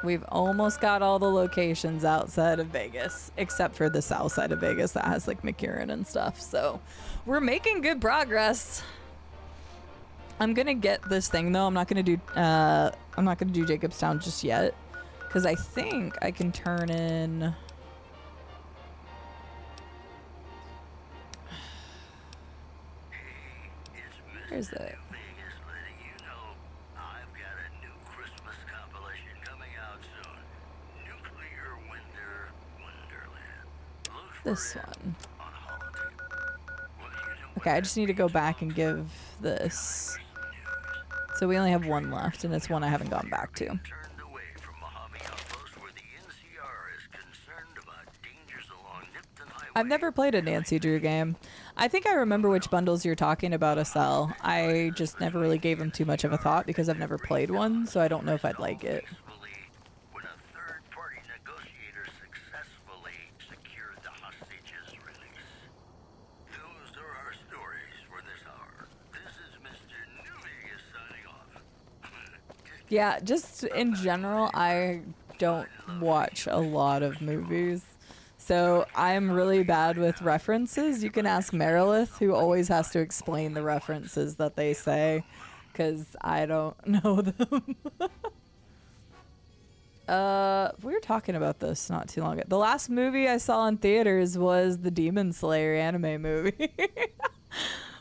We've almost got all the locations outside of Vegas, except for the south side of Vegas that has like McCurran and stuff. So we're making good progress. I'm gonna get this thing though. I'm not gonna do Jacobstown just yet, because I think I can turn in. Where's that? This one. Okay, I just need to go back and give this. So we only have one left, and it's one I haven't gone back to. I've never played a Nancy Drew game. I think I remember which bundles you're talking about, Asel. I just never really gave them too much of a thought because I've never played one, so I don't know if I'd like it. Yeah, just in general, I don't watch a lot of movies. So I'm really bad with references. You can ask Merilith, who always has to explain the references that they say, because I don't know them. We were talking about this not too long ago. The last movie I saw in theaters was the Demon Slayer anime movie.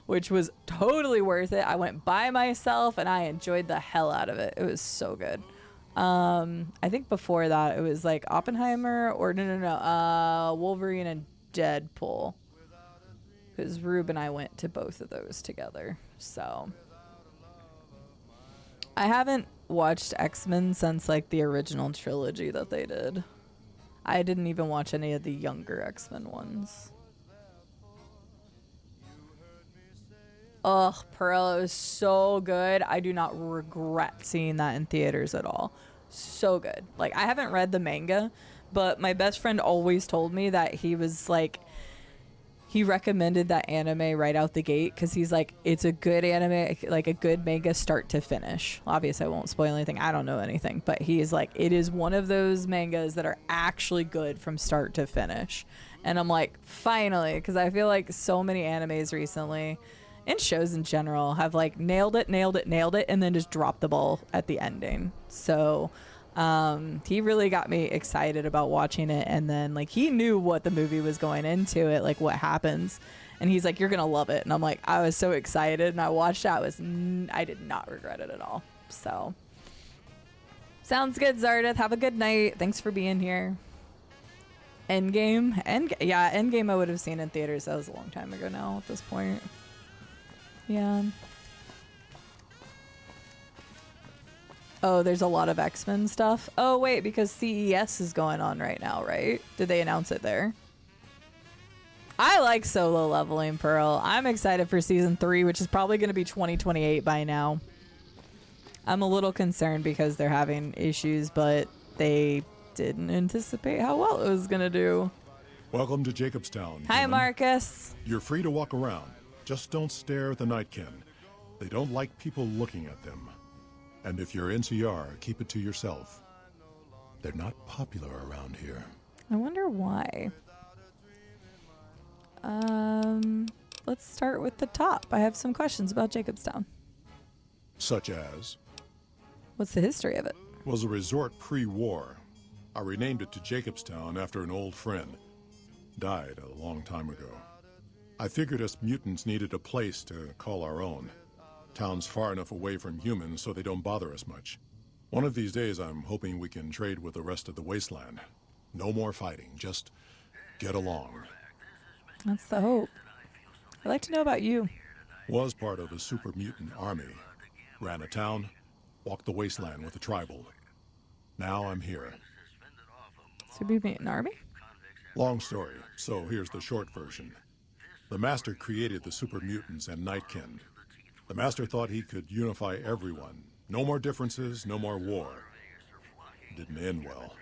Which was totally worth it. I went by myself and I enjoyed the hell out of it. It was so good. I think before that it was like Oppenheimer or no, Wolverine and Deadpool. Because Rube and I went to both of those together. So I haven't watched X-Men since like the original trilogy that they did. I didn't even watch any of the younger X-Men ones. Ugh, Pearl, it was so good. I do not regret seeing that in theaters at all. So good. Like, I haven't read the manga, but my best friend always told me that he was like, he recommended that anime right out the gate because he's like, it's a good anime, like a good manga start to finish. Obviously, I won't spoil anything. I don't know anything, but he's like, it is one of those mangas that are actually good from start to finish. And I'm like, finally, because I feel like so many animes recently and shows in general have like nailed it, and then just dropped the ball at the ending. So he really got me excited about watching it, and then like he knew what the movie was going into it, like what happens, and he's like, you're gonna love it. And I'm like, I was so excited, and I watched it. I did not regret it at all. So sounds good, Zardith. Have a good night. Thanks for being here. Endgame I would have seen in theaters. That was a long time ago now at this point. Yeah. Oh, there's a lot of X-Men stuff. Oh, wait, because CES is going on right now, right? Did they announce it there? I like Solo Leveling, Pearl. I'm excited for season 3, which is probably going to be 2028 by now. I'm a little concerned because they're having issues, but they didn't anticipate how well it was going to do. Welcome to Jacobstown. Hi, Kevin. Marcus. You're free to walk around. Just don't stare at the Nightkin. They don't like people looking at them. And if you're NCR, keep it to yourself. They're not popular around here. I wonder why. Let's start with the top. I have some questions about Jacobstown. Such as? What's the history of it? Was a resort pre-war. I renamed it to Jacobstown after an old friend. Died a long time ago. I figured us mutants needed a place to call our own. Town's far enough away from humans so they don't bother us much. One of these days I'm hoping we can trade with the rest of the wasteland. No more fighting, just get along. That's the hope. I'd like to know about you. Was part of a super mutant army. Ran a town, walked the wasteland with a tribal. Now I'm here. Super Mutant Army? Long story, so here's the short version. The Master created the super mutants and Nightkin. The Master thought he could unify everyone. No more differences, no more war. Didn't end well.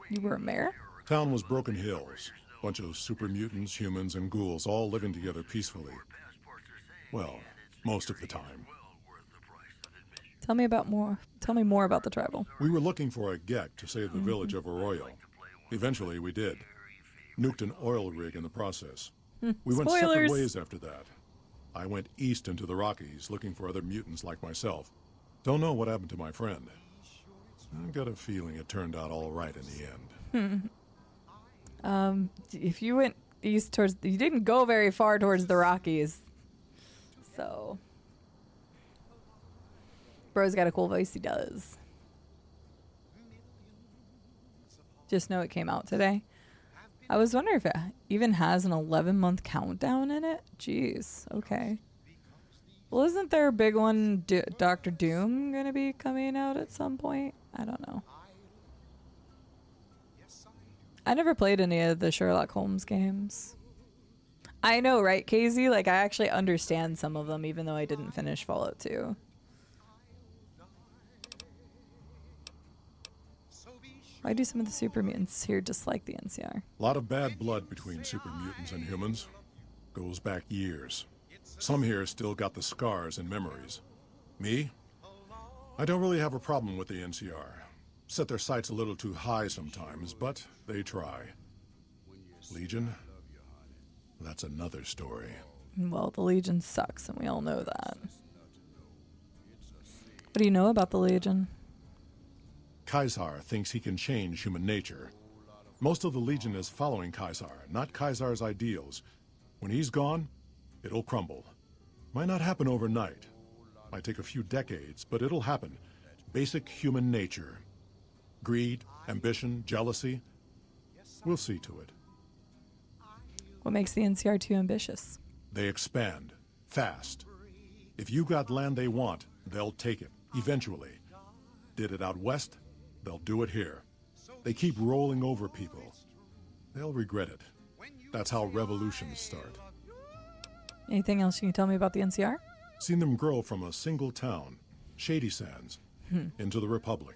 You were a mayor? Town was Broken Hills. Bunch of super mutants, humans, and ghouls all living together peacefully. Well, most of the time. Tell me more about the tribal. We were looking for a Gek to save the village of Arroyo. Eventually, we did. Nuked an oil rig in the process. We went separate ways after that. I went east into the Rockies looking for other mutants like myself. Don't know what happened to my friend. I've got a feeling it turned out all right in the end. If you went east towards... You didn't go very far towards the Rockies. So... Bro's got a cool voice, he does. Just know it came out today. I was wondering if it even has an 11-month countdown in it. Jeez, okay. Well, isn't there a big one, Dr. Doom, going to be coming out at some point? I don't know. I never played any of the Sherlock Holmes games. I know, right, KZ? Like, I actually understand some of them, even though I didn't finish Fallout 2. Why do some of the super mutants here dislike the NCR? A lot of bad blood between super mutants and humans. Goes back years. Some here still got the scars and memories. Me? I don't really have a problem with the NCR. Set their sights a little too high sometimes, but they try. Legion? That's another story. Well, the Legion sucks, and we all know that. What do you know about the Legion? Caesar thinks he can change human nature. Most of the Legion is following Caesar, not Caesar's ideals. When he's gone, it'll crumble. Might not happen overnight. Might take a few decades, but it'll happen. Basic human nature. Greed, ambition, jealousy. We'll see to it. What makes the NCR too ambitious? They expand. Fast. If you got land they want, they'll take it. Eventually. Did it out west? They'll do it here. They keep rolling over people. They'll regret it. That's how revolutions start. Anything else you can tell me about the NCR? Seen them grow from a single town, Shady Sands, into the Republic.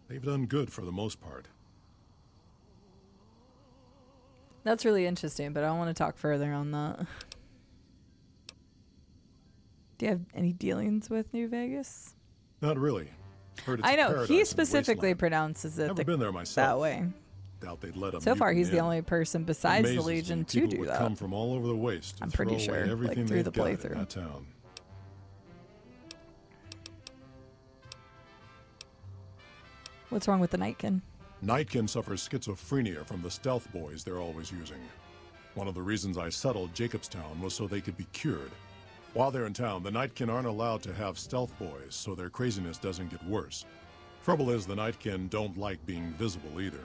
They've done good for the most part. That's really interesting, but I want to talk further on that. Do you have any dealings with New Vegas? Not really. Heard it's I a know, paradise he and specifically wasteland. pronounces it Never been there myself. that way. Doubt they'd let him. So far, he's the in. only person besides the Amazes Legion me to people do would that. come from all over the waste to I'm pretty throw away sure, everything like through they've the got in playthrough. that town. What's wrong with the Nightkin? Nightkin suffers schizophrenia from the stealth boys they're always using. One of the reasons I settled Jacobstown was so they could be cured. While they're in town, the Nightkin aren't allowed to have stealth boys, so their craziness doesn't get worse. Trouble is, the Nightkin don't like being visible either.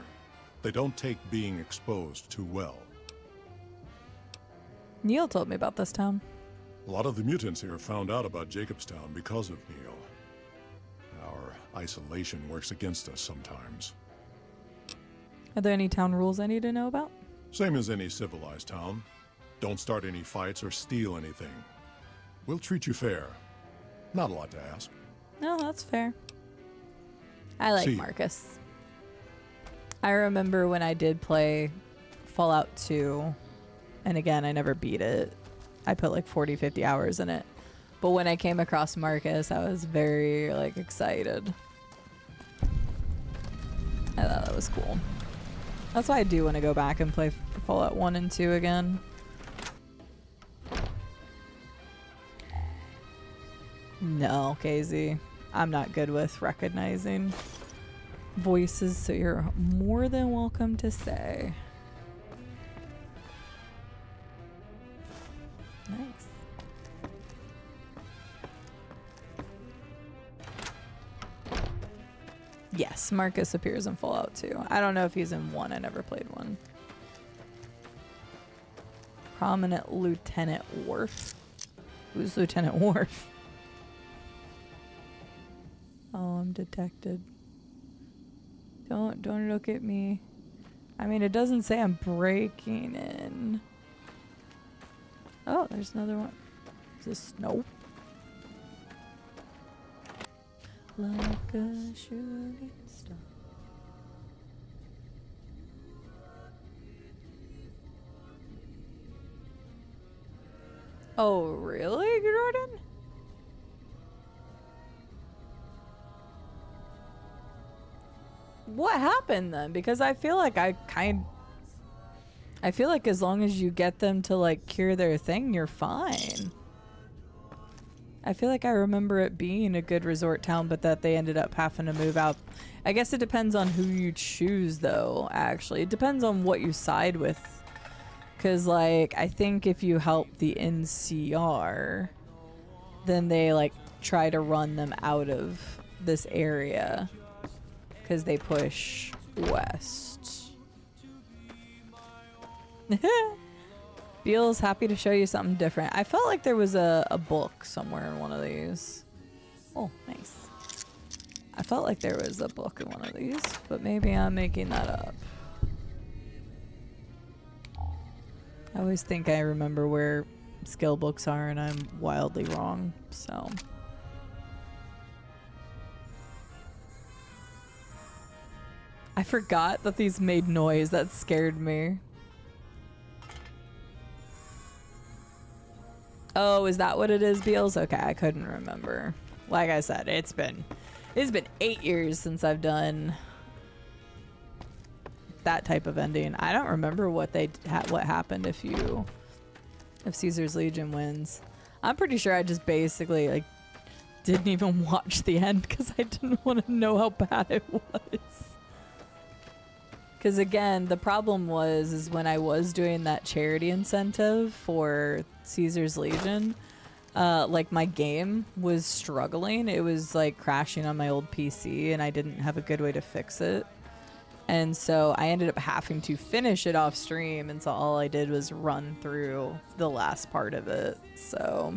They don't take being exposed too well. Neil told me about this town. A lot of the mutants here found out about Jacobstown because of Neil. Our isolation works against us sometimes. Are there any town rules I need to know about? Same as any civilized town. Don't start any fights or steal anything. We'll treat you fair. Not a lot to ask. No, that's fair. I like See. Marcus. I remember when I did play Fallout 2, and again, I never beat it. I put like 40, 50 hours in it. But when I came across Marcus, I was very excited. I thought that was cool. That's why I do want to go back and play Fallout 1 and 2 again. No, KZ. I'm not good with recognizing voices, so you're more than welcome to say. Nice. Yes, Marcus appears in Fallout 2. I don't know if he's in 1. I never played 1. Prominent Lieutenant Worf. Who's Lieutenant Worf? Oh, I'm detected. Don't look at me. I mean, it doesn't say I'm breaking in. Oh, there's another one. Is this snow? Like a shooting star. Oh, really, Jordan? What happened then? Because I feel like I feel like as long as you get them to like cure their thing, you're fine. I feel like I remember it being a good resort town, but that they ended up having to move out. I guess it depends on who you choose though, actually. It depends on what you side with. Cause like, I think if you help the NCR, then they like try to run them out of this area. Cause they push west. Beal's happy to show you something different. I felt like there was a book somewhere in one of these. Oh, nice. I felt like there was a book in one of these, but maybe I'm making that up. I always think I remember where skill books are and I'm wildly wrong, so. I forgot that these made noise. That scared me. Oh, is that what it is, Beals? Okay, I couldn't remember. Like I said, it's been 8 years since I've done that type of ending. I don't remember what what happened if Caesar's Legion wins. I'm pretty sure I just basically like didn't even watch the end because I didn't want to know how bad it was. Because again, the problem is when I was doing that charity incentive for Caesar's Legion, like my game was struggling. It was like crashing on my old PC and I didn't have a good way to fix it. And so I ended up having to finish it off stream. And so all I did was run through the last part of it. So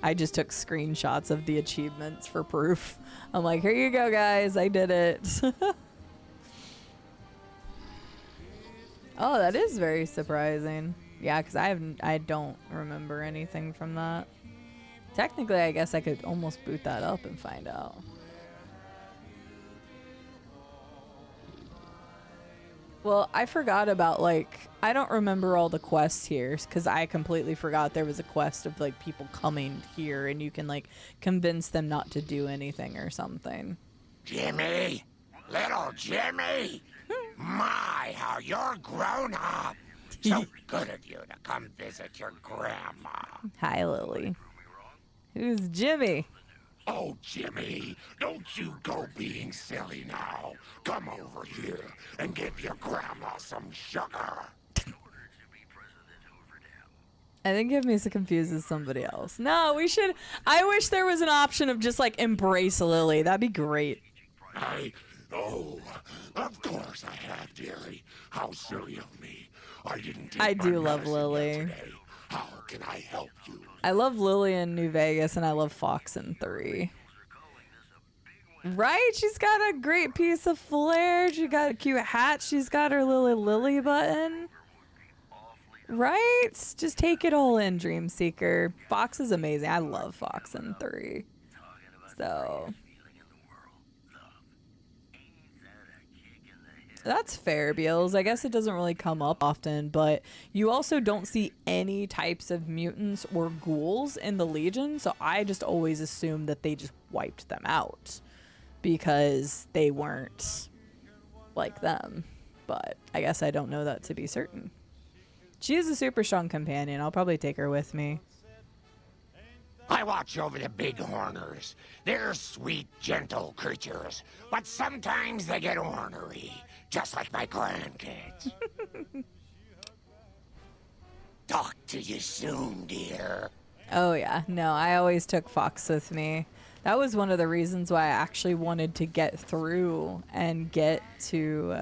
I just took screenshots of the achievements for proof. I'm like, here you go, guys. I did it. Oh, that is very surprising. Yeah, because I don't remember anything from that. Technically, I guess I could almost boot that up and find out. Well, I forgot about, like, I don't remember all the quests here because I completely forgot there was a quest of, like, people coming here and you can, like, convince them not to do anything or something. Jimmy! Little Jimmy! My, how you're grown up! So good of you to come visit your grandma. Hi, Lily. Who's Jimmy? Oh, Jimmy, don't you go being silly now. Come over here and give your grandma some sugar. I think Misa confuses somebody else. No, we should. I wish there was an option of just like embrace Lily. That'd be great. Oh, of course I have, dearie. How silly of me. I didn't take I my do love medicine Lily. yet today. How can I help you? I love Lily in New Vegas and I love Fox in 3. Right? She's got a great piece of flair. She got a cute hat. She's got her Lily button. Right? Just take it all in, Dreamseeker. Fox is amazing. I love Fox in 3. So that's fair, Beals. I guess it doesn't really come up often, but you also don't see any types of mutants or ghouls in the Legion, so I just always assumed that they just wiped them out because they weren't like them. But I guess I don't know that to be certain. She is a super strong companion. I'll probably take her with me. I watch over the bighorners. They're sweet, gentle creatures, but sometimes they get ornery, just like my grandkids. Talk to you soon, dear. Oh yeah, no, I always took Fox with me. That was one of the reasons why I actually wanted to get through and get to,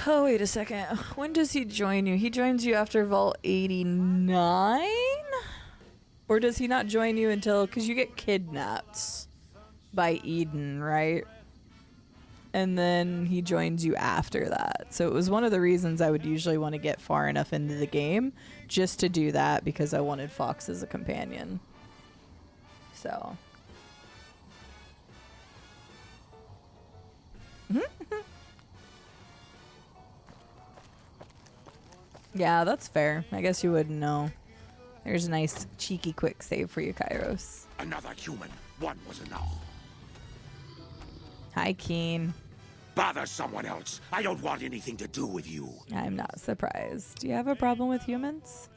oh, wait a second. When does he join you? He joins you after Vault 89? Or does he not join you until, because you get kidnapped by Eden, right? and then he joins you after that. So it was one of the reasons I would usually want to get far enough into the game just to do that, because I wanted Fox as a companion. So. Yeah, that's fair. I guess you wouldn't know. There's a nice, cheeky, quick save for you, Kairos. Another human. One was enough. Hi, Keen. Bother someone else. I don't want anything to do with you. I'm not surprised. Do you have a problem with humans?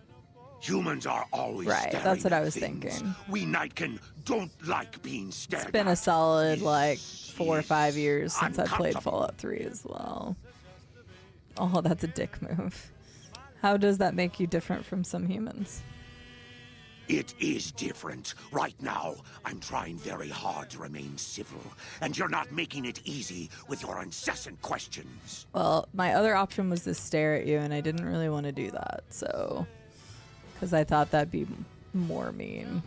Humans are always right. That's what I was thinking. We Nightkin don't like being stared It's been a solid, 4 or 5 years since I played Fallout 3 as well. Oh, that's a dick move. How does that make you different from some humans? It is different. Right now, I'm trying very hard to remain civil, and you're not making it easy with your incessant questions. Well, my other option was to stare at you, and I didn't really want to do that, so... Because I thought that'd be more mean.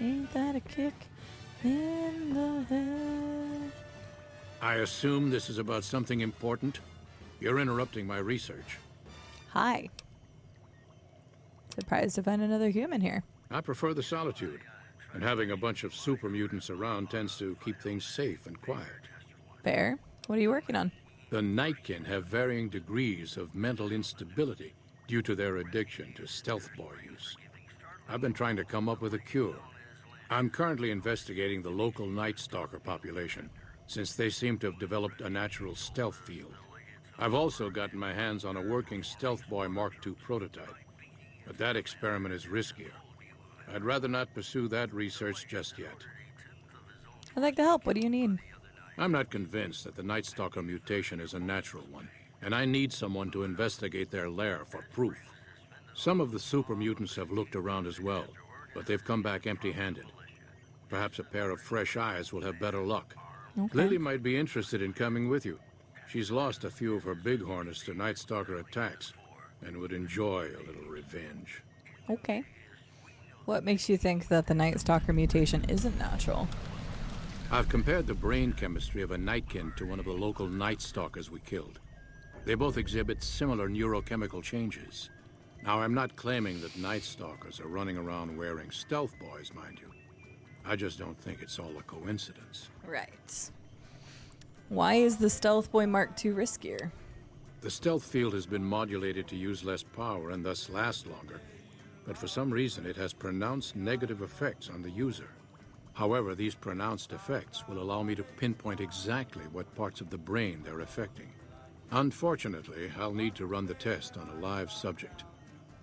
Ain't that a kick in the head? I assume this is about something important? You're interrupting my research. Hi. Surprised to find another human here. I prefer the solitude, and having a bunch of super mutants around tends to keep things safe and quiet. Fair. What are you working on? The Nightkin have varying degrees of mental instability due to their addiction to stealth boy use. I've been trying to come up with a cure. I'm currently investigating the local Night Stalker population, since they seem to have developed a natural stealth field. I've also gotten my hands on a working Stealth Boy Mark II prototype, but that experiment is riskier. I'd rather not pursue that research just yet. I'd like to help. What do you need? I'm not convinced that the Night Stalker mutation is a natural one, and I need someone to investigate their lair for proof. Some of the super mutants have looked around as well, but they've come back empty-handed. Perhaps a pair of fresh eyes will have better luck. Okay. Lily might be interested in coming with you. She's lost a few of her bighorners to Night Stalker attacks and would enjoy a little revenge. Okay. What makes you think that the Night Stalker mutation isn't natural? I've compared the brain chemistry of a Nightkin to one of the local Night Stalkers we killed. They both exhibit similar neurochemical changes. Now, I'm not claiming that Night Stalkers are running around wearing stealth boys, mind you. I just don't think it's all a coincidence. Right. Why is the Stealth Boy Mark II riskier? The stealth field has been modulated to use less power and thus last longer, but for some reason it has pronounced negative effects on the user. However, these pronounced effects will allow me to pinpoint exactly what parts of the brain they're affecting. Unfortunately, I'll need to run the test on a live subject,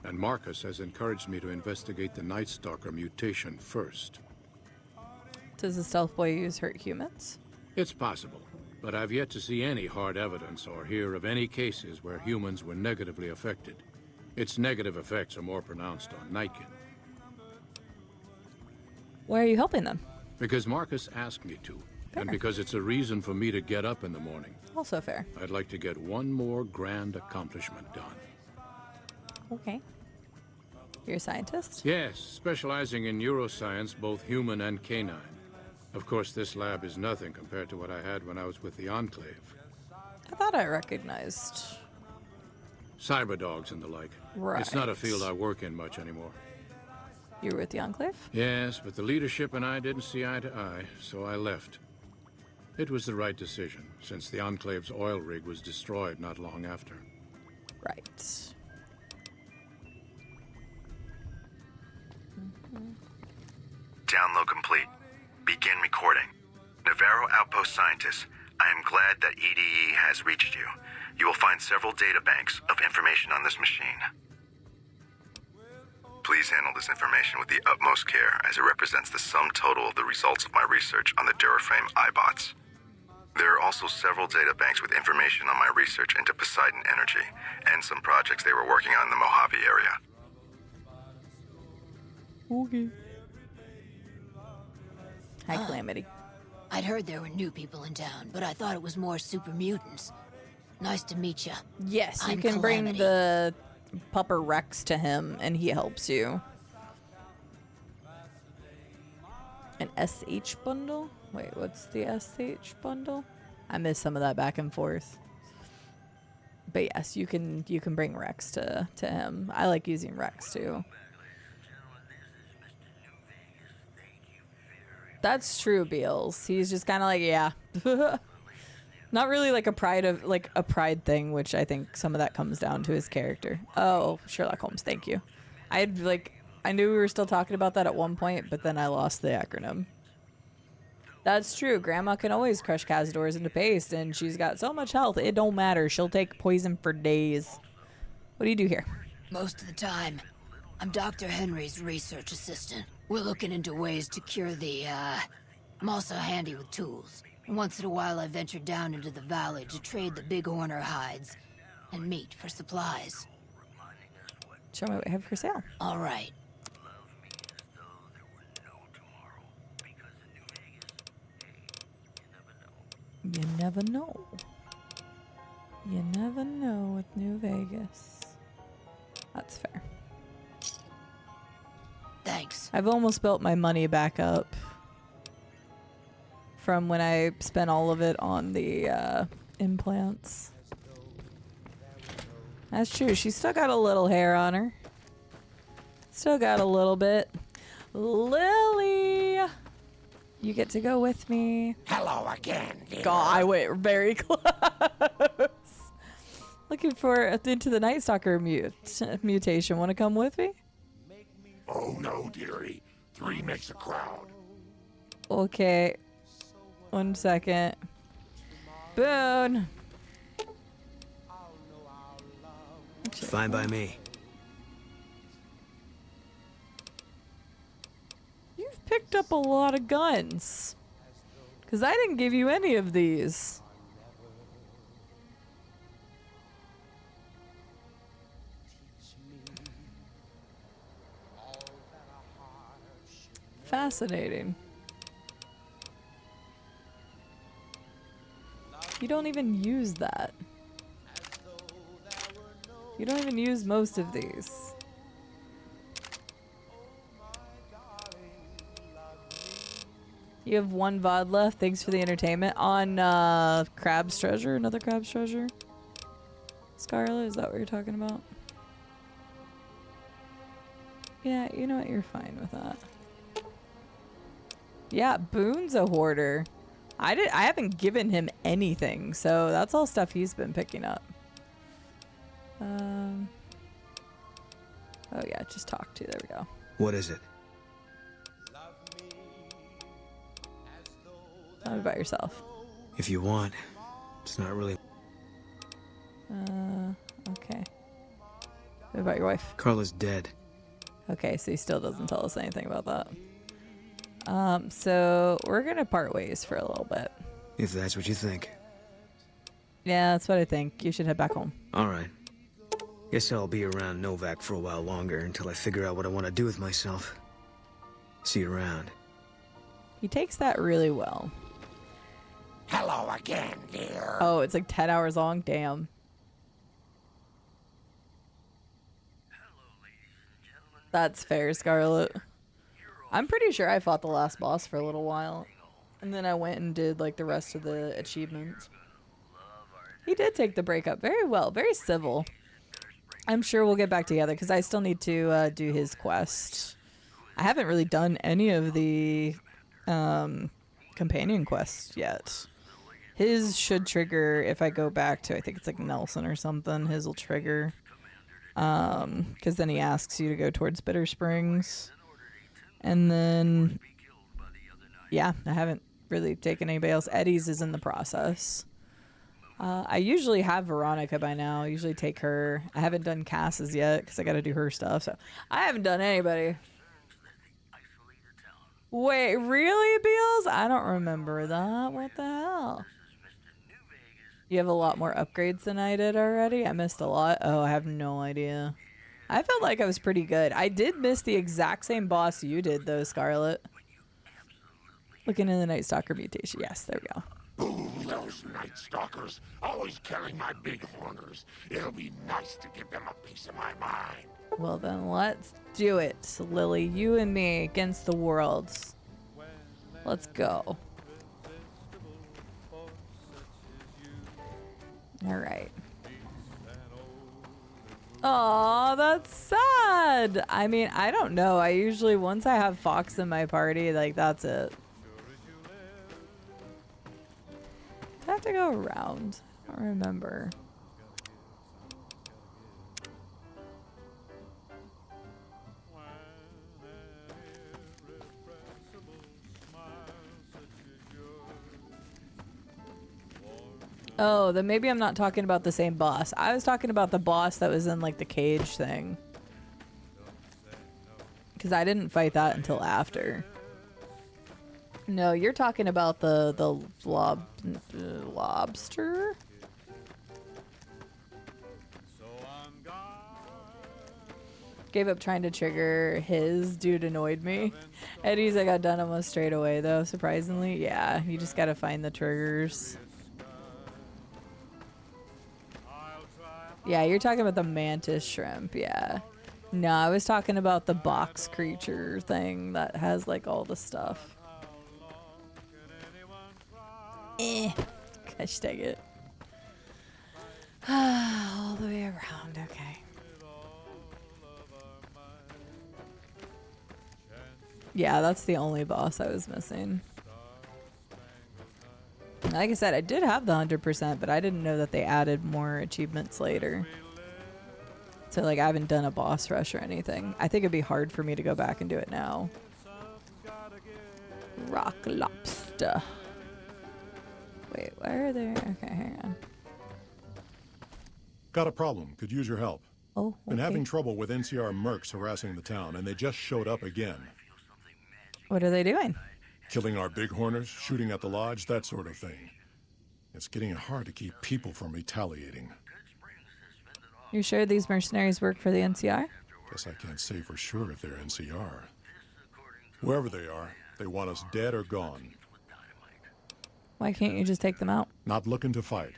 and Marcus has encouraged me to investigate the Night Stalker mutation first. Does the Stealth Boy use hurt humans? It's possible, but I've yet to see any hard evidence or hear of any cases where humans were negatively affected. Its negative effects are more pronounced on Nightkin. Why are you helping them? Because Marcus asked me to, Fair. and because it's a reason for me to get up in the morning. Also fair. I'd like to get one more grand accomplishment done. Okay. You're a scientist? Yes, specializing in neuroscience, both human and canine. Of course, this lab is nothing compared to what I had when I was with the Enclave. I thought I recognized. Cyberdogs and the like. Right. It's not a field I work in much anymore. You were with the Enclave? Yes, but the leadership and I didn't see eye to eye, so I left. It was the right decision, since the Enclave's oil rig was destroyed not long after. Right. Download complete. Begin recording. Navarro Outpost Scientists, I am glad that EDE has reached you. You will find several data banks of information on this machine. Please handle this information with the utmost care, as it represents the sum total of the results of my research on the Duraframe iBots. There are also several data banks with information on my research into Poseidon Energy, and some projects they were working on in the Mojave area. Okay. Hi, Calamity. I'd heard there were new people in town, but I thought it was more super mutants. Nice to meet you. Yes, you I'm can bring Calamity. the Pupper Rex to him, and he helps you. An SH bundle? Wait, what's the SH bundle? I missed some of that back and forth. But yes, you can bring Rex to him. I like using Rex too. That's true, Beals. He's just kind of like, yeah. Not really like a pride thing, which I think some of that comes down to his character. Oh, Sherlock Holmes, thank you. I knew we were still talking about that at one point, but then I lost the acronym. That's true. Grandma can always crush Cazadors into paste, and she's got so much health, it don't matter. She'll take poison for days. What do you do here? Most of the time, I'm Dr. Henry's research assistant. We're looking into ways to cure the, I'm also handy with tools. Once in a while, I venture down into the valley to trade the bighorner hides and meat for supplies. Show me what I have for sale. All right. You never know. You never know with New Vegas. That's fair. Thanks. I've almost built my money back up from when I spent all of it on the implants. That's true. She's still got a little hair on her. Still got a little bit. Lily! You get to go with me. Hello again, dear. God, I went very close. Looking for into the Night Stalker mutation. Want to come with me? Oh no, dearie. 3 makes a crowd. Okay. 1 second. Boone. Fine by me. You've picked up a lot of guns. Because I didn't give you any of these. Fascinating. You don't even use that. You don't even use most of these. You have 1 VOD left. Thanks for the entertainment. On Crab's Treasure, another Crab's Treasure. Scarlet, is that what you're talking about? Yeah, you know what? You're fine with that. Yeah, Boone's a hoarder. I haven't given him anything, so that's all stuff he's been picking up. Oh yeah, just talk to. There we go. What is it? Tell me about yourself. If you want. It's not really... Okay. What about your wife? Carla's dead. Okay, so he still doesn't tell us anything about that. So we're gonna part ways for a little bit. If that's what you think. Yeah, that's what I think. You should head back home. Alright. Guess I'll be around NVAC for a while longer until I figure out what I want to do with myself. See you around. He takes that really well. Hello again, dear. Oh, it's like 10 hours long? Damn. That's fair, Scarlet. I'm pretty sure I fought the last boss for a little while. And then I went and did like the rest of the achievements. He did take the breakup very well. Very civil. I'm sure we'll get back together because I still need to do his quest. I haven't really done any of the companion quests yet. His should trigger if I go back to, I think it's like Nelson or something. His will trigger. Because then he asks you to go towards Bitter Springs. And then, yeah, I haven't really taken anybody else. Eddie's is in the process. I usually have Veronica by now. I usually take her. I haven't done Cass's yet because I got to do her stuff. So I haven't done anybody. Wait, really, Beals? I don't remember that. What the hell? You have a lot more upgrades than I did already? I missed a lot. Oh, I have no idea. I felt like I was pretty good. I did miss the exact same boss you did, though, Scarlet. Looking in the Night Stalker mutation. Yes, there we go. Ooh, those Night Stalkers, always killing my bighorners. It'll be nice to give them a piece of my mind. Well, then let's do it, Lily. You and me against the world. Let's go. All right. Aw, that's sad. I mean, I don't know. I usually, once I have Fox in my party, like, that's it. I have to go around. I don't remember. Oh, then maybe I'm not talking about the same boss. I was talking about the boss that was in like the cage thing. Because I didn't fight that until after. No, you're talking about the lobster? Gave up trying to trigger his. Dude annoyed me. Eddie's I got done almost straight away though, surprisingly. Yeah, you just gotta find the triggers. Yeah, you're talking about the mantis shrimp, yeah. No, I was talking about the box creature thing that has like all the stuff. Gosh dang it. All the way around, okay. Yeah, that's the only boss I was missing. Like I said, I did have the 100%, but I didn't know that they added more achievements later. So, like, I haven't done a boss rush or anything. I think it'd be hard for me to go back and do it now. Rock lobster. Wait, where are they? Okay, hang on. Got a problem. Could use your help. Oh, okay. Been having trouble with NCR mercs harassing the town, and they just showed up again. What are they doing? Killing our bighorners, shooting at the lodge, that sort of thing. It's getting hard to keep people from retaliating. You sure these mercenaries work for the NCR? Guess I can't say for sure if they're NCR. Whoever they are, they want us dead or gone. Why can't you just take them out? Not looking to fight.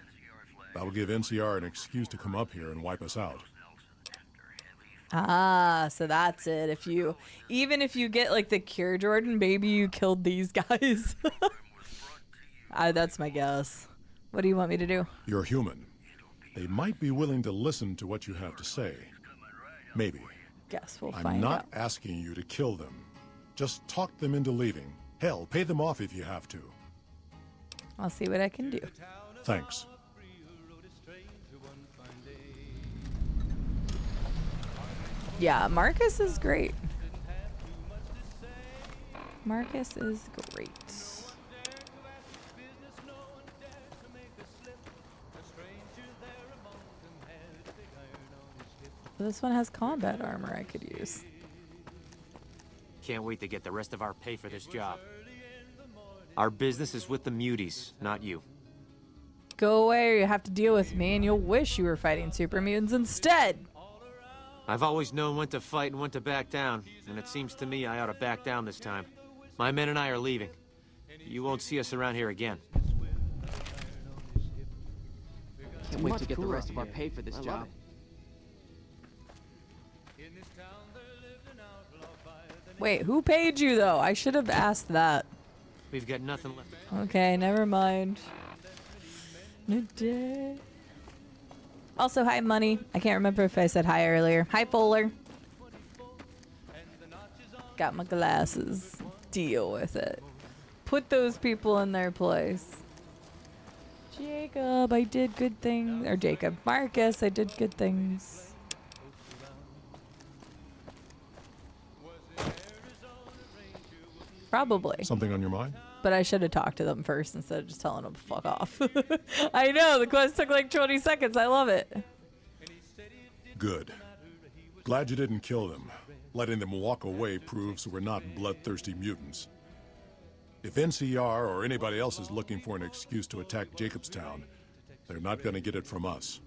That'll give NCR an excuse to come up here and wipe us out. Ah, so that's it. Even if you get like the cure, Jordan, maybe you killed these guys. That's my guess. What do you want me to do? You're human. They might be willing to listen to what you have to say. Maybe. Guess we'll find out. I'm not asking you to kill them. Just talk them into leaving. Hell, pay them off if you have to. I'll see what I can do. Thanks. Yeah, Marcus is great. Marcus is great. This one has combat armor I could use. Can't wait to get the rest of our pay for this job. Our business is with the muties, not you. Go away or you have to deal with me and you'll wish you were fighting super mutants instead. I've always known when to fight and when to back down, and it seems to me I ought to back down this time. My men and I are leaving. You won't see us around here again. Can't wait to get the rest of our pay for this job. Wait, who paid you though? I should have asked that. We've got nothing left. Okay, never mind. Also, hi, Money. I can't remember if I said hi earlier. Hi, Polar. Got my glasses. Deal with it. Put those people in their place. Jacob, I did good things. Or Jacob. Marcus, I did good things. Probably. Something on your mind? But I should have talked to them first instead of just telling them to fuck off. I know, the quest took like 20 seconds. I love it. Good. Glad you didn't kill them. Letting them walk away proves we're not bloodthirsty mutants. If NCR or anybody else is looking for an excuse to attack Jacobstown, they're not going to get it from us.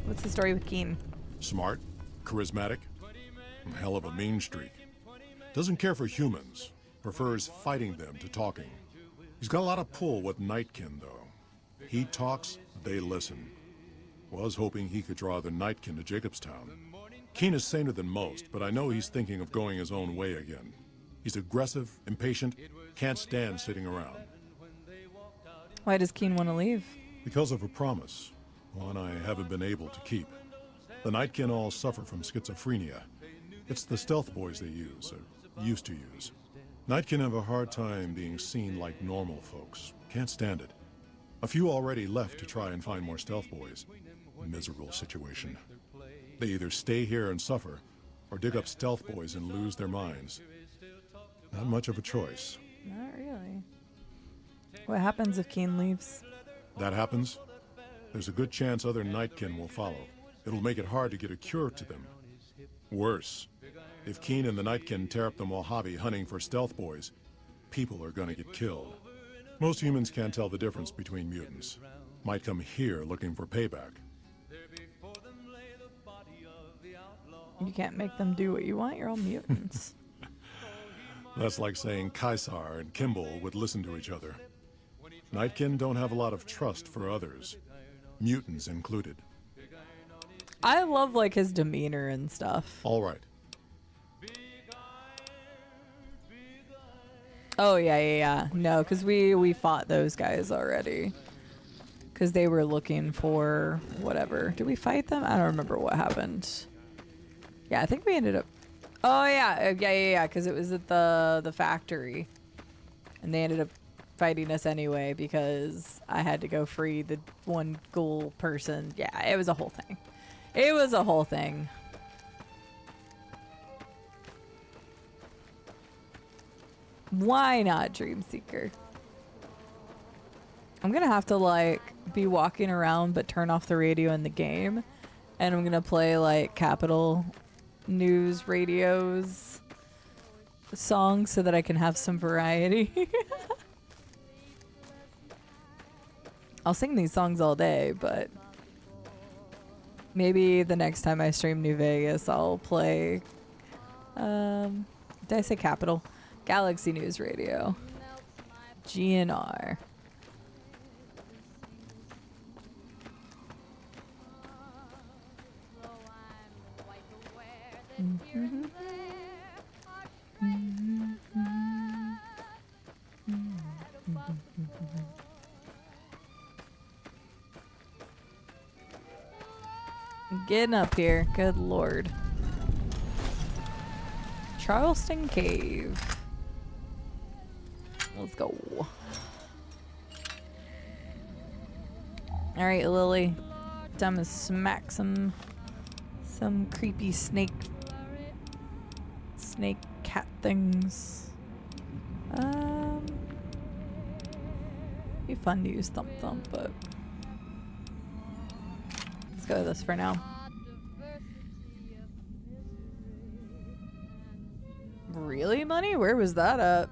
What's the story with Keen? Smart, charismatic, and hell of a mean streak. Doesn't care for humans, prefers fighting them to talking. He's got a lot of pull with Nightkin, though. He talks, they listen. Was hoping he could draw the Nightkin to Jacobstown. Keen is saner than most, but I know he's thinking of going his own way again. He's aggressive, impatient, can't stand sitting around. Why does Keen want to leave? Because of a promise, one I haven't been able to keep. The Nightkin all suffer from schizophrenia. It's the stealth boys they use, or used to use. Nightkin have a hard time being seen like normal folks. Can't stand it. A few already left to try and find more stealth boys. Miserable situation. They either stay here and suffer, or dig up stealth boys and lose their minds. Not much of a choice. Not really. What happens if Keen leaves? That happens, there's a good chance other Nightkin will follow. It'll make it hard to get a cure to them. Worse, if Keen and the Nightkin tear up the Mojave hunting for stealth boys, people are gonna get killed. Most humans can't tell the difference between mutants. Might come here looking for payback. You can't make them do what you want, you're all mutants. That's like saying Kaisar and Kimball would listen to each other. Nightkin don't have a lot of trust for others, mutants included. I love like his demeanor and stuff. All right. Oh yeah. No, because we fought those guys already. Because they were looking for whatever. Did we fight them? I don't remember what happened. Yeah, I think we ended up. Oh yeah. Because it was at the factory, and they ended up fighting us anyway because I had to go free the one ghoul person. Yeah, it was a whole thing. It was a whole thing. Why not Dreamseeker? I'm gonna have to like be walking around but turn off the radio in the game, and I'm gonna play like Capital News Radio's songs so that I can have some variety. I'll sing these songs all day, but maybe the next time I stream New Vegas, I'll play, did I say Capital? Galaxy News Radio. GNR. Getting up here. Good lord. Charleston Cave. Let's go. Alright, Lily. Time to smack some creepy snake cat things. Be fun to use Thump Thump, but let's go with this for now. Really, money? Where was that at?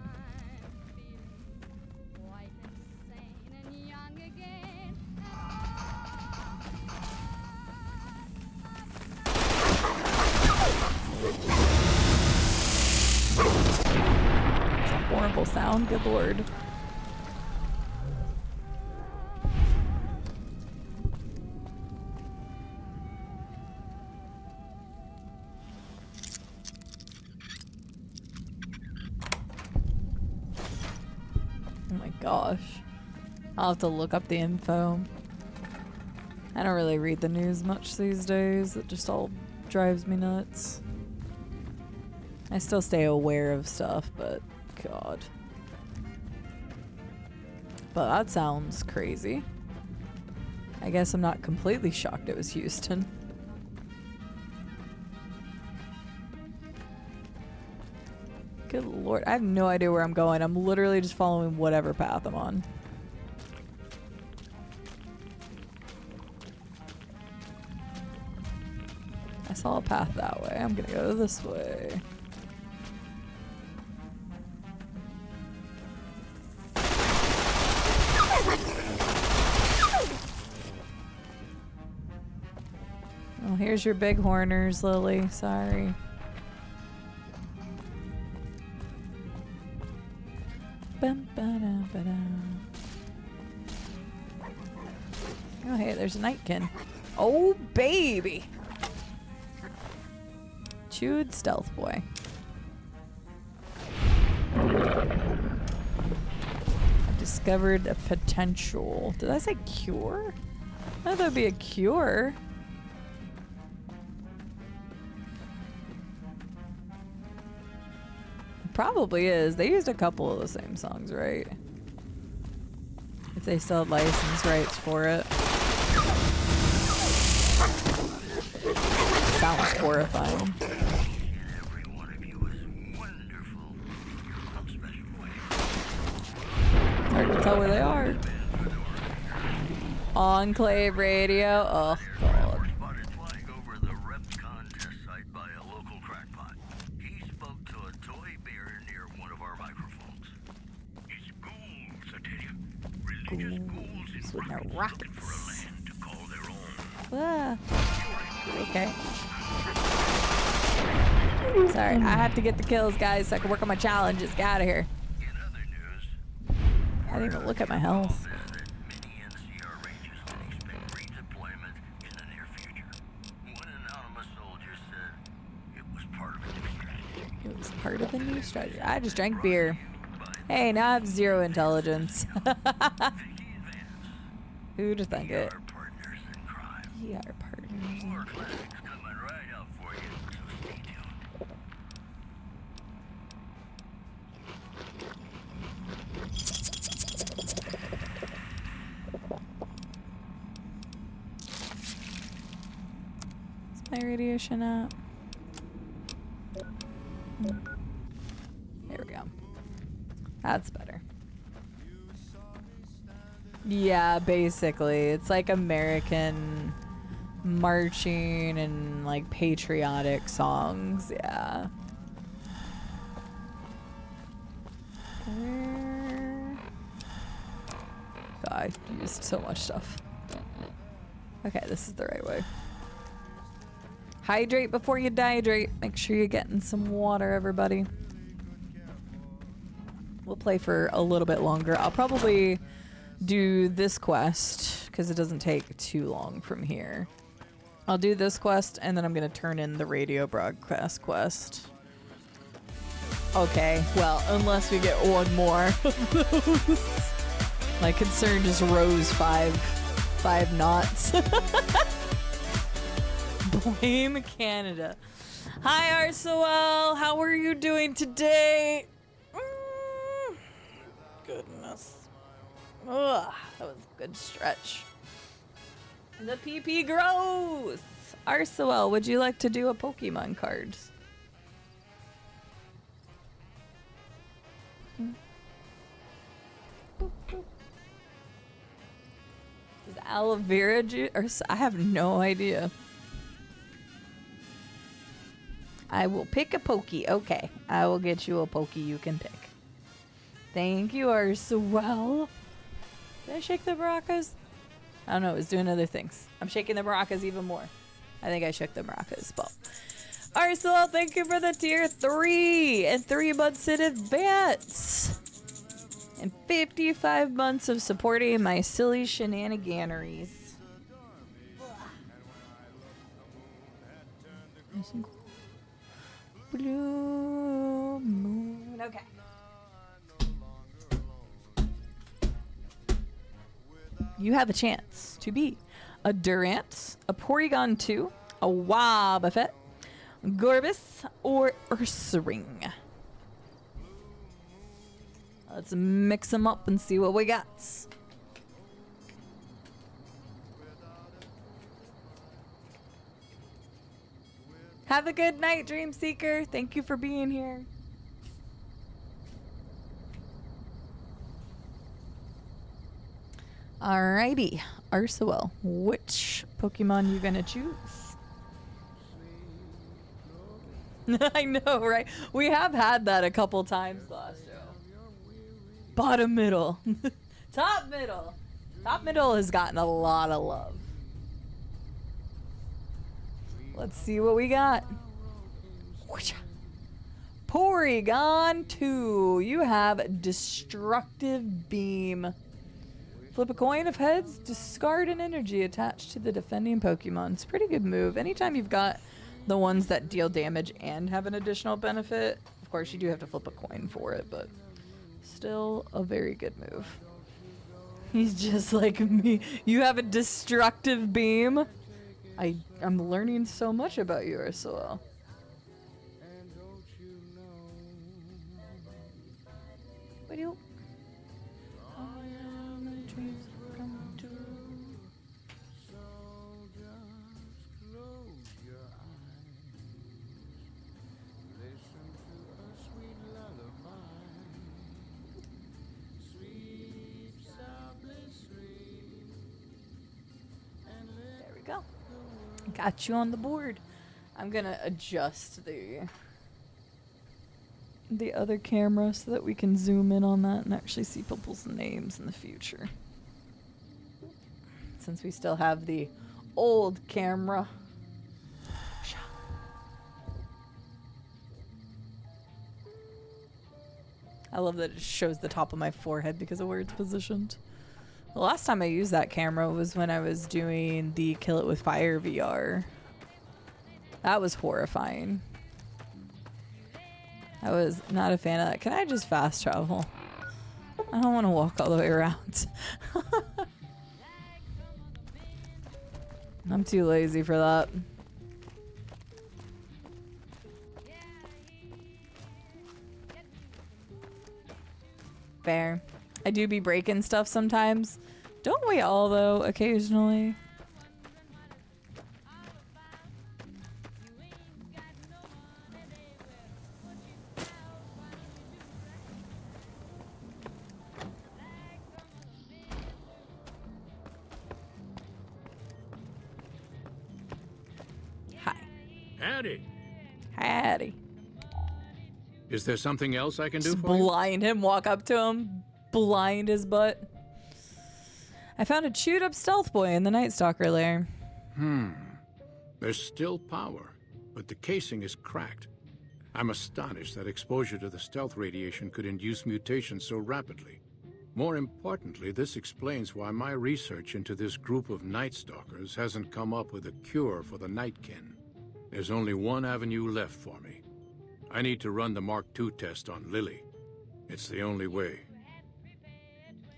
It's a horrible sound, good lord. Oh my gosh. I'll have to look up the info. I don't really read the news much these days. It just all drives me nuts. I still stay aware of stuff, but God. But that sounds crazy. I guess I'm not completely shocked it was Houston. Good lord, I have no idea where I'm going. I'm literally just following whatever path I'm on. I saw a path that way. I'm gonna go this way. Oh, here's your big horners, Lily. Sorry. Oh, hey, there's a Nightkin. Oh, baby. Jude, Stealth Boy. Discovered a potential. Did I say cure? I thought that'd be a cure. Probably is. They used a couple of the same songs, right? If they still had license rights for it. Sounds horrifying. Hard to tell where they are. Enclave Radio. Oh, God. Ghouls with their rockets. Ah. Okay. Sorry, I have to get the kills, guys, so I can work on my challenges. Get out of here. I didn't even look at my health. It was part of a new strategy. I just drank beer. Hey, now I have 0 intelligence. Who'd think it? We are partners in crime. Is my radiation up? There we go. That's better. Yeah, basically. It's like American marching and like patriotic songs. Yeah. God, I used so much stuff. Okay, this is the right way. Hydrate before you dehydrate. Make sure you're getting some water, everybody. We'll play for a little bit longer. I'll probably do this quest because it doesn't take too long from here. I'll do this quest and then I'm gonna turn in the radio broadcast quest. Okay, well, unless we get one more of those. My concern just rose five knots. Blame Canada. Hi, Arsoel. How are you doing today? Goodness. Ugh, that was a good stretch. The PP grows. Arsoel, would you like to do a Pokemon card? Is aloe vera juice? Or I have no idea. I will pick a Pokey. Okay, I will get you a Pokey you can pick. Thank you, Arsoel. Did I shake the maracas? I don't know, it was doing other things. I'm shaking the maracas even more. I think I shook the maracas, but... Arsoel, thank you for the tier 3 and 3 months in advance. And 55 months of supporting my silly shenaniganeries. Blue moon. Okay. You have a chance to be a Durant, a Porygon 2, a Wobbuffet, Gorbis, or Ursaring. Let's mix them up and see what we got. Have a good night, Dream Seeker. Thank you for being here. Alrighty, Arsoel, which Pokemon you gonna choose? I know, right? We have had that a couple times last show. Bottom middle. Top middle. Top middle has gotten a lot of love. Let's see what we got. Porygon 2. You have Destructive Beam. Flip a coin. If heads, discard an energy attached to the defending Pokemon. It's a pretty good move. Anytime you've got the ones that deal damage and have an additional benefit. Of course, you do have to flip a coin for it, but still a very good move. He's just like me. You have a destructive beam? I'm learning so much about you, Ursula. What do you... Go. Got you on the board. I'm gonna adjust the other camera so that we can zoom in on that and actually see people's names in the future. Since we still have the old camera. I love that it shows the top of my forehead because of where it's positioned. The last time I used that camera was when I was doing the Kill It With Fire VR. That was horrifying. I was not a fan of that. Can I just fast travel? I don't want to walk all the way around. I'm too lazy for that. Fair. I do be breaking stuff sometimes. Don't we all, though, occasionally? Hi. Howdy. Howdy. Is there something else I can do Just for you? blind him, walk up to him, blind his butt. I found a chewed up stealth boy in the Night Stalker lair. There's still power, but the casing is cracked. I'm astonished that exposure to the stealth radiation could induce mutations so rapidly. More importantly, this explains why my research into this group of Night Stalkers hasn't come up with a cure for the Nightkin. There's only one avenue left for me. I need to run the Mark II test on Lily. It's the only way.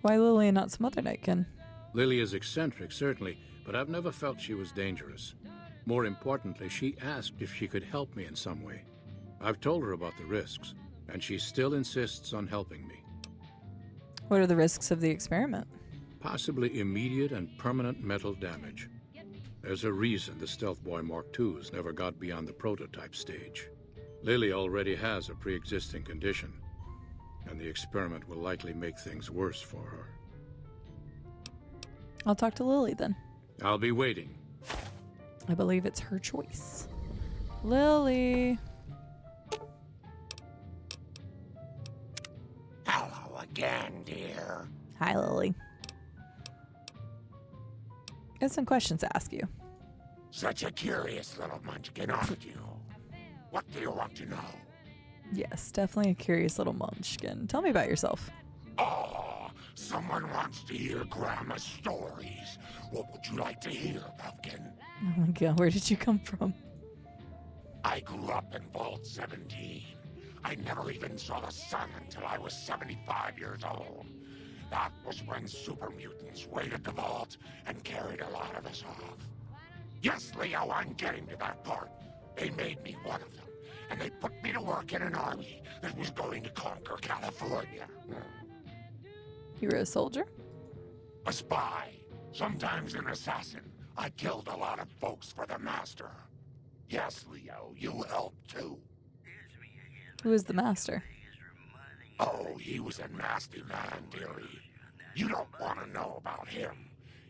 Why Lily and not some other Nightkin? Lily is eccentric, certainly, but I've never felt she was dangerous. More importantly, she asked if she could help me in some way. I've told her about the risks, and she still insists on helping me. What are the risks of the experiment? Possibly immediate and permanent mental damage. There's a reason the Stealth Boy Mark IIs never got beyond the prototype stage. Lily already has a pre-existing condition, and the experiment will likely make things worse for her. I'll talk to Lily then. I'll be waiting. I believe it's her choice. Lily. Hello again, dear. Hi, Lily. I have some questions to ask you. Such a curious little munchkin, aren't you? What do you want to know? Yes, definitely a curious little munchkin. Tell me about yourself. Oh, someone wants to hear Grandma's stories. What would you like to hear, Pumpkin? Oh my god, where did you come from? I grew up in Vault 17. I never even saw the sun until I was 75 years old. That was when super mutants raided the vault and carried a lot of us off. Yes, Leo, I'm getting to that part. They made me one of them, and they put me to work in an army that was going to conquer California. You were a soldier? A spy, sometimes an assassin. I killed a lot of folks for the Master. Yes, Leo, you helped too. Who is the Master? Oh, he was a nasty man, dearie. You don't want to know about him.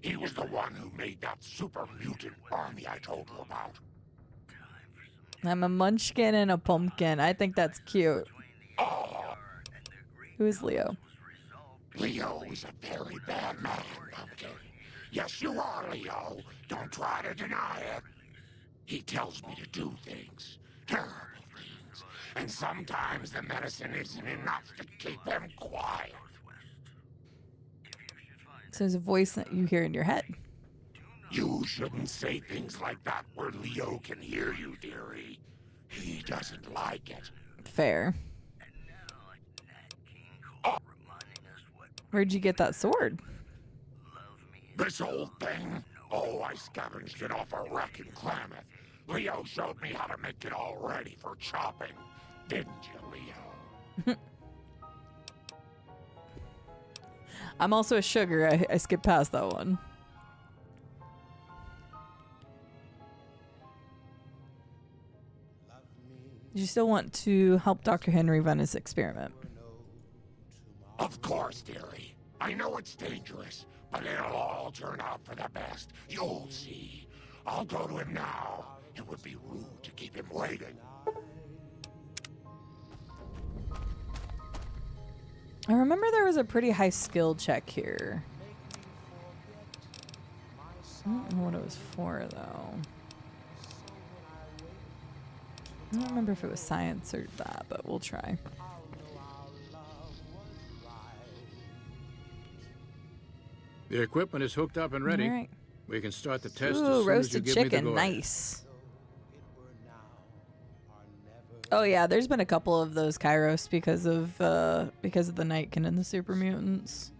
He was the one who made that super mutant army I told you about. I'm a munchkin and a pumpkin. I think that's cute. Oh. Who is Leo? Leo is a very bad man, Pumpkin. Yes, you are, Leo. Don't try to deny it. He tells me to do things. Terrible things. And sometimes the medicine isn't enough to keep him quiet. So there's a voice that you hear in your head. You shouldn't say things like that where Leo can hear you, dearie. He doesn't like it. Fair. Where'd you get that sword? This old thing? Oh, I scavenged it off a wreck in Klamath. Leo showed me how to make it all ready for chopping. Didn't you, Leo? I'm also a sugar. I skipped past that one. You still want to help Dr. Henry run his experiment? Of course, dearie. I know it's dangerous, but it'll all turn out for the best. You'll see. I'll go to him now. It would be rude to keep him waiting. I remember there was a pretty high skill check here. I don't know what it was for, though. I don't remember if it was science or that, but we'll try. The equipment is hooked up and ready. All right. We can start the test Ooh, as soon as you roasted give me the chicken, go. nice. Oh yeah, there's been a couple of those Kairos because of the Nightkin and the Super Mutants.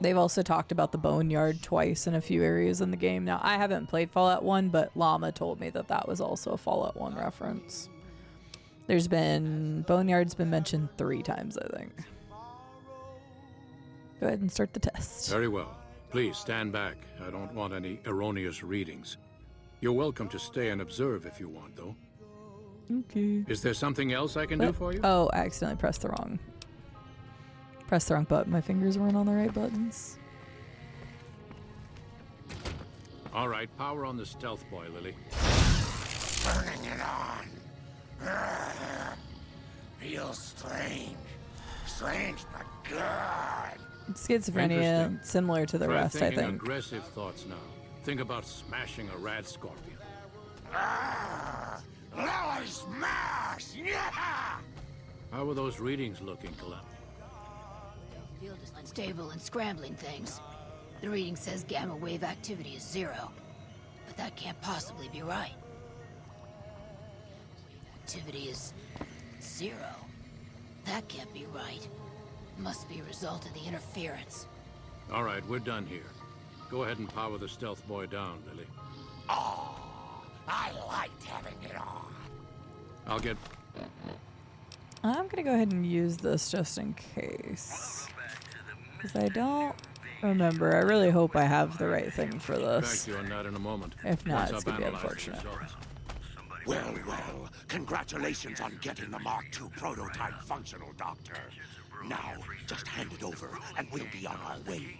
They've also talked about the Boneyard twice in a few areas in the game. Now, I haven't played Fallout 1, but Llama told me that that was also a Fallout 1 reference. Boneyard's been mentioned 3 times, I think. Go ahead and start the test. Very well. Please stand back. I don't want any erroneous readings. You're welcome to stay and observe if you want, though. Okay. Is there something else I can do for you? Oh, I accidentally pressed the wrong button. My fingers weren't on the right buttons. All right, power on the stealth boy, Lily. Turning it on. Feels strange. Strange but good. Schizophrenia, similar to the Try rest, I thinking think. Aggressive thoughts now. Think about smashing a rad scorpion. Lily smash! Yeah! How are those readings looking, Colette? The field is unstable and scrambling things. The reading says gamma wave activity is 0. But that can't possibly be right. Activity is 0. That can't be right. Must be a result of the interference. All right, we're done here. Go ahead and power the stealth boy down, Lily. Oh, I liked having it on. I'll get... I'm gonna go ahead and use this just in case. Because I don't remember. I really hope I have the right thing for this. Back to you on that in a moment. If not, Once it's I've gonna be analyzed the unfortunate. results. Well, well, congratulations on getting the Mark II prototype functional, Doctor. Now, just hand it over, and we'll be on our way.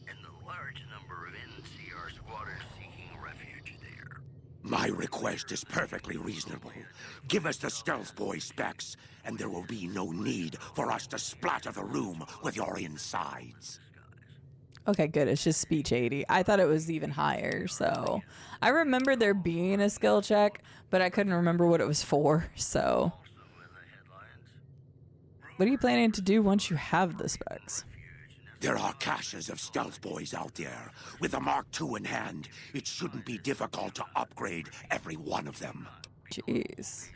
And the large number of NCR squatters seeking refuge there. My request is perfectly reasonable. Give us the stealth boy specs, and there will be no need for us to splatter the room with your insides. Okay, good. It's just speech 80. I thought it was even higher, so... I remember there being a skill check, but I couldn't remember what it was for, so... What are you planning to do once you have the specs? There are caches of stealth boys out there. With the Mark II in hand, it shouldn't be difficult to upgrade every one of them. Jeez.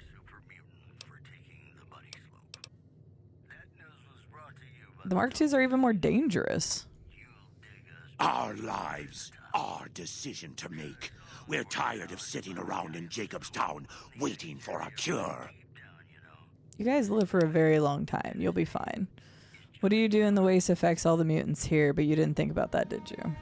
The Mark IIs are even more dangerous. Our lives, our decision to make. We're tired of sitting around in Jacobstown waiting for a cure. You guys live for a very long time. You'll be fine. What do you do in the waste affects all the mutants here, but you didn't think about that, did you?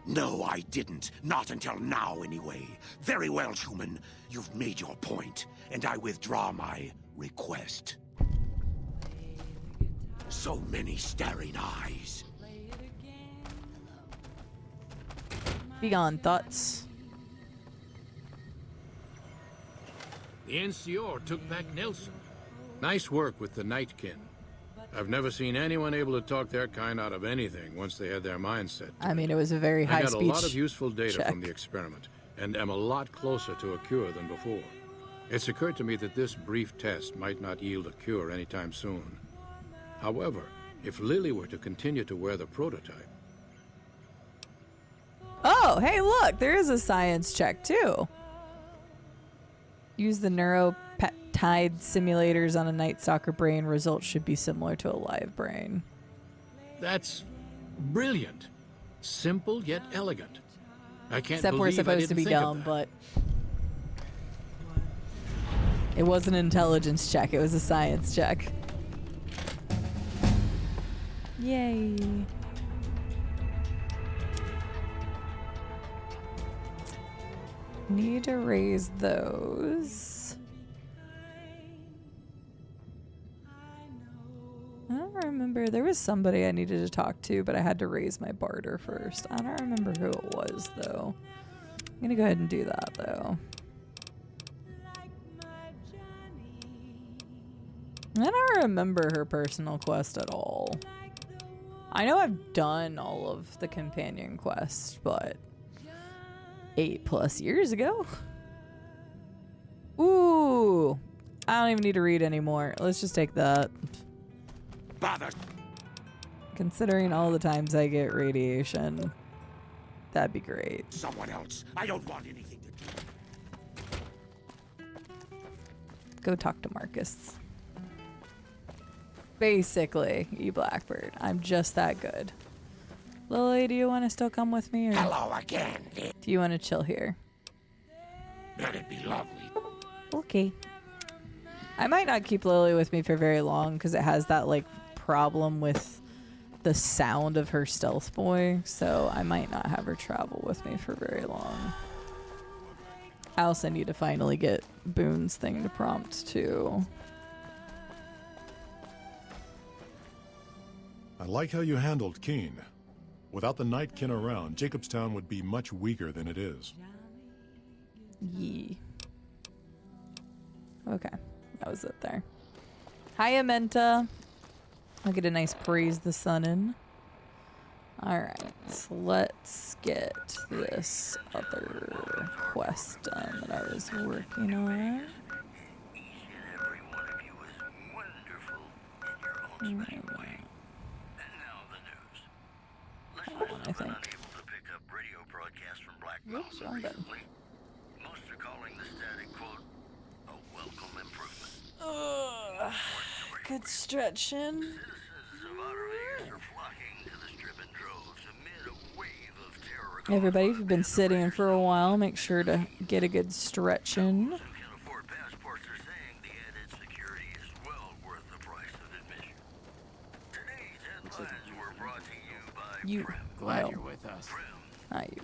No, I didn't. Not until now, anyway. Very well, human. You've made your point, and I withdraw my request. So many staring eyes. Be gone, thoughts. The NCR took back Nelson. Nice work with the Nightkin. I've never seen anyone able to talk their kind out of anything once they had their mind set. I mean, it was a very high I got speech a lot of useful data check. from the experiment, and am a lot closer to a cure than before. It's occurred to me that this brief test might not yield a cure anytime soon. However, if Lily were to continue to wear the prototype... Oh! Oh, hey, look, there is a science check too. Use the neuropeptide simulators on a night stalker brain. Results should be similar to a live brain. That's brilliant. Simple yet elegant. I can't Except we're believe I supposed to didn't be think of dumb, that. but it was an intelligence check. It was a science check. Yay. Need to raise those. I don't remember. There was somebody I needed to talk to, but I had to raise my barter first. I don't remember who it was, though. I'm gonna go ahead and do that, though. I don't remember her personal quest at all. I know I've done all of the companion quests, but 8+ years ago. Ooh, I don't even need to read anymore. Let's just take that. Bother. Considering all the times I get radiation, that'd be great. Someone else. I don't want anything to do. Go talk to Marcus. Basically, you Blackbird. I'm just that good. Lily, do you want to still come with me? Or Hello again. do you want to chill here? That'd be lovely. Okay. I might not keep Lily with me for very long because it has that like problem with the sound of her stealth boy, so I might not have her travel with me for very long. I also need to finally get Boone's thing to prompt too. I like how you handled Keene. Without the Nightkin around, Jacobstown would be much weaker than it is. Yee. Okay, that was it there. Hi, Amenta. I'll get a nice praise the sun in. Alright, so let's get this other quest done that I was working on. I think. Oops, wrong button. Most are calling the static quote a welcome improvement. Ugh, good stretching. Citizens of outer layers are flocking to the strip in droves amid a wave of terror. Everybody, if you've been sitting for a while, make sure to get a good stretch in. Those who can't afford passports are saying the added security is well worth the price of admission. Today's headlines were brought to you by You. Glad No. you're with us. Not you.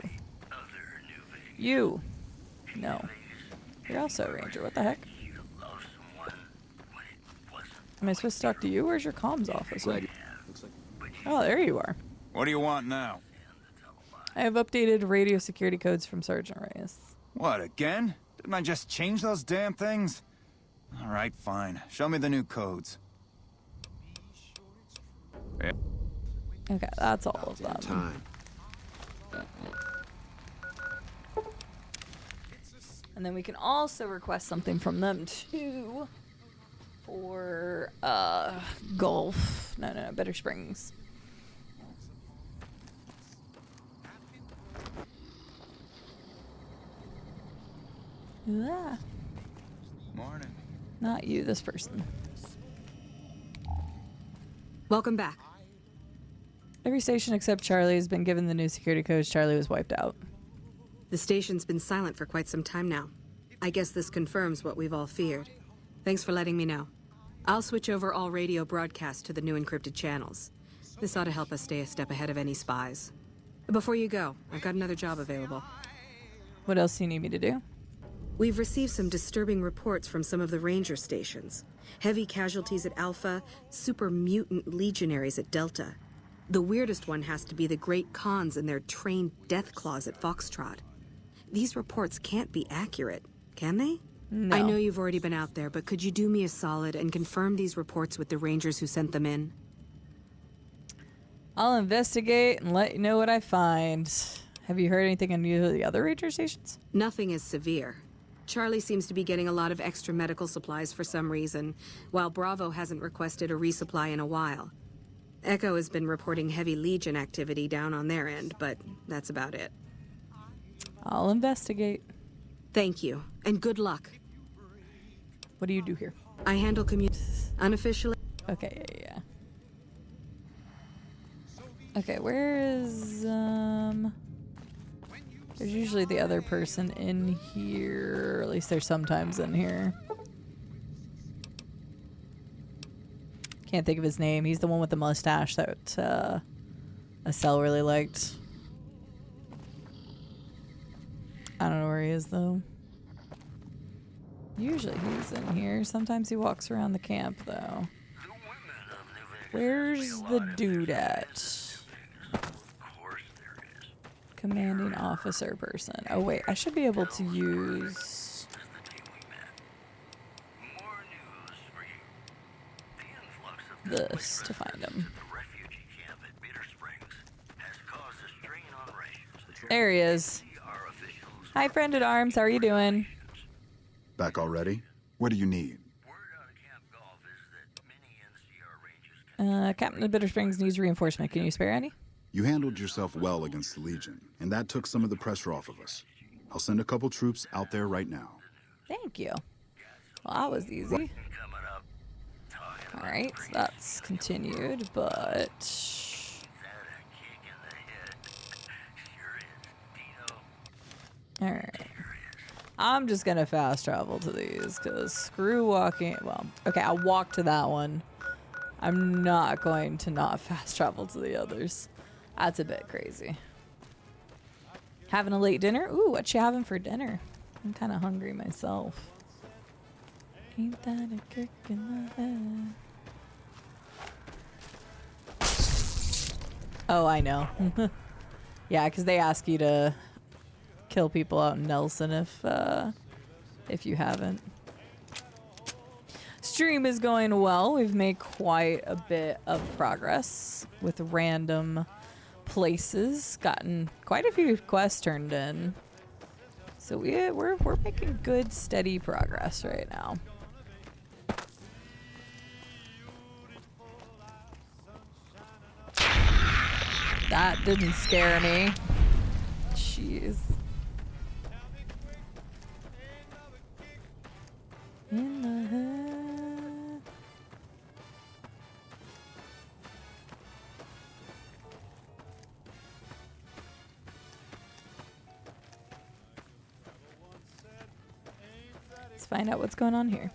You. No. You're also a ranger. What the heck? Am I supposed to talk to you? Where's your comms officer? Oh, there you are. What do you want now? I have updated radio security codes from Sergeant Reyes. What, again? Didn't I just change those damn things? All right, fine. Show me the new codes. Yeah. Okay, that's all of them. Time. And then we can also request something from them too for golf. No, Better Springs. Yeah. Morning. Not you, this person. Welcome back. Every station except Charlie has been given the new security codes. Charlie was wiped out. The station's been silent for quite some time now. I guess this confirms what we've all feared. Thanks for letting me know. I'll switch over all radio broadcasts to the new encrypted channels. This ought to help us stay a step ahead of any spies. Before you go, I've got another job available. What else do you need me to do? We've received some disturbing reports from some of the ranger stations. Heavy casualties at Alpha, super mutant legionaries at Delta. The weirdest one has to be the Great Khans and their trained death claws at Foxtrot. These reports can't be accurate, can they? No. I know you've already been out there, but could you do me a solid and confirm these reports with the rangers who sent them in? I'll investigate and let you know what I find. Have you heard anything on any of the other ranger stations? Nothing is severe. Charlie seems to be getting a lot of extra medical supplies for some reason, while Bravo hasn't requested a resupply in a while. Echo has been reporting heavy Legion activity down on their end, but that's about it. I'll investigate. Thank you, and good luck. What do you do here? I handle unofficially. Okay, yeah. Okay, where is, there's usually the other person in here, or at least there's sometimes in here. Can't think of his name. He's the one with the mustache that, Estelle really liked. I don't know where he is, though. Usually he's in here. Sometimes he walks around the camp, though. Where's the dude at? Commanding officer person. Oh, wait. I should be able to use... this to find him. There he is. Hi, friend at arms. How are you doing? Back already? What do you need? Captain of Bitter Springs needs reinforcement. Can you spare any? You handled yourself well against the Legion, and that took some of the pressure off of us. I'll send a couple troops out there right now. Thank you. Well, that was easy. Alright, so that's continued, but... Alright. I'm just gonna fast travel to these, because screw walking... Well, okay, I'll walk to that one. I'm not going to not fast travel to the others. That's a bit crazy. Having a late dinner? Ooh, what you having for dinner? I'm kind of hungry myself. Ain't that a kick in the head? Oh, I know. Yeah, because they ask you to kill people out in Nelson if you haven't. Stream is going well. We've made quite a bit of progress with random places. Gotten quite a few quests turned in. So we're making good, steady progress right now. That didn't scare me. Jeez. In the head. Let's find out what's going on here.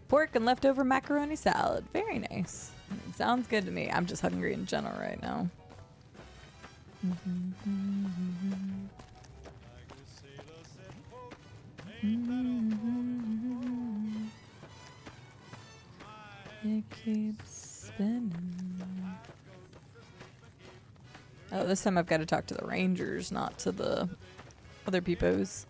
Pork and leftover macaroni salad. Very nice. Sounds good to me. I'm just hungry in general right now. It keeps spinning. Oh, this time I've got to talk to the Rangers, not to the other peepos.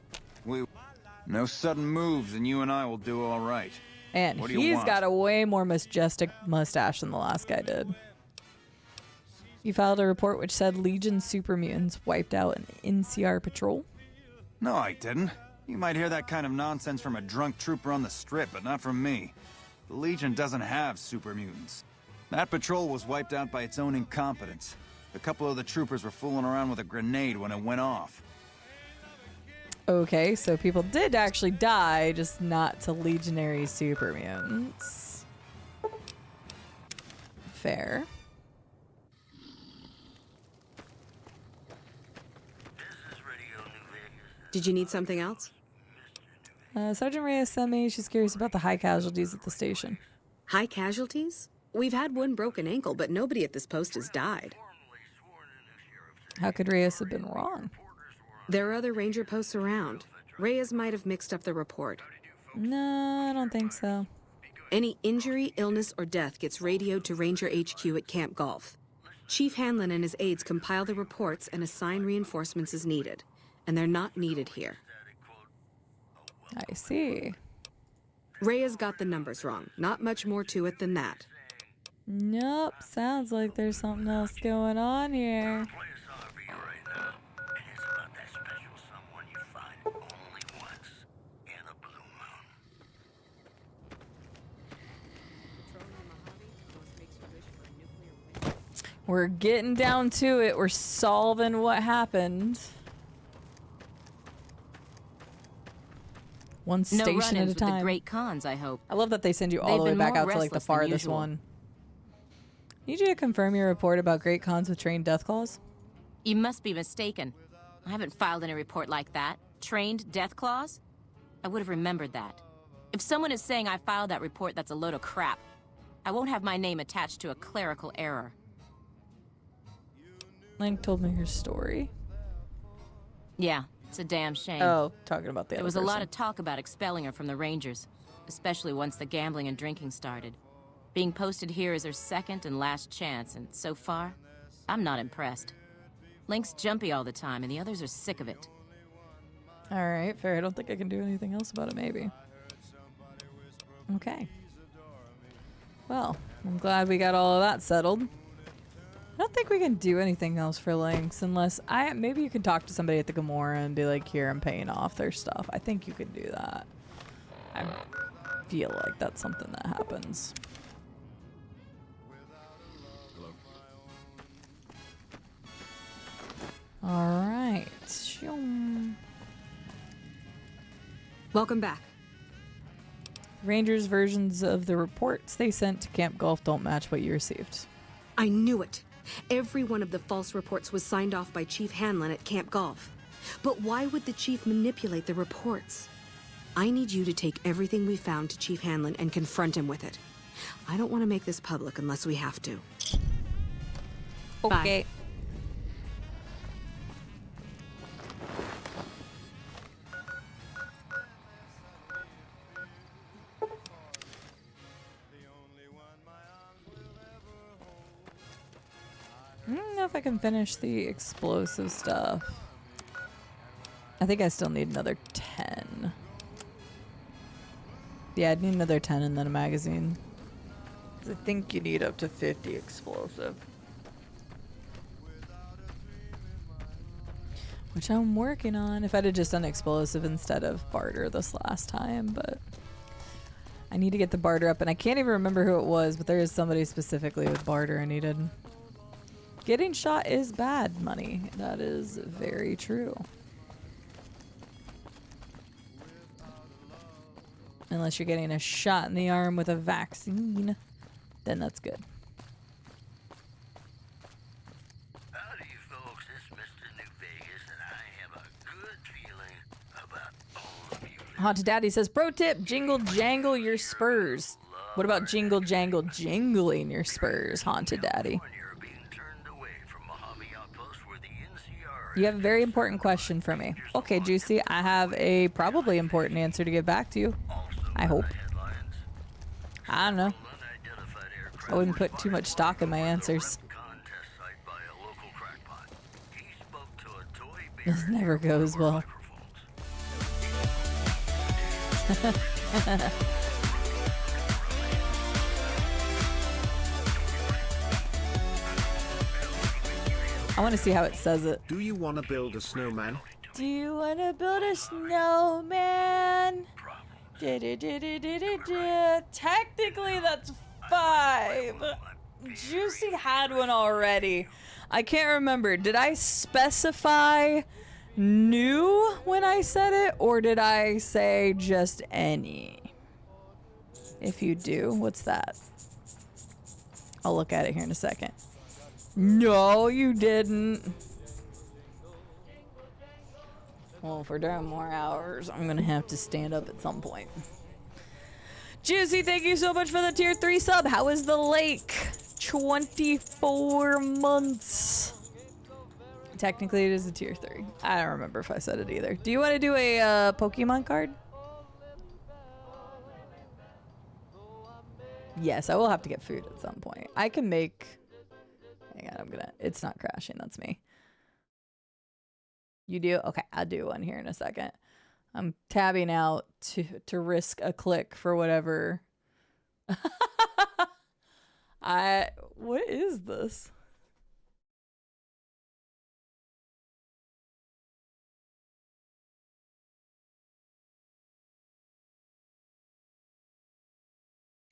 No sudden moves, and you and I will do all right. And What do you he's want? got a way more majestic mustache than the last guy did. You filed a report which said Legion super mutants wiped out an NCR patrol. No, I didn't. You might hear that kind of nonsense from a drunk trooper on the strip, but not from me. The Legion doesn't have super mutants. That patrol was wiped out by its own incompetence. A couple of the troopers were fooling around with a grenade when it went off. Okay, so people did actually die, just not to legionary super mutants. Fair. Did you need something else? Sergeant Reyes sent me. She's curious about the high casualties at the station. High casualties? We've had one broken ankle, but nobody at this post has died. How could Reyes have been wrong? There are other ranger posts around. Reyes might have mixed up the report. No, I don't think so. Any injury, illness, or death gets radioed to Ranger HQ at Camp Golf. Chief Hanlon and his aides compile the reports and assign reinforcements as needed. And they're not needed here. I see. Reyes got the numbers wrong. Not much more to it than that. Nope, sounds like there's something else going on here. We're getting down to it. We're solving what happened. One No station run-ins at a with time. the great cons, I hope. I love that they send you all They've the way been back more out to like the restless than farthest usual. one. Need you to confirm your report about great cons with trained death claws? You must be mistaken. I haven't filed any report like that. Trained death claws? I would have remembered that. If someone is saying I filed that report, that's a load of crap. I won't have my name attached to a clerical error. Link told me her story. Yeah, it's a damn shame. Oh, talking about the There other was a lot person. of talk about expelling her from the Rangers, especially once the gambling and drinking started. Being posted here is her second and last chance, and so far, I'm not impressed. Link's jumpy all the time, and the others are sick of it. All right, fair. I don't think I can do anything else about it, maybe. Okay. Well, I'm glad we got all of that settled. I don't think we can do anything else for links unless maybe you can talk to somebody at the Gamora and be like, here, I'm paying off their stuff. I think you can do that. I feel like that's something that happens. All right. Welcome back. Rangers' versions of the reports they sent to Camp Golf don't match what you received. I knew it. Every one of the false reports was signed off by Chief Hanlon at Camp Golf. But why would the Chief manipulate the reports? I need you to take everything we found to Chief Hanlon and confront him with it. I don't want to make this public unless we have to. Okay. Bye. I don't know if I can finish the explosive stuff. I think I still need another 10. Yeah, I'd need another 10 and then a magazine. 'Cause I think you need up to 50 explosive. Which I'm working on. If I'd have just done explosive instead of barter this last time, but I need to get the barter up, and I can't even remember who it was, but there is somebody specifically with barter I needed. Getting shot is bad money. That is very true. Unless you're getting a shot in the arm with a vaccine, then that's good. Howdy, folks. It's Mr. New Vegas, and I have a good feeling about all of you. Haunted Daddy says, pro tip, jingle jangle your spurs. What about jingle jangle jingling your spurs, Haunted Daddy? You have a very important question for me. Okay, Juicy, I have a probably important answer to give back to you. I hope. I don't know. I wouldn't put too much stock in my answers. This never goes well. I want to see how it says it. Do you want to build a snowman? Do you want to build a snowman? Technically, that's 5. Juicy had one already. I can't remember. Did I specify new when I said it, or did I say just any? If you do, what's that? I'll look at it here in a second. No, you didn't. Well, if we're doing more hours, I'm gonna have to stand up at some point. Juicy, thank you so much for the tier 3 sub. How is the lake? 24 months. Technically, it is a tier 3. I don't remember if I said it either. Do you want to do a Pokemon card? Yes, I will have to get food at some point. I can make... Hang on, it's not crashing, that's me. You do? Okay, I'll do one here in a second. I'm tabbing out to risk a click for whatever. What is this?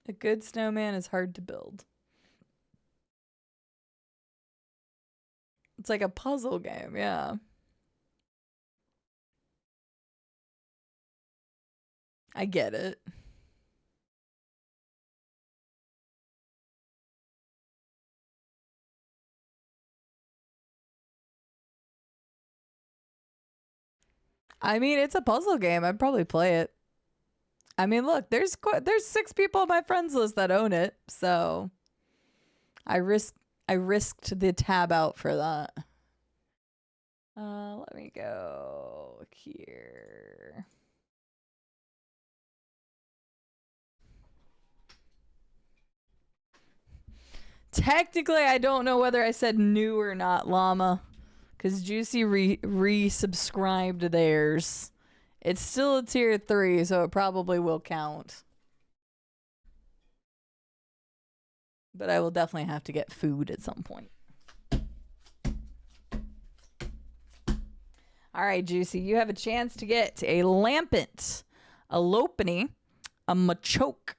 A good snowman is hard to build. It's like a puzzle game, yeah. I get it. I mean, it's a puzzle game. I'd probably play it. I mean, look, there's 6 people on my friends list that own it, so I risked the tab out for that. Let me go here. Technically, I don't know whether I said new or not, Llama, because Juicy resubscribed theirs. It's still a tier 3, so it probably will count. But I will definitely have to get food at some point. All right, Juicy, you have a chance to get a Lampent, a Lopunny, a Machoke,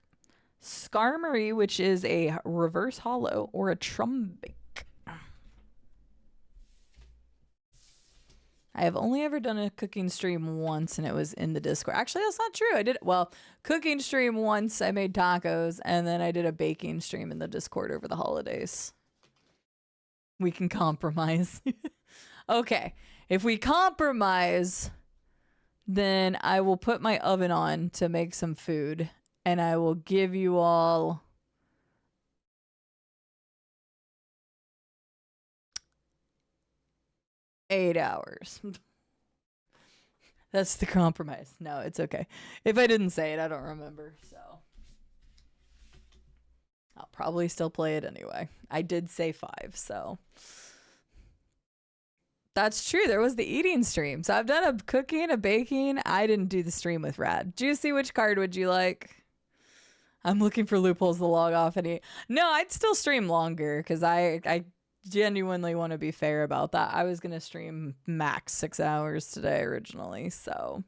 Skarmory, which is a reverse hollow, or a Trumbake. I have only ever done a cooking stream once, and it was in the Discord. Actually, that's not true. I did, well, cooking stream once, I made tacos, and then I did a baking stream in the Discord over the holidays. We can compromise. Okay, if we compromise, then I will put my oven on to make some food, and I will give you all $8 hours. That's the compromise. No, it's okay. If I didn't say it, I don't remember, so I'll probably still play it anyway. I did say 5, so that's true. There was the eating stream. So I've done a cooking, a baking. I didn't do the stream with Rad. Juicy, which card would you like? I'm looking for loopholes to log off any. No, I'd still stream longer because I genuinely want to be fair about that. I was going to stream max 6 hours today originally, so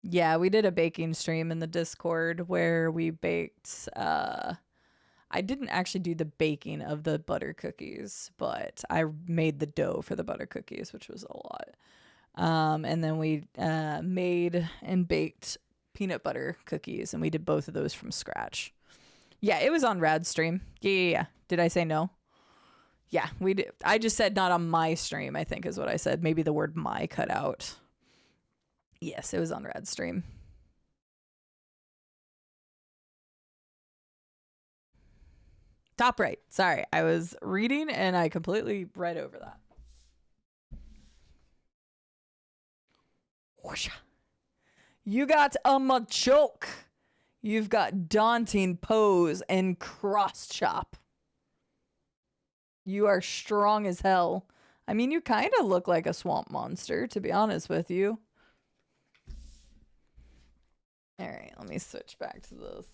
yeah, we did a baking stream in the Discord where we baked I didn't actually do the baking of the butter cookies, but I made the dough for the butter cookies, which was a lot. And then we made and baked peanut butter cookies, and we did both of those from scratch. Yeah, it was on Rad's stream. Yeah. Did I say no? Yeah, we did. I just said not on my stream, I think is what I said. Maybe the word my cut out. Yes, it was on Rad's stream. Top right. Sorry, I was reading and I completely read over that. Whoosha. You got a Machoke. You've got Daunting Pose and Cross Chop. You are strong as hell. I mean, you kind of look like a swamp monster, to be honest with you. All right, let me switch back to this.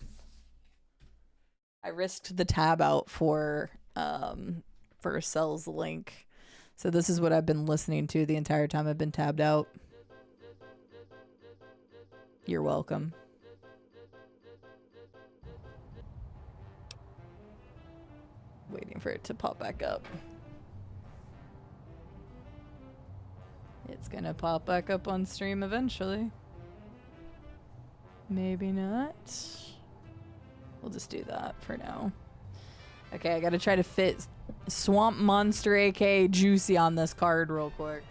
I risked the tab out for Cell's link. So this is what I've been listening to the entire time I've been tabbed out. You're welcome. Waiting for it to pop back up. It's gonna pop back up on stream eventually. Maybe not. We'll just do that for now. Okay, I gotta try to fit Swamp Monster aka Juicy on this card real quick.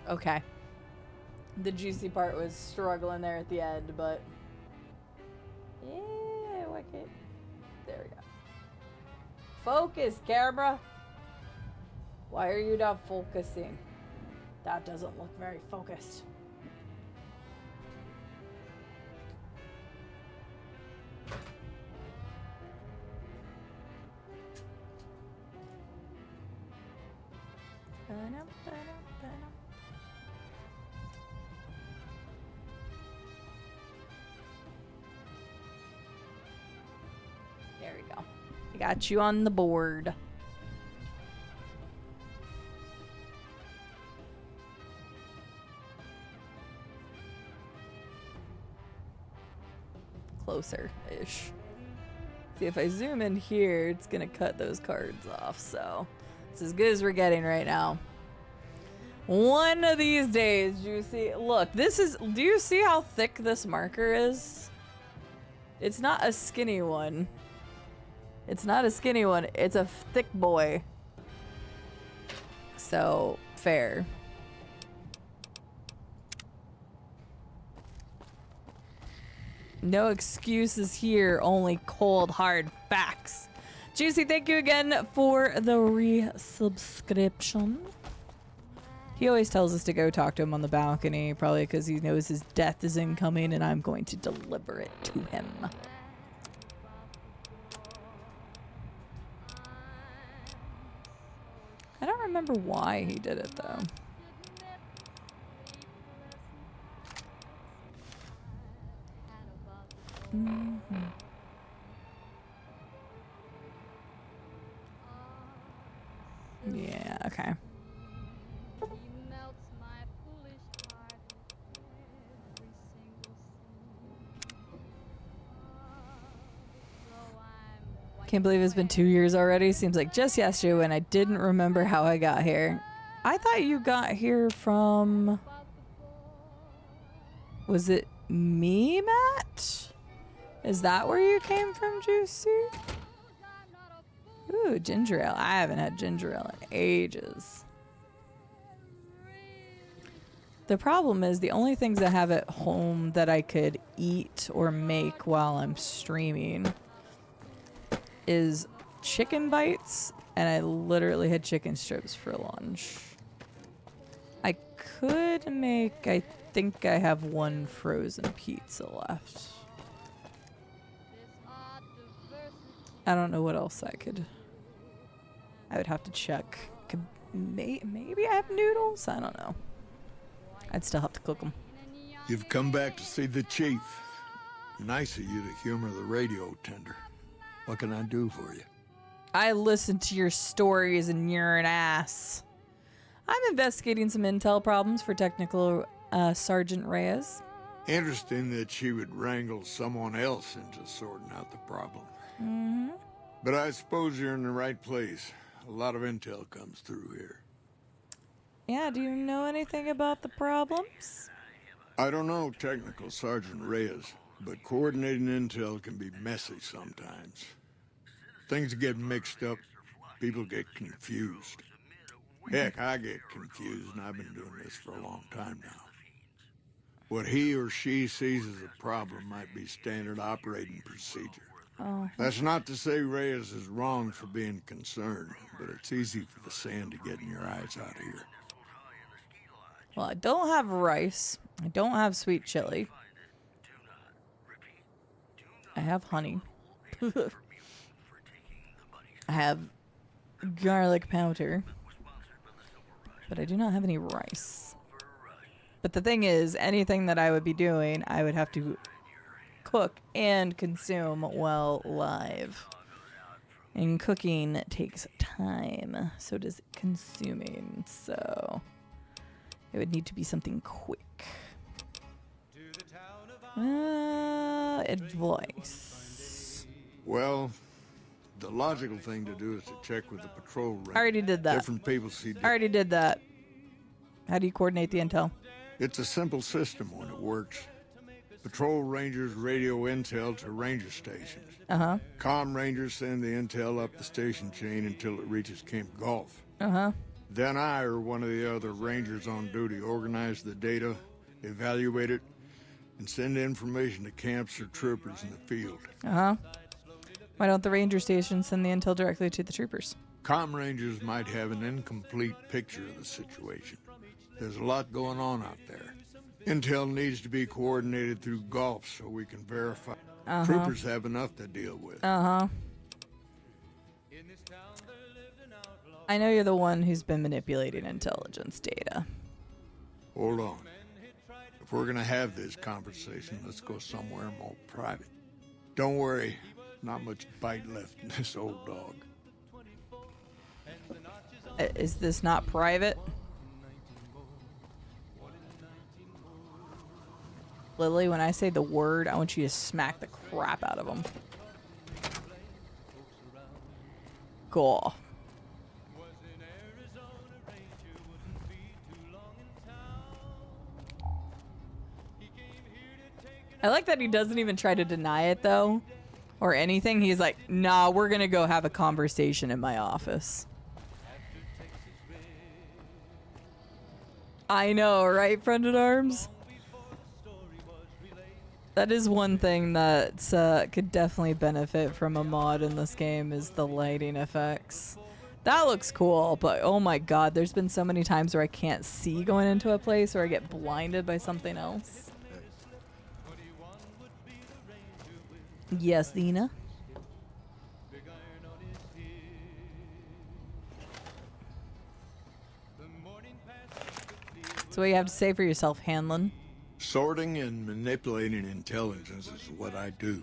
Okay. The Juicy part was struggling there at the end, but yeah, wicked. There we go. Focus, camera. Why are you not focusing? That doesn't look very focused. There we go. Got you on the board. Closer-ish. See, if I zoom in here, it's gonna cut those cards off, so it's as good as we're getting right now. One of these days, Juicy. Look, this is... Do you see how thick this marker is? It's not a skinny one. It's not a skinny one. It's a thick boy. So, fair. No excuses here, only cold, hard facts. Juicy, thank you again for the resubscription. He always tells us to go talk to him on the balcony, probably because he knows his death is incoming and I'm going to deliver it to him. I don't remember why he did it, though. Yeah, okay. Can't believe it's been 2 years already. Seems like just yesterday when I didn't remember how I got here. I thought you got here from... Was it me, Matt? Is that where you came from, Juicy? Ooh, ginger ale. I haven't had ginger ale in ages. The problem is the only things I have at home that I could eat or make while I'm streaming is chicken bites, and I literally had chicken strips for lunch. I could make, I think I have one frozen pizza left. I don't know what else I would have to check. Maybe I have noodles? I don't know. I'd still have to cook them. You've come back to see the chief. Nice of you to humor the radio tender. What can I do for you? I listened to your stories and you're an ass. I'm investigating some intel problems for Technical Sergeant Reyes. Interesting that she would wrangle someone else into sorting out the problem. Mm-hmm. But I suppose you're in the right place. A lot of intel comes through here. Yeah, do you know anything about the problems? I don't know Technical Sergeant Reyes, but coordinating intel can be messy sometimes. Things get mixed up, people get confused. Heck, I get confused, and I've been doing this for a long time now. What he or she sees as a problem might be standard operating procedure. Oh. That's not to say Reyes is wrong for being concerned, but it's easy for the sand to get in your eyes out here. Well, I don't have rice. I don't have sweet chili. I have honey. I have garlic powder. But I do not have any rice. But the thing is, anything that I would be doing, I would have to cook and consume while live. And cooking takes time. So does consuming. So it would need to be something quick. Advice. Well, the logical thing to do is to check with the patrol rank. I already did that. Different people see I already did that. How do you coordinate the intel? It's a simple system when it works. Patrol rangers radio intel to ranger stations. Uh-huh. Comm rangers send the intel up the station chain until it reaches Camp Golf. Uh-huh. Then I or one of the other rangers on duty organize the data, evaluate it, and send information to camps or troopers in the field. Uh-huh. Why don't the ranger stations send the intel directly to the troopers? Comm rangers might have an incomplete picture of the situation. There's a lot going on out there. Intel needs to be coordinated through Golf so we can verify. Uh-huh. Troopers have enough to deal with. Uh-huh. I know you're the one who's been manipulating intelligence data. Hold on. If we're gonna have this conversation, let's go somewhere more private. Don't worry. Not much bite left in this old dog. Is this not private? Lily, when I say the word, I want you to smack the crap out of him. Cool. I like that he doesn't even try to deny it, though, or anything. He's like, nah, we're gonna go have a conversation in my office. I know, right, friend at arms? That is one thing that could definitely benefit from a mod in this game, is the lighting effects. That looks cool, but oh my god, there's been so many times where I can't see going into a place, or I get blinded by something else. Yes, Dina. So what do you have to say for yourself, Hanlon? Sorting and manipulating intelligence is what I do.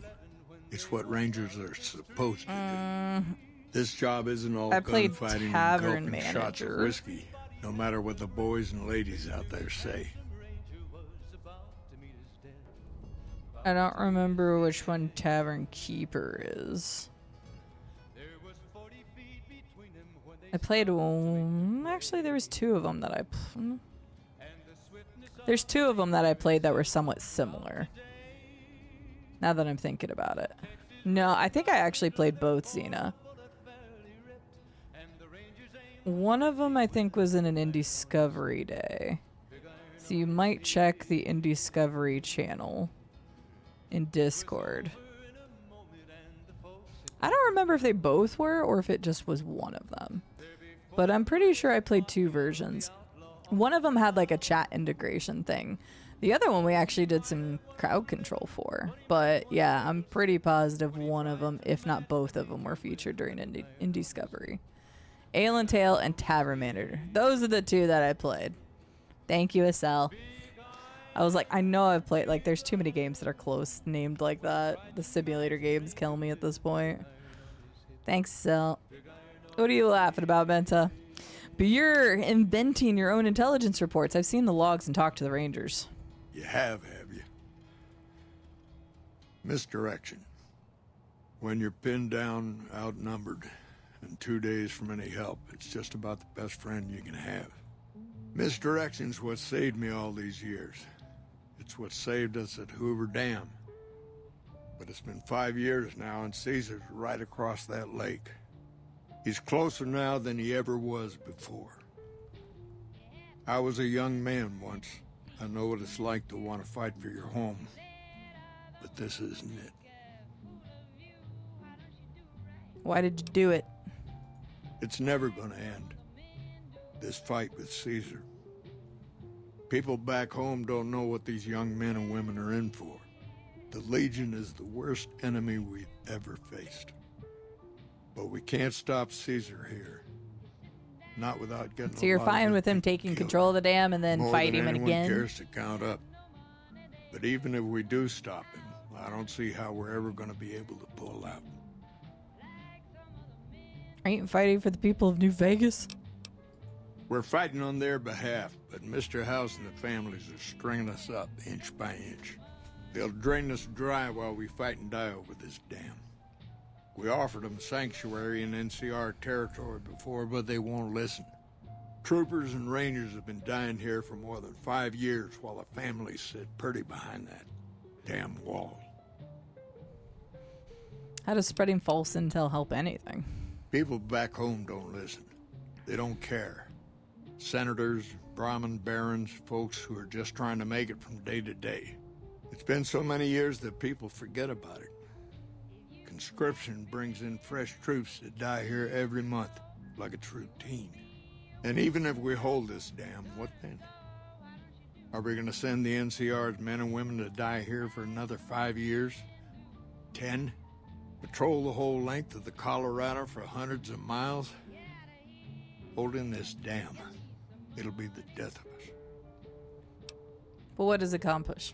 It's what Rangers are supposed to do. This job isn't all gunfighting and gulping shots of whiskey, no matter what the boys and ladies out there say. I don't remember which one Tavern Keeper is. I played one. Actually, there was two of them that I... There's two of them that I played that were somewhat similar. Now that I'm thinking about it. No, I think I actually played both, Xena. One of them I think was in an Indiscovery Day. So you might check the Indiscovery channel in Discord. I don't remember if they both were or if it just was one of them. But I'm pretty sure I played two versions. One of them had like a chat integration thing. The other one we actually did some crowd control for. But yeah, I'm pretty positive one of them, if not both of them, were featured during Indiscovery. Ale and Tail and Tavern Manager. Those are the two that I played. Thank you, Estelle. I was like, I know I've played, like, there's too many games that are close named like that. The simulator games kill me at this point. Thanks, Estelle. What are you laughing about, Benta? But you're inventing your own intelligence reports. I've seen the logs and talked to the Rangers. You have you? Misdirection. When you're pinned down, outnumbered, and 2 days from any help, it's just about the best friend you can have. Misdirection's what saved me all these years. It's what saved us at Hoover Dam. But it's been 5 years now, and Caesar's right across that lake. He's closer now than he ever was before. I was a young man once. I know what it's like to want to fight for your home. But this isn't it. Why did you do it? It's never gonna end. This fight with Caesar. People back home don't know what these young men and women are in for. The Legion is the worst enemy we've ever faced. But we can't stop Caesar here. Not without getting. So you're fine with him taking control of the dam and then fighting him again? No one cares to count up. But even if we do stop him, I don't see how we're ever going to be able to pull out. Are you fighting for the people of New Vegas? We're fighting on their behalf, but Mr. House and the families are stringing us up inch by inch. They'll drain us dry while we fight and die over this dam. We offered them sanctuary in NCR territory before, but they won't listen. Troopers and Rangers have been dying here for more than 5 years while the families sit pretty behind that damn wall. How does spreading false intel help anything? People back home don't listen. They don't care. Senators, Brahmin barons, folks who are just trying to make it from day to day. It's been so many years that people forget about it. Conscription brings in fresh troops that die here every month, like it's routine. And even if we hold this dam, what then? Are we going to send the NCR's men and women to die here for another 5 years? 10? Patrol the whole length of the Colorado for hundreds of miles? Holding this dam, it'll be the death of us. But what does it accomplish?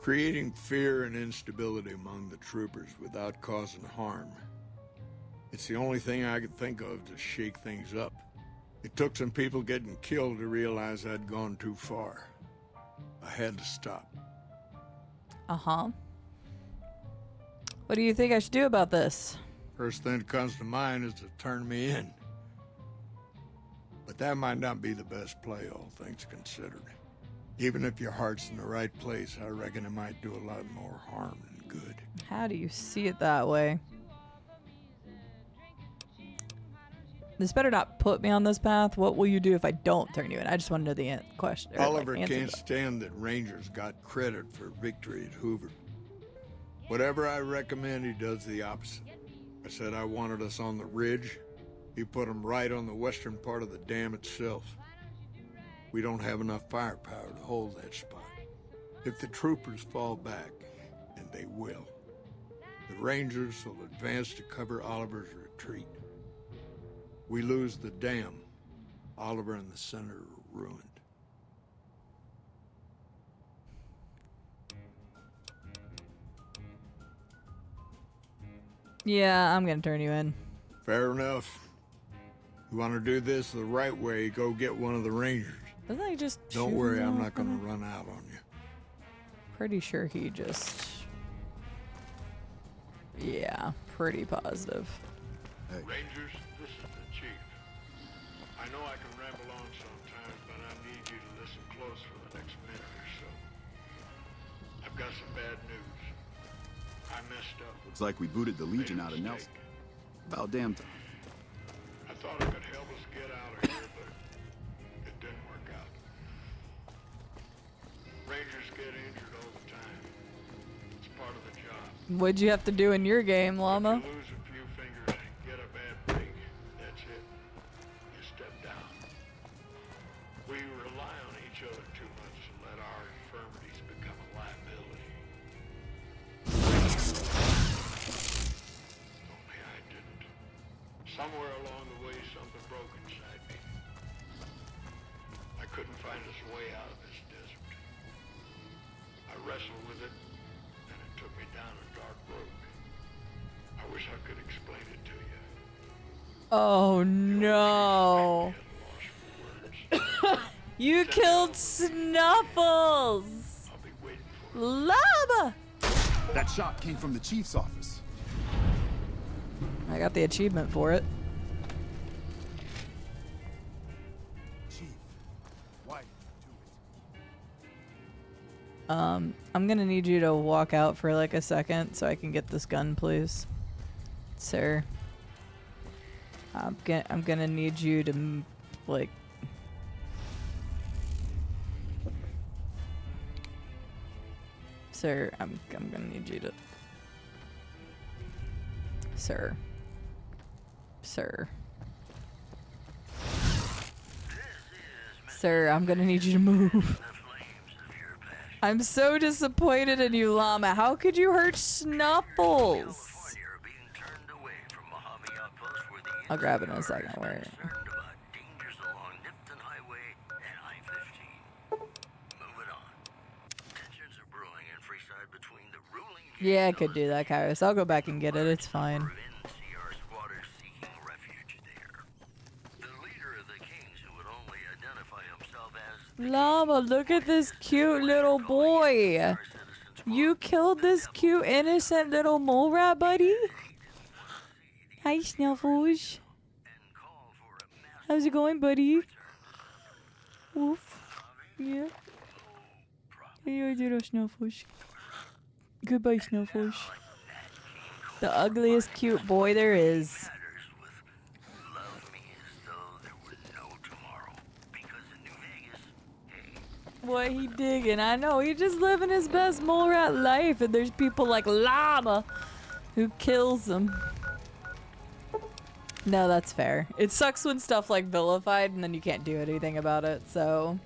Creating fear and instability among the troopers without causing harm. It's the only thing I could think of to shake things up. It took some people getting killed to realize I'd gone too far. I had to stop. Uh-huh. What do you think I should do about this? First thing that comes to mind is to turn me in. But that might not be the best play, all things considered. Even if your heart's in the right place, I reckon it might do a lot more harm than good. How do you see it that way? This better not put me on this path. What will you do if I don't turn you in? I just want to know the question. Oliver can't stand that Rangers got credit for victory at Hoover. Whatever I recommend, he does the opposite. I said I wanted us on the ridge. He put them right on the western part of the dam itself. We don't have enough firepower to hold that spot. If the troopers fall back, and they will, the Rangers will advance to cover Oliver's retreat. We lose the dam. Oliver and the center are ruined. Yeah, I'm gonna turn you in. Fair enough. You want to do this the right way, go get one of the Rangers. Doesn't he just Don't worry, I'm not going to run out on you. Pretty sure he just... Yeah, pretty positive. Hey. Rangers, this is the chief. I know I can ramble on sometimes, but I need you to listen close for the next minute or so. I've got some bad news. I messed up. Looks like we booted the Legion out of Nelson. About damn time. I thought it could help us get out of here, but it didn't work out. Rangers get injured all the time. It's part of the job. What'd you have to do in your game, Llama? If you lose a few fingers and get a bad break, that's it. You step down. We rely on each other too much to let our infirmities become a liability. Only I didn't. Somewhere along the way, something broke inside me. I couldn't find us way out of this desert. I wrestled with it, and it took me down a dark road. I wish I could explain it to you. Oh no. You killed Snuffles! Llama! That shot came from the chief's office. I got the achievement for it. Chief, why? I'm gonna need you to walk out for like a second so I can get this gun, please. Sir. I'm gonna need you to, like... Sir, I'm gonna need you to... Sir. Sir. Sir, I'm gonna need you to move. I'm so disappointed in you, Llama. How could you hurt Snuffles? I'll grab it in a second. Where? Yeah, I could do that, Kairos. I'll go back and get it. It's fine. Llama, look at this cute little boy. You killed this cute, innocent little mole rat, buddy? Hi, Snuffles. How's it going, buddy? Woof. Yeah. Hey, little Snuffles. Goodbye, Snuffles. The ugliest cute boy there is. What he digging? I know, he just living his best mole rat life, and there's people like Llama who kills him. No, that's fair. It sucks when stuff like vilified and then you can't do anything about it, so...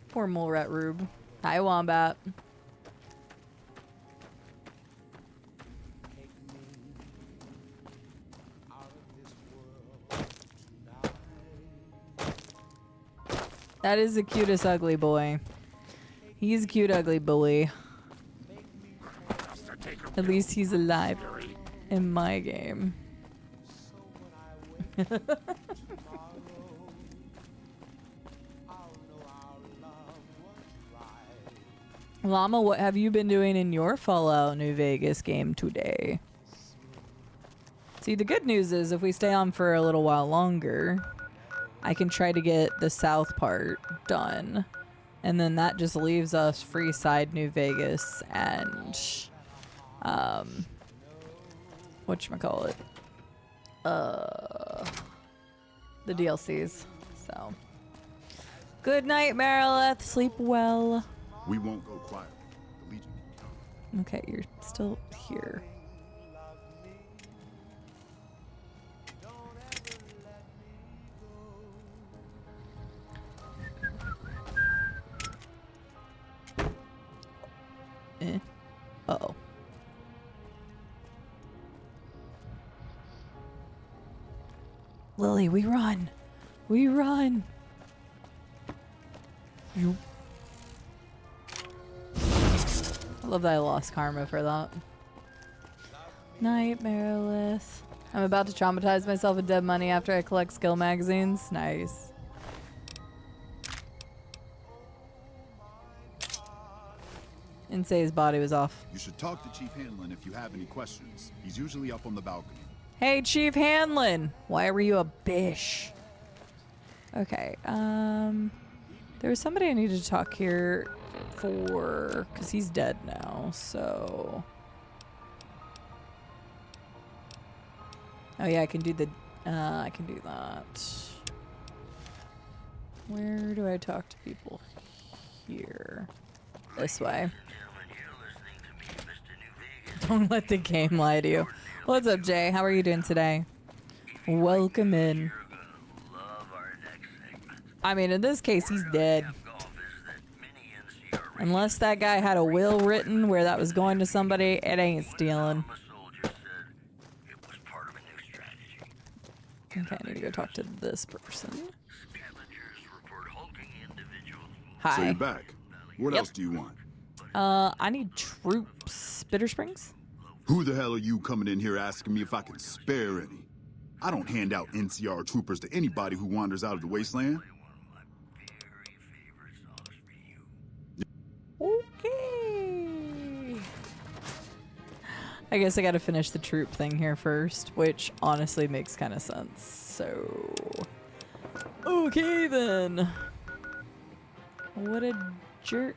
Poor mole rat Rube. Hi, Wombat. That is the cutest ugly boy. He's a cute ugly boy. At least he's alive in my game. Llama, what have you been doing in your Fallout New Vegas game today? See, the good news is if we stay on for a little while longer, I can try to get the south part done. And then that just leaves us Freeside, New Vegas, and whatchamacallit? The DLCs. So good night, Marileth. Sleep well. We won't go quiet. The Legion. Okay, you're still here. Uh-oh. Lily, we run. We run. You. I love that I lost karma for that. Night, Marilith. I'm about to traumatize myself with dead money after I collect skill magazines. Nice. Didn't say his body was off. You should talk to Chief Hanlon if you have any questions. He's usually up on the balcony. Hey, Chief Hanlon. Why were you a bish? Okay, there was somebody I needed to talk here for, because he's dead now, so. Oh yeah, I can do the, I can do that. Where do I talk to people? Here. This way. Don't let the game lie to you. What's up, Jay? How are you doing today? Welcome in. I mean, in this case, he's dead. Unless that guy had a will written where that was going to somebody, it ain't stealing. Okay, I need to go talk to this person. Hi. So you're back. What else do you want? I need troops. Bitter Springs? Who the hell are you coming in here asking me if I can spare any? I don't hand out NCR troopers to anybody who wanders out of the wasteland. Okay. I guess I gotta finish the troop thing here first, which honestly makes kind of sense. So, okay then. What a jerk.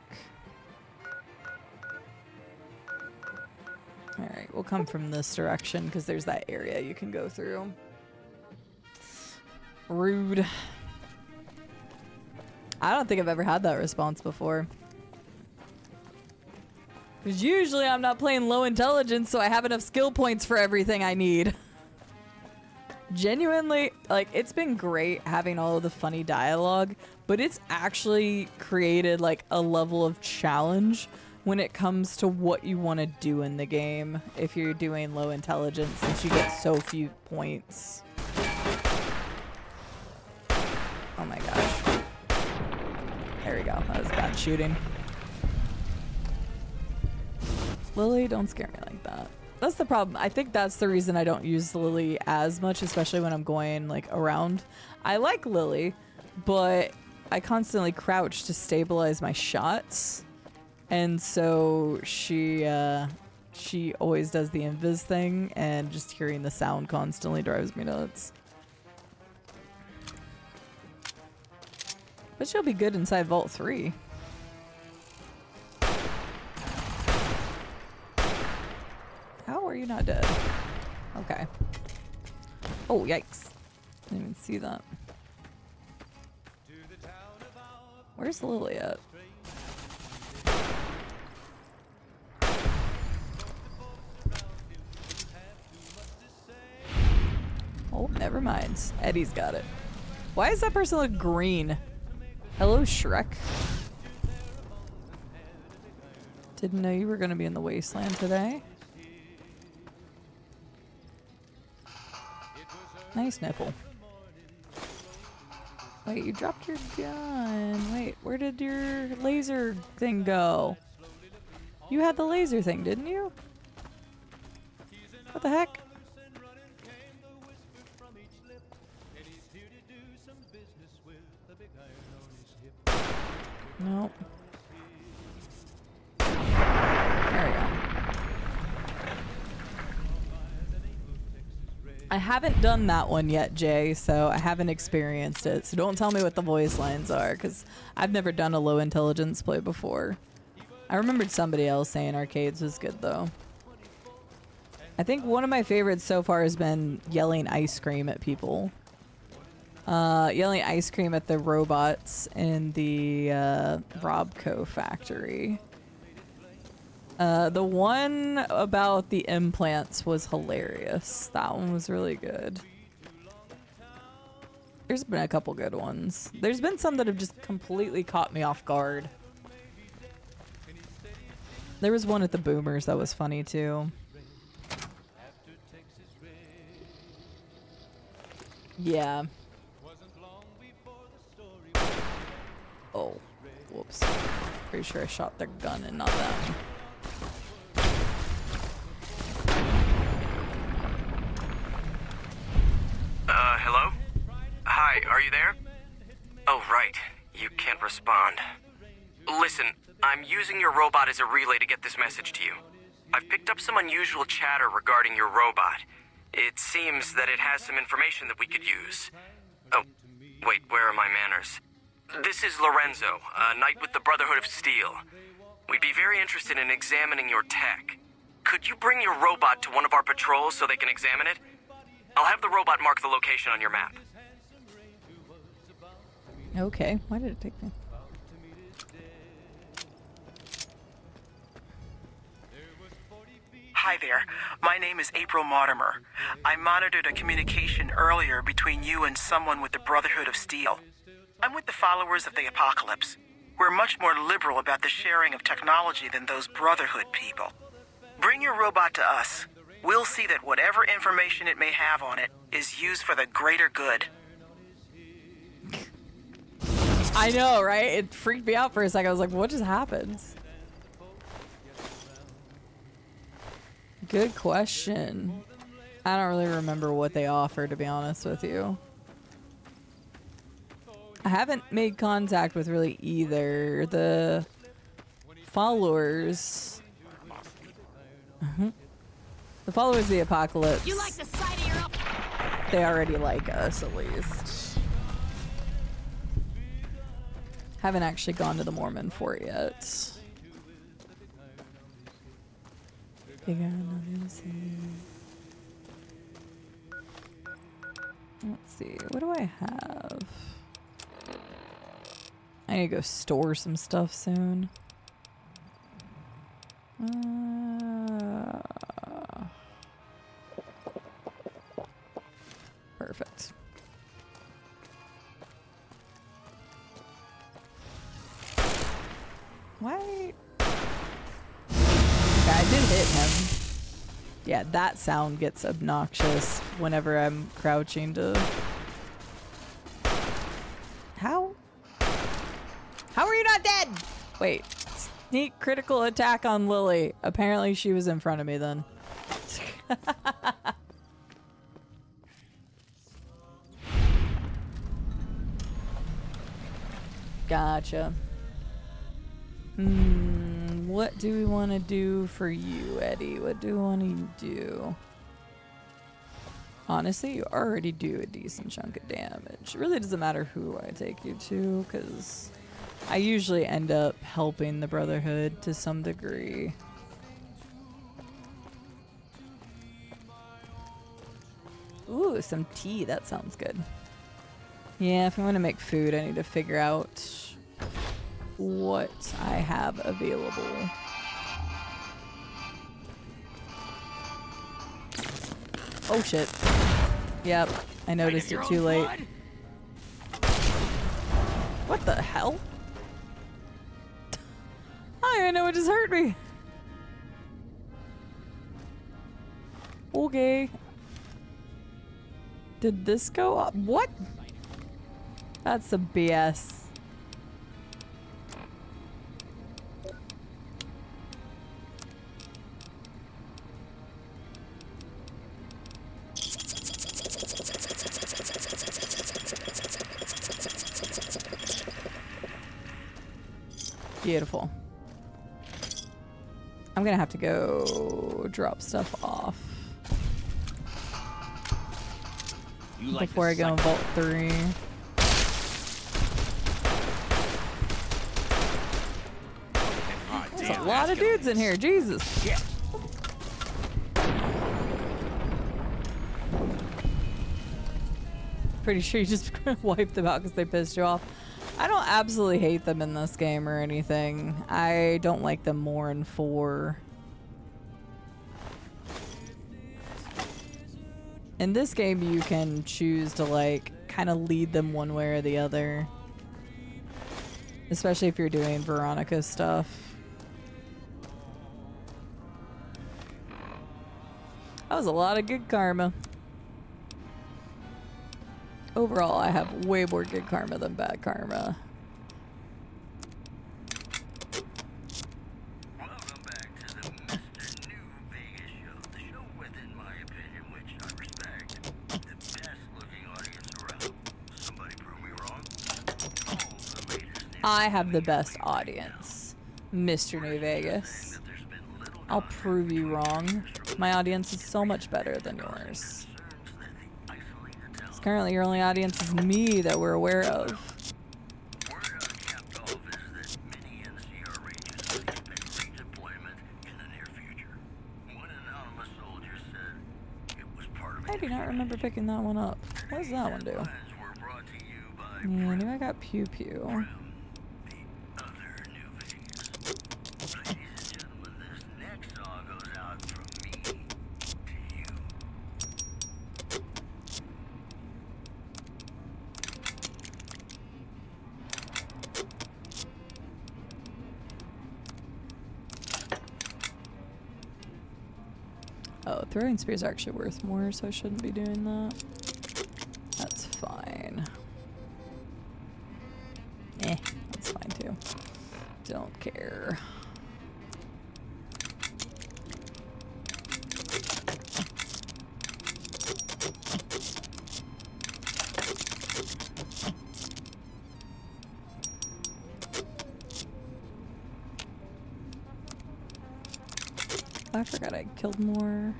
Alright, we'll come from this direction because there's that area you can go through. Rude. I don't think I've ever had that response before. Because usually I'm not playing low intelligence, so I have enough skill points for everything I need. Genuinely, like, it's been great having all of the funny dialogue, but it's actually created, like, a level of challenge when it comes to what you want to do in the game if you're doing low intelligence, since you get so few points. Oh my gosh. There we go. That was bad shooting. Lily, don't scare me like that. That's the problem. I think that's the reason I don't use Lily as much, especially when I'm going like around. I like Lily, but I constantly crouch to stabilize my shots. And so she always does the invis thing, and just hearing the sound constantly drives me nuts. But she'll be good inside Vault 3. How are you not dead? Okay. Oh, yikes. Didn't even see that. Where's Lily at? Oh, never mind. Eddie's got it. Why does that person look green? Hello, Shrek. Didn't know you were going to be in the wasteland today. Nice nipple. Wait, you dropped your gun. Wait, where did your laser thing go? You had the laser thing, didn't you? What the heck? Nope. There we go. I haven't done that one yet, Jay, so I haven't experienced it. So don't tell me what the voice lines are, because I've never done a low intelligence play before. I remembered somebody else saying arcades was good, though. I think one of my favorites so far has been yelling ice cream at people. Yelling ice cream at the robots in the Robco factory. The one about the implants was hilarious. That one was really good. There's been a couple good ones. There's been some that have just completely caught me off guard. There was one at the Boomers that was funny too. Yeah. Oh, whoops. Pretty sure I shot their gun and not them. Hello? Hi, are you there? Oh, right. You can't respond. Listen, I'm using your robot as a relay to get this message to you. I've picked up some unusual chatter regarding your robot. It seems that it has some information that we could use. Oh, wait, where are my manners? This is Lorenzo, a knight with the Brotherhood of Steel. We'd be very interested in examining your tech. Could you bring your robot to one of our patrols so they can examine it? I'll have the robot mark the location on your map. Okay, why did it take me? Hi there, my name is April Mortimer. I monitored a communication earlier between you and someone with the Brotherhood of Steel. I'm with the followers of the Apocalypse. We're much more liberal about the sharing of technology than those Brotherhood people. Bring your robot to us. We'll see that whatever information it may have on it is used for the greater good. I know, right? It freaked me out for a second. I was like, what just happened? Good question. I don't really remember what they offer, to be honest with you. I haven't made contact with really either. The followers. The followers of the Apocalypse. You like the sight of your... They already like us, at least. Haven't actually gone to the Mormon fort yet. Let's see, what do I have? I need to go store some stuff soon. Perfect. Why? Okay, I did hit him. Yeah, that sound gets obnoxious whenever I'm crouching to... How? How are you not dead? Wait. Sneak critical attack on Lily. Apparently she was in front of me then. Gotcha. What do we want to do for you, Eddie? What do we want to do? Honestly, you already do a decent chunk of damage. It really doesn't matter who I take you to, because I usually end up helping the Brotherhood to some degree. Ooh, some tea. That sounds good. Yeah, if I want to make food, I need to figure out what I have available. Oh shit. Yep, I noticed it too late. What the hell? I don't even know what just hurt me. Okay. Did this go up? What? That's some BS. Beautiful. I'm gonna have to go drop stuff off before I go in Vault 3. There's a lot of dudes in here, Jesus. Pretty sure you just wiped them out because they pissed you off. I don't absolutely hate them in this game or anything. I don't like them more in 4. In this game, you can choose to like kind of lead them one way or the other. Especially if you're doing Veronica stuff. That was a lot of good karma. Overall, I have way more good karma than bad karma. Welcome back to the Mr. New Vegas show. The show within my opinion, which I respect, the best looking audience around. Somebody prove me wrong. All the latest news. I have the best audience, Mr. New Vegas. I'll prove you wrong. My audience is so much better than yours. Currently, your only audience is me that we're aware of. Word out of Camp Golf is that many NCR Rangers can expect redeployment in the near future. One anonymous soldier said it was part of I do not remember picking that one up. What does that one do? Yeah, I knew I got Pew Pew. Oh, throwing spears are actually worth more, so I shouldn't be doing that. That's fine. That's fine too. Don't care. I forgot I killed more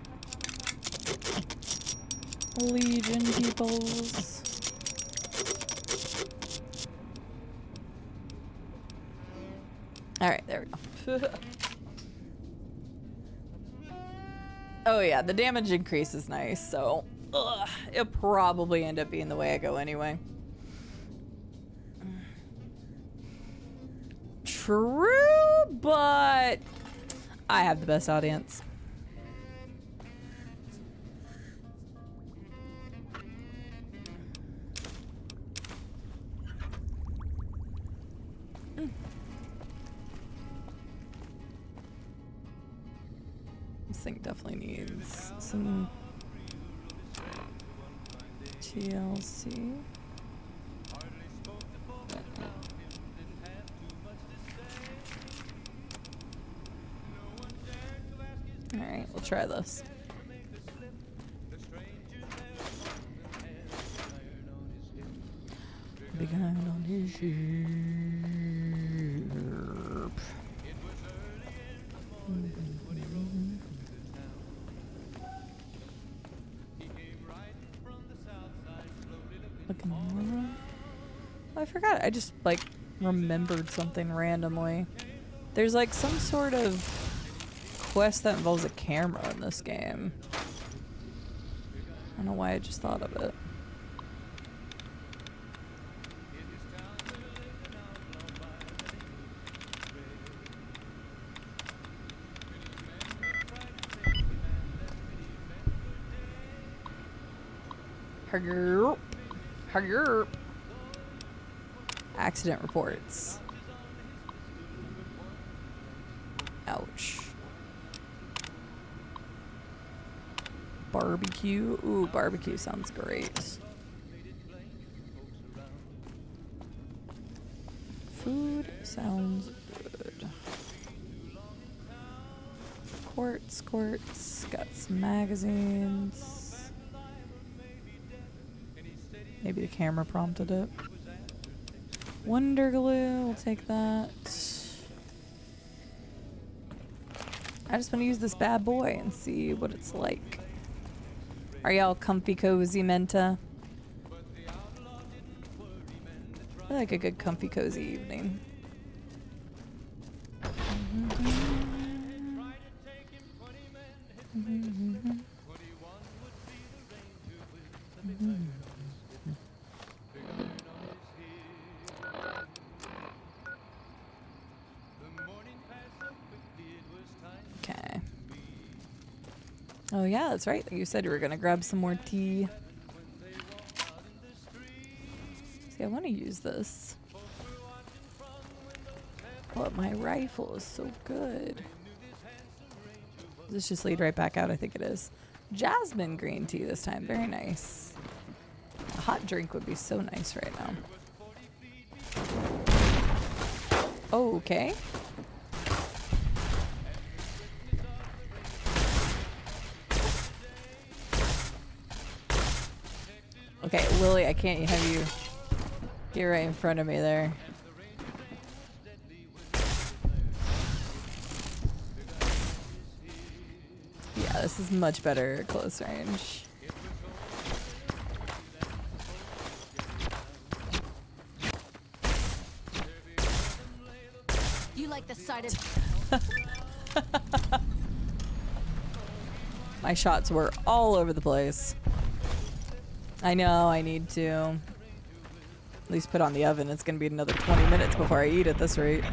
Legion peoples. Alright, there we go. Oh yeah, the damage increase is nice, so it'll probably end up being the way I go anyway. True, but I have the best audience. This thing definitely needs some TLC. Alright, we'll try this. Big iron on his ship. Looking normal. Oh, I forgot. I just like remembered something randomly. There's like some sort of quest that involves a camera in this game. I don't know why I just thought of it. Herp. Herp. Accident reports. Ouch. Barbecue. Ooh, barbecue sounds great. Sounds good. Quartz. Got some magazines. Maybe the camera prompted it. Wonder glue, we'll take that. I just want to use this bad boy and see what it's like. Are y'all comfy cozy, Menta? I like a good comfy cozy evening. Okay. Oh yeah, that's right. You said you were gonna grab some more tea. See, I want to use this. But my rifle is so good. Does this just lead right back out? I think it is. Jasmine green tea this time. Very nice. A hot drink would be so nice right now. Okay. Okay, Lily, I can't have you get right in front of me there. Yeah, this is much better at close range. You like the sight of... My shots were all over the place. I know, I need to at least put on the oven. It's gonna be another 20 minutes before I eat at this rate.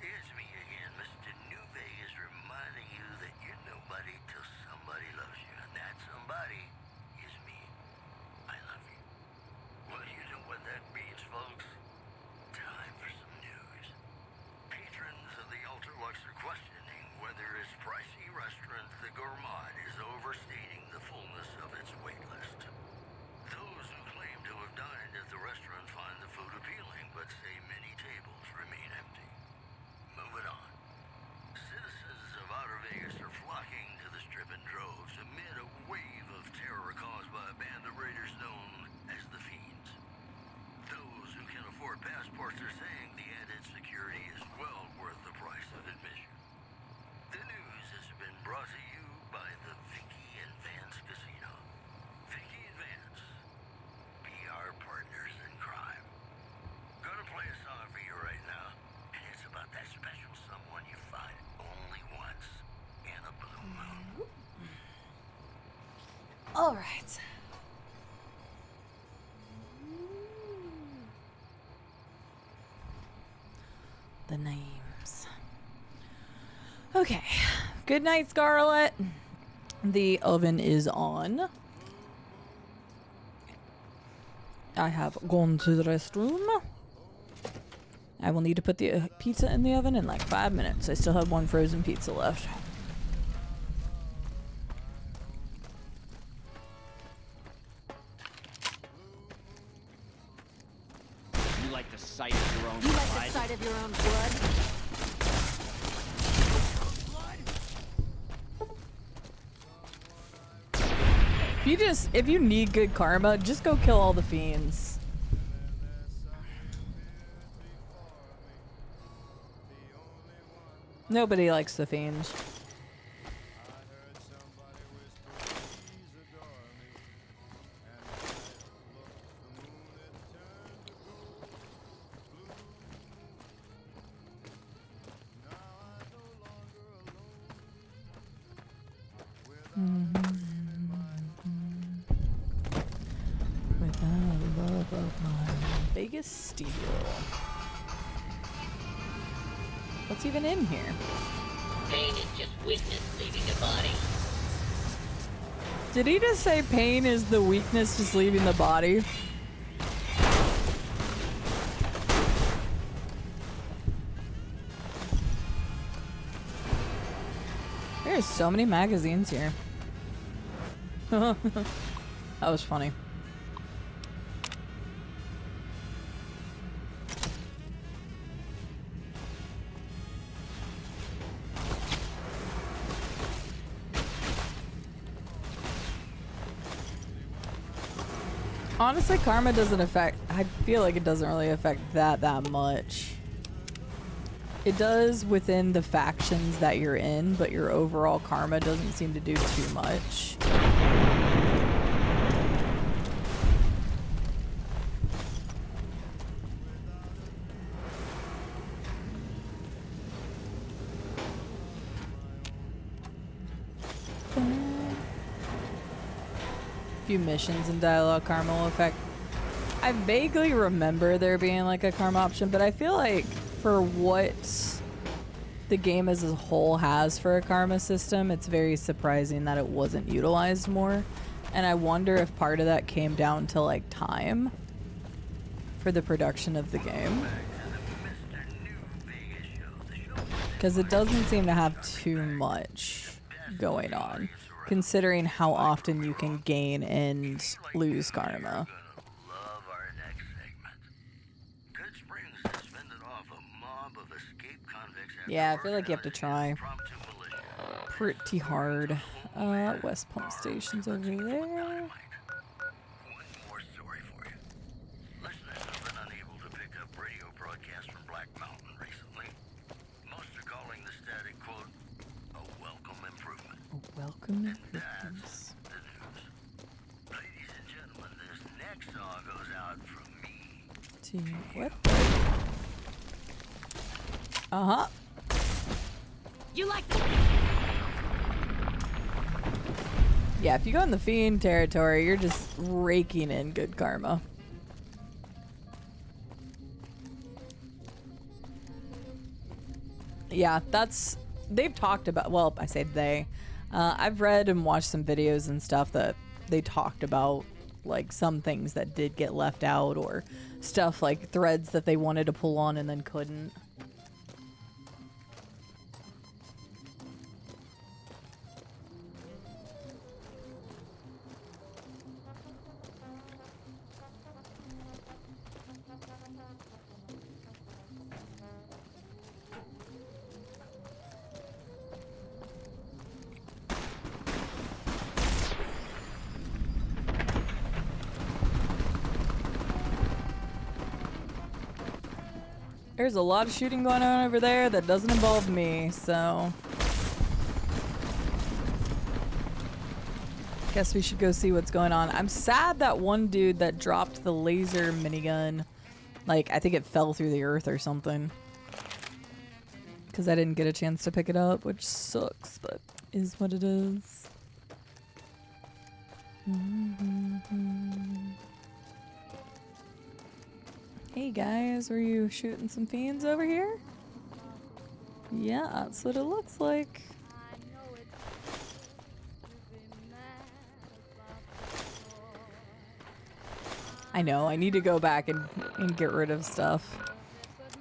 It's me again, Mr. New Vegas, reminding you that you're nobody till somebody loves you, and that somebody is me. I love you. Well, you know what that means, folks. Time for some news. Patrons of the Ultralux are questioning whether its pricey restaurant, the Gourmand, is overstating the fullness of its wait list. Those who claim to have dined at the restaurant find the food appealing, but say many tables remain empty. Moving on. Citizens of Outer Vegas are flocking to the Strip in droves amid a wave of terror caused by a band of raiders known as the Fiends. Those who can afford passports are saying the added security is well worth the price of admission. The news has been brought to you by the Vicky and Vance Casino. Vicky and Vance, be our partners in crime. Gonna play a song for you right now, and it's about that special someone you find only once in a blue moon. All right. The names. Okay. Good night, Scarlet. The oven is on. I have gone to the restroom. I will need to put the pizza in the oven in like 5 minutes. I still have one frozen pizza left. You like the sight of your own You like blood? the sight of your own blood? If you need good karma, just go kill all the fiends. Nobody likes the fiends. With the love of my biggest steel. What's even in here? Pain is just weakness leaving the body. Did he just say pain is the weakness just leaving the body? There's so many magazines here. That was funny. Honestly, karma doesn't affect, I feel like it doesn't really affect that much. It does within the factions that you're in, but your overall karma doesn't seem to do too much. Few missions and dialogue karma will affect. I vaguely remember there being like a karma option, but I feel like for what the game as a whole has for a karma system, it's very surprising that it wasn't utilized more. And I wonder if part of that came down to like time for the production of the game. Because it doesn't seem to have too much going on, considering how often you can gain and lose karma. Yeah, I feel like you have to try pretty hard. West Pump Station's over there. Welcome improvements. Ladies and gentlemen, this next song goes out from me. To what? Uh-huh. You like Yeah, if you go in the fiend territory, you're just raking in good karma. Yeah, that's... They've talked about... Well, I say they. I've read and watched some videos and stuff that they talked about, like, some things that did get left out, or stuff like threads that they wanted to pull on and then couldn't. There's a lot of shooting going on over there that doesn't involve me, so... Guess we should go see what's going on. I'm sad that one dude that dropped the laser minigun, like, I think it fell through the earth or something. Because I didn't get a chance to pick it up, which sucks, but is what it is. Hey guys, were you shooting some fiends over here? Yeah, that's what it looks like. I know, I need to go back and get rid of stuff.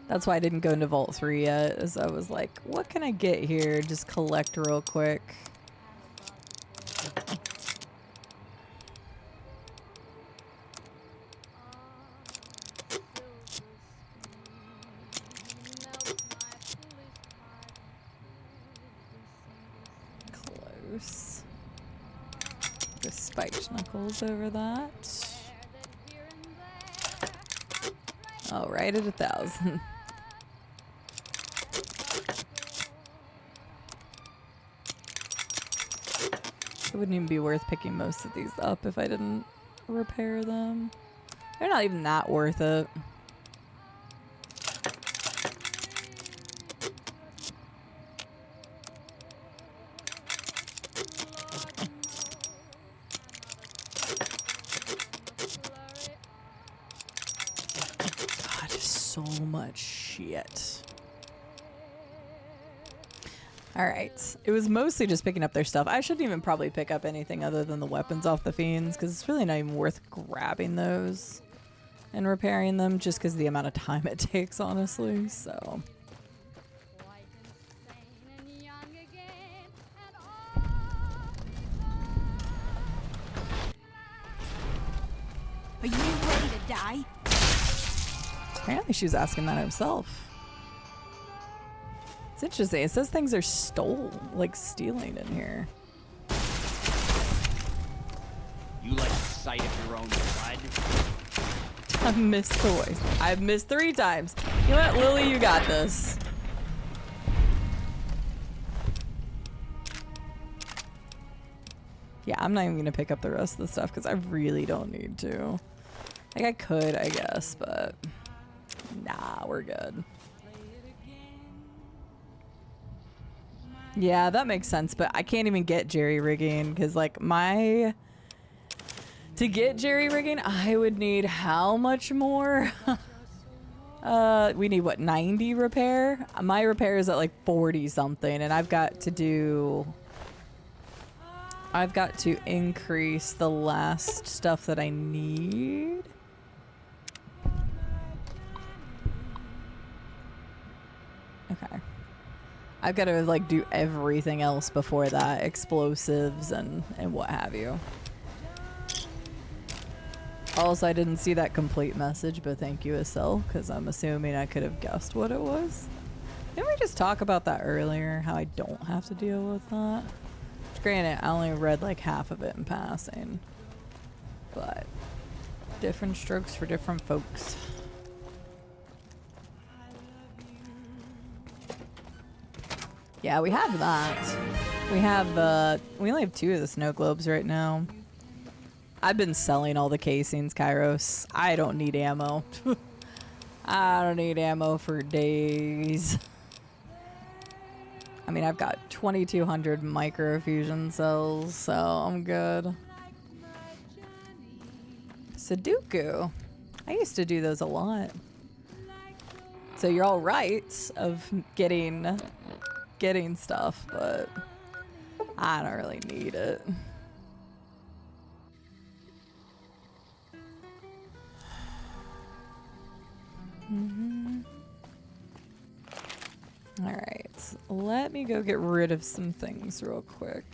That's why I didn't go into Vault 3 yet, as I was like, what can I get here? Just collect real quick. Close. The spiked knuckles over that. Oh, right at 1,000. It wouldn't even be worth picking most of these up if I didn't repair them. They're not even that worth it. much shit. Alright. It was mostly just picking up their stuff. I shouldn't even probably pick up anything other than the weapons off the fiends, because it's really not even worth grabbing those and repairing them, just because of the amount of time it takes, honestly. So... Are you ready to die? Apparently she was asking that herself. It's interesting. It says things are stealing in here. You like the sight of your own blood? I've missed twice. I've missed 3 times. You know what, Lily, you got this. Yeah, I'm not even gonna pick up the rest of the stuff because I really don't need to. Like, I could, I guess, but nah, we're good. Yeah, that makes sense, but I can't even get jerry-rigging because, like, to get jerry-rigging, I would need how much more? We need, what, 90 repair? My repair is at, like, 40-something, and I've got to increase the last stuff that I need. Okay. I've got to, like, do everything else before that. Explosives and what have you. Also, I didn't see that complete message, but thank you, Estelle, because I'm assuming I could have guessed what it was. Didn't we just talk about that earlier? How I don't have to deal with that? Granted, I only read like half of it in passing, but different strokes for different folks. Yeah, we have that. We have, we only have 2 of the snow globes right now. I've been selling all the casings, Kairos. I don't need ammo. I don't need ammo for days. I mean, I've got 2,200 microfusion cells, so I'm good. Sudoku. I used to do those a lot. So you're all right of getting stuff, but I don't really need it. Alright, let me go get rid of some things real quick.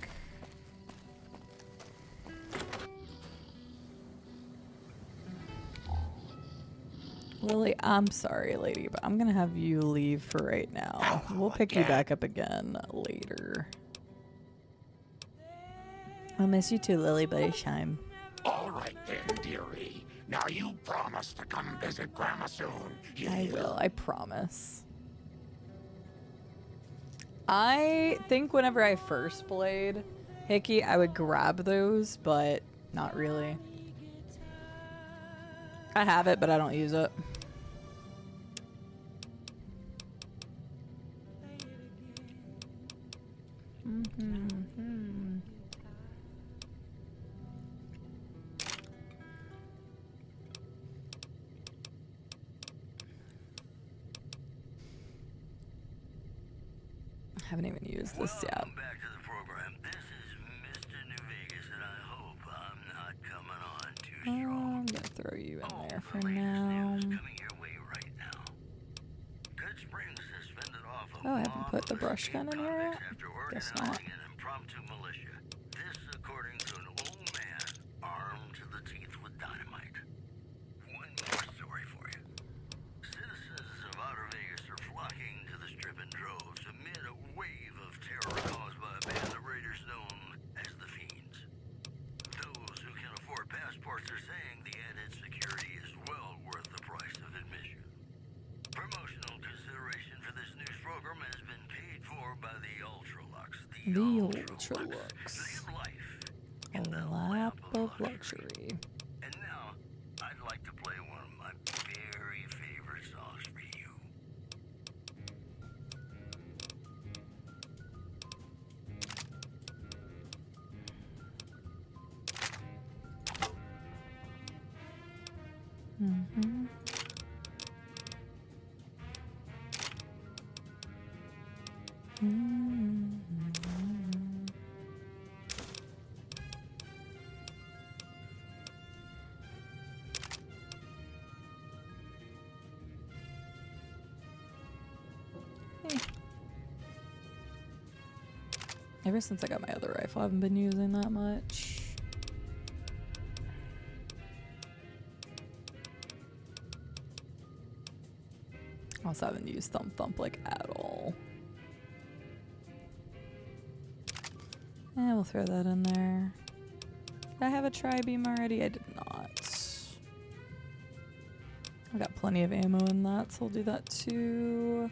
Lily, I'm sorry, lady, but I'm gonna have you leave for right now. We'll pick you back up again later. I'll miss you too, Lily, but it's time. All right then, dearie. Now you promise to come visit Grandma soon. I will, I promise. I think whenever I first played Hickey, I would grab those, but not really. I have it, but I don't use it. I haven't even used this yet. Welcome back to the program. This is Mr. New Vegas, and I hope I'm not coming on too strong. I'm gonna throw you in there for now. Coming your way right now. Good Springs has fended off a Oh, I haven't put the brush gun in here yet? Guess not. an impromptu militia. This according to an old man armed to the teeth with dynamite. One more story for you. Citizens of Outer Vegas are flocking to the strip in droves amid a wave of terror caused by a band of raiders known as the Fiends. Those who can afford passports are saying the added security is well worth the price of admission. Promotional consideration for this news program has been paid for by the Ultralux. The Ultralux. A lap of luxury. And now, I'd like to play one of my very favorite songs for you. Ever since I got my other rifle, I haven't been using that much. Also haven't used Thump Thump like at all. And we'll throw that in there. Did I have a tri-beam already? I did not. I got plenty of ammo in that, so we'll do that too.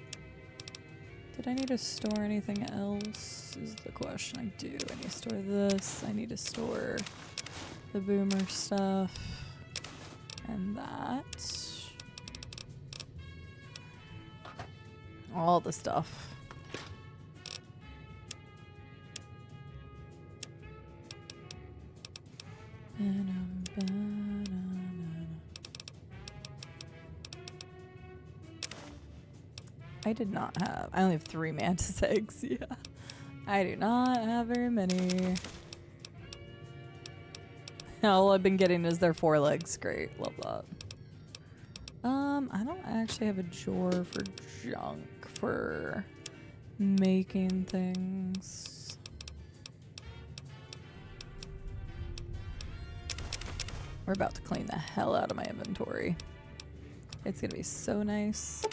Did I need to store anything else is the question. I do. I need to store this. I need to store the boomer stuff. And that. All the stuff. I did not have. I only have 3 mantis eggs. Yeah. I do not have very many. All I've been getting is their 4 legs. Great. Love that. I don't actually have a drawer for junk for making things. We're about to clean the hell out of my inventory. It's gonna be so nice.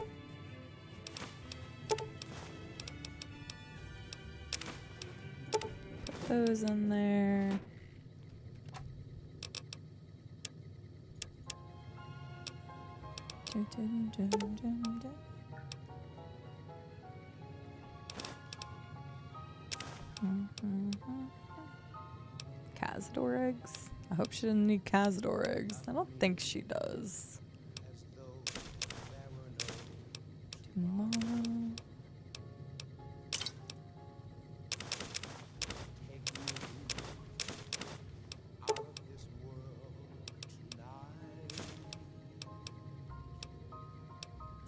Put those in there. Cazador eggs? I hope she didn't need Cazador eggs. I don't think she does.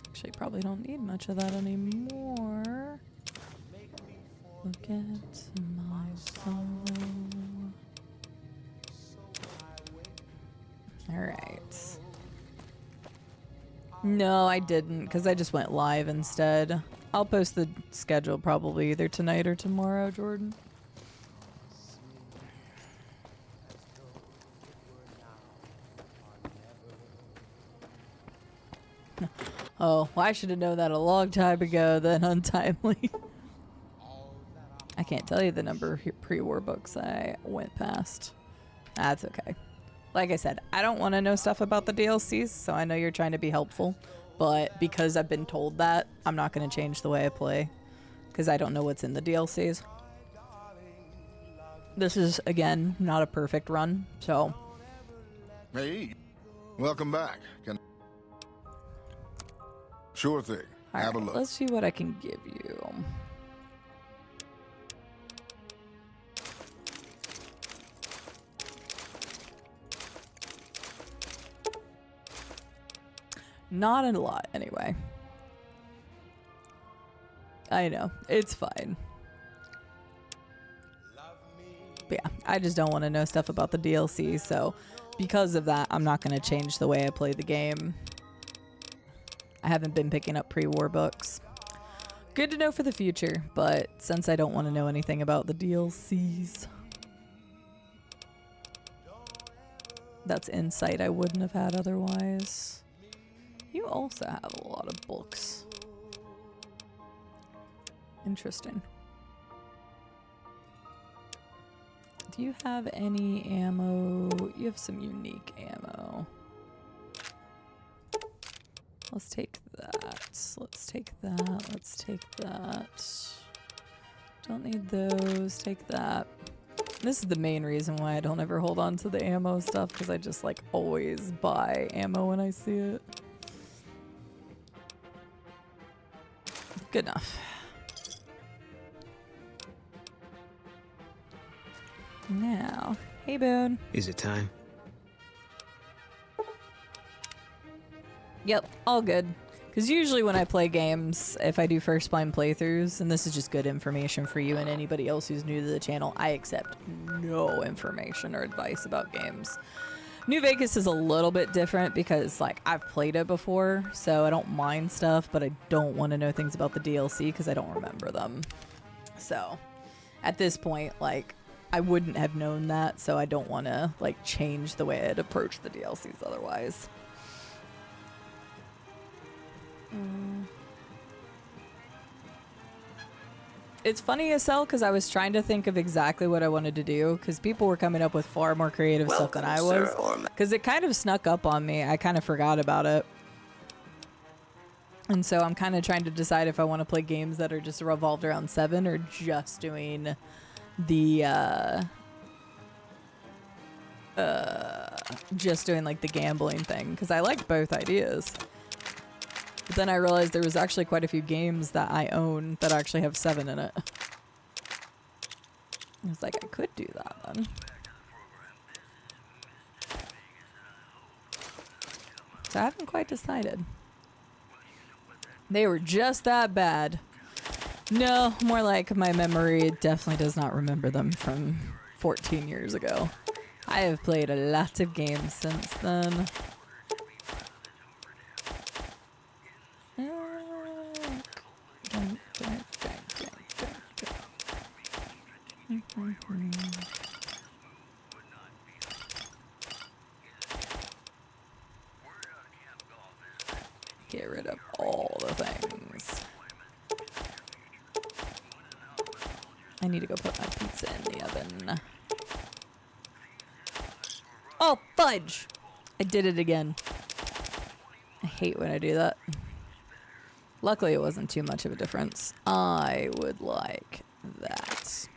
Actually, probably don't need much of that anymore. Look at my soul. Alright. No, I didn't, because I just went live instead. I'll post the schedule probably either tonight or tomorrow, Jordan. Oh, well, I should have known that a long time ago, then untimely. I can't tell you the number of pre-war books I went past. That's okay. Like I said, I don't want to know stuff about the DLCs, so I know you're trying to be helpful. But because I've been told that, I'm not going to change the way I play. Because I don't know what's in the DLCs. This is, again, not a perfect run, so... Hey, welcome back. Sure thing. Have a look. Let's see what I can give you. Not a lot, anyway. I know. It's fine. But yeah, I just don't want to know stuff about the DLC, so because of that, I'm not going to change the way I play the game. I haven't been picking up pre-war books. Good to know for the future, but since I don't want to know anything about the DLCs, that's insight I wouldn't have had otherwise. You also have a lot of books. Interesting. Do you have any ammo? You have some unique ammo. Let's take that. Let's take that. Let's take that. Don't need those. Take that. This is the main reason why I don't ever hold on to the ammo stuff, because I just like always buy ammo when I see it. Good enough. Now, hey Boone. Is it time? Yep, all good. Because usually when I play games, if I do first-time playthroughs, and this is just good information for you and anybody else who's new to the channel, I accept no information or advice about games. New Vegas is a little bit different because, like, I've played it before, so I don't mind stuff, but I don't want to know things about the DLC because I don't remember them. So, at this point, like, I wouldn't have known that, so I don't want to, like, change the way I'd approach the DLCs otherwise. It's funny as hell because I was trying to think of exactly what I wanted to do because people were coming up with far more creative stuff than I was. Because it kind of snuck up on me. I kind of forgot about it. And so I'm kind of trying to decide if I want to play games that are just revolved around 7 or just doing the like the gambling thing because I like both ideas. But then I realized there was actually quite a few games that I own that actually have 7 in it. I was like, I could do that then. So I haven't quite decided. They were just that bad. No, more like my memory definitely does not remember them from 14 years ago. I have played a lot of games since then. Get rid of all the things. I need to go put my pizza in the oven. Oh, fudge! I did it again. I hate when I do that. Luckily, it wasn't too much of a difference. I would like that.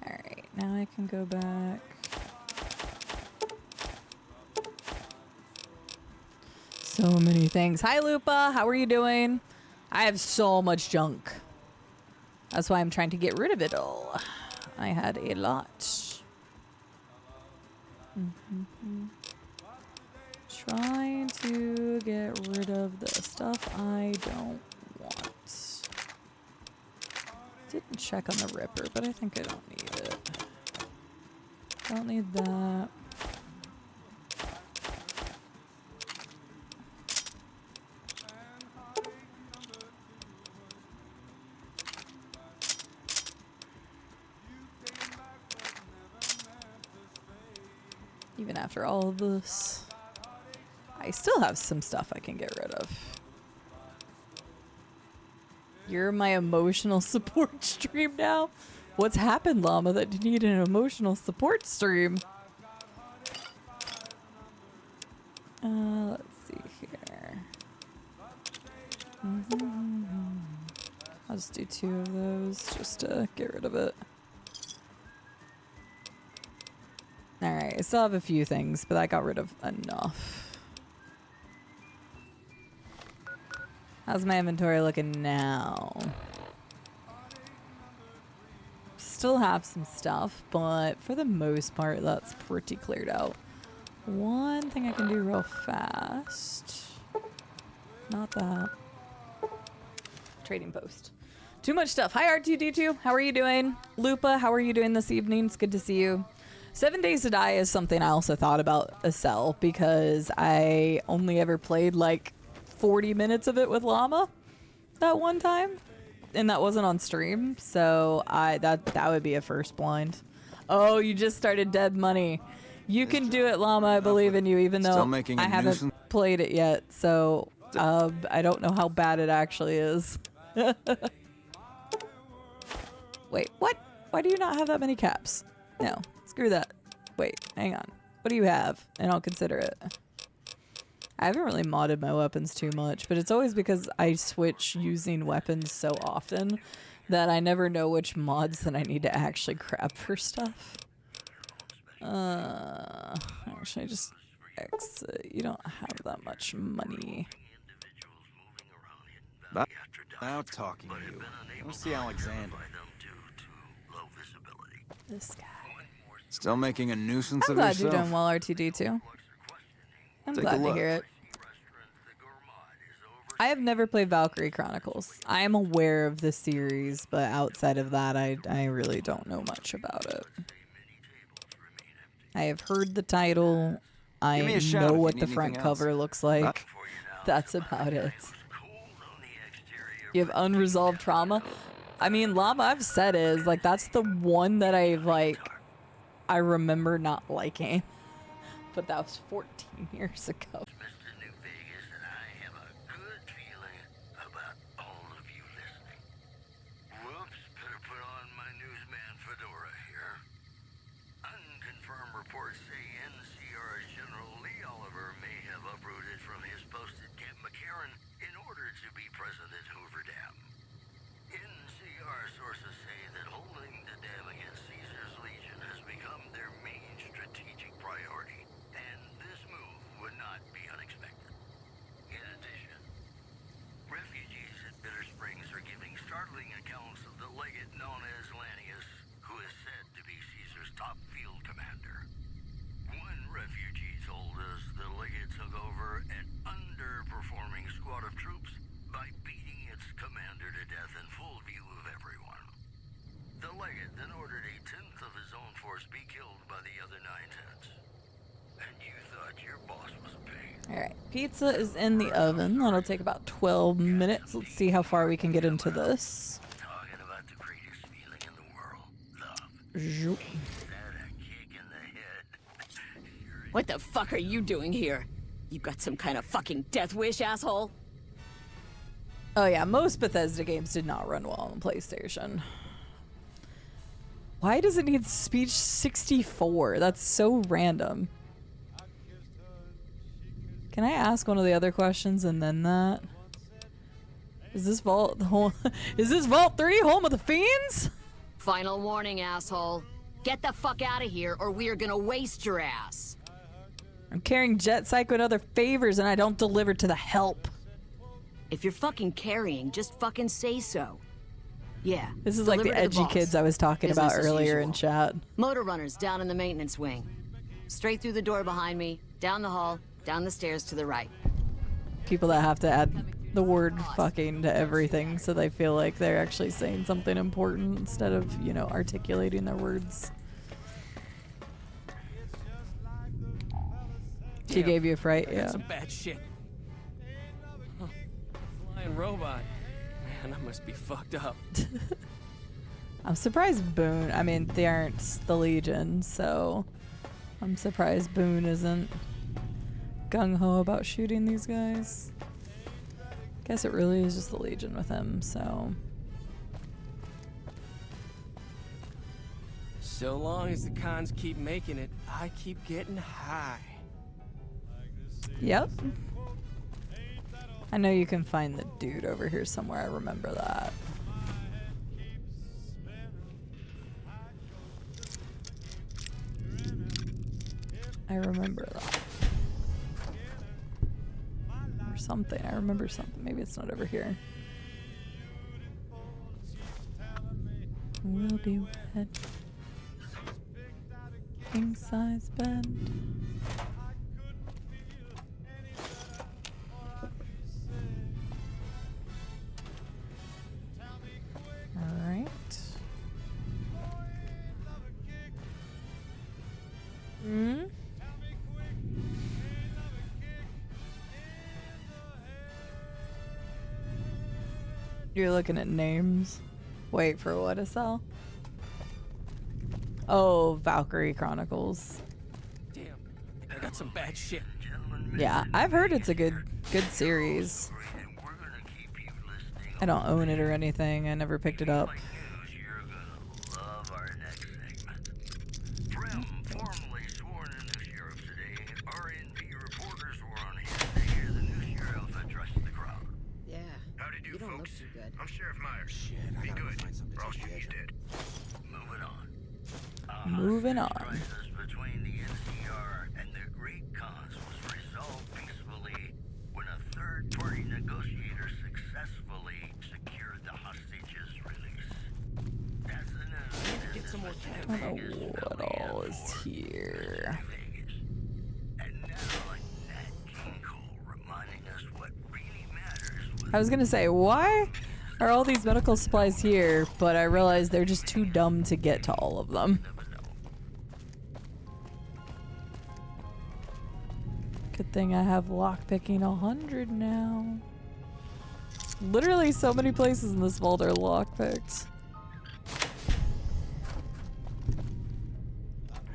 Alright, now I can go back. So many things. Hi, Lupa. How are you doing? I have so much junk. That's why I'm trying to get rid of it all. I had a lot. Trying to get rid of the stuff I don't want. Didn't check on the Ripper, but I think I don't need it. Don't need that. Even after all of this, I still have some stuff I can get rid of. You're my emotional support stream now? What's happened, Llama, that you need an emotional support stream? Let's see here. I'll just do 2 of those just to get rid of it. Alright, I still have a few things, but I got rid of enough. How's my inventory looking now? Still have some stuff, but for the most part, that's pretty cleared out. One thing I can do real fast. Not that. Trading post. Too much stuff. Hi, R2D2. How are you doing? Lupa, how are you doing this evening? It's good to see you. 7 Days to Die is something I also thought about a sell because I only ever played like 40 minutes of it with Llama that one time, and that wasn't on stream, so that would be a first blind. Oh, you just started Dead Money. You can do it, Llama. I believe in you, even though I haven't played it yet, so I don't know how bad it actually is. Wait, what? Why do you not have that many caps? No. Screw that. Wait, hang on. What do you have? And I'll consider it. I haven't really modded my weapons too much, but it's always because I switch using weapons so often that I never know which mods that I need to actually grab for stuff. Actually, just exit. You don't have that much money. Now talking to you. Let's see Alexander. This guy. Still making a nuisance I'm of glad yourself. you're doing well, RTD too. I'm Take glad a to look. hear it. I have never played Valkyrie Chronicles. I am aware of the series, but outside of that, I really don't know much about it. I have heard the title. I Give me a shout know if what you the need front anything cover else. looks like. That's about it. You have unresolved trauma. I mean, Llama, I've said is like that's the one that I remember not liking, but that was 14 years ago. Whoops, better put on my newsman fedora here. Unconfirmed reports say NCR General Lee Oliver may have uprooted from his post at Camp McCarran in order to be present at Hoover Dam. NCR sources say that holding the dam against Caesar's Legion has become their main strategic priority, and this move would not be unexpected. In addition, refugees at Bitter Springs are giving startling accounts of the legate known as Lanius, who is said to be Caesar's top field commander. One refugee told us the legate took over an underperforming squad of troops by beating its commander to death in full view of everyone. The legate then ordered a tenth of his own force be killed by the other 9/10. And you thought your boss was a pain. All right, pizza is in the oven. That'll take about 12 minutes. Let's see how far we can get into this. Talking about the greatest feeling in the world. Love. Zoop. That a kick in the head. What the fuck are you doing here? You got some kind of fucking death wish, asshole? Oh yeah, most Bethesda games did not run well on the PlayStation. Why does it need speech 64? That's so random. Can I ask one of the other questions and then that? Is this Vault is this Vault 3 home of the Fiends? Final warning, asshole. Get the fuck out of here or we are gonna waste your ass. I'm carrying Jet Psycho and other favors and I don't deliver to the help. If you're fucking carrying, just fucking say so. Yeah. This is like the deliver to edgy boss. kids I was talking about Business as earlier in usual. chat. Motor runners down in the maintenance wing. Straight through the door behind me, down the hall, down the stairs to the right. People that have to add the word fucking to everything so they feel like they're actually saying something important instead of, you know, articulating their words. She gave you a fright, yeah. That's some bad shit. Huh. Flying robot. Man, I must be fucked up. I'm surprised Boone, I mean, they aren't the Legion, so I'm surprised Boone isn't gung-ho about shooting these guys. Guess it really is just the Legion with him, so. So long as the cons keep making it, I keep getting high. Yep. I know you can find the dude over here somewhere, I remember that. I remember that. Or something. I remember something. Maybe it's not over here. We'll be wed. King size bed. Alright. You're looking at names. Wait for what to sell? Oh, Valkyrie Chronicles. Damn, I got some bad shit. Yeah, I've heard it's a good series. I don't own it or anything. I never picked it up. Moving on. Between I was gonna say, why are all these medical supplies here? But I realized they're just too dumb to get to all of them. Good thing I have lockpicking 100 now. Literally so many places in this vault are lockpicked.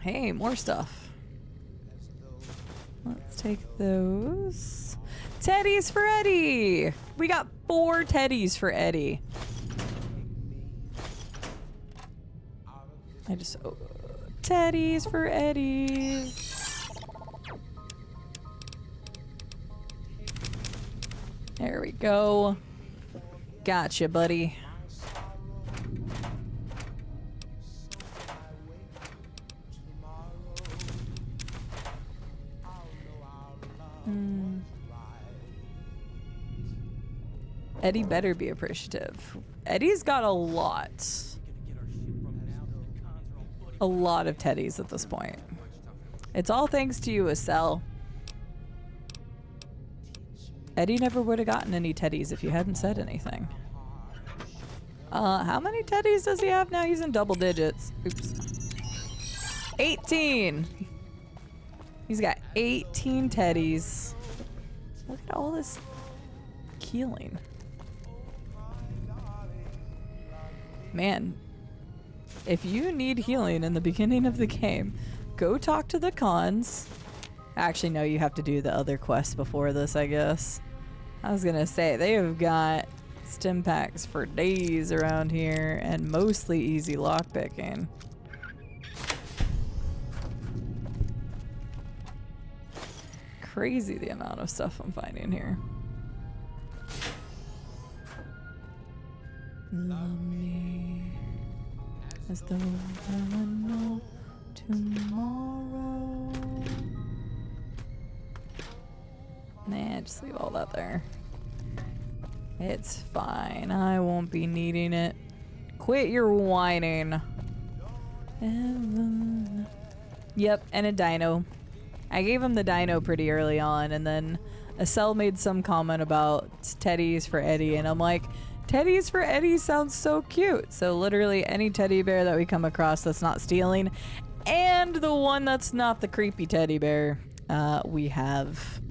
Hey, more stuff. Let's take those. Teddies for Eddie! We got 4 teddies for Eddie. I just... Oh, teddies for Eddie. There we go. Gotcha, buddy. Eddie better be appreciative. Eddie's got a lot of teddies at this point. It's all thanks to you, Estelle. Eddie never would have gotten any teddies if you hadn't said anything. How many teddies does he have now? He's in double digits. Oops. 18! He's got 18 teddies. Look at all this healing. Man, if you need healing in the beginning of the game, go talk to the cons. Actually, no, you have to do the other quests before this, I guess. I was gonna say, they have got stim packs for days around here and mostly easy lockpicking. Crazy the amount of stuff I'm finding here. Love me as though I would know tomorrow. Nah, just leave all that there. It's fine. I won't be needing it. Quit your whining. Evan. Yep, and a dino. I gave him the dino pretty early on, and then Estelle made some comment about teddies for Eddie, and I'm like, teddies for Eddie sounds so cute. So literally any teddy bear that we come across that's not stealing, and the one that's not the creepy teddy bear, we have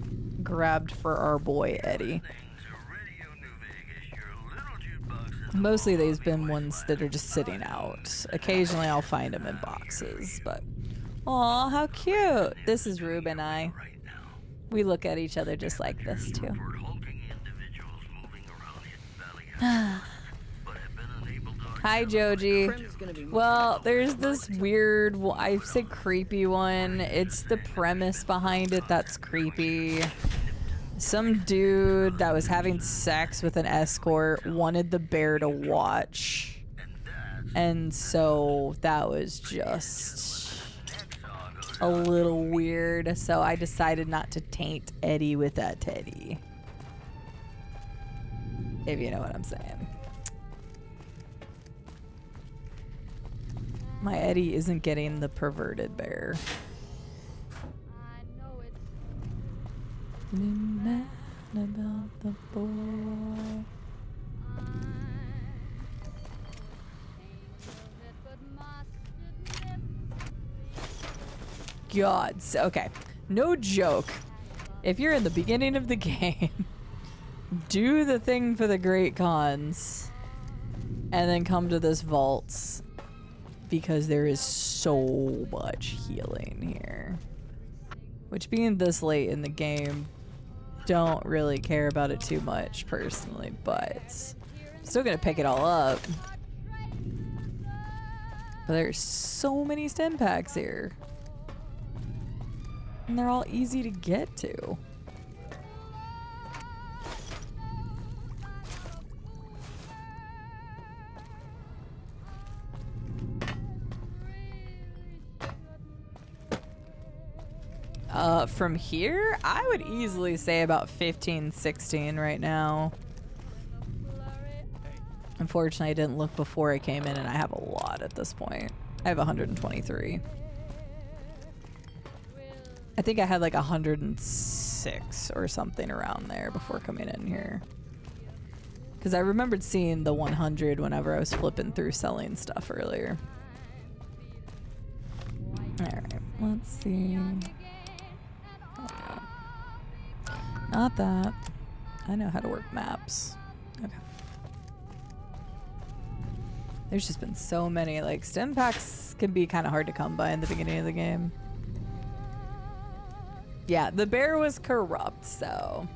grabbed for our boy Eddie. Mostly they've been ones that are just sitting out. Occasionally I'll find them in boxes, but aw, how cute. This is Rube and I. We look at each other just like this too. Hi, Joji. Well, there's this weird, I say creepy one. It's the premise behind it that's creepy. Some dude that was having sex with an escort wanted the bear to watch. And so that was just a little weird. So I decided not to taint Eddie with that teddy. If you know what I'm saying. My Eddie isn't getting the perverted bear. Mad about the boy. God, okay. No joke. If you're in the beginning of the game, do the thing for the great cons, and then come to this vault, because there is so much healing here. Which, being this late in the game, don't really care about it too much personally, but still gonna pick it all up. But there's so many stim packs here. And they're all easy to get to. From here, I would easily say about 15, 16 right now. Unfortunately, I didn't look before I came in, and I have a lot at this point. I have 123. I think I had like 106 or something around there before coming in here. Because I remembered seeing the 100 whenever I was flipping through selling stuff earlier. Alright, let's see. Oh, yeah. Not that. I know how to work maps. Okay. There's just been so many, like, stim packs can be kind of hard to come by in the beginning of the game. Yeah, the bear was corrupt, so...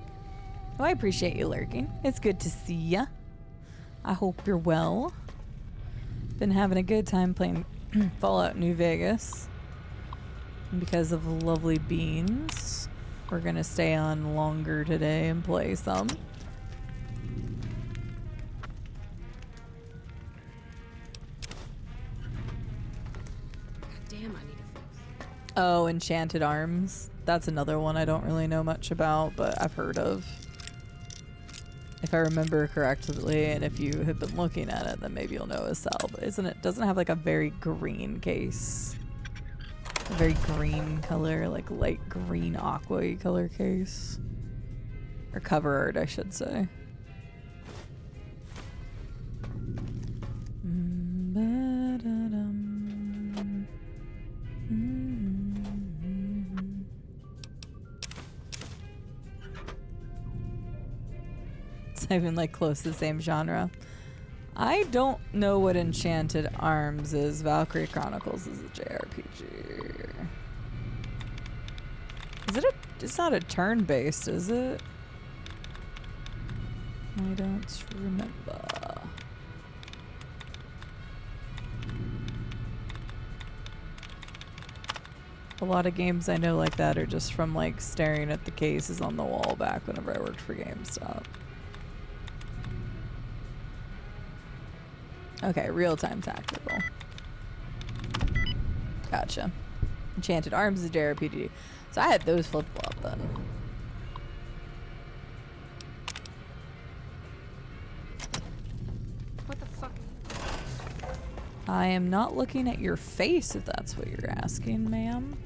Oh, I appreciate you lurking. It's good to see ya. I hope you're well. Been having a good time playing Fallout New Vegas. And because of lovely beans, we're gonna stay on longer today and play some. Damn, I need to fix. Oh, Enchanted Arms. That's another one I don't really know much about, but I've heard of. If I remember correctly, and if you have been looking at it, then maybe you'll know a cell. But doesn't it have like a very green case? A very green color, like light green aqua color case. Or cover art, I should say. It's not even like close to the same genre. I don't know what Enchanted Arms is. Valkyrie Chronicles is a JRPG. Is it it's not a turn-based, is it? I don't remember. A lot of games I know like that are just from like staring at the cases on the wall back whenever I worked for GameStop. Okay, real-time tactical. Gotcha. Enchanted Arms is a JRPG. So I had those flip-flop then. What the fuck? I am not looking at your face if that's what you're asking, ma'am.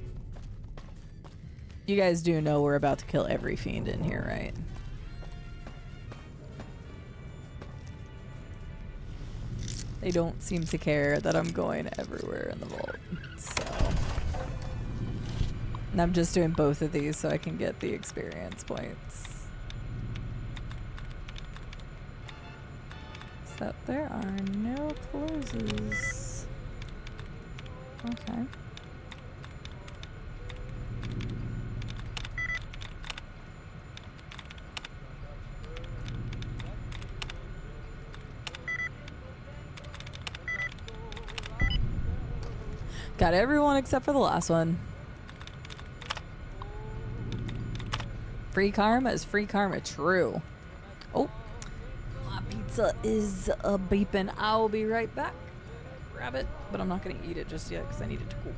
You guys do know we're about to kill every fiend in here, right? They don't seem to care that I'm going everywhere in the vault, so... And I'm just doing both of these so I can get the experience points. Except there are no closes. Okay. Got everyone except for the last one. Free karma is free karma, true. Oh, my pizza is beeping. I'll be right back. Grab it, but I'm not gonna eat it just yet because I need it to cool.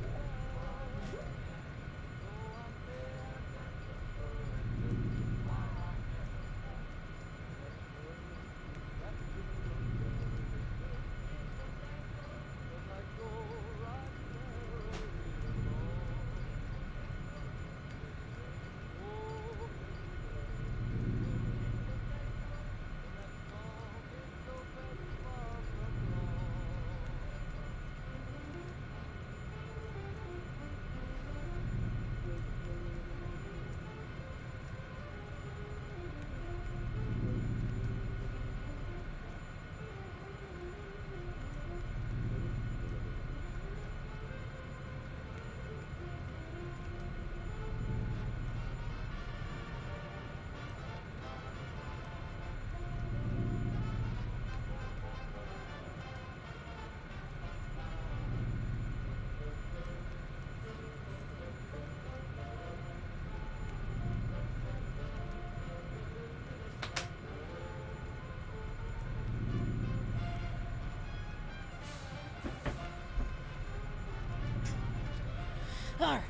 Alright.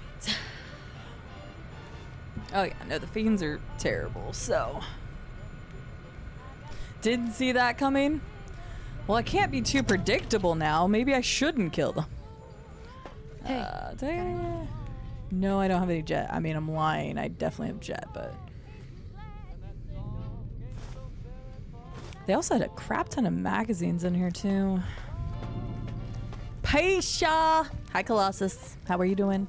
Oh yeah, no, the fiends are terrible, so... Didn't see that coming? Well, I can't be too predictable now. Maybe I shouldn't kill them. Hey. No, I don't have any jet. I mean, I'm lying. I definitely have jet, but... They also had a crap ton of magazines in here too. Paisha! Hi Colossus. How are you doing?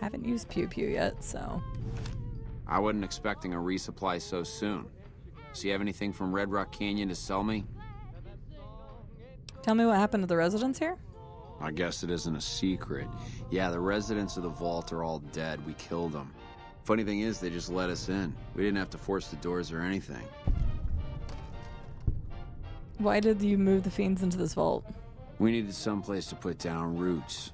Haven't used Pew Pew yet, so. I wasn't expecting a resupply so soon. So you have anything from Red Rock Canyon to sell me? Tell me what happened to the residents here? I guess it isn't a secret. Yeah, the residents of the vault are all dead. We killed them. Funny thing is, they just let us in. We didn't have to force the doors or anything. Why did you move the fiends into this vault? We needed someplace to put down roots.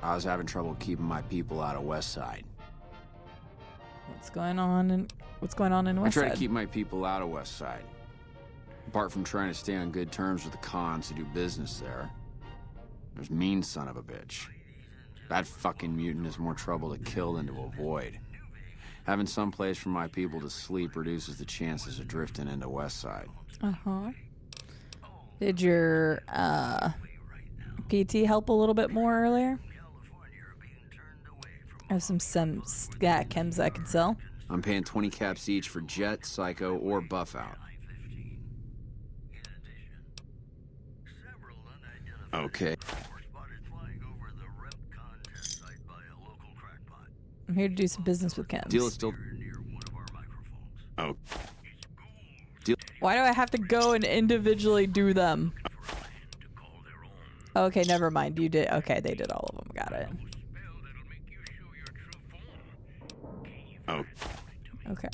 I was having trouble keeping my people out of Westside. What's going on in Westside? I try to keep my people out of Westside. Apart from trying to stay on good terms with the cons who do business there. There's mean son of a bitch. That fucking mutant is more trouble to kill than to avoid. Having some place for my people to sleep reduces the chances of drifting into Westside. Uh-huh. Did your PT help a little bit more earlier? I have some chems I can sell. I'm paying 20 caps each for Jet, Psycho, or Buff Out. Okay. I'm here to do some business with chems. Deal is still... Oh. Deal... Why do I have to go and individually do them? Okay, never mind. You did. Okay, they did all of them. Got it. Oh. Okay.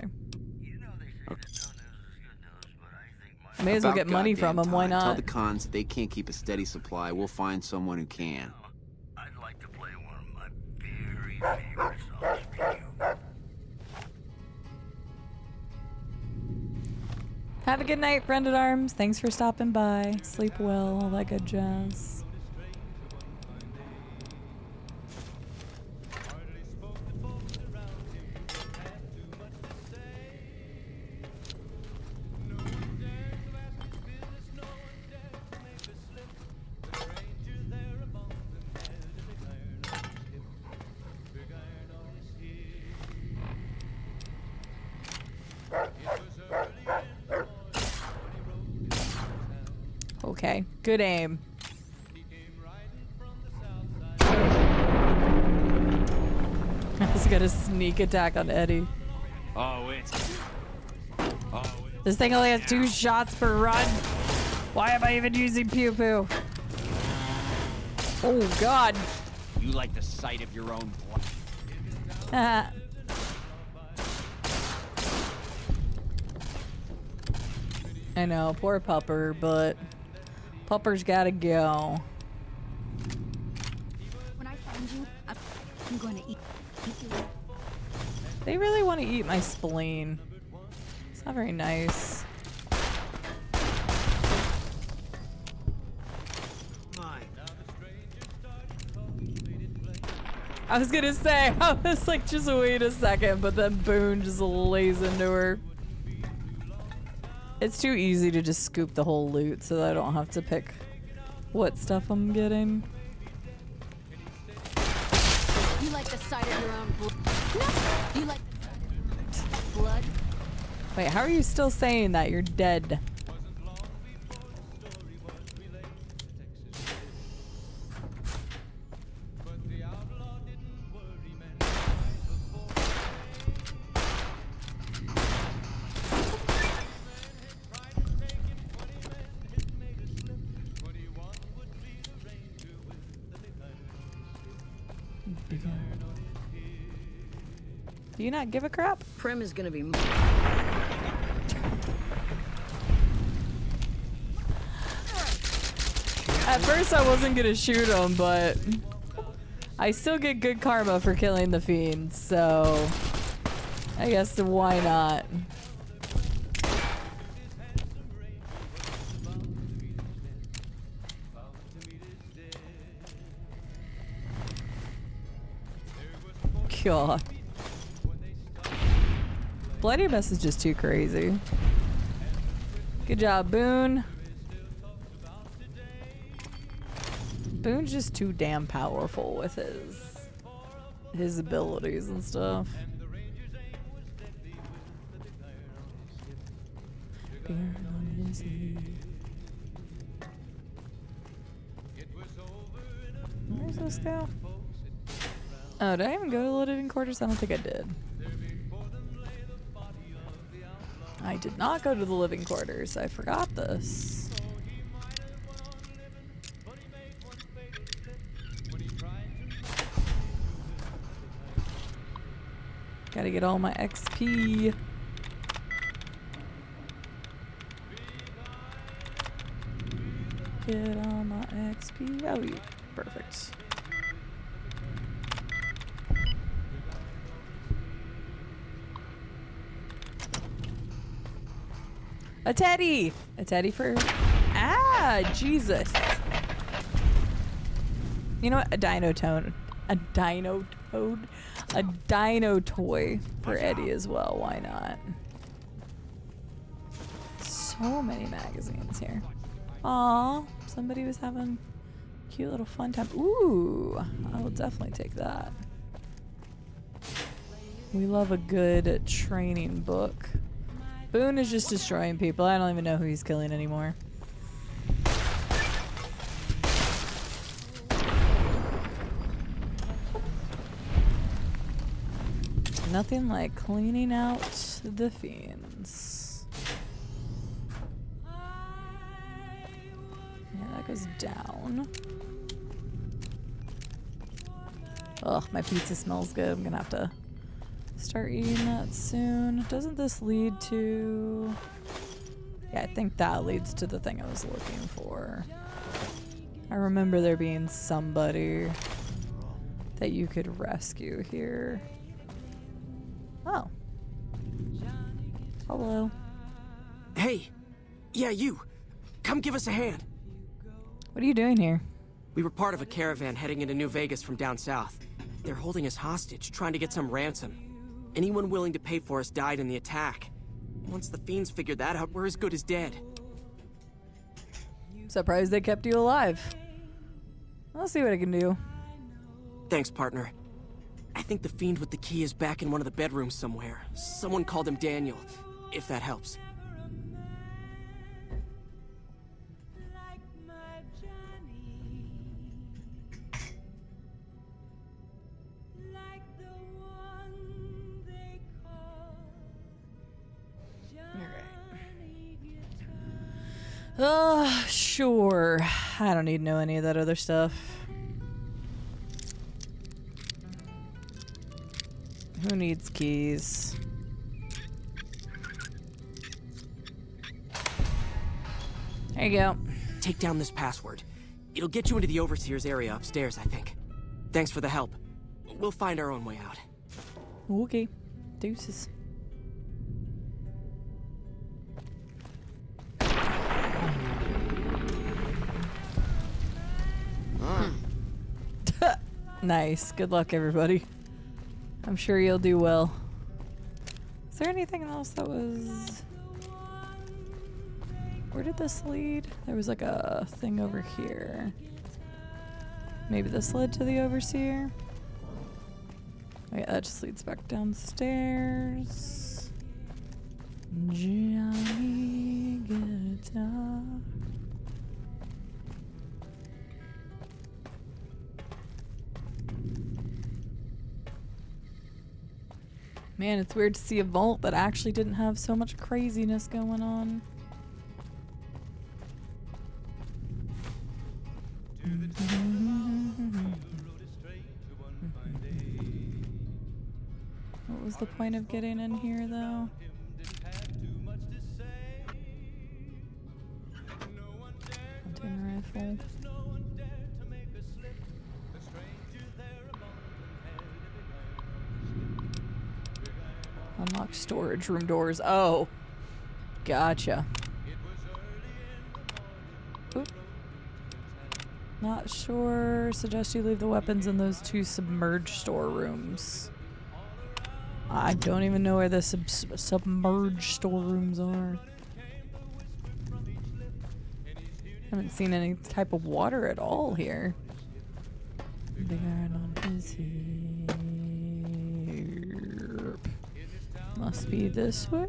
May as well get money from them. Why not? Tell the cons that they can't keep a steady supply. We'll find someone who can. I'd like to play one of my very favorite songs for you. Have a good night, friend at arms. Thanks for stopping by. Sleep well, all that good jazz. Okay, good aim. I just got a sneak attack on Eddie. This thing only has 2 shots per run. Why am I even using Pew Pew? Oh God. You like the sight of your own blood. I know, poor Pupper, but Pupper's gotta go. When I find you, I'm going to eat you. They really want to eat my spleen. It's not very nice. I was gonna say, I was like, just wait a second, but then Boone just lays into her. It's too easy to just scoop the whole loot so that I don't have to pick what stuff I'm getting. You like the sight of your own blood? No. You like blood? Wait, how are you still saying that? You're dead. Do you not give a crap? Prim is gonna be. At first I wasn't gonna shoot him, but I still get good karma for killing the fiends, so I guess why not? God. Bloody Mess is just too crazy. Good job, Boone. Boone's just too damn powerful with his abilities and stuff. Where's this go? Oh, did I even go to the living quarters? I don't think I did. I did not go to the living quarters. I forgot this. Gotta get all my XP. Get all my XP. Oh, yeah. Perfect. A teddy! A teddy for... Ah, Jesus. You know what? A dino toad. A dino toad. A dino toy for Eddie as well. Why not? So many magazines here. Aw, somebody was having a cute little fun time. Ooh, I will definitely take that. We love a good training book. Boone is just destroying people. I don't even know who he's killing anymore. Nothing like cleaning out the fiends. Yeah, that goes down. Ugh, my pizza smells good. I'm gonna have to start eating that soon. Doesn't this lead to... Yeah, I think that leads to the thing I was looking for. I remember there being somebody that you could rescue here. Oh. Hello. Hey! Yeah, you! Come give us a hand! What are you doing here? We were part of a caravan heading into New Vegas from down south. They're holding us hostage, trying to get some ransom. Anyone willing to pay for us died in the attack. Once the fiends figured that out, we're as good as dead. Surprised they kept you alive. I'll see what I can do. Thanks, partner. I think the fiend with the key is back in one of the bedrooms somewhere. Someone called him Daniel, if that helps. Sure. I don't need to know any of that other stuff. Who needs keys? There you go. Take down this password. It'll get you into the Overseer's area upstairs, I think. Thanks for the help. We'll find our own way out. Okay. Deuces. Nice. Good luck, everybody. I'm sure you'll do well. Is there anything else that was... Where did this lead? There was like a thing over here. Maybe this led to the Overseer? Oh yeah, that just leads back downstairs. Johnny Guitar. Man, it's weird to see a vault that actually didn't have so much craziness going on. What was the point of getting in here, though? Hunting rifle. Unlock storage room doors. Oh. Gotcha. Oop. Not sure. Suggest you leave the weapons in those two submerged storerooms. I don't even know where the submerged storerooms are. Haven't seen any type of water at all here. Big iron on his hip. Must be this way.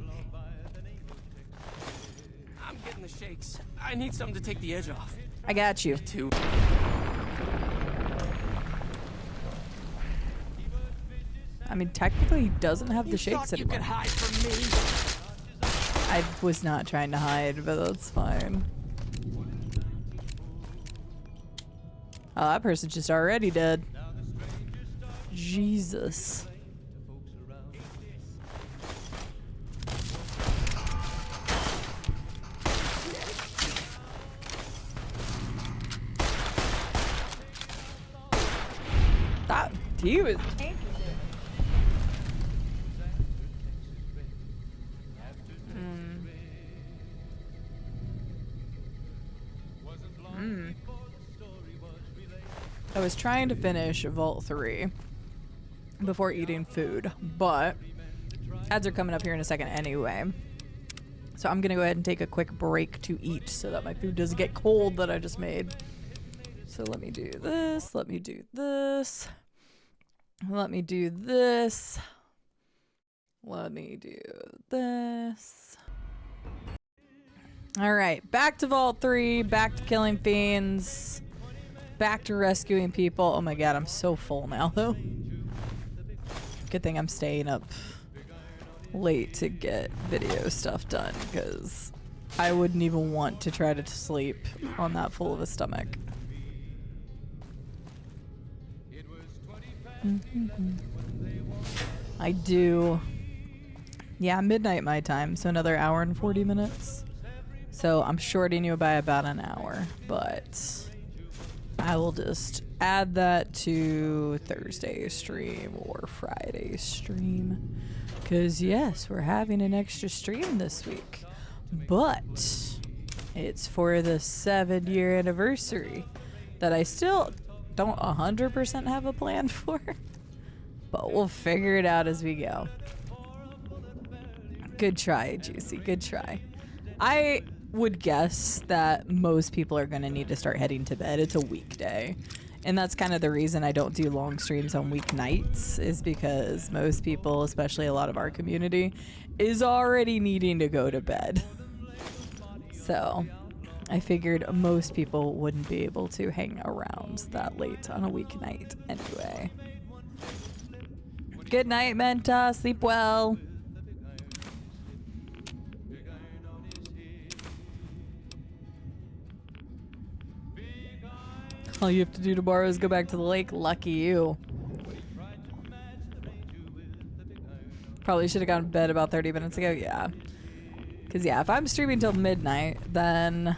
I'm getting the shakes. I need something to take the edge off. I got you. Too. I mean, technically, he doesn't have the shakes anymore. You could hide from me. I was not trying to hide, but that's fine. Oh, that person's just already dead. Jesus. That he was tanking it. I was trying to finish Vault 3 before eating food, but ads are coming up here in a second anyway. So I'm gonna go ahead and take a quick break to eat so that my food doesn't get cold that I just made. So let me do this, let me do this, let me do this, let me do this. All right, back to Vault 3, back to killing fiends. Back to rescuing people. Oh my god, I'm so full now though. Good thing I'm staying up late to get video stuff done, because I wouldn't even want to try to sleep on that full of a stomach. I do. Yeah, midnight my time, so another hour and 40 minutes. So I'm shorting you by about an hour, but I will just add that to Thursday's stream or Friday's stream. Because, yes, we're having an extra stream this week. But it's for the 7-year anniversary that I still don't 100% have a plan for. But we'll figure it out as we go. Good try, Juicy. Good try. I would guess that most people are going to need to start heading to bed. It's a weekday. And that's kind of the reason I don't do long streams on weeknights, is because most people, especially a lot of our community, is already needing to go to bed. So I figured most people wouldn't be able to hang around that late on a weeknight anyway. Good night, Menta. Sleep well. All you have to do tomorrow is go back to the lake. Lucky you. Probably should have gone to bed about 30 minutes ago. Yeah. Because, yeah, if I'm streaming till midnight, then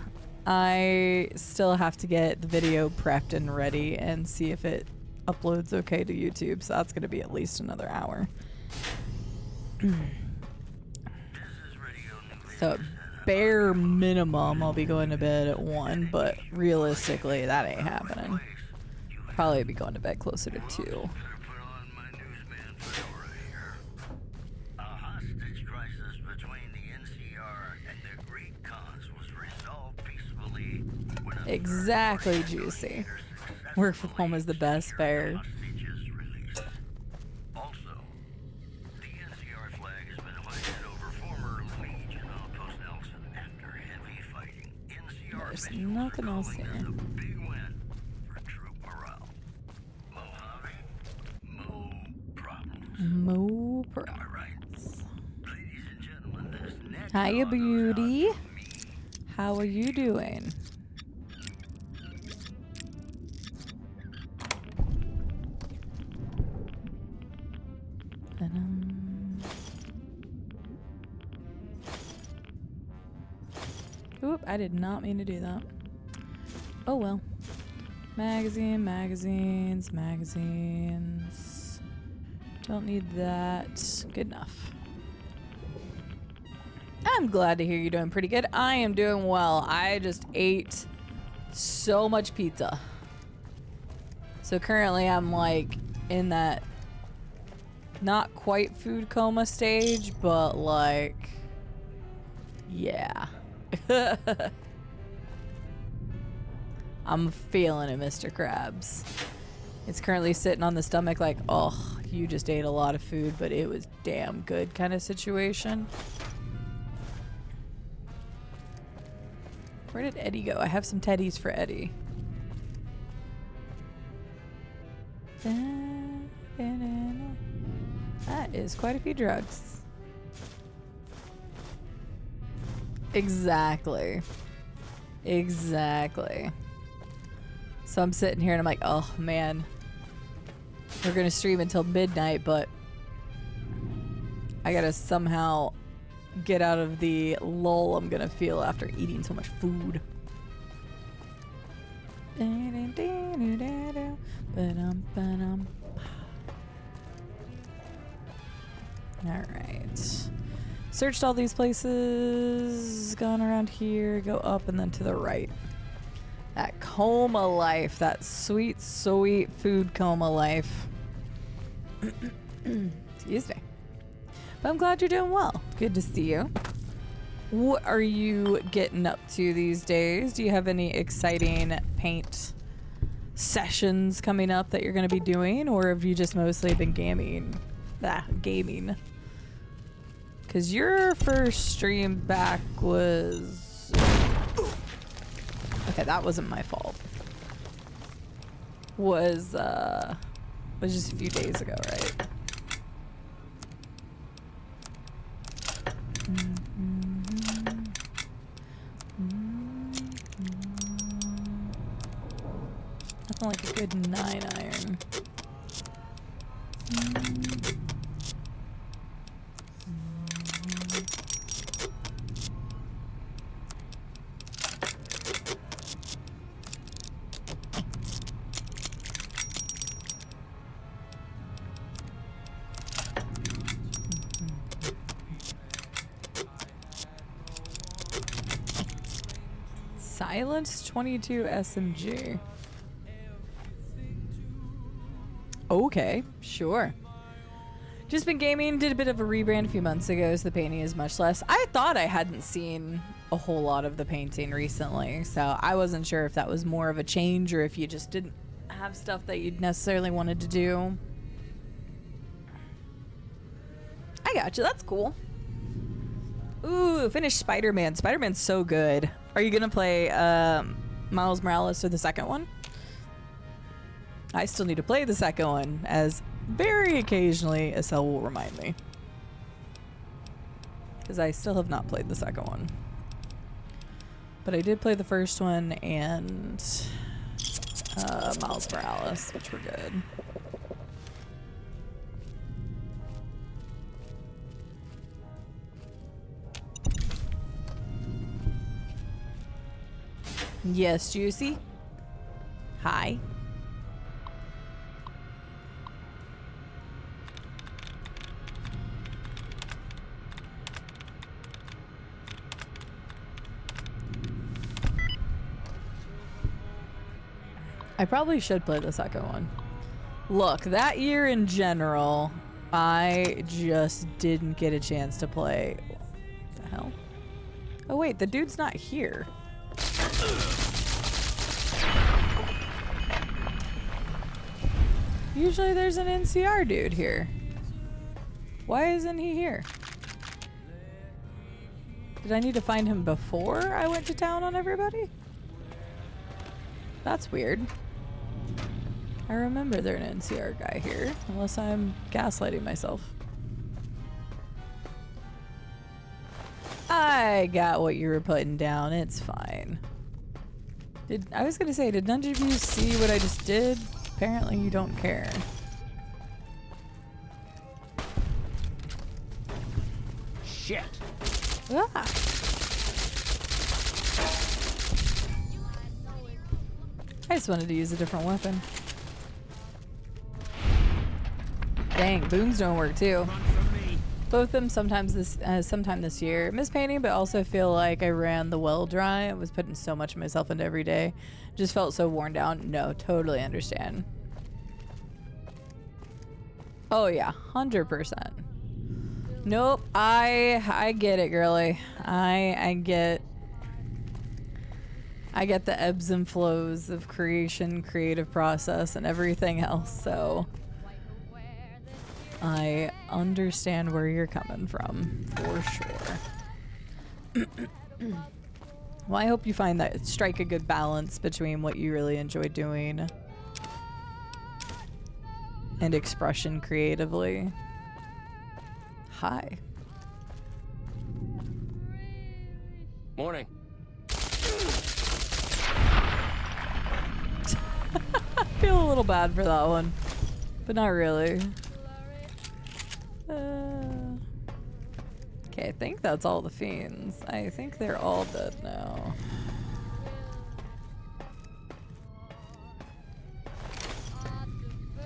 I still have to get the video prepped and ready and see if it uploads okay to YouTube. So that's going to be at least another hour. So bare minimum I'll be going to bed at 1, but realistically that ain't happening. Probably be going to bed closer to 2. Exactly, Juicy. Work from home is the best bear. There's nothing else here. Mo problems. Hiya, beauty. How are you doing? Oop, I did not mean to do that. Oh well. Magazines. Don't need that. Good enough. I'm glad to hear you're doing pretty good. I am doing well. I just ate so much pizza. So currently I'm like in that not quite food coma stage, but like, yeah. I'm feeling it, Mr. Krabs. It's currently sitting on the stomach like, oh, you just ate a lot of food, but it was damn good kind of situation. Where did Eddie go? I have some teddies for Eddie. That is quite a few drugs. Exactly. Exactly. So I'm sitting here and I'm like, oh man, we're gonna stream until midnight, but I gotta somehow get out of the lull I'm gonna feel after eating so much food. Alright. Searched all these places, gone around here, go up and then to the right. That coma life, that sweet, sweet food coma life. Excuse me. But I'm glad you're doing well. Good to see you. What are you getting up to these days? Do you have any exciting paint sessions coming up that you're going to be doing? Or have you just mostly been gaming? Gaming. Because your first stream back was... Okay, that wasn't my fault. Was just a few days ago, right? Nothing like a good 9-iron. Silence 22 SMG. Okay, sure. Just been gaming, did a bit of a rebrand a few months ago, so the painting is much less. I thought I hadn't seen a whole lot of the painting recently, so I wasn't sure if that was more of a change or if you just didn't have stuff that you'd necessarily wanted to do. I gotcha, that's cool. Ooh, finished Spider-Man. Spider-Man's so good. Are you gonna play Miles Morales or the second one? I still need to play the second one, as very occasionally Estelle will remind me. Because I still have not played the second one. But I did play the first one and Miles Morales, which were good. Yes, Juicy. Hi. I probably should play the second one. Look, that year in general, I just didn't get a chance to play. What the hell? Oh wait, the dude's not here. Usually there's an NCR dude here. Why isn't he here? Did I need to find him before I went to town on everybody? That's weird. I remember there's an NCR guy here, unless I'm gaslighting myself. I got what you were putting down. It's fine. I was gonna say, did none of you see what I just did? Apparently you don't care. Shit. Ah. I just wanted to use a different weapon. Dang, booms don't work too. Both of them sometime this year. Miss painting, but also feel like I ran the well dry. I was putting so much of myself into every day. Just felt so worn down. No, totally understand. Oh yeah, 100%. Nope, I get it, girly. I get I get the ebbs and flows of creation, creative process, and everything else, so I understand where you're coming from, for sure. Well, I hope you find that strike a good balance between what you really enjoy doing and expression creatively. Hi. Morning. I feel a little bad for that one, but not really. Okay, I think that's all the fiends. I think they're all dead now.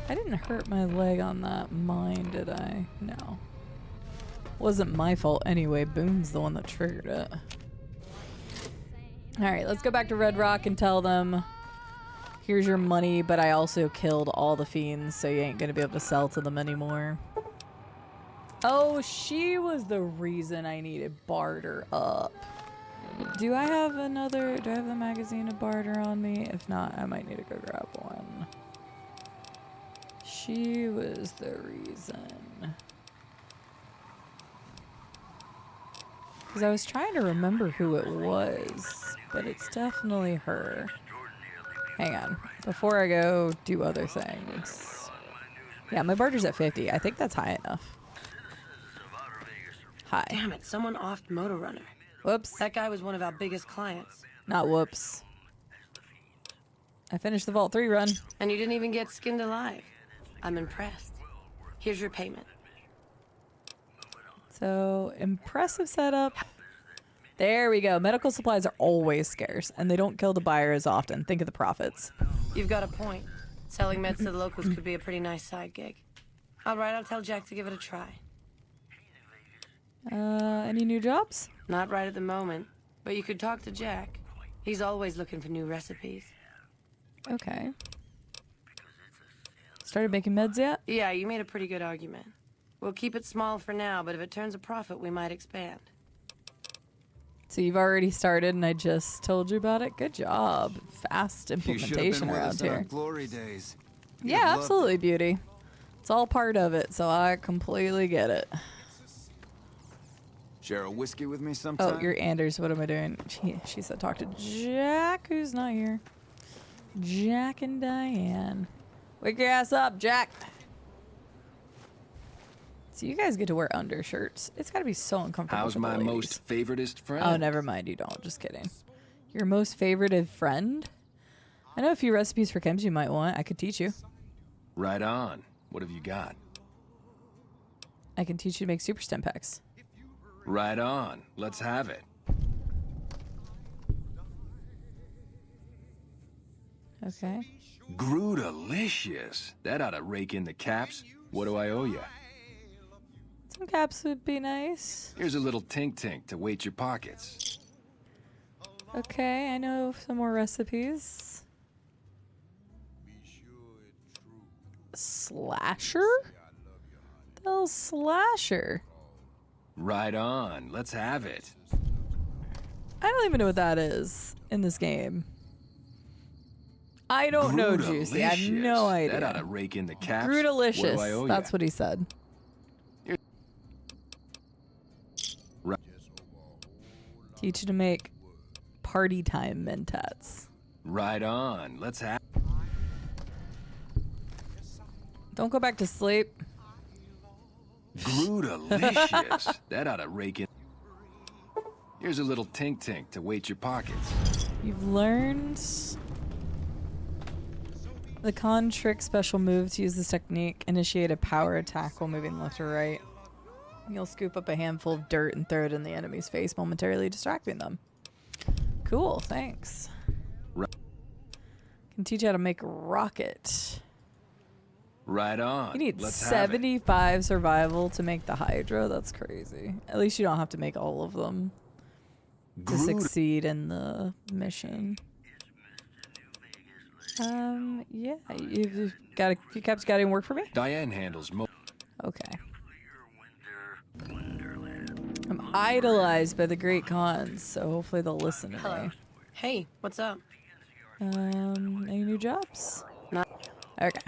I didn't hurt my leg on that mine, did I? No. Wasn't my fault anyway. Boone's the one that triggered it. Alright, let's go back to Red Rock and tell them, here's your money, but I also killed all the fiends, so you ain't gonna be able to sell to them anymore. Oh, she was the reason I needed barter up. Do I have the magazine of barter on me? If not, I might need to go grab one. She was the reason. Because I was trying to remember who it was, but it's definitely her. Hang on. Before I go do other things. Yeah, my barter's at 50. I think that's high enough. Hi. Damn it, someone offed Motor Runner. Whoops. That guy was one of our biggest clients. Not whoops. I finished the Vault 3 run. And you didn't even get skinned alive. I'm impressed. Here's your payment. So, impressive setup. There we go. Medical supplies are always scarce, and they don't kill the buyer as often. Think of the profits. You've got a point. Selling meds to the locals could be a pretty nice side gig. All right, I'll tell Jack to give it a try. Any new jobs? Not right at the moment, but you could talk to Jack. He's always looking for new recipes. Okay. Started making meds yet? Yeah, you made a pretty good argument. We'll keep it small for now, but if it turns a profit, we might expand. So you've already started and I just told you about it? Good job. Fast implementation around here. Glory days. Yeah, absolutely, Beauty. It's all part of it, so I completely get it. Share a whiskey with me sometime? Oh, you're Anders. What am I doing? She said talk to Jack, who's not here. Jack and Diane. Wake your ass up, Jack. So you guys get to wear undershirts. It's got to be so uncomfortable. How's my most favoritist friend? Oh, never mind. You don't. Just kidding. Your most favorited friend? I know a few recipes for chems you might want. I could teach you. Right on. What have you got? I can teach you to make super stem packs. Right on. Let's have it. Okay. Grootalicious. That ought to rake in the caps. What do I owe you? Some caps would be nice. Here's a little tink-tink to weight your pockets. Okay, I know some more recipes. Slasher? The hell slasher? Right on. Let's have it. I don't even know what that is in this game. I don't know, Juicy. I have no idea. That ought to rake in the caps. Grootalicious. What do I owe That's what he said. Right. Teach you to make party time mentats. Right on. Let's have. Don't go back to sleep. Grootalicious. That ought to rake in. Here's a little tink-tink to weight your pockets. You've learned the con trick special move to use this technique. Initiate a power attack while moving left or right. You'll scoop up a handful of dirt and throw it in the enemy's face, momentarily distracting them. Cool, thanks. Right. Can teach you how to make a rocket. Right on. You need Let's 75 survival to make the Hydra. That's crazy. At least you don't have to make all of them to succeed in the mission. Yeah, you've got a few caps got any work for me? Diane handles Okay. I'm idolized by the great cons, so hopefully they'll listen to me. Hey, what's up? Any new jobs? No. Okay.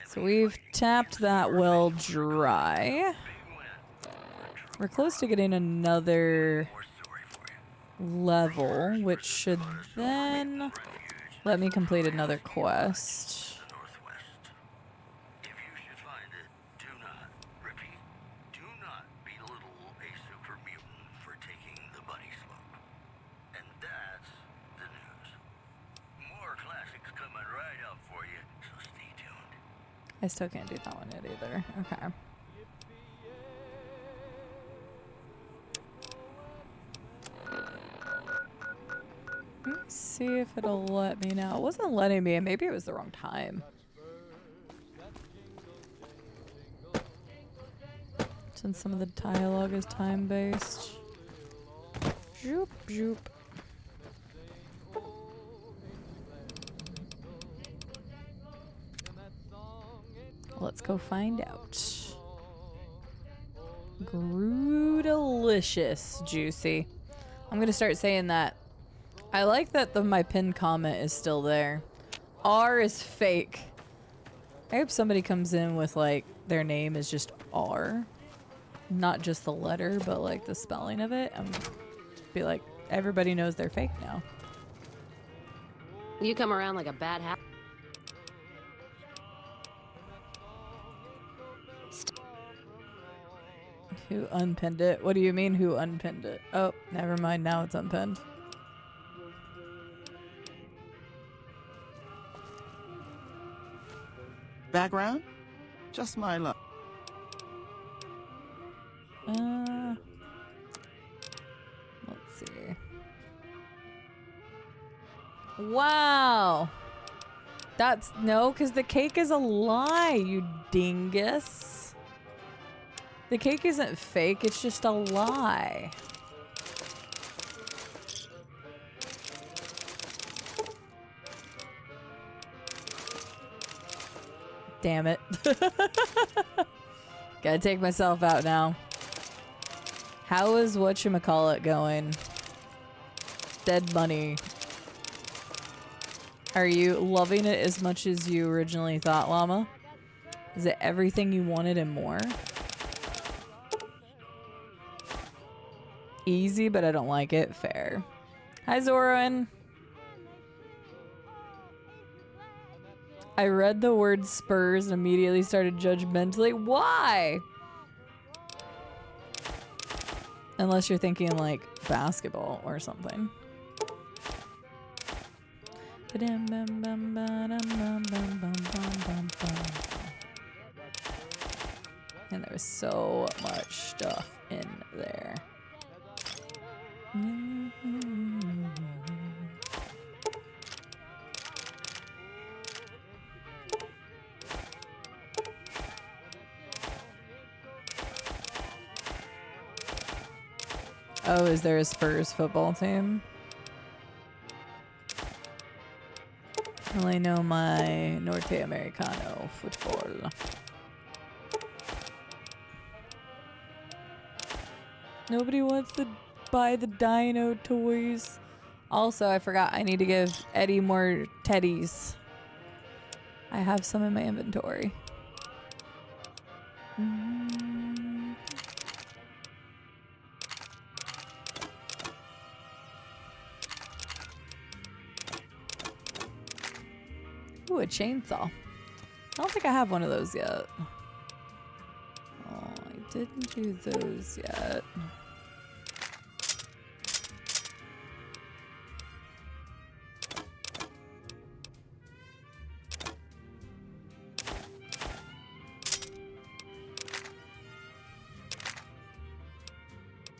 So we've tapped that well dry. We're close to getting another level, which should then let me complete another quest. I still can't do that one yet either. Okay. Let me see if it'll let me now. It wasn't letting me, and maybe it was the wrong time. Since some of the dialogue is time-based. Zoop, zoop. Let's go find out. Delicious, juicy. I'm gonna start saying that. I like that my pinned comment is still there. R is fake. I hope somebody comes in with like their name is just R, not just the letter, but like the spelling of it. I'm be like, everybody knows they're fake now. You come around like a bad habit. Who unpinned it? What do you mean who unpinned it? Oh, never mind. Now it's unpinned. Background? Just my luck. Let's see. Wow. That's no, because the cake is a lie, you dingus. The cake isn't fake, it's just a lie. Damn it. Gotta take myself out now. How is whatchamacallit going? Dead money. Are you loving it as much as you originally thought, Llama? Is it everything you wanted and more? Easy, but I don't like it. Fair. Hi, Zoran. I read the word Spurs and immediately started judgmentally. Why? Unless you're thinking like basketball or something. And there was so much stuff in there. Oh, is there a Spurs football team? I only know my Norte Americano football. Nobody wants to buy the dino toys. Also, I forgot I need to give Eddie more teddies. I have some in my inventory. Ooh, a chainsaw. I don't think I have one of those yet. Oh, I didn't do those yet.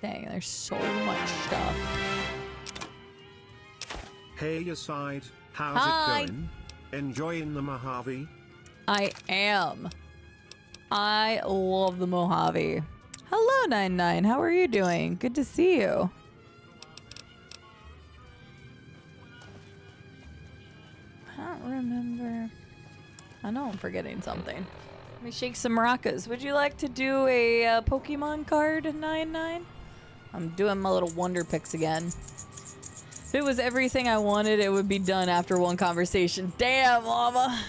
Dang, there's so much stuff. Hey, aside, how's Hi. it going? Enjoying the Mojave? I am. I love the Mojave. Hello, 99. How are you doing? Good to see you. I don't remember. I know I'm forgetting something. Let me shake some maracas. Would you like to do a Pokemon card, 99? I'm doing my little wonder picks again. If it was everything I wanted, it would be done after one conversation. Damn, Llama.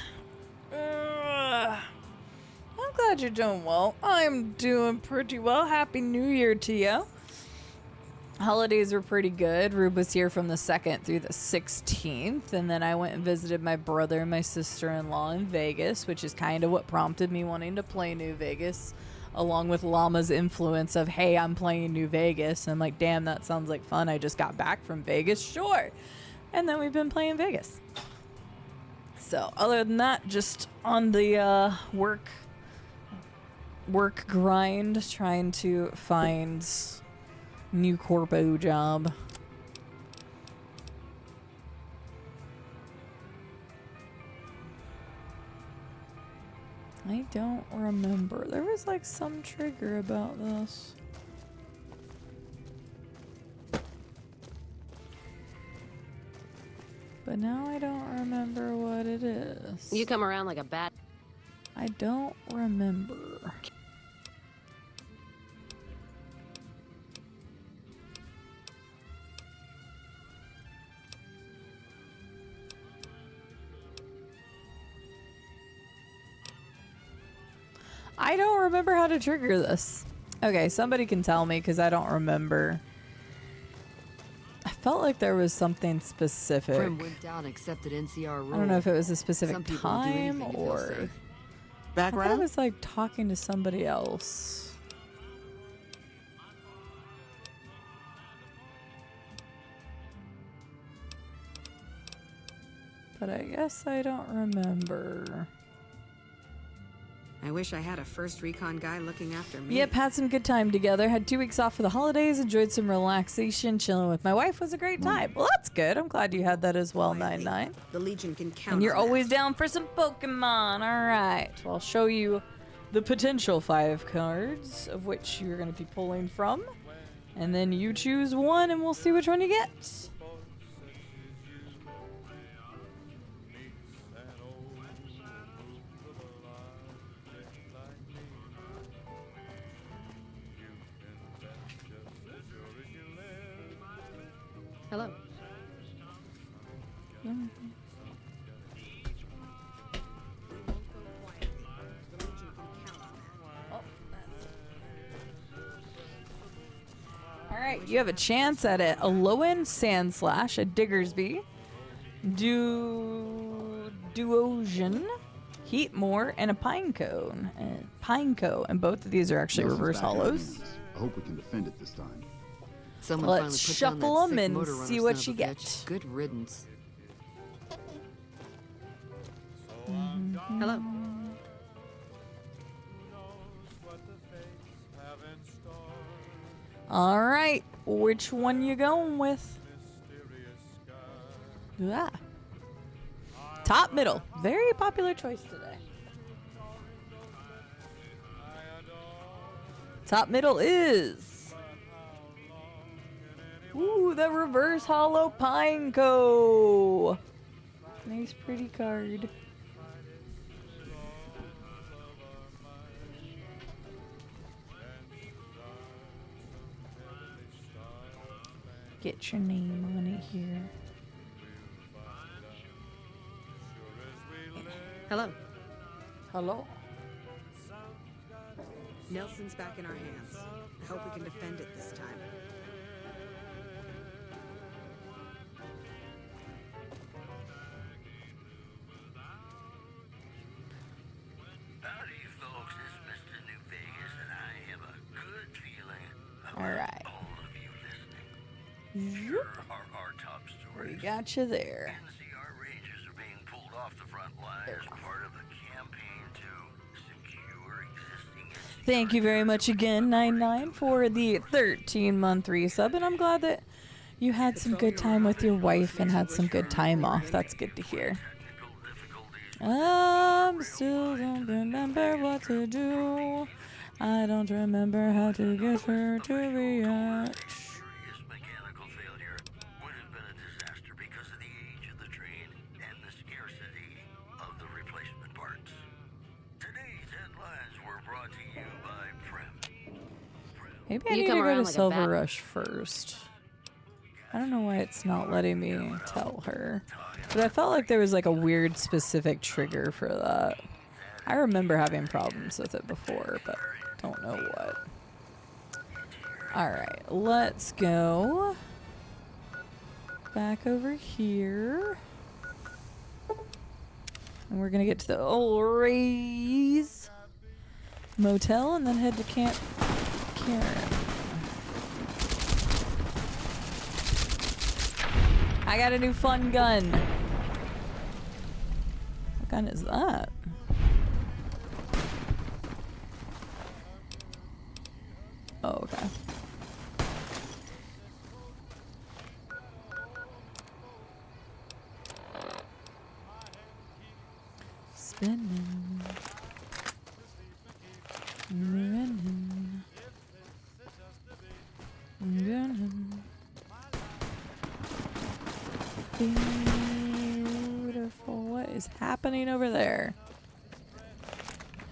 I'm glad you're doing well. I'm doing pretty well. Happy New Year to you. Holidays were pretty good. Rube was here from the 2nd through the 16th, and then I went and visited my brother and my sister-in-law in Vegas, which is kind of what prompted me wanting to play New Vegas, along with Llama's influence of, hey, I'm playing New Vegas. And I'm like, damn, that sounds like fun. I just got back from Vegas. Sure. And then we've been playing Vegas. So other than that, just on the work grind, trying to find new corpo job. I don't remember. There was like some trigger about this. But now I don't remember what it is. You come around like a bat. I don't remember. I don't remember how to trigger this. Okay, somebody can tell me because I don't remember. I felt like there was something specific. Prim went down, accepted NCR rule. I don't know if it was a specific time or... I thought I was like talking to somebody else. But I guess I don't remember. I wish I had a first recon guy looking after me. Yep, had some good time together. Had 2 weeks off for the holidays. Enjoyed some relaxation. Chilling with my wife was a great time. Well, that's good. I'm glad you had that as well, 99. The Legion can count. And you're on always down for some Pokemon. All right. Well, I'll show you the potential 5 cards of which you're going to be pulling from. And then you choose one and we'll see which one you get. Hello. All right, you have a chance at a low-end sand slash, a Diggersby, Duosion, Heatmore, and a Pineco. And both of these are actually reverse hollows. I hope we can defend it this time. Someone Let's shuffle them and see what you get. Good riddance. Hello. All right, which one you going with? Ah. Top middle, very popular choice today. Top middle is... Ooh, the reverse hollow Pineco. Nice, pretty card. Get your name on it here. Hello. Hello. Nelson's back in our hands. I hope we can defend it this time. Howdy, folks. This is Mr. New Vegas, and I have a good feeling about All right. all of you listening. Here are our top stories. We got you there. NCR Rangers are being pulled off the front line as part of the campaign to secure existing NCR. Thank you very much again, 99, for the 13-month resub, and I'm glad that you had some good time with your wife and had some good time off. That's good to hear. I still don't remember what to do. I don't remember how to get her to react. Serious mechanical failure would have been a disaster because of the age of the train and the scarcity of the replacement parts. Today's headlines were brought to you by Prem. Maybe I need to go to Silver Rush first. I don't know why it's not letting me tell her. But I felt like there was like a weird specific trigger for that. I remember having problems with it before, but don't know what. Alright, let's go back over here. And we're gonna get to the old Ray's motel and then head to Camp Karen. I got a new fun gun. What gun is that? Oh, okay. Spinning. Running. Running. Beautiful. What is happening over there?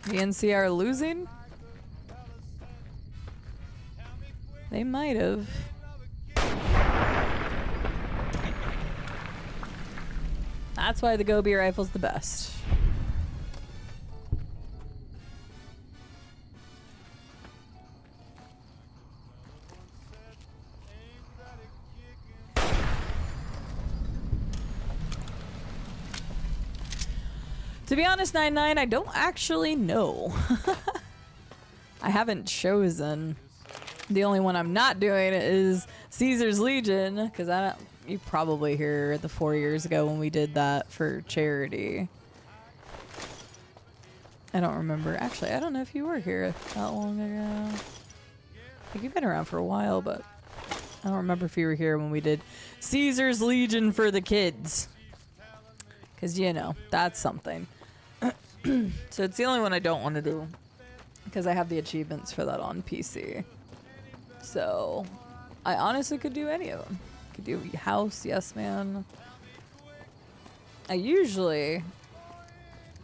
The NCR losing? They might have. That's why the Gobi rifle's the best. To be honest, 99, I don't actually know. I haven't chosen. The only one I'm not doing is Caesar's Legion, because I don't. You probably hear the 4 years ago when we did that for charity. I don't remember. Actually, I don't know if you were here that long ago. I think you've been around for a while, but I don't remember if you were here when we did Caesar's Legion for the kids. Because, you know, that's something. So it's the only one I don't want to do. Because I have the achievements for that on PC. So, I honestly could do any of them. Could do House, Yes Man. I usually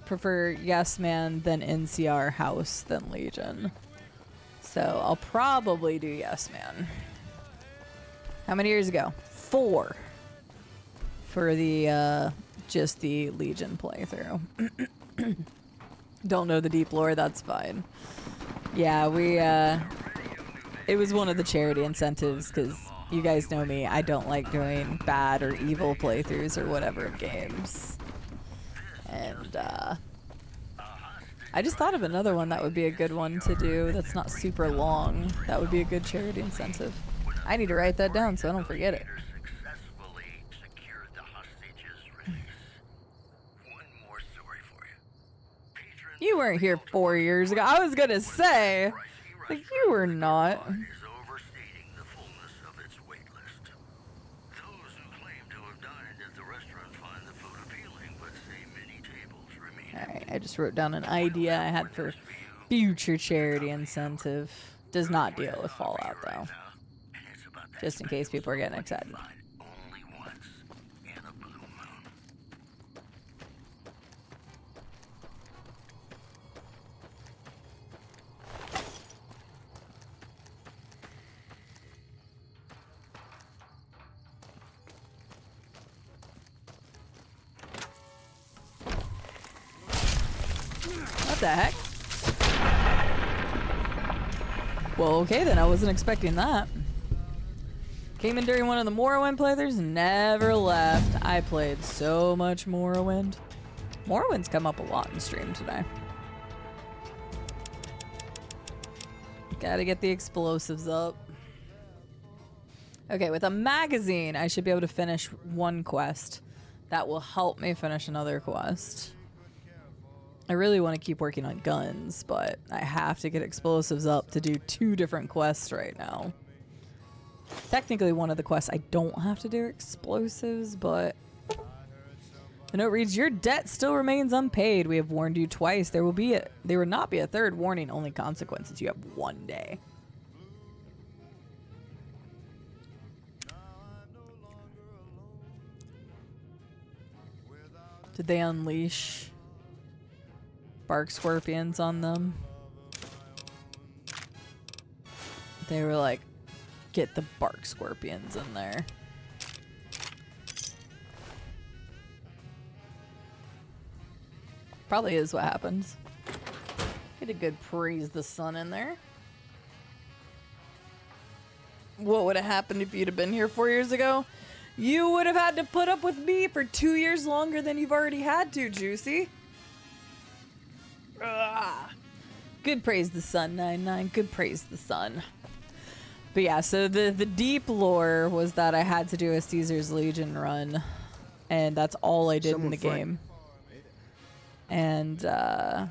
prefer Yes Man than NCR, House, than Legion. So, I'll probably do Yes Man. How many years ago? 4. For the, just the Legion playthrough. Don't know the deep lore, that's fine. Yeah, we, it was one of the charity incentives, because you guys know me, I don't like doing bad or evil playthroughs or whatever of games. And, I just thought of another one that would be a good one to do that's not super long. That would be a good charity incentive. I need to write that down so I don't forget it. You weren't here 4 years ago. I was gonna say, like, you were not. Alright, I just wrote down an idea I had for future charity incentive. Does not deal with Fallout, though. Just in case people are getting excited. What the heck? Well, okay then, I wasn't expecting that. Came in during one of the Morrowind playthroughs, never left. I played so much Morrowind. Morrowind's come up a lot in stream today. Gotta get the explosives up. Okay, with a magazine, I should be able to finish one quest. That will help me finish another quest. I really want to keep working on guns, but I have to get explosives up to do 2 different quests right now. Technically, one of the quests I don't have to do explosives, but the note reads, "Your debt still remains unpaid. We have warned you twice. There will not be a third warning. Only consequences. You have 1 day." Did they unleash bark scorpions on them? They were like, get the bark scorpions in there. Probably is what happens. Get a good praise the sun in there. What would have happened if you'd have been here 4 years ago? You would have had to put up with me for 2 years longer than you've already had to, Juicy. Ugh. Good praise the sun, 99. Good praise the sun. But yeah, so the deep lore was that I had to do a Caesar's Legion run. And that's all I did in the game. And so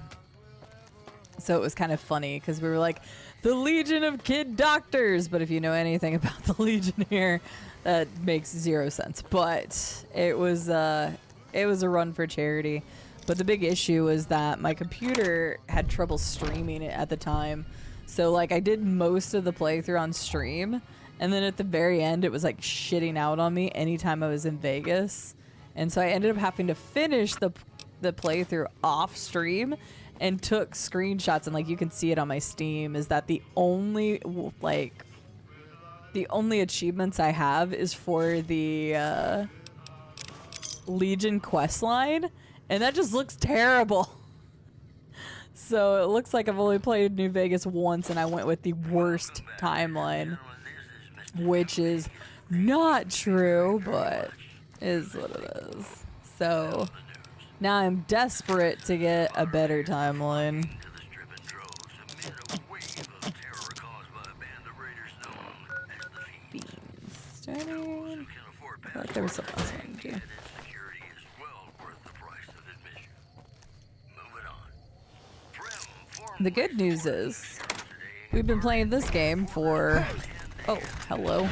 it was kind of funny because we were like, the Legion of Kid Doctors. But if you know anything about the Legion here, that makes zero sense. But it was a run for charity. But the big issue was that my computer had trouble streaming it at the time. So like I did most of the playthrough on stream. And then at the very end, it was like shitting out on me anytime I was in Vegas. And so I ended up having to finish the playthrough off stream and took screenshots, and like you can see it on my Steam, is that the only achievements I have is for the Legion quest line, and that just looks terrible. So it looks like I've only played New Vegas once, and I went with the worst timeline, which is not true, but is what it is. So now I'm desperate to get a better timeline. Beans. Starting. I feel like there was something else I wanted to do. The good news is we've been playing this game for... Oh, hello.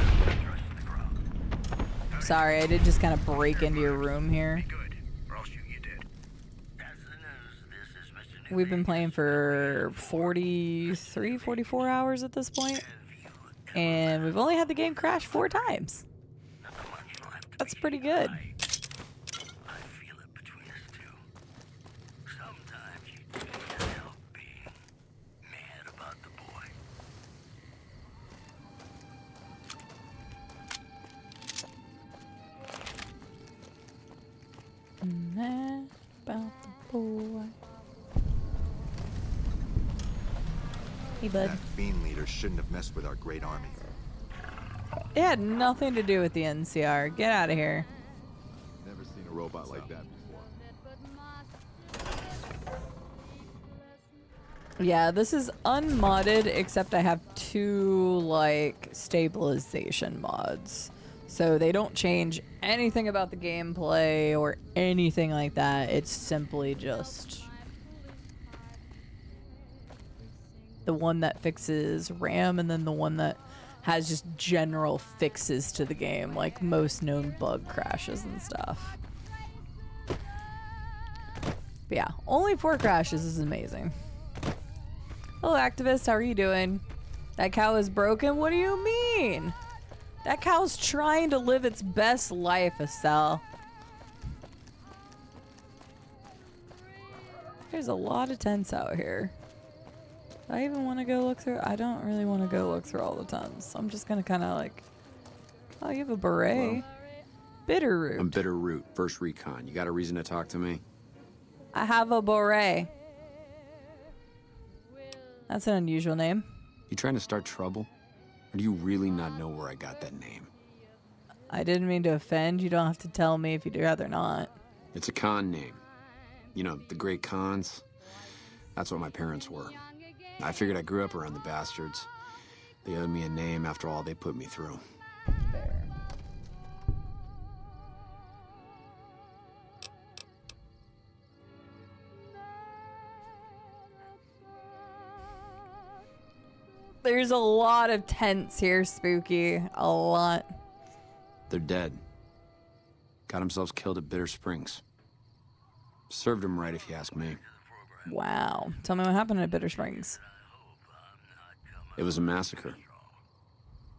Sorry, I did just kind of break into your room here. We've been playing for 43, 44 hours at this point, and we've only had the game crash 4 times. That's pretty good. Mad about the boy. Hey, bud. That fiend leader shouldn't have messed with our great army. It had nothing to do with the NCR. Get out of here. Never seen a robot like that before. Yeah, this is unmodded, except I have 2 like stabilization mods. So they don't change anything about the gameplay or anything like that. It's simply just the one that fixes RAM, and then the one that has just general fixes to the game, like most known bug crashes and stuff. But yeah, only 4 crashes is amazing. Hello, activist. How are you doing? That cow is broken? What do you mean? That cow's trying to live its best life, Estelle. There's a lot of tents out here. Do I even want to go look through? I don't really want to go look through all the tents. So I'm just going to kind of like... Oh, you have a beret. Hello? Bitterroot. I'm Bitterroot, first recon. You got a reason to talk to me? I have a beret. That's an unusual name. You trying to start trouble? Or do you really not know where I got that name? I didn't mean to offend. You don't have to tell me if you'd rather not. It's a con name. You know, the great cons. That's what my parents were. I figured I grew up around the bastards. They owed me a name after all they put me through. Fair. There's a lot of tents here, Spooky. A lot. They're dead. Got themselves killed at Bitter Springs. Served them right, if you ask me. Wow. Tell me what happened at Bitter Springs. It was a massacre.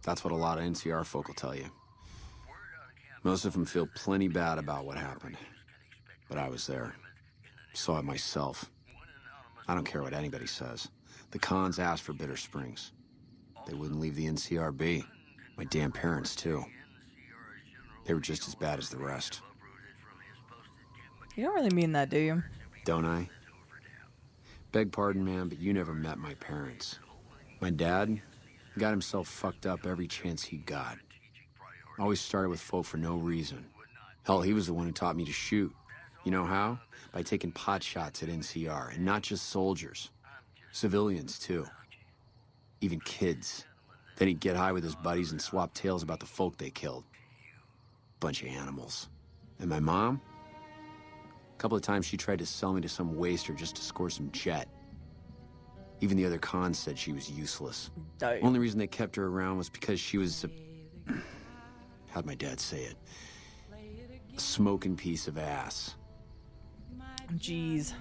That's what a lot of NCR folk will tell you. Most of them feel plenty bad about what happened. But I was there. Saw it myself. I don't care what anybody says. The cons asked for Bitter Springs. They wouldn't leave the NCR be. My damn parents, too. They were just as bad as the rest. You don't really mean that, do you? Don't I? Beg pardon, man, but you never met my parents. My dad got himself fucked up every chance he got. Always started with folk for no reason. Hell, he was the one who taught me to shoot. You know how? By taking pot shots at NCR, and not just soldiers. Civilians, too. Even kids. Then he'd get high with his buddies and swap tales about the folk they killed. Bunch of animals. And my mom? A couple of times she tried to sell me to some waster just to score some jet. Even the other cons said she was useless. Only reason they kept her around was because she was a... how'd my dad say it? A smoking piece of ass. Jeez.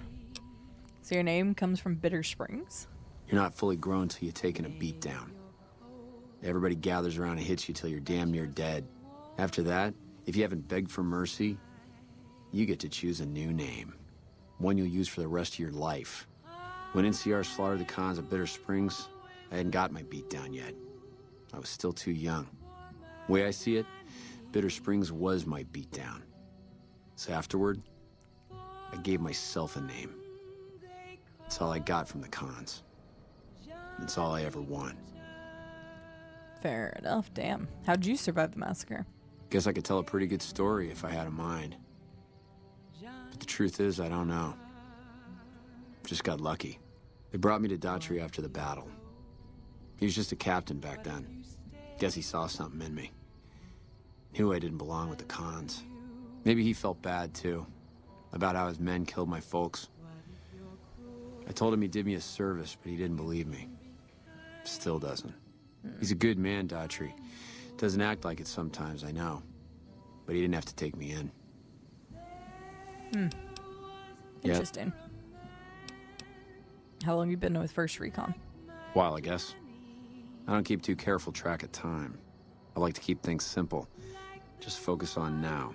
So your name comes from Bitter Springs? You're not fully grown till you've taken a beat down. Everybody gathers around and hits you till you're damn near dead. After that, if you haven't begged for mercy, you get to choose a new name. One you'll use for the rest of your life. When NCR slaughtered the cons of Bitter Springs, I hadn't got my beat down yet. I was still too young. The way I see it, Bitter Springs was my beat down. So afterward, I gave myself a name. That's all I got from the cons. That's all I ever won. Fair enough, damn. How'd you survive the massacre? Guess I could tell a pretty good story if I had a mind. But the truth is, I don't know. Just got lucky. They brought me to Daughtry after the battle. He was just a captain back then. Guess he saw something in me. Knew I didn't belong with the cons. Maybe he felt bad, too. About how his men killed my folks. I told him he did me a service, but he didn't believe me. Still doesn't. He's a good man, Daughtry. Doesn't act like it sometimes, I know. But he didn't have to take me in. Interesting. How long you been with First Recon? While, I guess. I don't keep too careful track of time. I like to keep things simple. Just focus on now.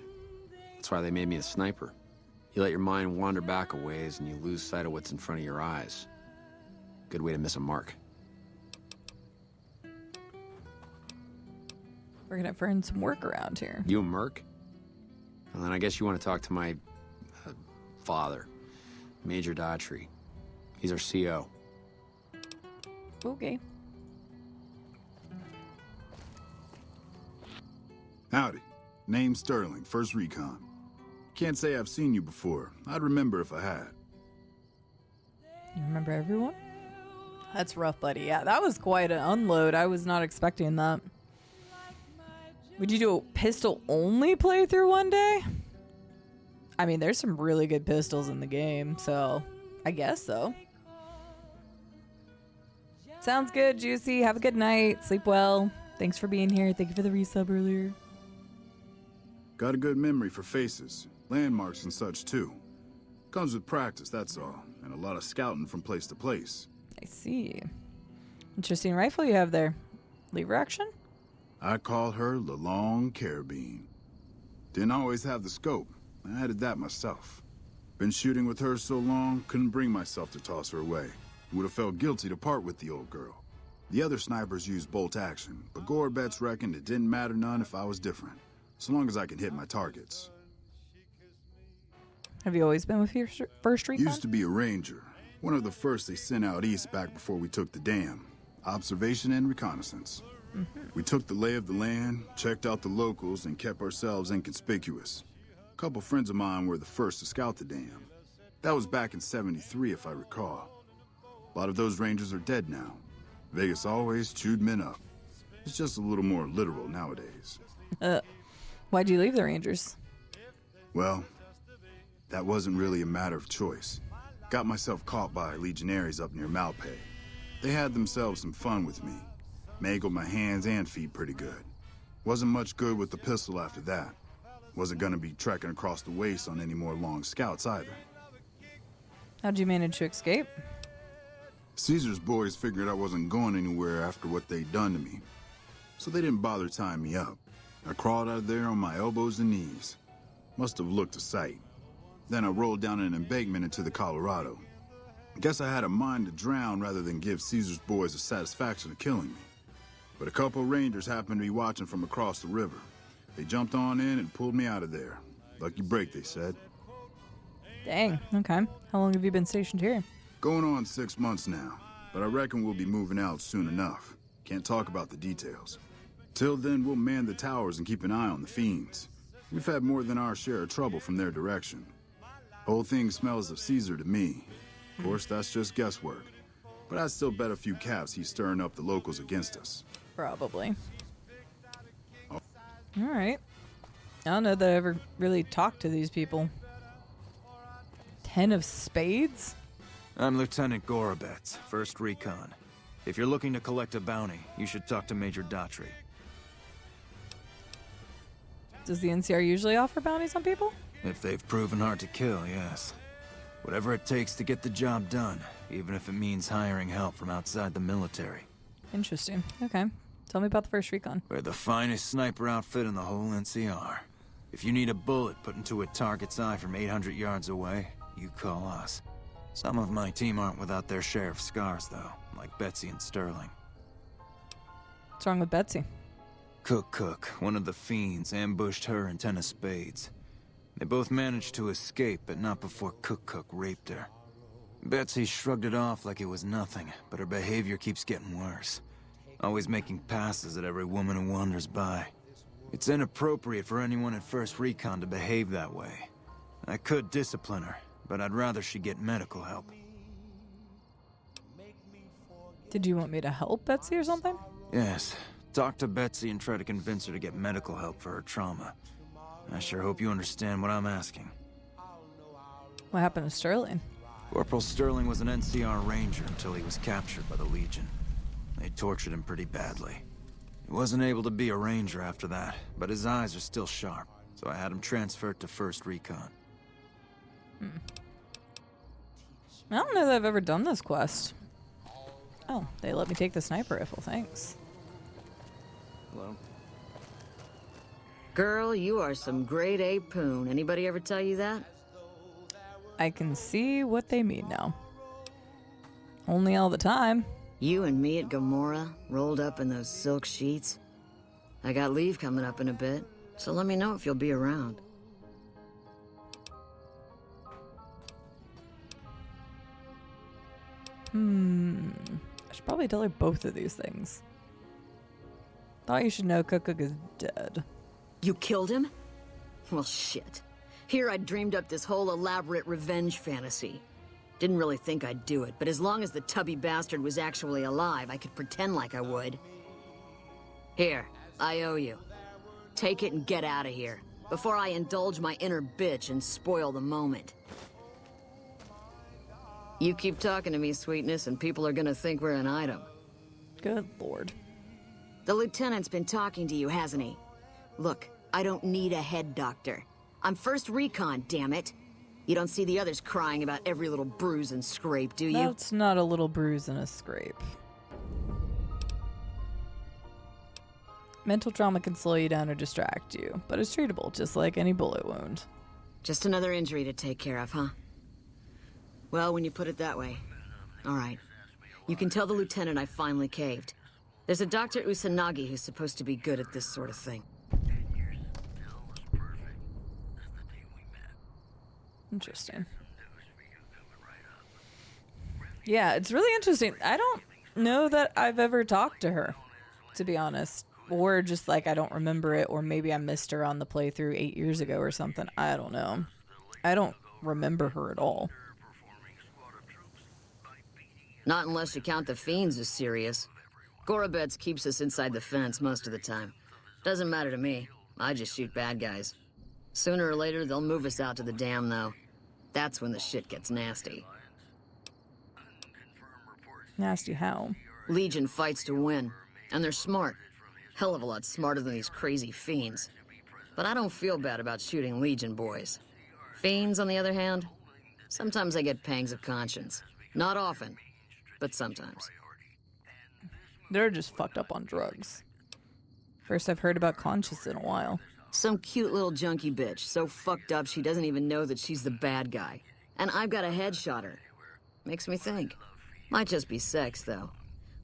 That's why they made me a sniper. You let your mind wander back a ways and you lose sight of what's in front of your eyes. Good way to miss a mark. We're gonna find some work around here. You a merc? Well, then I guess you want to talk to my father, Major Daughtry. He's our CO. Okay. Howdy. Name's Sterling, First Recon. Can't say I've seen you before. I'd remember if I had. You remember everyone? That's rough, buddy. Yeah, that was quite an unload. I was not expecting that. Would you do a pistol-only playthrough one day? I mean, there's some really good pistols in the game, so I guess so. Sounds good, Juicy. Have a good night. Sleep well. Thanks for being here. Thank you for the resub earlier. Got a good memory for faces, landmarks and such too. Comes with practice, that's all, and a lot of scouting from place to place. I see. Interesting rifle you have there. Lever action? I call her the Long Carabine. Didn't always have the scope. I added that myself. Been shooting with her so long, couldn't bring myself to toss her away. Would have felt guilty to part with the old girl. The other snipers used bolt action, but Gore Betts reckoned it didn't matter none if I was different, so long as I could hit my targets. Have you always been with your First Recon? Used to be a ranger. One of the first they sent out east back before we took the dam. Observation and reconnaissance. We took the lay of the land, checked out the locals, and kept ourselves inconspicuous. A couple friends of mine were the first to scout the dam. That was back in '73, if I recall. A lot of those rangers are dead now. Vegas always chewed men up. It's just a little more literal nowadays. Why'd you leave the Rangers? Well, that wasn't really a matter of choice. Got myself caught by legionaries up near Malpay. They had themselves some fun with me. Mangled my hands and feet pretty good. Wasn't much good with the pistol after that. Wasn't gonna be trekking across the waste on any more long scouts either. How'd you manage to escape? Caesar's boys figured I wasn't going anywhere after what they'd done to me. So they didn't bother tying me up. I crawled out of there on my elbows and knees. Must have looked a sight. Then I rolled down an embankment into the Colorado. Guess I had a mind to drown rather than give Caesar's boys the satisfaction of killing me. But a couple rangers happened to be watching from across the river. They jumped on in and pulled me out of there. Lucky break, they said. Dang, okay. How long have you been stationed here? Going on 6 months now, but I reckon we'll be moving out soon enough. Can't talk about the details. Till then, we'll man the towers and keep an eye on the fiends. We've had more than our share of trouble from their direction. Whole thing smells of Caesar to me. Of course, that's just guesswork. But I'd still bet a few caps he's stirring up the locals against us. Probably. Alright. I don't know that I ever really talked to these people. 10 of spades? I'm Lieutenant Gorobets, 1st Recon. If you're looking to collect a bounty, you should talk to Major Daughtry. Does the NCR usually offer bounties on people? If they've proven hard to kill, yes. Whatever it takes to get the job done, even if it means hiring help from outside the military. Interesting. Okay. Tell me about the 1st Recon. We're the finest sniper outfit in the whole NCR. If you need a bullet put into a target's eye from 800 yards away, you call us. Some of my team aren't without their share of scars, though, like Betsy and Sterling. What's wrong with Betsy? Cook, one of the fiends, ambushed her and 10 of spades. They both managed to escape, but not before Cook raped her. Betsy shrugged it off like it was nothing, but her behavior keeps getting worse. Always making passes at every woman who wanders by. It's inappropriate for anyone at 1st Recon to behave that way. I could discipline her, but I'd rather she get medical help. Did you want me to help Betsy or something? Yes. Talk to Betsy and try to convince her to get medical help for her trauma. I sure hope you understand what I'm asking. What happened to Sterling? Corporal Sterling was an NCR Ranger until he was captured by the Legion. They tortured him pretty badly. He wasn't able to be a Ranger after that, but his eyes are still sharp, so I had him transferred to 1st Recon. I don't know that I've ever done this quest. Oh, they let me take the sniper rifle, thanks. Hello? Girl, you are some grade A poon. Anybody ever tell you that? I can see what they mean now. Only all the time. You and me at Gomorrah, rolled up in those silk sheets. I got leave coming up in a bit, so let me know if you'll be around. I should probably tell her both of these things. Thought you should know Cook is dead. You killed him? Well, shit. Here I dreamed up this whole elaborate revenge fantasy. Didn't really think I'd do it, but as long as the tubby bastard was actually alive, I could pretend like I would. Here, I owe you. Take it and get out of here, before I indulge my inner bitch and spoil the moment. You keep talking to me, sweetness, and people are gonna think we're an item. Good lord. The lieutenant's been talking to you, hasn't he? Look, I don't need a head doctor. I'm 1st Recon, damn it. You don't see the others crying about every little bruise and scrape, do you? That's not a little bruise and a scrape. Mental trauma can slow you down or distract you, but it's treatable, just like any bullet wound. Just another injury to take care of, huh? Well, when you put it that way. All right. You can tell the lieutenant I finally caved. There's a Dr. Usanagi who's supposed to be good at this sort of thing. Interesting. Yeah, it's really interesting. I don't know that I've ever talked to her, to be honest. Or just like I don't remember it, or maybe I missed her on the playthrough 8 years ago or something. I don't know. I don't remember her at all. Not unless you count the fiends as serious. Gorobets keeps us inside the fence most of the time. Doesn't matter to me. I just shoot bad guys. Sooner or later, they'll move us out to the dam, though. That's when the shit gets nasty. Nasty how? Legion fights to win, and they're smart. Hell of a lot smarter than these crazy fiends. But I don't feel bad about shooting Legion boys. Fiends, on the other hand, sometimes I get pangs of conscience. Not often, but sometimes. They're just fucked up on drugs. First I've heard about conscience in a while. Some cute little junkie bitch, so fucked up she doesn't even know that she's the bad guy. And I've got a headshot her. Makes me think. Might just be sex, though.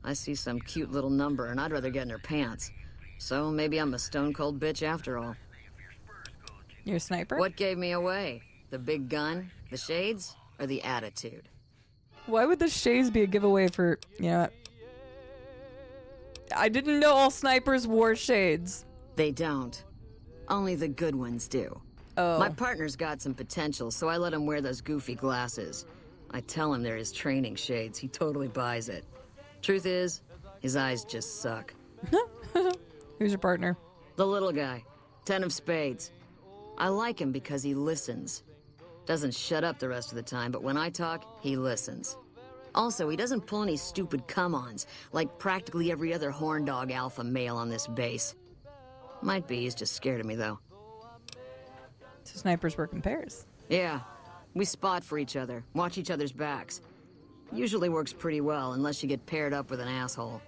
I see some cute little number and I'd rather get in her pants. So maybe I'm a stone-cold bitch after all. You're a sniper? What gave me away? The big gun, the shades, or the attitude? Why would the shades be a giveaway for, you know? I didn't know all snipers wore shades. They don't. Only the good ones do. Oh. My partner's got some potential, so I let him wear those goofy glasses. I tell him they're his training shades. He totally buys it. Truth is, his eyes just suck. Who's your partner? The little guy. 10 of spades. I like him because he listens. Doesn't shut up the rest of the time, but when I talk, he listens. Also, he doesn't pull any stupid come-ons, like practically every other horn dog alpha male on this base. Might be he's just scared of me, though. So snipers work in pairs. Yeah. We spot for each other, watch each other's backs. Usually works pretty well, unless you get paired up with an asshole.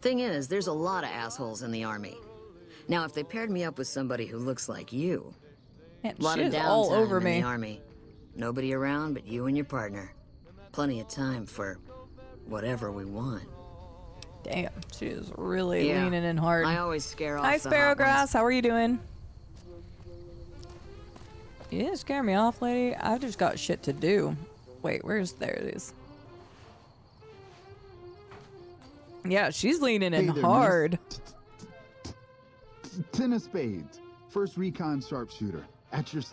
Thing is, there's a lot of assholes in the army. Now, if they paired me up with somebody who looks like you... Man, lot she of is all downtime over in me. the army. Nobody around but you and your partner. Plenty of time for whatever we want. Damn, she is really leaning in hard. I always scare off Hi, the hot Sparrowgrass. ones. How are you doing? You didn't scare me off, lady. I just got shit to do. Wait, there it is. Yeah, she's leaning in Hey there, hard. miss. 10 of spades. First recon sharpshooter. At your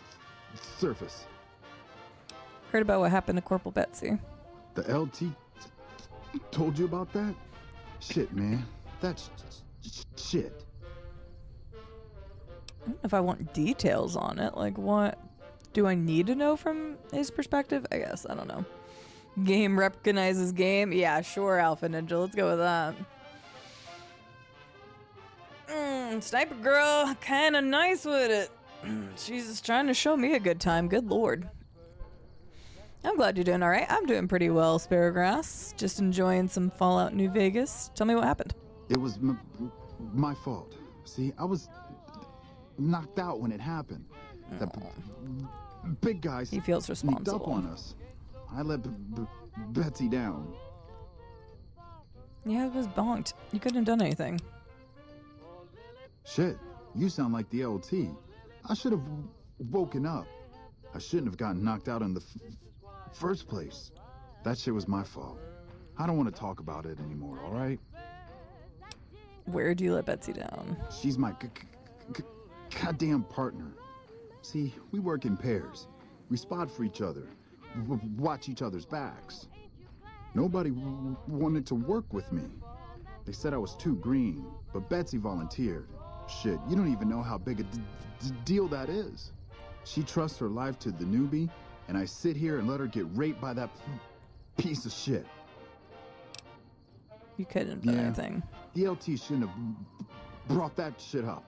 surface. Heard about what happened to Corporal Betsy. The LT told you about that? Shit, man. That's shit. I don't know if I want details on it. Like, what do I need to know from his perspective? I guess. I don't know. Game recognizes game. Yeah, sure, Alpha Ninja. Let's go with that. Sniper girl, kind of nice with it. She's just trying to show me a good time. Good lord. I'm glad you're doing all right. I'm doing pretty well, Sparrowgrass. Just enjoying some Fallout New Vegas. Tell me what happened. It was my fault. See, I was knocked out when it happened. That big guy He feels sneaked responsible. up on us. I let Betsy down. Yeah, it was bonked. You couldn't have done anything. Shit, you sound like the LT. I should have woken up. I shouldn't have gotten knocked out in the first place. That shit was my fault. I don't want to talk about it anymore, all right? Where'd you let Betsy down? She's my goddamn partner. See, we work in pairs. We spot for each other, watch each other's backs. Nobody wanted to work with me. They said I was too green, but Betsy volunteered. Shit, you don't even know how big a deal that is. She trusts her life to the newbie, and I sit here and let her get raped by that piece of shit. You couldn't have done anything. The LT shouldn't have brought that shit up.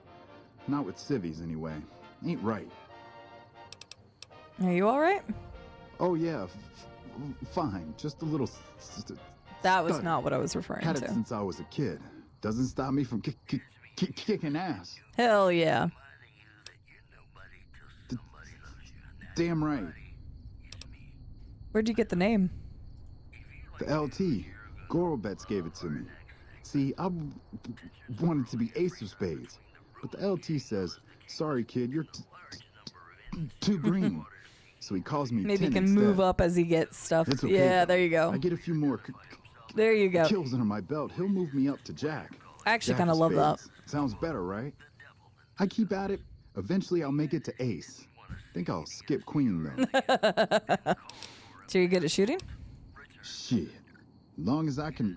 Not with civvies, anyway. Ain't right. Are you all right? Oh, yeah. Fine. Just a little... That was stutter. not what I was referring Had it to. since I was a kid. Doesn't stop me from kicking ass. Hell yeah. Damn right. Where'd you get the name? The LT. Gorobets gave it to me. See, I wanted to be ace of spades. But the LT says, sorry, kid, you're too green. So he calls me Maybe he 10 can instead. move up as he gets stuff. It's okay, Yeah, though. there you go. I get a few more There you go. kills under my belt. He'll move me up to Jack. I actually Jack kind of of love that. spades. Sounds better, right? I keep at it. Eventually, I'll make it to ace. Think I'll skip queen, though. So you're good at shooting? Shit. Long as I can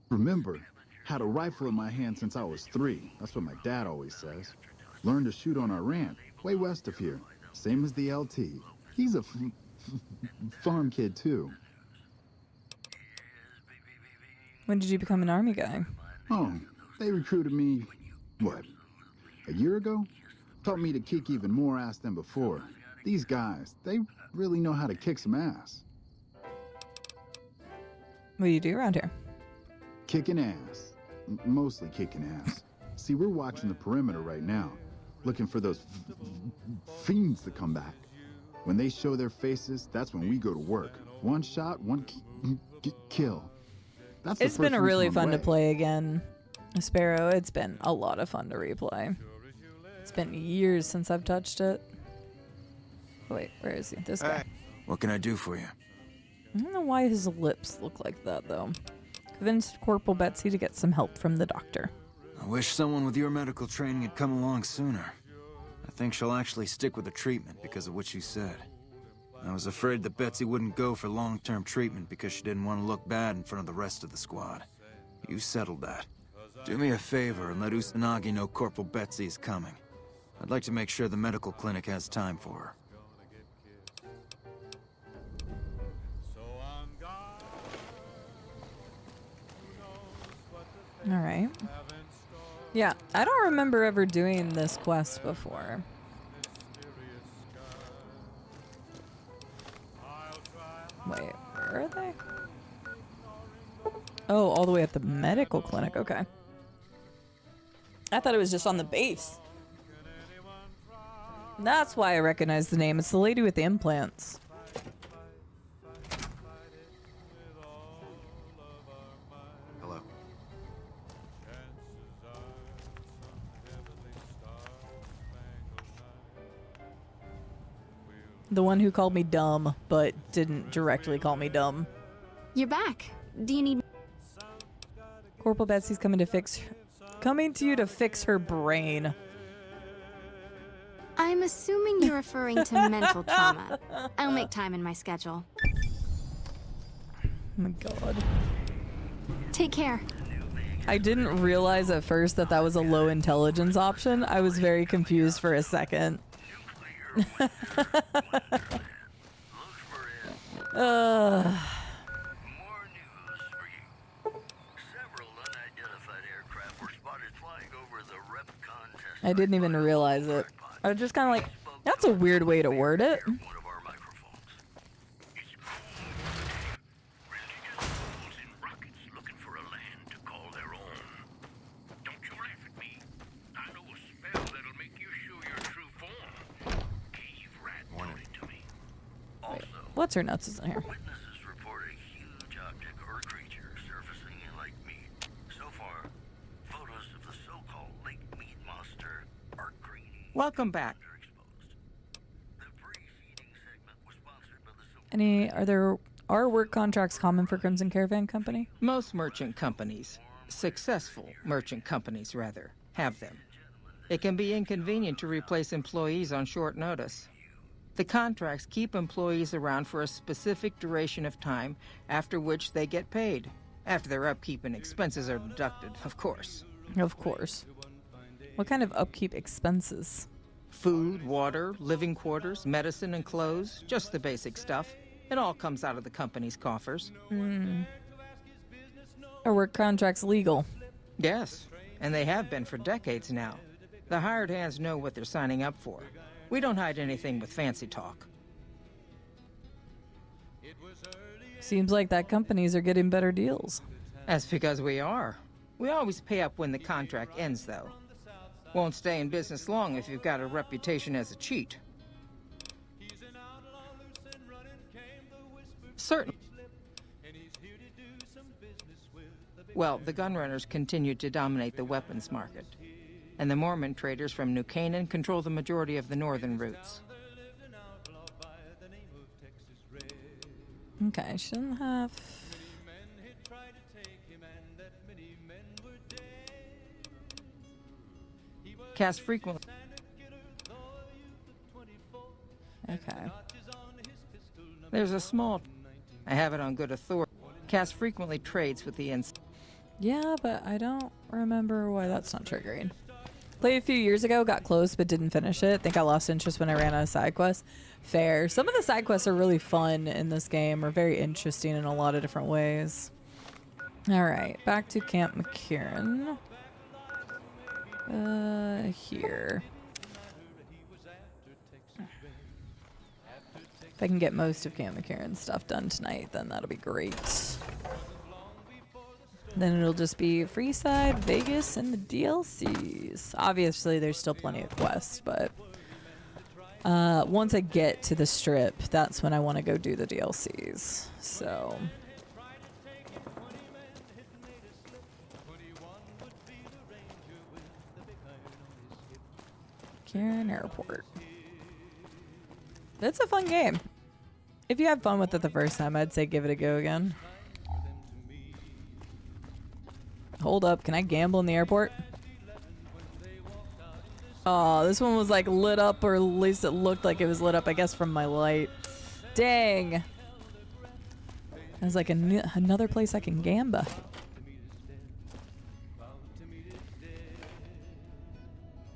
remember. Had a rifle in my hand since I was 3. That's what my dad always says. Learned to shoot on our ranch, way west of here. Same as the LT. He's a farm kid, too. When did you become an army guy? Oh, they recruited me, what, a year ago? Taught me to kick even more ass than before. These guys, they really know how to kick some ass. What do you do around here? Kicking ass. Mostly kicking ass. See, we're watching the perimeter right now, looking for those fiends to come back. When they show their faces, that's when we go to work. One shot, one kill. That's It's been a really fun to play again, Sparrow. It's been a lot of fun to replay. It's been years since I've touched it. Wait, where is he? This guy. What can I do for you? I don't know why his lips look like that, though. Convinced Corporal Betsy to get some help from the doctor. I wish someone with your medical training had come along sooner. I think she'll actually stick with the treatment because of what you said. I was afraid that Betsy wouldn't go for long-term treatment because she didn't want to look bad in front of the rest of the squad. You settled that. Do me a favor and let Usanagi know Corporal Betsy is coming. I'd like to make sure the medical clinic has time for her. All right. Yeah, I don't remember ever doing this quest before. Wait, where are they? Oh, all the way at the medical clinic. Okay. I thought it was just on the base. That's why I recognize the name. It's the lady with the implants. Hello. The one who called me dumb, but didn't directly call me dumb. You're back. Do you need... Corporal Betsy's coming to you to fix her brain. I'm assuming you're referring to mental trauma. I'll make time in my schedule. Oh my god. Take care. I didn't realize at first that that was a low intelligence option. I was very confused for a second. I didn't even realize it. I was just kind of like, that's a weird way to word it. What's her nuts isn't here? Witnesses report a huge object or creature surfacing in Lake Mead. So far, photos of the so-called Lake Mead monster are grainy. Welcome back. Are work contracts common for Crimson Caravan Company? Most merchant companies, successful merchant companies rather, have them. It can be inconvenient to replace employees on short notice. The contracts keep employees around for a specific duration of time, after which they get paid. After their upkeep and expenses are deducted, of course. Of course. What kind of upkeep expenses? Food, water, living quarters, medicine and clothes, just the basic stuff. It all comes out of the company's coffers. Are work contracts legal? Yes, and they have been for decades now. The hired hands know what they're signing up for. We don't hide anything with fancy talk. Seems like that companies are getting better deals. That's because we are. We always pay up when the contract ends, though. Won't stay in business long if you've got a reputation as a cheat. Certainly. Well, the gunrunners continue to dominate the weapons market. And the Mormon traders from New Canaan control the majority of the northern routes. Okay, shouldn't have... Cast frequently. Okay. There's a small... I have it on good authority. Cast frequently trades with the Yeah, but I don't remember why that's not triggering. Played a few years ago, got close but didn't finish it. Think I lost interest when I ran out of side quests. Fair. Some of the side quests are really fun in this game, or very interesting in a lot of different ways. Alright, back to Camp McKieran. Here. If I can get most of Camp McKieran's stuff done tonight, then that'll be great. Then it'll just be Freeside, Vegas, and the DLCs. Obviously, there's still plenty of quests, but once I get to the strip, that's when I want to go do the DLCs. So... Kieran Airport. It's a fun game. If you had fun with it the first time, I'd say give it a go again. Hold up, can I gamble in the airport? Oh, this one was like lit up, or at least it looked like it was lit up, I guess, from my light. Dang. There's like another place I can gamba.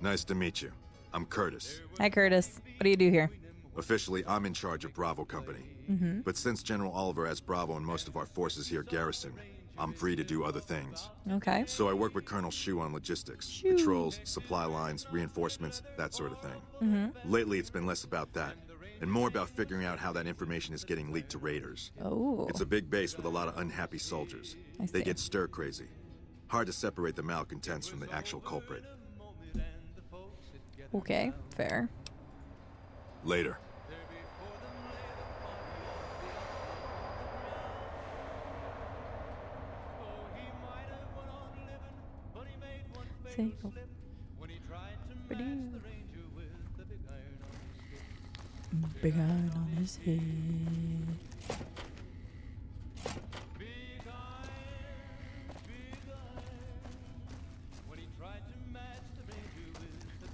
Nice to meet you. I'm Curtis. Hi, Curtis. What do you do here? Officially, I'm in charge of Bravo Company. Mm-hmm. But since General Oliver has Bravo and most of our forces here garrisoned, I'm free to do other things. Okay. So I work with Colonel Shu on logistics, patrols, supply lines, reinforcements, that sort of thing. Mm-hmm. Lately, it's been less about that, and more about figuring out how that information is getting leaked to raiders. Oh. It's a big base with a lot of unhappy soldiers. They get stir crazy. Hard to separate the malcontents from the actual culprit. Okay, fair. Later. Big iron on his head.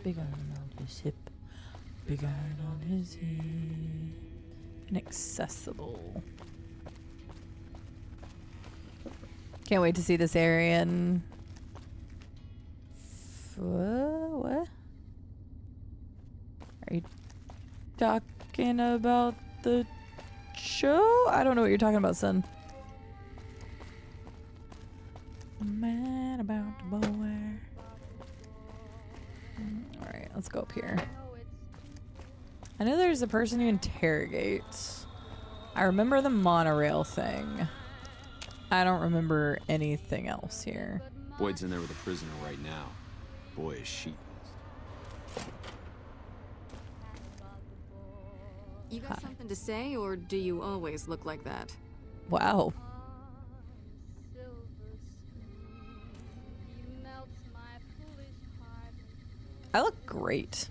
Big iron on his hip. Big iron on his head. Inaccessible. Can't wait to see this area and... What? Are you talking about the show? I don't know what you're talking about, son. Man about the boy. Alright, let's go up here. I know there's a person who interrogates. I remember the monorail thing. I don't remember anything else here. Boyd's in there with a prisoner right now. Boy, is she. You got something to say, or do you always look like that? Wow. I look great.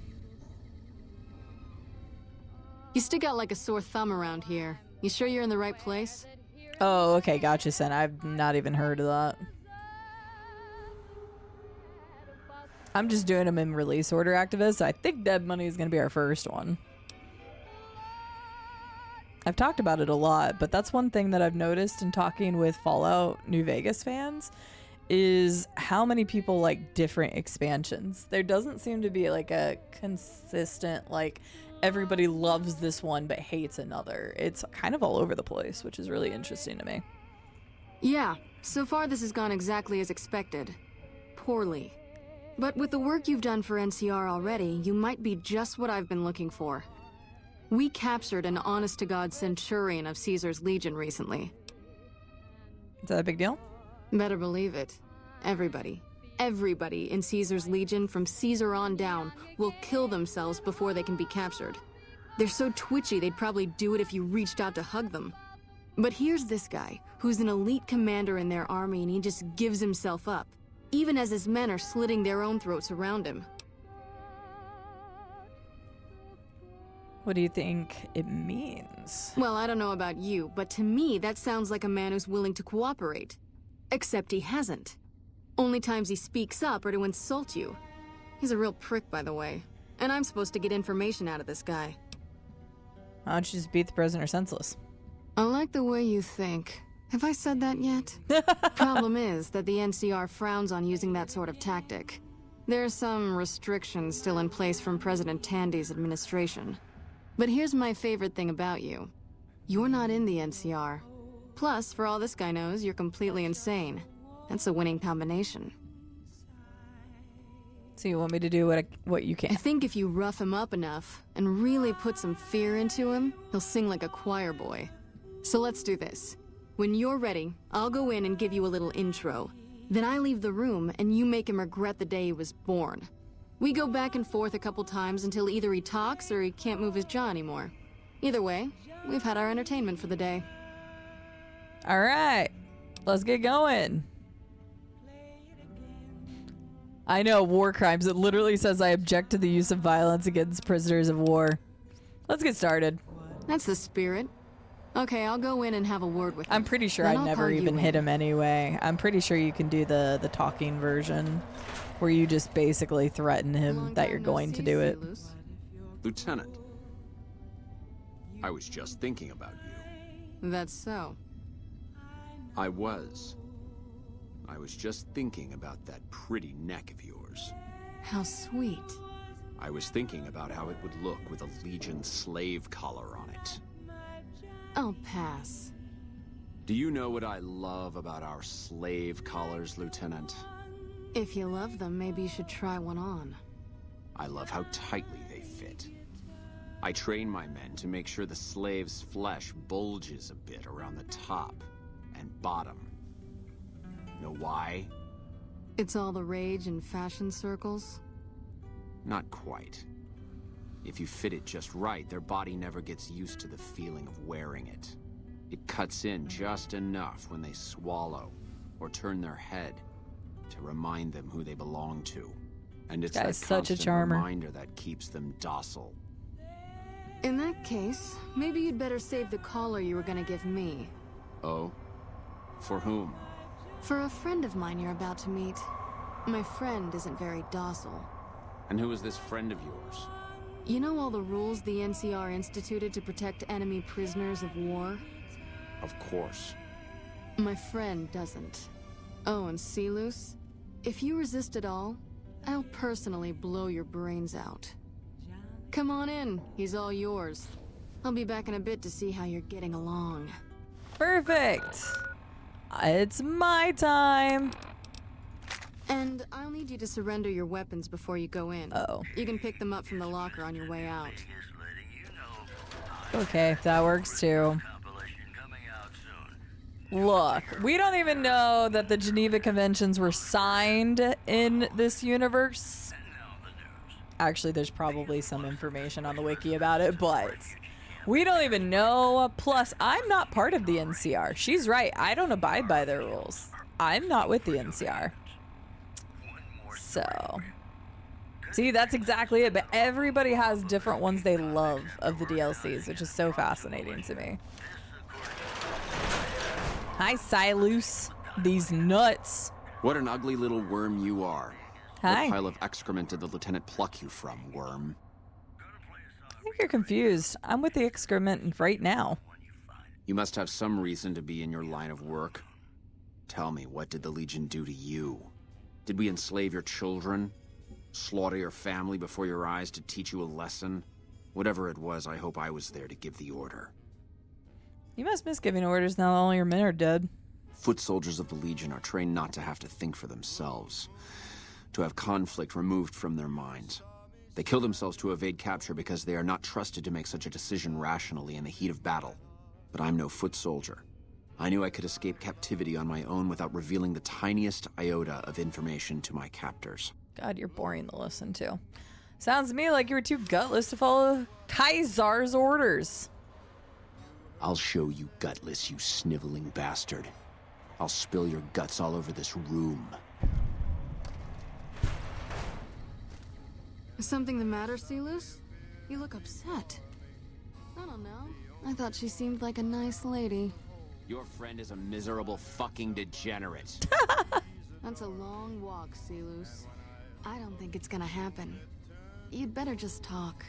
You stick out like a sore thumb around here. You sure you're in the right place? Oh, okay, gotcha, son. I've not even heard of that. I'm just doing them in release order, activists. I think Dead Money is going to be our first one. I've talked about it a lot, but that's one thing that I've noticed in talking with Fallout New Vegas fans is how many people like different expansions. There doesn't seem to be like a consistent, like, everybody loves this one but hates another. It's kind of all over the place, which is really interesting to me. Yeah, so far this has gone exactly as expected. Poorly. But with the work you've done for NCR already, you might be just what I've been looking for. We captured an honest-to-God centurion of Caesar's Legion recently. Is that a big deal? Better believe it. Everybody in Caesar's Legion from Caesar on down will kill themselves before they can be captured. They're so twitchy they'd probably do it if you reached out to hug them. But here's this guy, who's an elite commander in their army, and he just gives himself up, even as his men are slitting their own throats around him. What do you think it means? Well, I don't know about you, but to me that sounds like a man who's willing to cooperate. Except he hasn't. Only times he speaks up are to insult you. He's a real prick, by the way. And I'm supposed to get information out of this guy. Why don't you just beat the prisoner senseless? I like the way you think. Have I said that yet? Problem is that the NCR frowns on using that sort of tactic. There are some restrictions still in place from President Tandy's administration. But here's my favorite thing about you. You're not in the NCR. Plus, for all this guy knows, you're completely insane. That's a winning combination. So you want me to do what you can? I think if you rough him up enough and really put some fear into him, he'll sing like a choir boy. So let's do this. When you're ready, I'll go in and give you a little intro. Then I leave the room and you make him regret the day he was born. We go back and forth a couple times until either he talks or he can't move his jaw anymore. Either way, we've had our entertainment for the day. All right, let's get going. I know, war crimes. It literally says I object to the use of violence against prisoners of war. Let's get started. That's the spirit. Okay, I'll go in and have a word with him. I'm pretty sure Then I I'll never call you even hit in. him anyway. I'm pretty sure you can do the talking version where you just basically threaten him that you're going to do it. Lieutenant, I was just thinking about you. That's so. I was just thinking about that pretty neck of yours. How sweet. I was thinking about how it would look with a Legion slave collar on it. I'll pass. Do you know what I love about our slave collars, Lieutenant? If you love them, maybe you should try one on. I love how tightly they fit. I train my men to make sure the slave's flesh bulges a bit around the top and bottom. Know why? It's all the rage in fashion circles? Not quite. If you fit it just right, their body never gets used to the feeling of wearing it. It cuts in just enough when they swallow or turn their head to remind them who they belong to. And it's that Guy's such a constant charmer. reminder that keeps them docile. In that case, maybe you'd better save the collar you were gonna give me. Oh? For whom? For a friend of mine you're about to meet. My friend isn't very docile. And who is this friend of yours? You know all the rules the NCR instituted to protect enemy prisoners of war? Of course. My friend doesn't. Oh, and Silus? If you resist at all, I'll personally blow your brains out. Come on in, he's all yours. I'll be back in a bit to see how you're getting along. Perfect. It's my time. And I'll need you to surrender your weapons before you go in. Oh. You can pick them up from the locker on your way out. Okay, that works too. Look, we don't even know that the Geneva Conventions were signed in this universe. Actually, there's probably some information on the wiki about it, but we don't even know. Plus, I'm not part of the NCR. She's right. I don't abide by their rules. I'm not with the NCR. So, see, that's exactly it. But everybody has different ones they love of the DLCs, which is so fascinating to me. Hi, Silus. These nuts. What an ugly little worm you are. Hi. What pile of excrement did the lieutenant pluck you from, worm? I think you're confused. I'm with the excrement right now. You must have some reason to be in your line of work. Tell me, what did the Legion do to you? Did we enslave your children? Slaughter your family before your eyes to teach you a lesson? Whatever it was, I hope I was there to give the order. You must miss giving orders now that all your men are dead. Foot soldiers of the Legion are trained not to have to think for themselves, to have conflict removed from their minds. They kill themselves to evade capture because they are not trusted to make such a decision rationally in the heat of battle. But I'm no foot soldier. I knew I could escape captivity on my own without revealing the tiniest iota of information to my captors. God, you're boring to listen to. Sounds to me like you were too gutless to follow Kaisar's orders. I'll show you gutless, you sniveling bastard. I'll spill your guts all over this room. Is something the matter, Silus? You look upset. I don't know. I thought she seemed like a nice lady. Your friend is a miserable fucking degenerate. That's a long walk, Silus. I don't think it's gonna happen. You'd better just talk.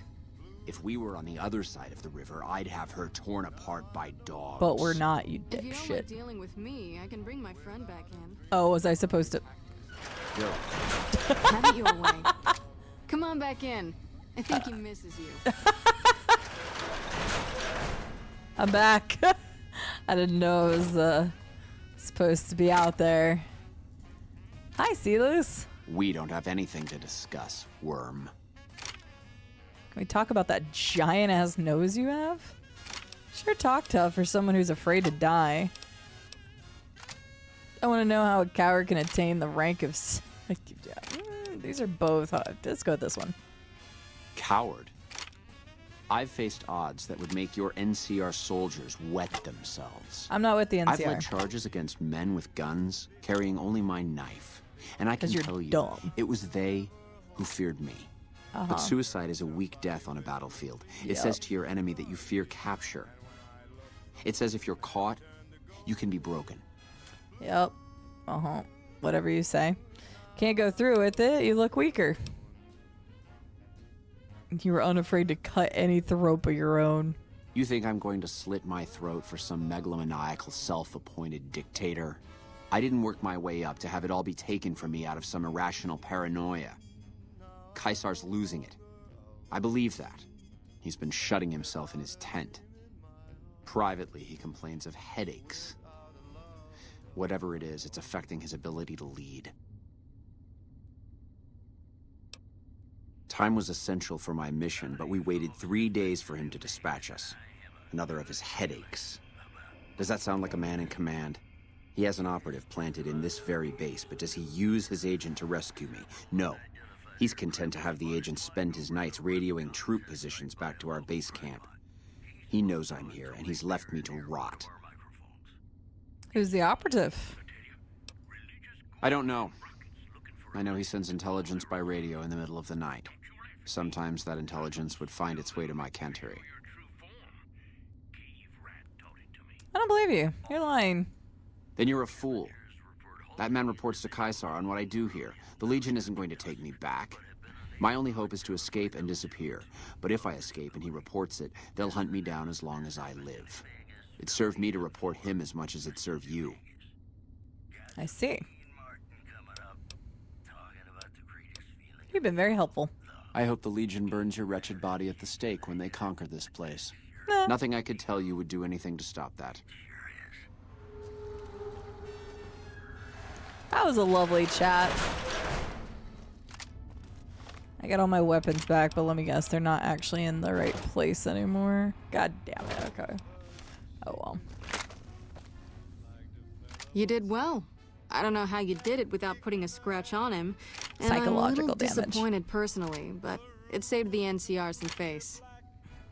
If we were on the other side of the river, I'd have her torn apart by dogs. But we're not, you If you don't like dipshit. dealing with me, I can bring my friend back in. Oh, was I supposed to? Have it your way. Come on back in. I think he misses you. I'm back. I didn't know it was supposed to be out there. Hi, Silus. We don't have anything to discuss, worm. Can we talk about that giant ass nose you have? Sure talk tough for someone who's afraid to die. I want to know how a coward can attain the rank of... These are both hard. Let's go with this one. Coward. I've faced odds that would make your NCR soldiers wet themselves. I'm not with the NCR. I've led charges against men with guns, carrying only my knife. And I can tell you, dumb. it was they who feared me. But suicide is a weak death on a battlefield. It says to your enemy that you fear capture. It says if you're caught, you can be broken. Yep. Whatever you say. Can't go through with it. You look weaker. You were unafraid to cut any throat but your own. You think I'm going to slit my throat for some megalomaniacal self-appointed dictator? I didn't work my way up to have it all be taken from me out of some irrational paranoia. Caesar's losing it. I believe that. He's been shutting himself in his tent. Privately, he complains of headaches. Whatever it is, it's affecting his ability to lead. Time was essential for my mission, but we waited 3 days for him to dispatch us. Another of his headaches. Does that sound like a man in command? He has an operative planted in this very base, but does he use his agent to rescue me? No. He's content to have the agent spend his nights radioing troop positions back to our base camp. He knows I'm here, and he's left me to rot. Who's the operative? I don't know. I know he sends intelligence by radio in the middle of the night. Sometimes that intelligence would find its way to my cantery. I don't believe you. You're lying. Then you're a fool. That man reports to Caesar on what I do here. The Legion isn't going to take me back. My only hope is to escape and disappear. But if I escape and he reports it, they'll hunt me down as long as I live. It served me to report him as much as it served you. I see. You've been very helpful. I hope the Legion burns your wretched body at the stake when they conquer this place. Nothing I could tell you would do anything to stop that. That was a lovely chat. I got all my weapons back, but let me guess, they're not actually in the right place anymore. God damn it, okay. Oh well. You did well. I don't know how you did it without putting a scratch on him. And Psychological I'm a little damage. disappointed personally, but it saved the NCR some face.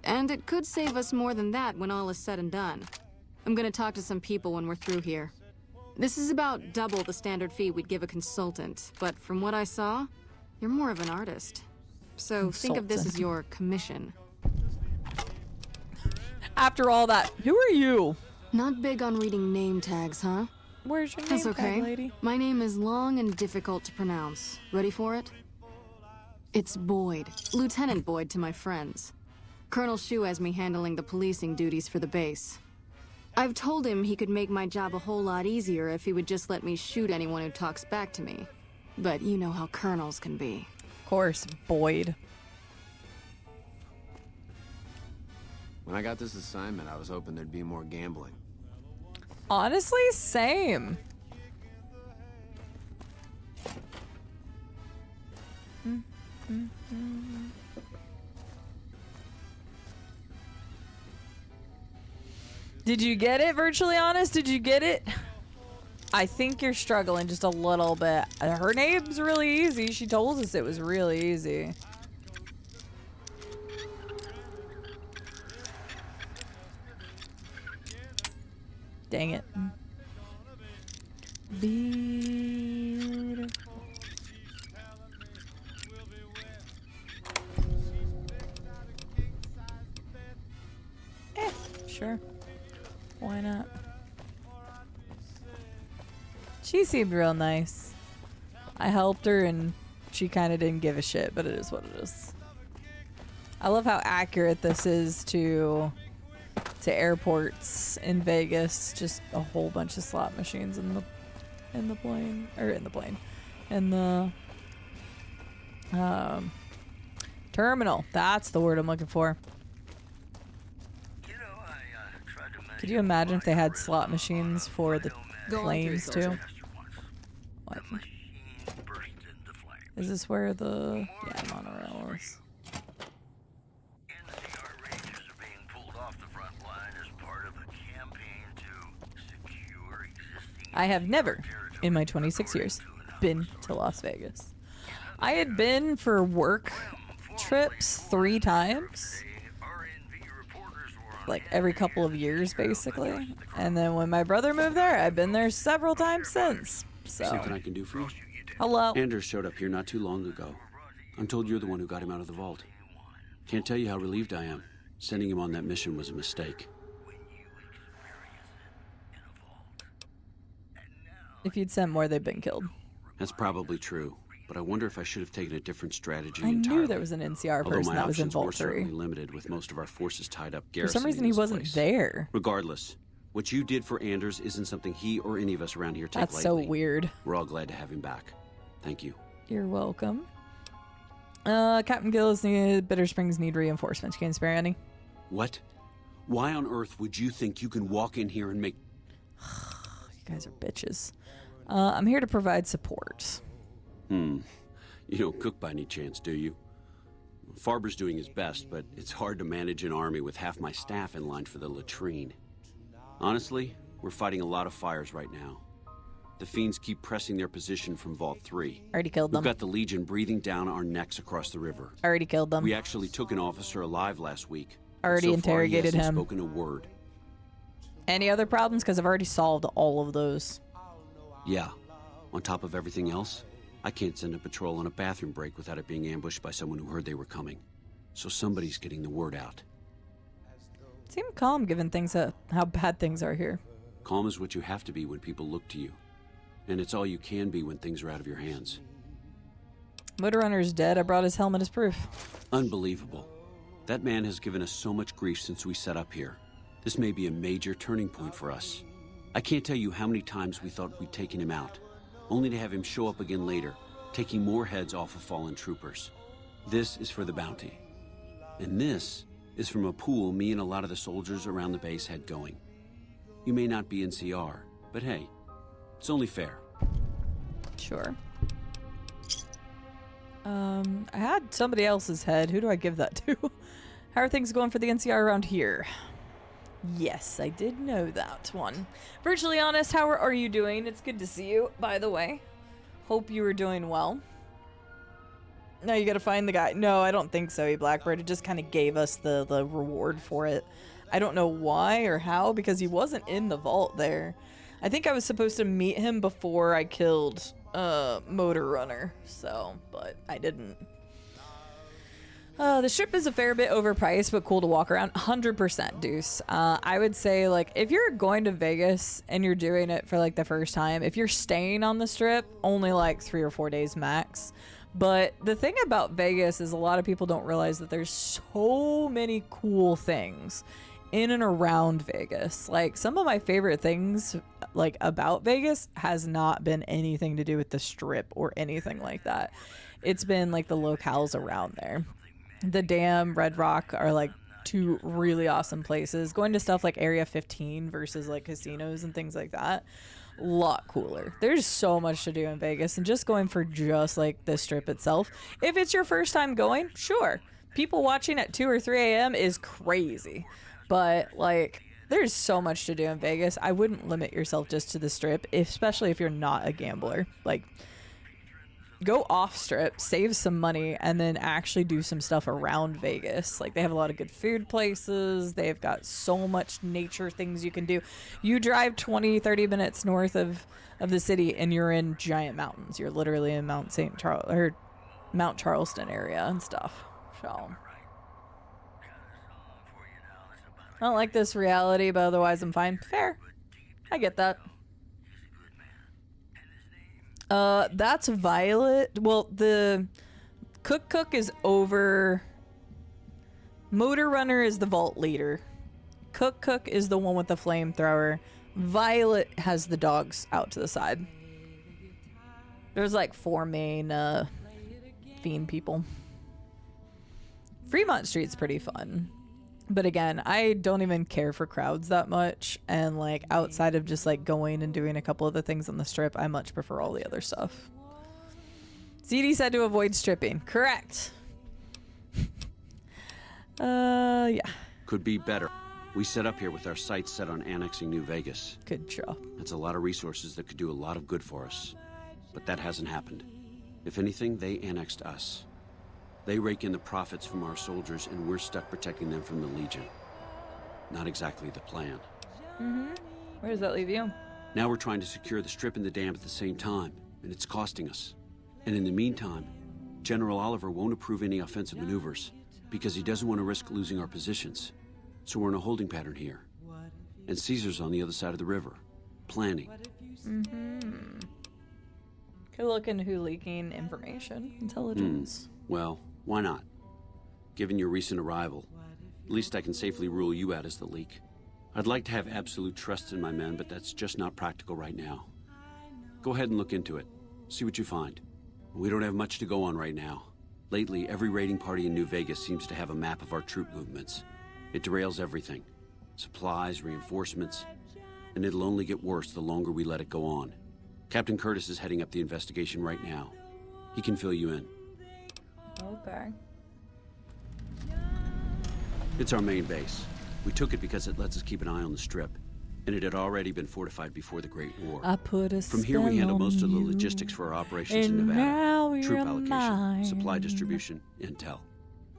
And it could save us more than that when all is said and done. I'm gonna talk to some people when we're through here. This is about double the standard fee we'd give a consultant, but from what I saw, you're more of an artist. So think of this as your commission. After all that, who are you? Not big on reading name tags, huh? Where's your That's name okay. tag, lady? My name is long and difficult to pronounce. Ready for it? It's Boyd. Lieutenant Boyd to my friends. Colonel Shu has me handling the policing duties for the base. I've told him he could make my job a whole lot easier if he would just let me shoot anyone who talks back to me. But you know how colonels can be. Of course, Boyd. When I got this assignment, I was hoping there'd be more gambling. Honestly, same. Did you get it, Virtually Honest? Did you get it? I think you're struggling just a little bit. Her name's really easy. She told us it was really easy. Dang it. Beautiful. Sure. Why not? She seemed real nice. I helped her and she kind of didn't give a shit, but it is what it is. I love how accurate this is to airports in Vegas. Just a whole bunch of slot machines in the terminal. That's the word I'm looking for. Could you imagine if they had slot machines for the planes too? What? Is this where the monorail is? I have never, in my 26 years, been to Las Vegas. I had been for work trips 3 times. Like every couple of years, basically. And then when my brother moved there, I've been there several times since. So. Something I can do for you? Hello. Anders showed up here not too long ago. I'm told you're the one who got him out of the vault. Can't tell you how relieved I am. Sending him on that mission was a mistake. If you'd sent more, they'd been killed. That's probably true, but I wonder if I should have taken a different strategy I entirely. knew there was an NCR Although person my that was in options were Vault 3. certainly limited, with most of our forces tied up For garrisoning some reason, he this wasn't place. there. Regardless, what you did for Anders isn't something he or any of us around here take That's lightly. so weird. We're all glad to have him back. Thank you. You're welcome. Captain Gillis, Bitter Springs need reinforcements. Can you spare any? What? Why on earth would you think you can walk in here and make... You guys are bitches. I'm here to provide support. You don't cook by any chance, do you? Farber's doing his best, but it's hard to manage an army with half my staff in line for the latrine. Honestly, we're fighting a lot of fires right now. The fiends keep pressing their position from Vault 3. Already killed them. We've got the Legion breathing down our necks across the river. Already killed them. We actually took an officer alive last week. Already so far, he interrogated hasn't him. Spoken a word. Any other problems? Because I've already solved all of those. Yeah. On top of everything else, I can't send a patrol on a bathroom break without it being ambushed by someone who heard they were coming. So somebody's getting the word out. Seem calm given how bad things are here. Calm is what you have to be when people look to you. And it's all you can be when things are out of your hands. Motor Runner is dead. I brought his helmet as proof. Unbelievable. That man has given us so much grief since we set up here. This may be a major turning point for us. I can't tell you how many times we thought we'd taken him out, only to have him show up again later, taking more heads off of fallen troopers. This is for the bounty. And this is from a pool me and a lot of the soldiers around the base had going. You may not be NCR, but hey, it's only fair. Sure. I had somebody else's head. Who do I give that to? How are things going for the NCR around here? Yes, I did know that one. Virtually Honest, how are you doing? It's good to see you, by the way. Hope you are doing well. Now you gotta find the guy. No, I don't think so, Blackbird. It just kind of gave us the reward for it. I don't know why or how, because he wasn't in the vault there. I think I was supposed to meet him before I killed Motor Runner, so, but I didn't. The strip is a fair bit overpriced, but cool to walk around. 100%, Deuce. I would say, like, if you're going to Vegas and you're doing it for, like, the first time, if you're staying on the strip, only, like, 3 or 4 days max. But the thing about Vegas is a lot of people don't realize that there's so many cool things in and around Vegas. Like, some of my favorite things, like, about Vegas has not been anything to do with the strip or anything like that. It's been, like, the locales around there. The Dam, Red Rock are like 2 really awesome places. Going to stuff like Area 15 versus like casinos and things like that, a lot cooler. There's so much to do in Vegas, and just going for just like the strip itself. If it's your first time going, sure. People watching at 2 or 3 a.m. is crazy, but like there's so much to do in Vegas. I wouldn't limit yourself just to the strip, especially if you're not a gambler. Like, go off strip, save some money, and then actually do some stuff around Vegas. Like, they have a lot of good food places. They've got so much nature things you can do. You drive 20-30 minutes north of the city and you're in giant mountains. You're literally in Mount Charleston area and stuff. So I don't like this reality, but otherwise I'm fine. Fair. I get that. That's Violet. Well, the Cook is over. Motor Runner is the vault leader. Cook is the one with the flamethrower. Violet has the dogs out to the side. There's like 4 main fiend people. Fremont Street's pretty fun. But again, I don't even care for crowds that much, and like outside of just like going and doing a couple of the things on the strip, I much prefer all the other stuff. CD said to avoid stripping. Correct. Yeah. Could be better. We set up here with our sights set on annexing New Vegas. Good job. That's a lot of resources that could do a lot of good for us. But that hasn't happened. If anything, they annexed us. They rake in the profits from our soldiers, and we're stuck protecting them from the Legion. Not exactly the plan. Where does that leave you? Now we're trying to secure the strip and the dam at the same time, and it's costing us. And in the meantime, General Oliver won't approve any offensive maneuvers because he doesn't want to risk losing our positions. So we're in a holding pattern here. And Caesar's on the other side of the river, planning. Could look into who leaking information. Intelligence. Well, why not? Given your recent arrival, at least I can safely rule you out as the leak. I'd like to have absolute trust in my men, but that's just not practical right now. Go ahead and look into it. See what you find. We don't have much to go on right now. Lately, every raiding party in New Vegas seems to have a map of our troop movements. It derails everything. Supplies, reinforcements, and it'll only get worse the longer we let it go on. Captain Curtis is heading up the investigation right now. He can fill you in. Okay. It's our main base. We took it because it lets us keep an eye on the Strip, and it had already been fortified before the Great War. I put a From here we handle most of the you, logistics for our operations in and now Nevada. Troop you're allocation, mine. supply distribution, intel.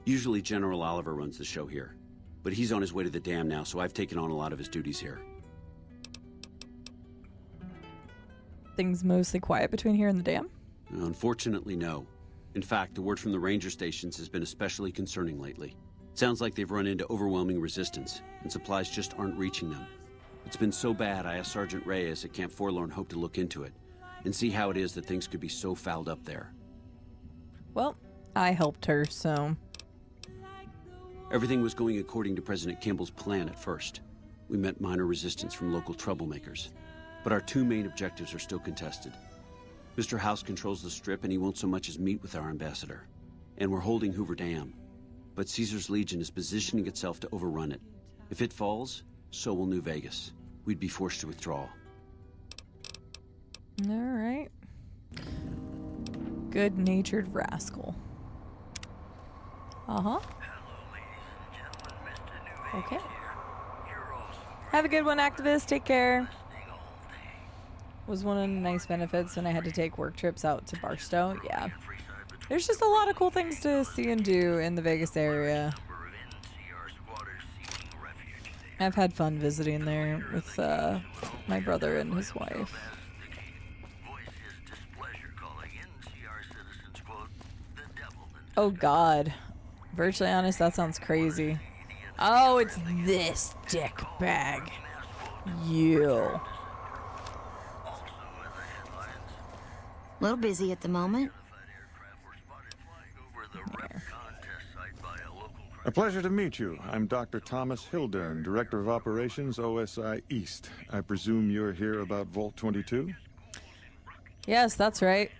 Usually General Oliver runs the show here, but he's on his way to the dam now, so I've taken on a lot of his duties here. Things mostly quiet between here and the dam? Unfortunately, no. In fact, the word from the ranger stations has been especially concerning lately. Sounds like they've run into overwhelming resistance, and supplies just aren't reaching them. It's been so bad, I asked Sergeant Reyes at Camp Forlorn Hope to look into it, and see how it is that things could be so fouled up there. Well, I helped her, so... Everything was going according to President Kimball's plan at first. We met minor resistance from local troublemakers, but our two main objectives are still contested. Mr. House controls the Strip, and he won't so much as meet with our ambassador. And we're holding Hoover Dam. But Caesar's Legion is positioning itself to overrun it. If it falls, so will New Vegas. We'd be forced to withdraw. All right. Good-natured rascal. Uh-huh. Okay. Have a good one, activist. Take care. Was one of the nice benefits when I had to take work trips out to Barstow. Yeah. There's just a lot of cool things to see and do in the Vegas area. I've had fun visiting there with my brother and his wife. Oh God. Virtually honest, that sounds crazy. Oh, it's this dick bag. You. A little busy at the moment. A pleasure to meet you. I'm Dr. Thomas Hildern, Director of Operations, OSI East. I presume you're here about Vault 22? Yes, that's right.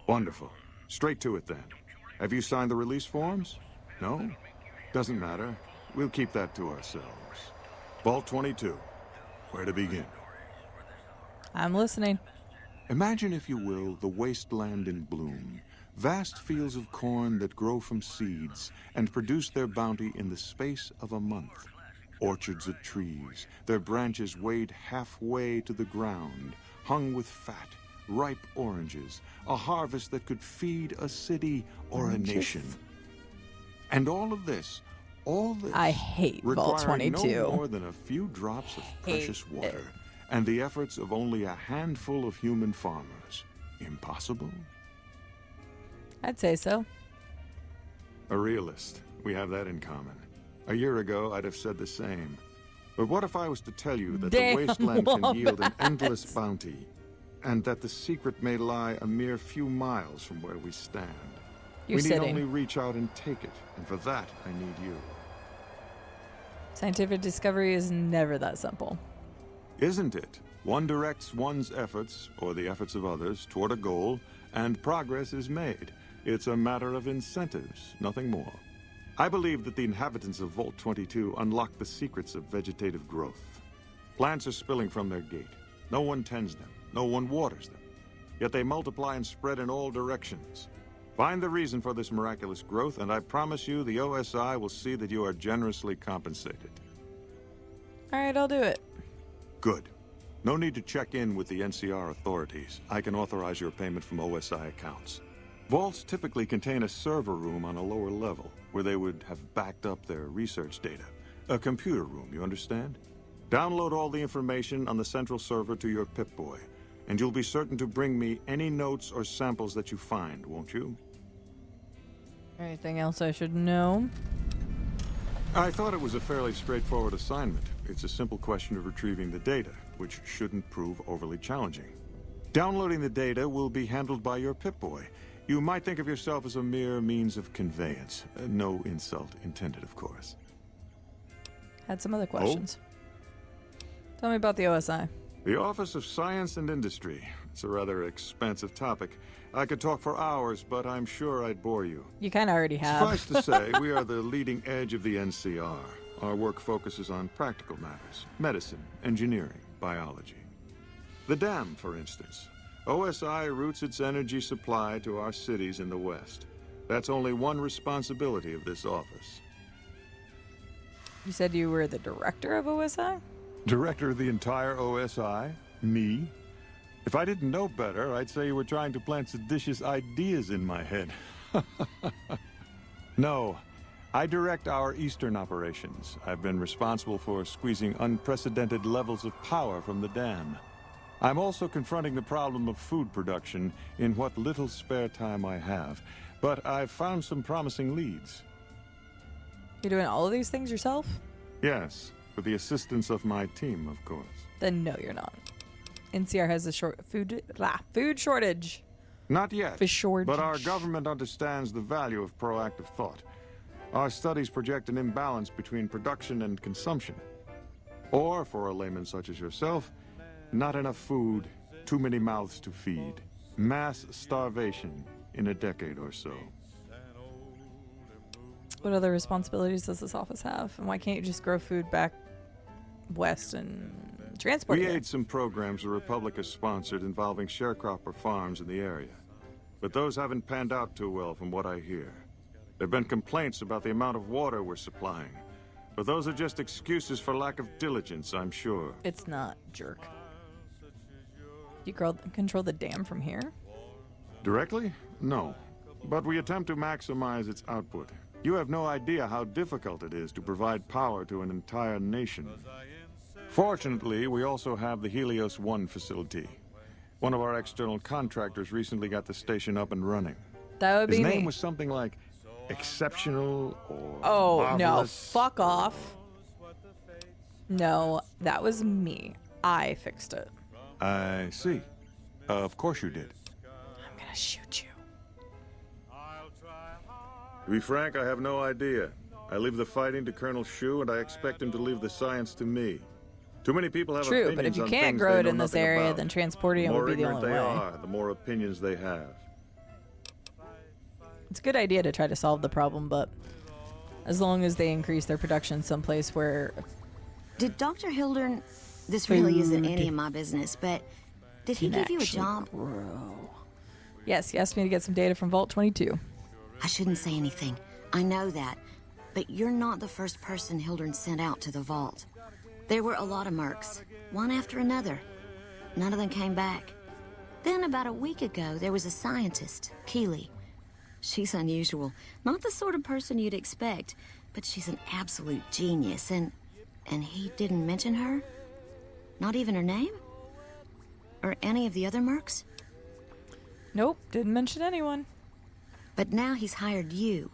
Wonderful. Straight to it then. Have you signed the release forms? No? Doesn't matter. We'll keep that to ourselves. Vault 22. Where to begin? I'm listening. Imagine, if you will, the wasteland in bloom. Vast fields of corn that grow from seeds and produce their bounty in the space of a month. Orchards of trees, their branches weighed halfway to the ground, hung with fat, ripe oranges, a harvest that could feed a city or a nation. And all this I hate Vault 22. No more than a few drops of precious water and the efforts of only a handful of human farmers. Impossible? I'd say so. A realist. We have that in common. A year ago, I'd have said the same. But what if I was to tell you that the wasteland can yield an endless bounty, and that the secret may lie a mere few miles from where we stand? We need only reach out and take it, and for that, I need you. Scientific discovery is never that simple. Isn't it? One directs one's efforts, or the efforts of others, toward a goal, and progress is made. It's a matter of incentives, nothing more. I believe that the inhabitants of Vault 22 unlock the secrets of vegetative growth. Plants are spilling from their gate. No one tends them. No one waters them. Yet they multiply and spread in all directions. Find the reason for this miraculous growth, and I promise you the OSI will see that you are generously compensated. All right, I'll do it. Good. No need to check in with the NCR authorities. I can authorize your payment from OSI accounts. Vaults typically contain a server room on a lower level, where they would have backed up their research data. A computer room, you understand? Download all the information on the central server to your Pip-Boy, and you'll be certain to bring me any notes or samples that you find, won't you? Anything else I should know? I thought it was a fairly straightforward assignment. It's a simple question of retrieving the data, which shouldn't prove overly challenging. Downloading the data will be handled by your Pip-Boy. You might think of yourself as a mere means of conveyance. No insult intended, of course. Had some other questions. Tell me about the OSI. The Office of Science and Industry. It's a rather expansive topic. I could talk for hours, but I'm sure I'd bore you. You kind of already have. Suffice to say, we are the leading edge of the NCR. Our work focuses on practical matters: medicine, engineering, biology. The dam, for instance. OSI routes its energy supply to our cities in the West. That's only one responsibility of this office. You said you were the director of OSI? Director of the entire OSI? Me? If I didn't know better, I'd say you were trying to plant seditious ideas in my head. No, I direct our eastern operations. I've been responsible for squeezing unprecedented levels of power from the dam. I'm also confronting the problem of food production in what little spare time I have, but I've found some promising leads. You're doing all of these things yourself? Yes, with the assistance of my team, of course. Then no, you're not. NCR has a food shortage. Not yet, Fish shortage. but our government understands the value of proactive thought. Our studies project an imbalance between production and consumption. Or, for a layman such as yourself, not enough food, too many mouths to feed. Mass starvation in a decade or so. What other responsibilities does this office have? And why can't you just grow food back west and transport We it? aid some programs the Republic has sponsored involving sharecropper farms in the area. But those haven't panned out too well from what I hear. There have been complaints about the amount of water we're supplying. But those are just excuses for lack of diligence, I'm sure. It's not, jerk. You control the dam from here? Directly? No. But we attempt to maximize its output. You have no idea how difficult it is to provide power to an entire nation. Fortunately, we also have the Helios 1 facility. One of our external contractors recently got the station up and running. That would be His me. name was something like Exceptional or Oh, no. Marvelous. Fuck off. No, that was me. I fixed it. I see. Of course you did. I'm gonna shoot you. To be frank, I have no idea. I leave the fighting to Colonel Shu, and I expect him to leave the science to me. Too many people have True, opinions but if you on can't things grow they it know in this nothing area, about. then transporting it would be the only The way. more ignorant they are, the more opinions they have. It's a good idea to try to solve the problem, but as long as they increase their production someplace where... Did Dr. Hildern... This really isn't Food any of my business, but did he can give you a actually job? Yes, he asked me to get some data from Vault 22. I shouldn't say anything. I know that. But you're not the first person Hildern sent out to the vault. There were a lot of mercs, one after another. None of them came back. Then about a week ago, there was a scientist, Keeley. She's unusual. Not the sort of person you'd expect, but she's an absolute genius, and he didn't mention her? Not even her name? Or any of the other mercs? Nope, didn't mention anyone. But now he's hired you,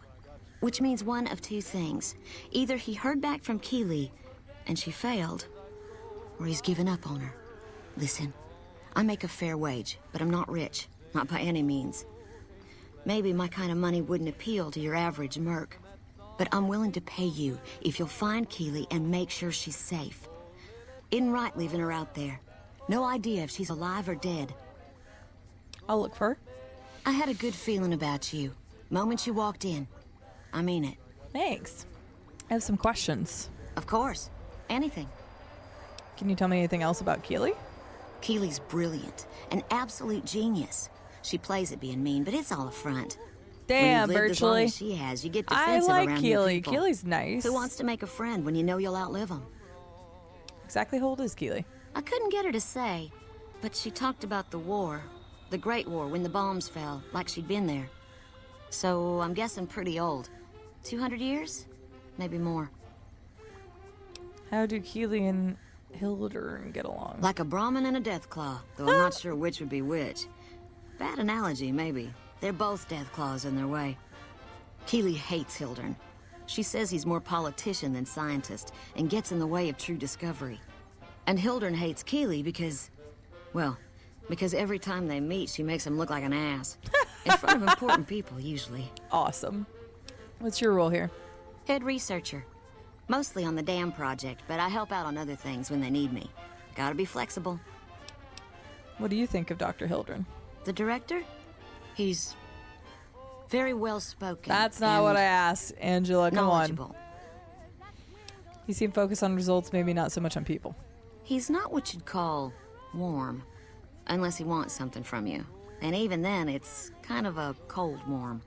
which means one of two things. Either he heard back from Keeley, and she failed, or he's given up on her. Listen, I make a fair wage, but I'm not rich, not by any means. Maybe my kind of money wouldn't appeal to your average merc, but I'm willing to pay you if you'll find Keeley and make sure she's safe. Isn't right leaving her out there. No idea if she's alive or dead. I'll look for her. I had a good feeling about you. Moment you walked in. I mean it. Thanks. I have some questions. Of course. Anything. Can you tell me anything else about Keeley? Keeley's brilliant. An absolute genius. She plays at being mean, but it's all a front. Damn, when you've lived as long virtually. as she has, you get I defensive like around Keeley. new people. Keeley's nice. Who wants to make a friend when you know you'll outlive them? Exactly how old is Keeley? I couldn't get her to say, but she talked about the war. The Great War, when the bombs fell, like she'd been there. So I'm guessing pretty old. 200 years? Maybe more. How do Keeley and Hildern get along? Like a Brahmin and a Deathclaw, though I'm not sure which would be which. Bad analogy, maybe. They're both Deathclaws in their way. Keeley hates Hildern. She says he's more politician than scientist, and gets in the way of true discovery. And Hildern hates Keeley because, well, Because every time they meet, she makes him look like an ass. In front of important people, usually. Awesome. What's your role here? Head researcher. Mostly on the dam project, but I help out on other things when they need me. Gotta be flexible. What do you think of Dr. Hildren? The director? He's very well-spoken. That's not what I asked, Angela. Come knowledgeable. on. He seemed focused on results, maybe not so much on people. He's not what you'd call warm, unless he wants something from you. And even then, it's kind of a cold warm.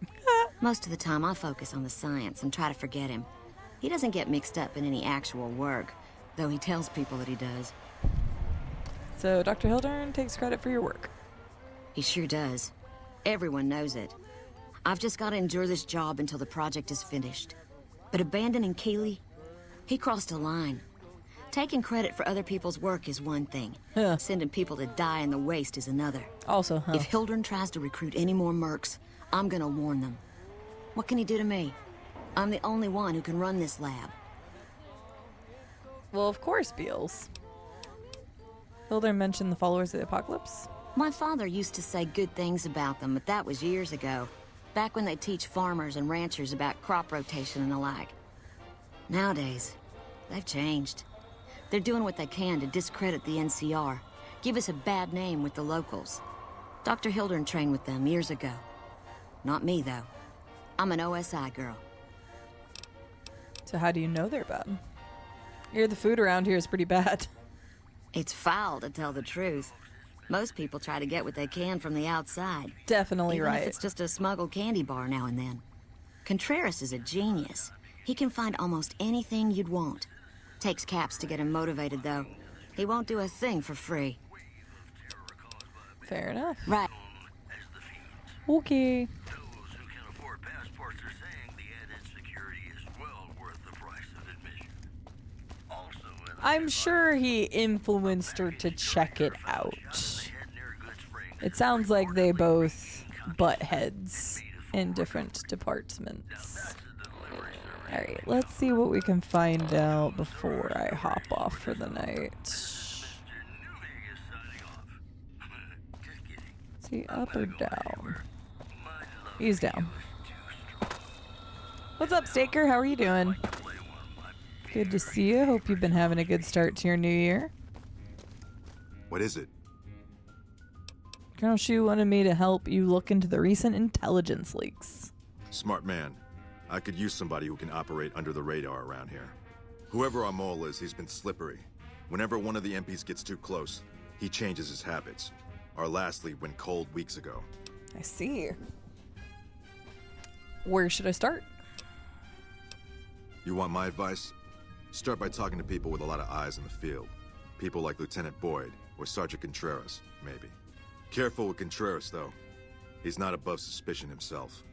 Most of the time, I focus on the science and try to forget him. He doesn't get mixed up in any actual work, though he tells people that he does. So Dr. Hildren takes credit for your work. He sure does. Everyone knows it. I've just got to endure this job until the project is finished. But abandoning Keeley, he crossed a line. Taking credit for other people's work is one thing. Sending people to die in the waste is another. Also, If Hildren tries to recruit any more mercs, I'm gonna warn them. What can he do to me? I'm the only one who can run this lab. Well, of course, Beals. Hildren mentioned the followers of the apocalypse. My father used to say good things about them, but that was years ago. Back when they teach farmers and ranchers about crop rotation and the like. Nowadays, they've changed. They're doing what they can to discredit the NCR, give us a bad name with the locals. Dr. Hildren trained with them years ago. Not me, though. I'm an OSI girl. So how do you know they're bad? Hear the food around here is pretty bad. It's foul, to tell the truth. Most people try to get what they can from the outside. Definitely Even right. if it's just a smuggled candy bar now and then. Contreras is a genius. He can find almost anything you'd want. Takes caps to get him motivated, though. He won't do a thing for free. Fair enough. Right. Okay. Those who can afford passports are saying the added security is well worth the price of admission. Also, I'm sure he influenced her to check it out. It sounds like they both butt heads in different departments. Alright, let's see what we can find out before I hop off for the night. Is he up or down? He's down. What's up, Staker? How are you doing? Good to see you. Hope you've been having a good start to your new year. What is it? Colonel Shu wanted me to help you look into the recent intelligence leaks. Smart man. I could use somebody who can operate under the radar around here. Whoever our mole is, he's been slippery. Whenever one of the MPs gets too close, he changes his habits. Our last lead went cold weeks ago. I see. Where should I start? You want my advice? Start by talking to people with a lot of eyes in the field. People like Lieutenant Boyd or Sergeant Contreras, maybe. Careful with Contreras, though. He's not above suspicion himself.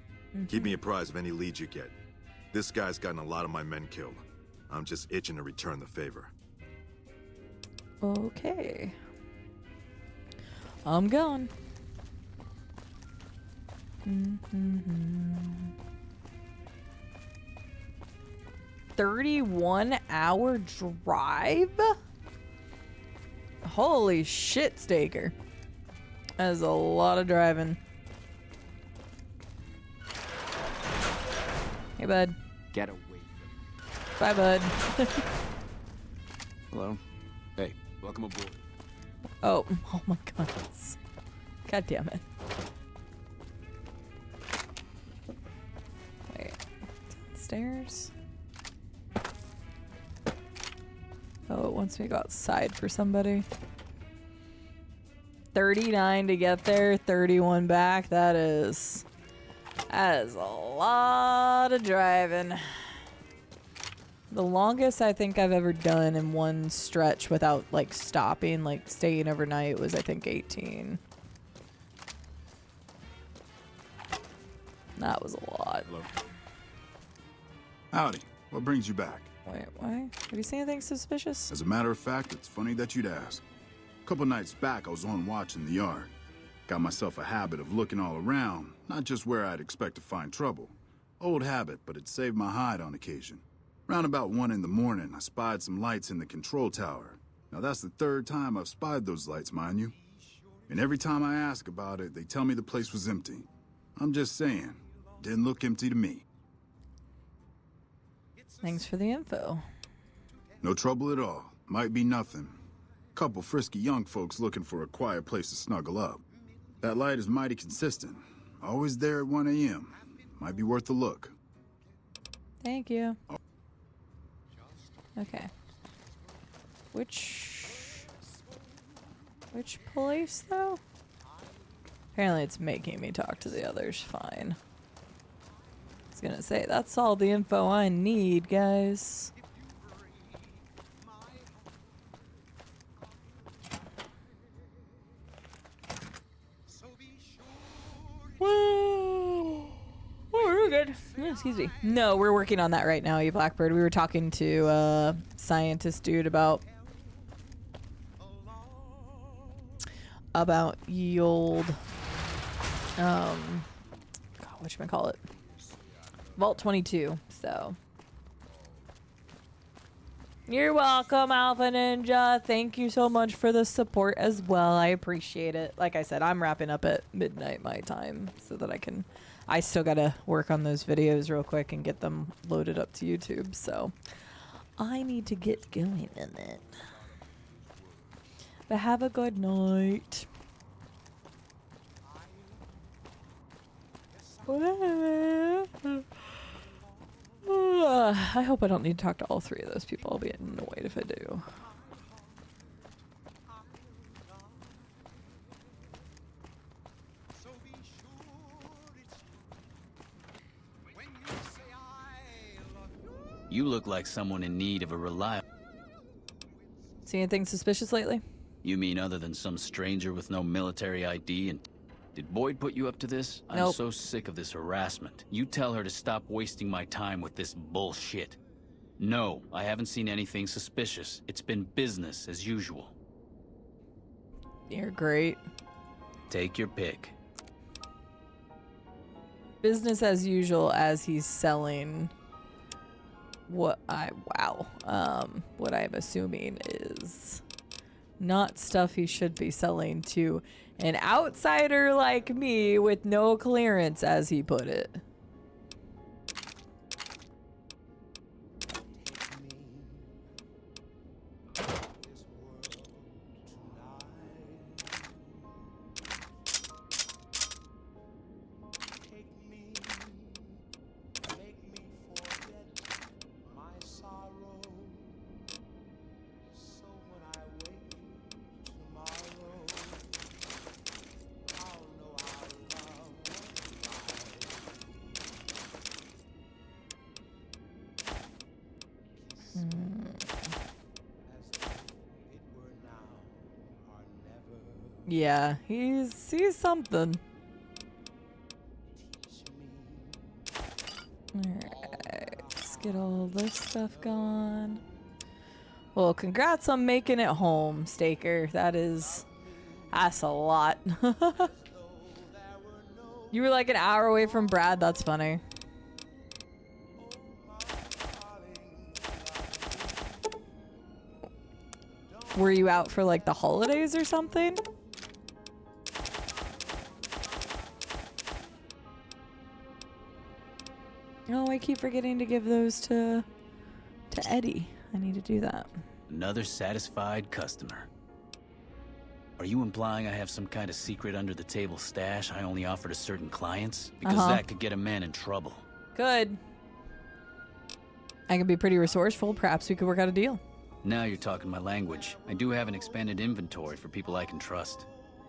Keep me apprised of any leads you get. This guy's gotten a lot of my men killed. I'm just itching to return the favor. Okay. I'm going. 31-hour drive? Holy shit, Staker. That is a lot of driving. Hey, bud. Get away. Bye, bud. Hello? Hey, welcome aboard. Oh my god. God damn it. Wait. Downstairs? Oh, it wants me to go outside for somebody. 39 to get there, 31 back. That is a lot of driving. The longest I think I've ever done in one stretch without like stopping, like staying overnight, was I think 18. That was a lot. Hello. Howdy. What brings you back? Wait, why? Have you seen anything suspicious? As a matter of fact, it's funny that you'd ask. A couple nights back, I was on watch in the yard. Got myself a habit of looking all around, not just where I'd expect to find trouble. Old habit, but it saved my hide on occasion. Round about 1 in the morning, I spied some lights in the control tower. Now that's the 3rd time I've spied those lights, mind you. And every time I ask about it, they tell me the place was empty. I'm just saying, didn't look empty to me. Thanks for the info. No trouble at all. Might be nothing. Couple frisky young folks looking for a quiet place to snuggle up. That light is mighty consistent. Always there at 1 a.m. Might be worth a look. Thank you. Okay. Which place, though? Apparently it's making me talk to the others. Fine. I was gonna say, that's all the info I need, guys. Whoa. Oh, we're good. Excuse me. No, we're working on that right now, you Blackbird. We were talking to scientist dude about ye old whatchamacallit, Vault 22. So you're welcome, Alpha Ninja. Thank you so much for the support as well. I appreciate it. Like I said, I'm wrapping up at midnight my time so that I still gotta work on those videos real quick and get them loaded up to YouTube. So I need to get going in it. But have a good night. I hope I don't need to talk to all three of those people. I'll be annoyed if I do. You look like someone in need of a reliable... See anything suspicious lately? You mean other than some stranger with no military ID and... Did Boyd put you up to this? Nope. I'm so sick of this harassment. You tell her to stop wasting my time with this bullshit. No, I haven't seen anything suspicious. It's been business as usual. You're great. Take your pick. Business as usual as he's selling what I'm assuming is not stuff he should be selling to an outsider like me with no clearance, as he put it. Yeah, he's something. Alright, let's get all this stuff gone. Well, congrats on making it home, Staker. That's a lot. You were like an hour away from Brad. That's funny. Were you out for like the holidays or something? Oh, I keep forgetting to give those to Eddie. I need to do that. Another satisfied customer. Are you implying I have some kind of secret under-the-table stash I only offer to certain clients? Because that could get a man in trouble. Good. I can be pretty resourceful. Perhaps we could work out a deal. Now you're talking my language. I do have an expanded inventory for people I can trust.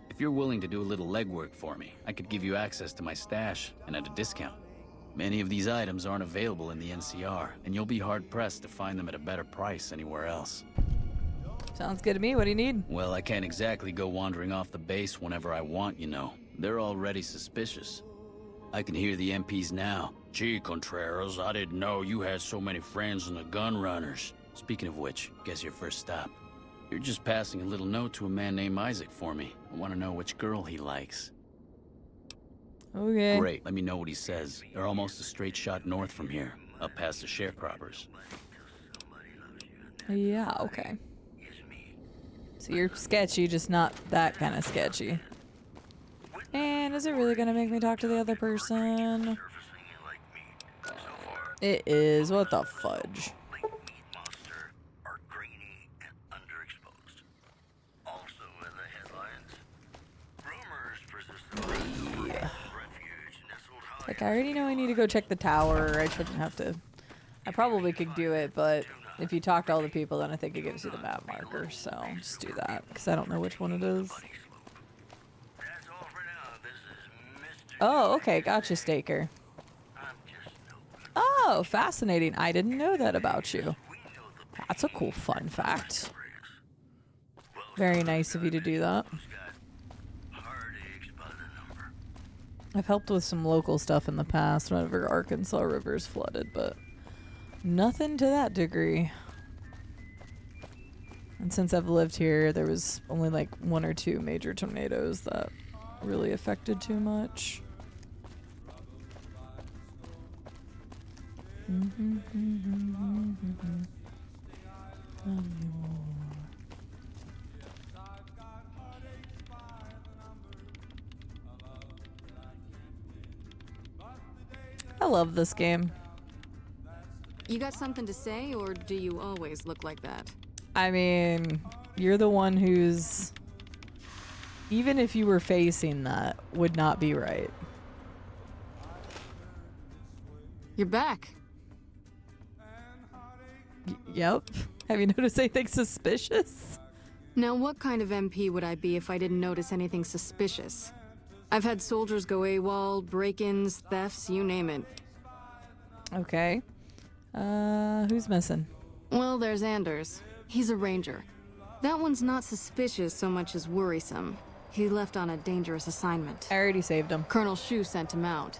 If you're willing to do a little legwork for me, I could give you access to my stash, and at a discount. Many of these items aren't available in the NCR, and you'll be hard-pressed to find them at a better price anywhere else. Sounds good to me. What do you need? Well, I can't exactly go wandering off the base whenever I want, you know. They're already suspicious. I can hear the MPs now. Gee, Contreras, I didn't know you had so many friends in the gun runners. Speaking of which, guess your first stop. You're just passing a little note to a man named Isaac for me. I want to know which girl he likes. Okay. Great, let me know what he says. They're almost a straight shot north from here, up past the sharecroppers. Yeah, okay. So you're sketchy, just not that kind of sketchy. And is it really gonna make me talk to the other person? It is. What the fudge? Yeah. Like, I already know I need to go check the tower. I shouldn't have to. I probably could do it, but if you talk to all the people, then I think it gives you the map marker. So just do that, because I don't know which one it is. Oh, okay. Gotcha, Staker. Oh, fascinating. I didn't know that about you. That's a cool fun fact. Very nice of you to do that. I've helped with some local stuff in the past whenever Arkansas rivers flooded, but nothing to that degree. And since I've lived here, there was only like 1 or 2 major tornadoes that really affected too much. I love this game. You got something to say, or do you always look like that? I mean, you're the one who's, even if you were facing that, would not be right. You're back. Yep. Have you noticed anything suspicious? Now, what kind of MP would I be if I didn't notice anything suspicious? I've had soldiers go AWOL, break-ins, thefts, you name it. Okay. Who's missing? Well, there's Anders. He's a ranger. That one's not suspicious so much as worrisome. He left on a dangerous assignment. I already saved him. Colonel Shu sent him out.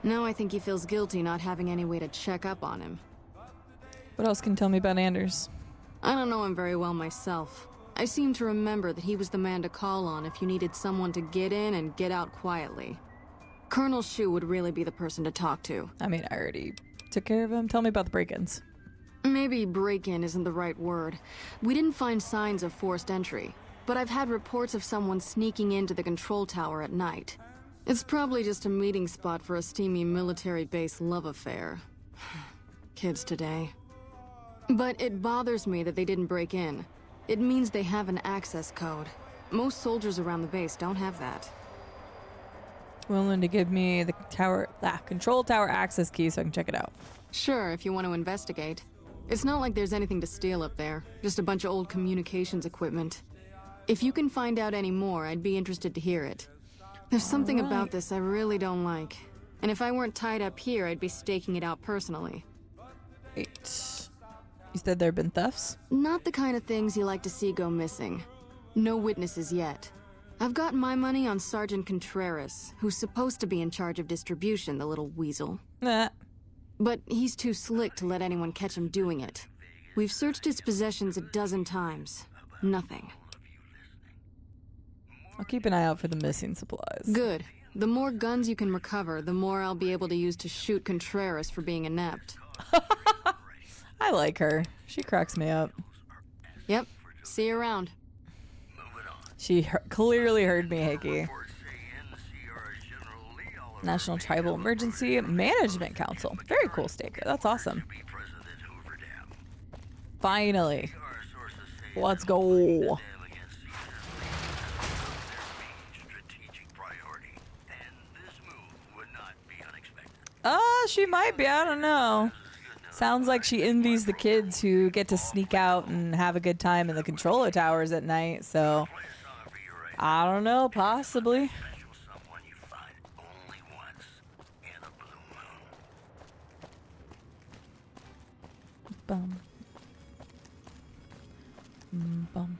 Now I think he feels guilty not having any way to check up on him. What else can you tell me about Anders? I don't know him very well myself. I seem to remember that he was the man to call on if you needed someone to get in and get out quietly. Colonel Shu would really be the person to talk to. I mean, I already took care of him. Tell me about the break-ins. Maybe break-in isn't the right word. We didn't find signs of forced entry, but I've had reports of someone sneaking into the control tower at night. It's probably just a meeting spot for a steamy military base love affair. Kids today. But it bothers me that they didn't break in. It means they have an access code. Most soldiers around the base don't have that. Willing to give me the control tower access key so I can check it out. Sure, if you want to investigate. It's not like there's anything to steal up there. Just a bunch of old communications equipment. If you can find out any more, I'd be interested to hear it. There's something about this I really don't like. And if I weren't tied up here, I'd be staking it out personally. Wait. You said there have been thefts? Not the kind of things you like to see go missing. No witnesses yet. I've got my money on Sergeant Contreras, who's supposed to be in charge of distribution, the little weasel. Nah. But he's too slick to let anyone catch him doing it. We've searched his possessions 12 times. Nothing. I'll keep an eye out for the missing supplies. Good. The more guns you can recover, the more I'll be able to use to shoot Contreras for being inept. I like her. She cracks me up. Yep. See you around. She clearly heard me, Hickey. National Tribal Emergency Management Council. Very cool, Staker. That's awesome. Finally. Let's go. She might be. I don't know. Sounds like she envies the kids who get to sneak out and have a good time in the controller towers at night, so I don't know, possibly. Bum. Bum.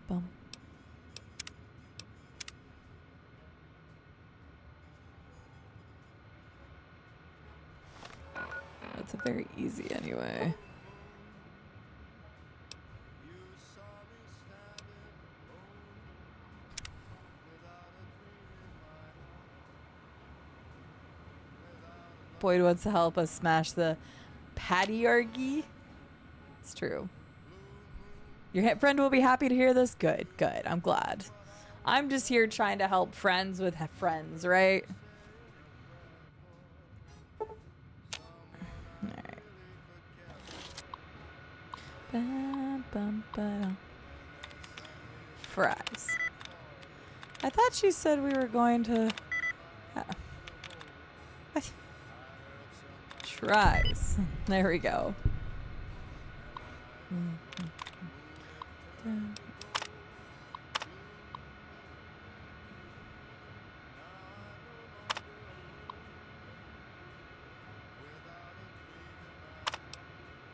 Bum. It's a very easy anyway. Boyd wants to help us smash the patriarchy. It's true. Your friend will be happy to hear this. Good, good. I'm glad. I'm just here trying to help friends with friends, right? Alright. Fries. I thought she said we were going to... What? Fries. There we go.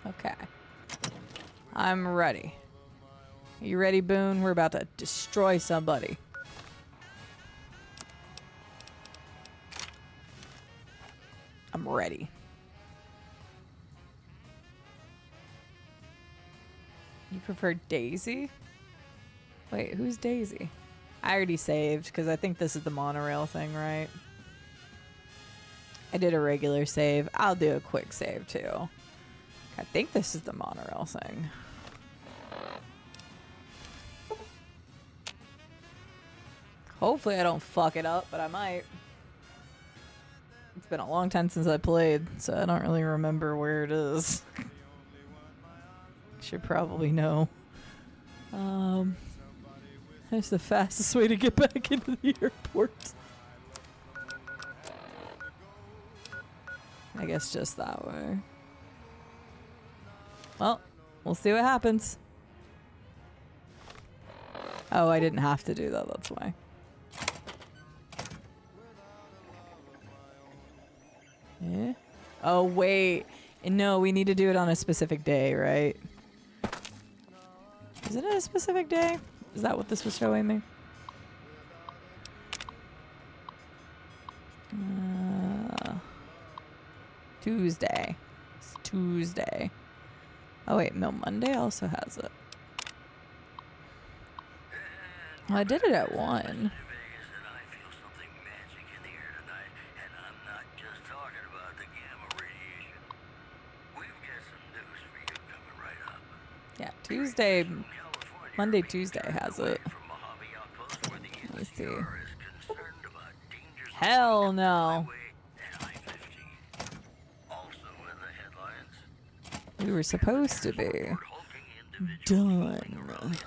Okay. I'm ready. You ready, Boone? We're about to destroy somebody. I'm ready. You prefer Daisy? Wait, who's Daisy? I already saved because I think this is the monorail thing, right? I did a regular save. I'll do a quick save too. I think this is the monorail thing. Hopefully I don't fuck it up, but I might. It's been a long time since I played, so I don't really remember where it is. Should probably know. That's the fastest way to get back into the airport. I guess just that way. Well, we'll see what happens. Oh, I didn't have to do that, that's why. Yeah. Oh, wait. No, we need to do it on a specific day, right? Is it a specific day? Is that what this was showing me? Tuesday. It's Tuesday. Oh, wait. No, Monday also has it. Well, I did it at 1. Yeah, Tuesday, Monday, Tuesday has it. Let me see. Hell no. We were supposed to be done.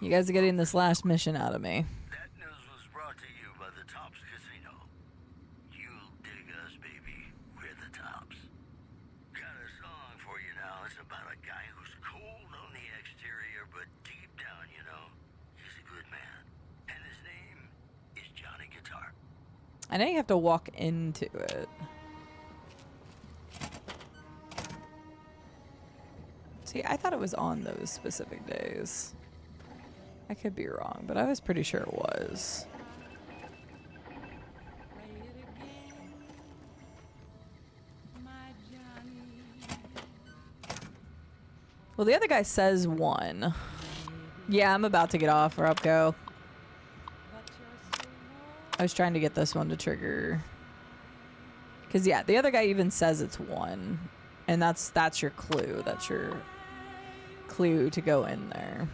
You guys are getting this last mission out of me. I know you have to walk into it. See, I thought it was on those specific days. I could be wrong, but I was pretty sure it was. Well, the other guy says 1. Yeah, I'm about to get off, Robco. I was trying to get this one to trigger. Because, yeah, the other guy even says it's 1. And that's your clue. That's your clue to go in there.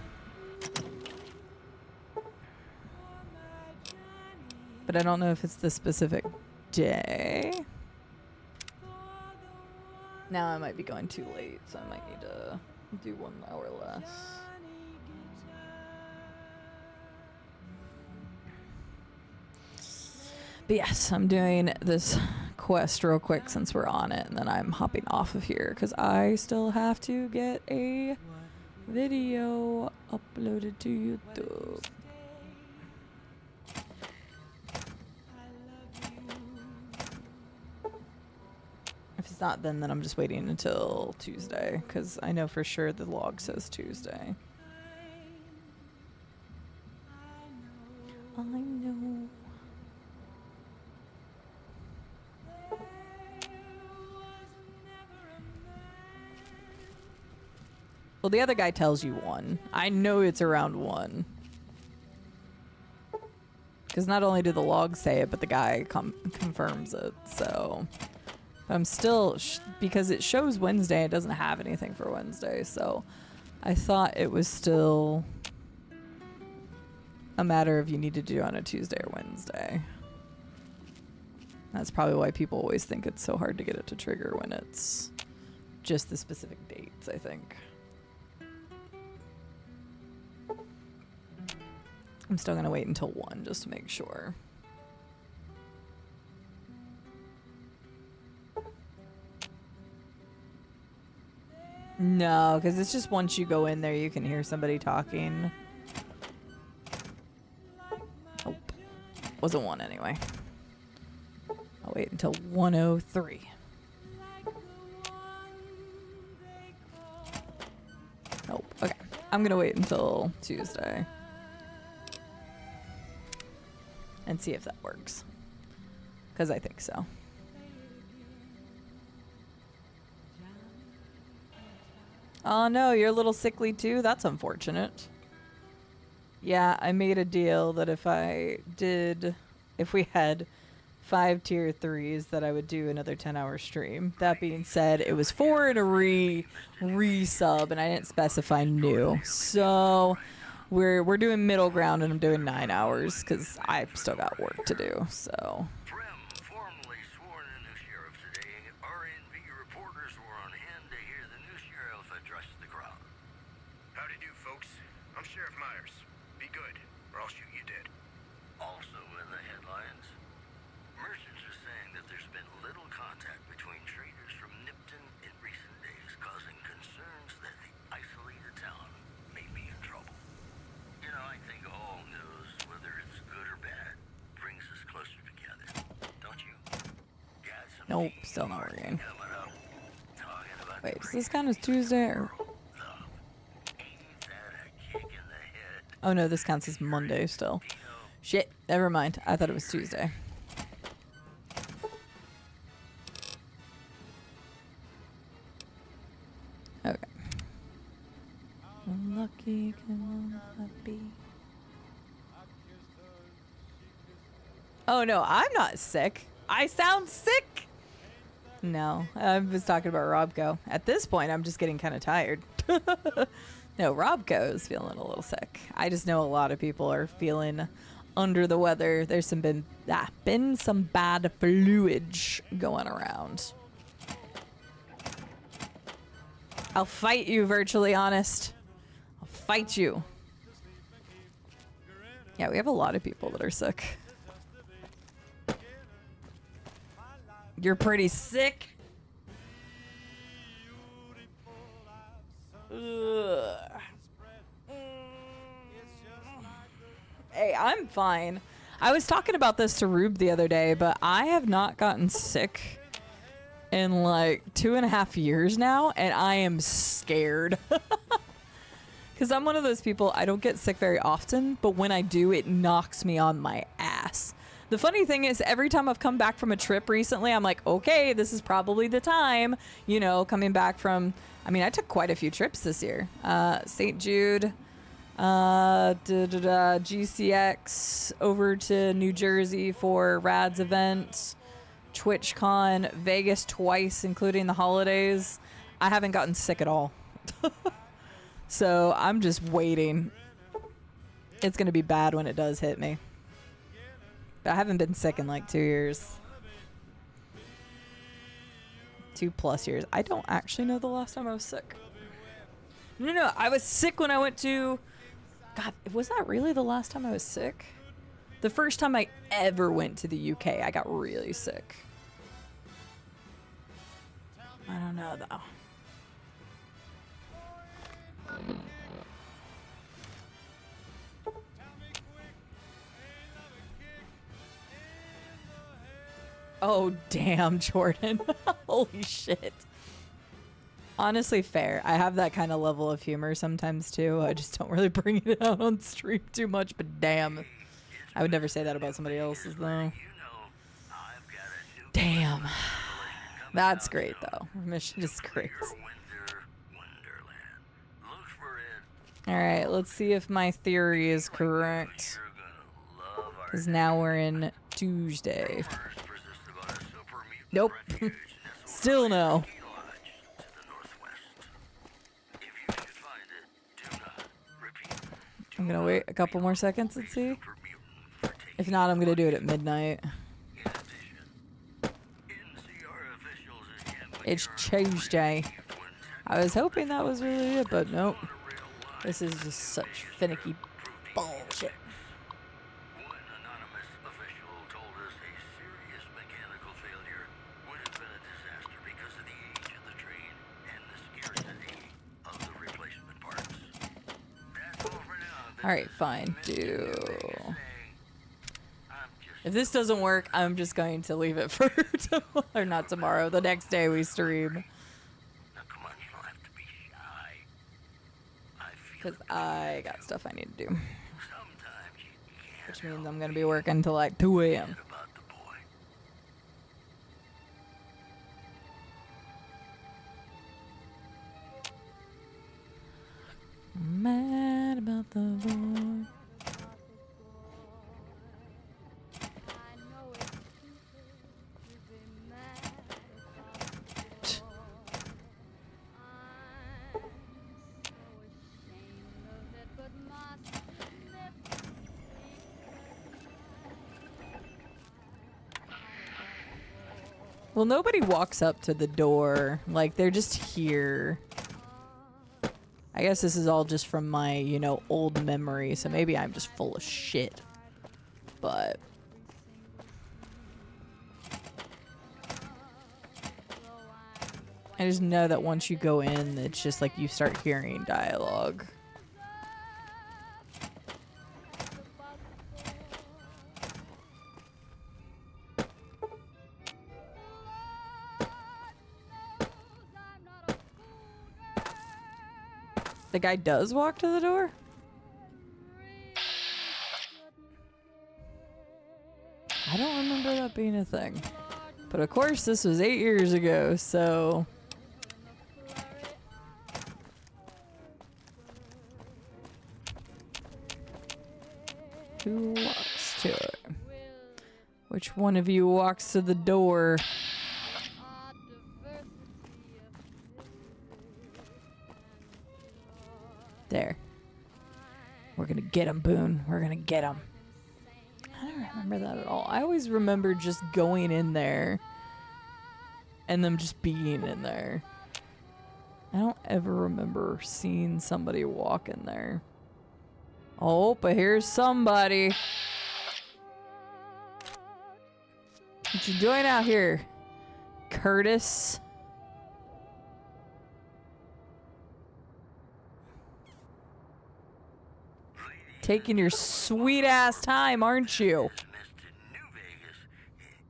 But I don't know if it's the specific day. Now I might be going too late, so I might need to do 1 hour less. But yes, I'm doing this quest real quick since we're on it, and then I'm hopping off of here because I still have to get a video uploaded to YouTube. If it's not then I'm just waiting until Tuesday because I know for sure the log says Tuesday. I know. Well, the other guy tells you 1. I know it's around 1. Because not only do the logs say it, but the guy confirms it, so... I'm still... because it shows Wednesday, it doesn't have anything for Wednesday, so... I thought it was still a matter of you need to do it on a Tuesday or Wednesday. That's probably why people always think it's so hard to get it to trigger when it's just the specific dates, I think. I'm still gonna wait until 1 just to make sure. No, because it's just once you go in there, you can hear somebody talking. Nope. Wasn't 1 anyway. I'll wait until 1:03. Nope. Okay. I'm going to wait until Tuesday. And see if that works. Because I think so. Oh no, you're a little sickly too? That's unfortunate. Yeah, I made a deal that if we had 5 tier 3s that I would do another 10-hour stream. That being said, it was 4 and a re-sub and I didn't specify new. So we're doing middle ground and I'm doing 9 hours because I've still got work to do, so. Nope, still not working. Wait, does this count as Tuesday or? Oh no, this counts as Monday still. Shit, never mind. I thought it was Tuesday. Okay. Lucky can I be? Oh no, I'm not sick. I sound sick. No, I was talking about Robco. At this point, I'm just getting kind of tired. No, Robco is feeling a little sick. I just know a lot of people are feeling under the weather. There's been some bad fluidge going around. I'll fight you, Virtually Honest. I'll fight you. Yeah, we have a lot of people that are sick. You're pretty sick. Ugh. Hey, I'm fine. I was talking about this to Rube the other day, but I have not gotten sick in like 2.5 years now, and I am scared. Because I'm one of those people, I don't get sick very often, but when I do, it knocks me on my ass. The funny thing is, every time I've come back from a trip recently, I'm like, okay, this is probably the time, you know, coming back from, I mean, I took quite a few trips this year. St. Jude, GCX, over to New Jersey for Rad's event, TwitchCon, Vegas twice, including the holidays. I haven't gotten sick at all. So I'm just waiting. It's going to be bad when it does hit me. I haven't been sick in like 2 years. 2+ years. I don't actually know the last time I was sick. No, I was sick when I went to... God, was that really the last time I was sick? The first time I ever went to the UK, I got really sick. I don't know, though. Oh, damn, Jordan. Holy shit. Honestly, fair. I have that kind of level of humor sometimes, too. I just don't really bring it out on stream too much, but damn. I would never say that about somebody else's, though. Damn. That's great, though. Mission is great. Alright, let's see if my theory is correct. Because now we're in Tuesday. Nope. Still no. I'm gonna wait a couple more seconds and see. If not, I'm gonna do it at midnight. It's Tuesday. I was hoping that was really it, but nope. This is just such finicky bullshit. One anonymous official told us a serious mechanical failure would have been a disaster because of the age of the train and the scarcity of the replacement parts. That's all for now. Alright, fine. If this doesn't work, I'm just going to leave it for tomorrow, or not tomorrow, the next day we stream. Because I got stuff I need to do. Which means I'm going to be working until like 2 a.m. Mad about the boy. Well, nobody walks up to the door. Like, they're just here. I guess this is all just from my, you know, old memory, so maybe I'm just full of shit. But I just know that once you go in, it's just like you start hearing dialogue. The guy does walk to the door? I don't remember that being a thing. But of course, this was 8 years ago, so... Who walks to it? Which one of you walks to the door? There. We're gonna get him, Boone. We're gonna get him. I don't remember that at all. I always remember just going in there and them just being in there. I don't ever remember seeing somebody walk in there. Oh, but here's somebody. What you doing out here, Curtis? Taking your sweet ass time, aren't you?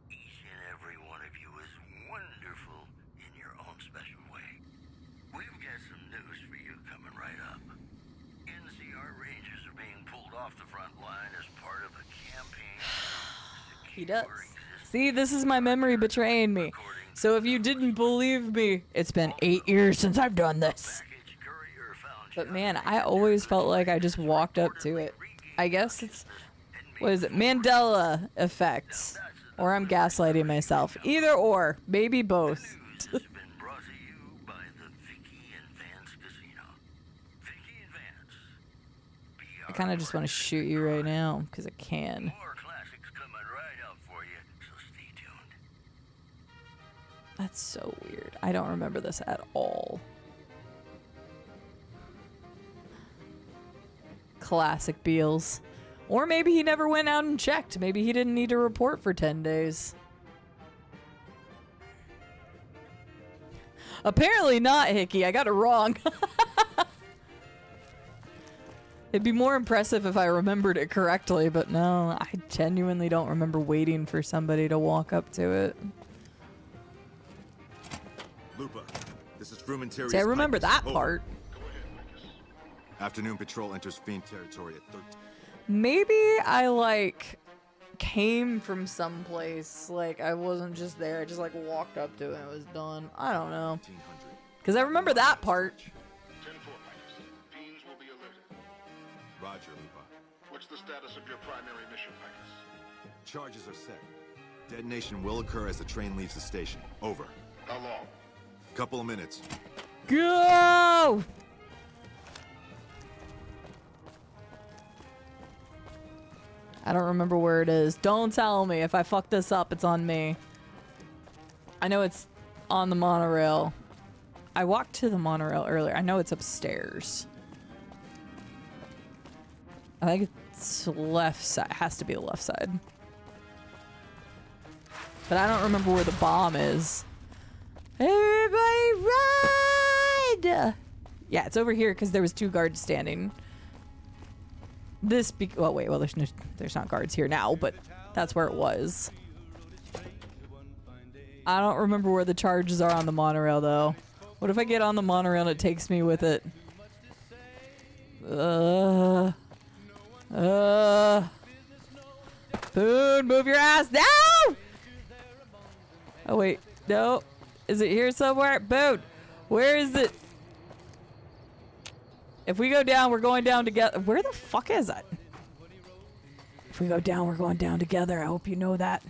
Each and every one of you is wonderful in your own special way. We've got some news for you coming right up. NCR Rangers are being pulled off the front line as part of a campaign. He does. See, this is my memory betraying me. So if you didn't believe me, it's been 8 years since I've done this. But man, I always felt like I just walked up to it. I guess it's, what is it, Mandela effects. Or I'm gaslighting myself. Either or, maybe both. I kind of just want to shoot you right now, because I can. That's so weird. I don't remember this at all. Classic Beals. Or maybe he never went out and checked. Maybe he didn't need to report for 10 days. Apparently not, Hickey. I got it wrong. It'd be more impressive if I remembered it correctly, but no, I genuinely don't remember waiting for somebody to walk up to it. Lupa, this is Frumentarius. See, I remember that Over. part. Afternoon patrol enters Fiend territory at 13. Maybe I, like, came from someplace. Like, I wasn't just there. I just, like, walked up to it and it was done. I don't know. Because I remember that part. Roger, Lupa. What's the status of your primary mission, Picus? Charges are set. Detonation will occur as the train leaves the station. Over. How long? Couple of minutes. Go! I don't remember where it is. Don't tell me. If I fuck this up, it's on me. I know it's on the monorail. I walked to the monorail earlier. I know it's upstairs. I think it's left side. It has to be the left side. But I don't remember where the bomb is. Everybody ride! Yeah, it's over here because there was 2 guards standing. Well, wait. Well, there's not guards here now, but that's where it was. I don't remember where the charges are on the monorail, though. What if I get on the monorail and it takes me with it? Boone, move your ass now! Oh, wait. No. Is it here somewhere? Boone, where is it? If we go down, we're going down together. Where the fuck is it? If we go down, we're going down together. I hope you know that.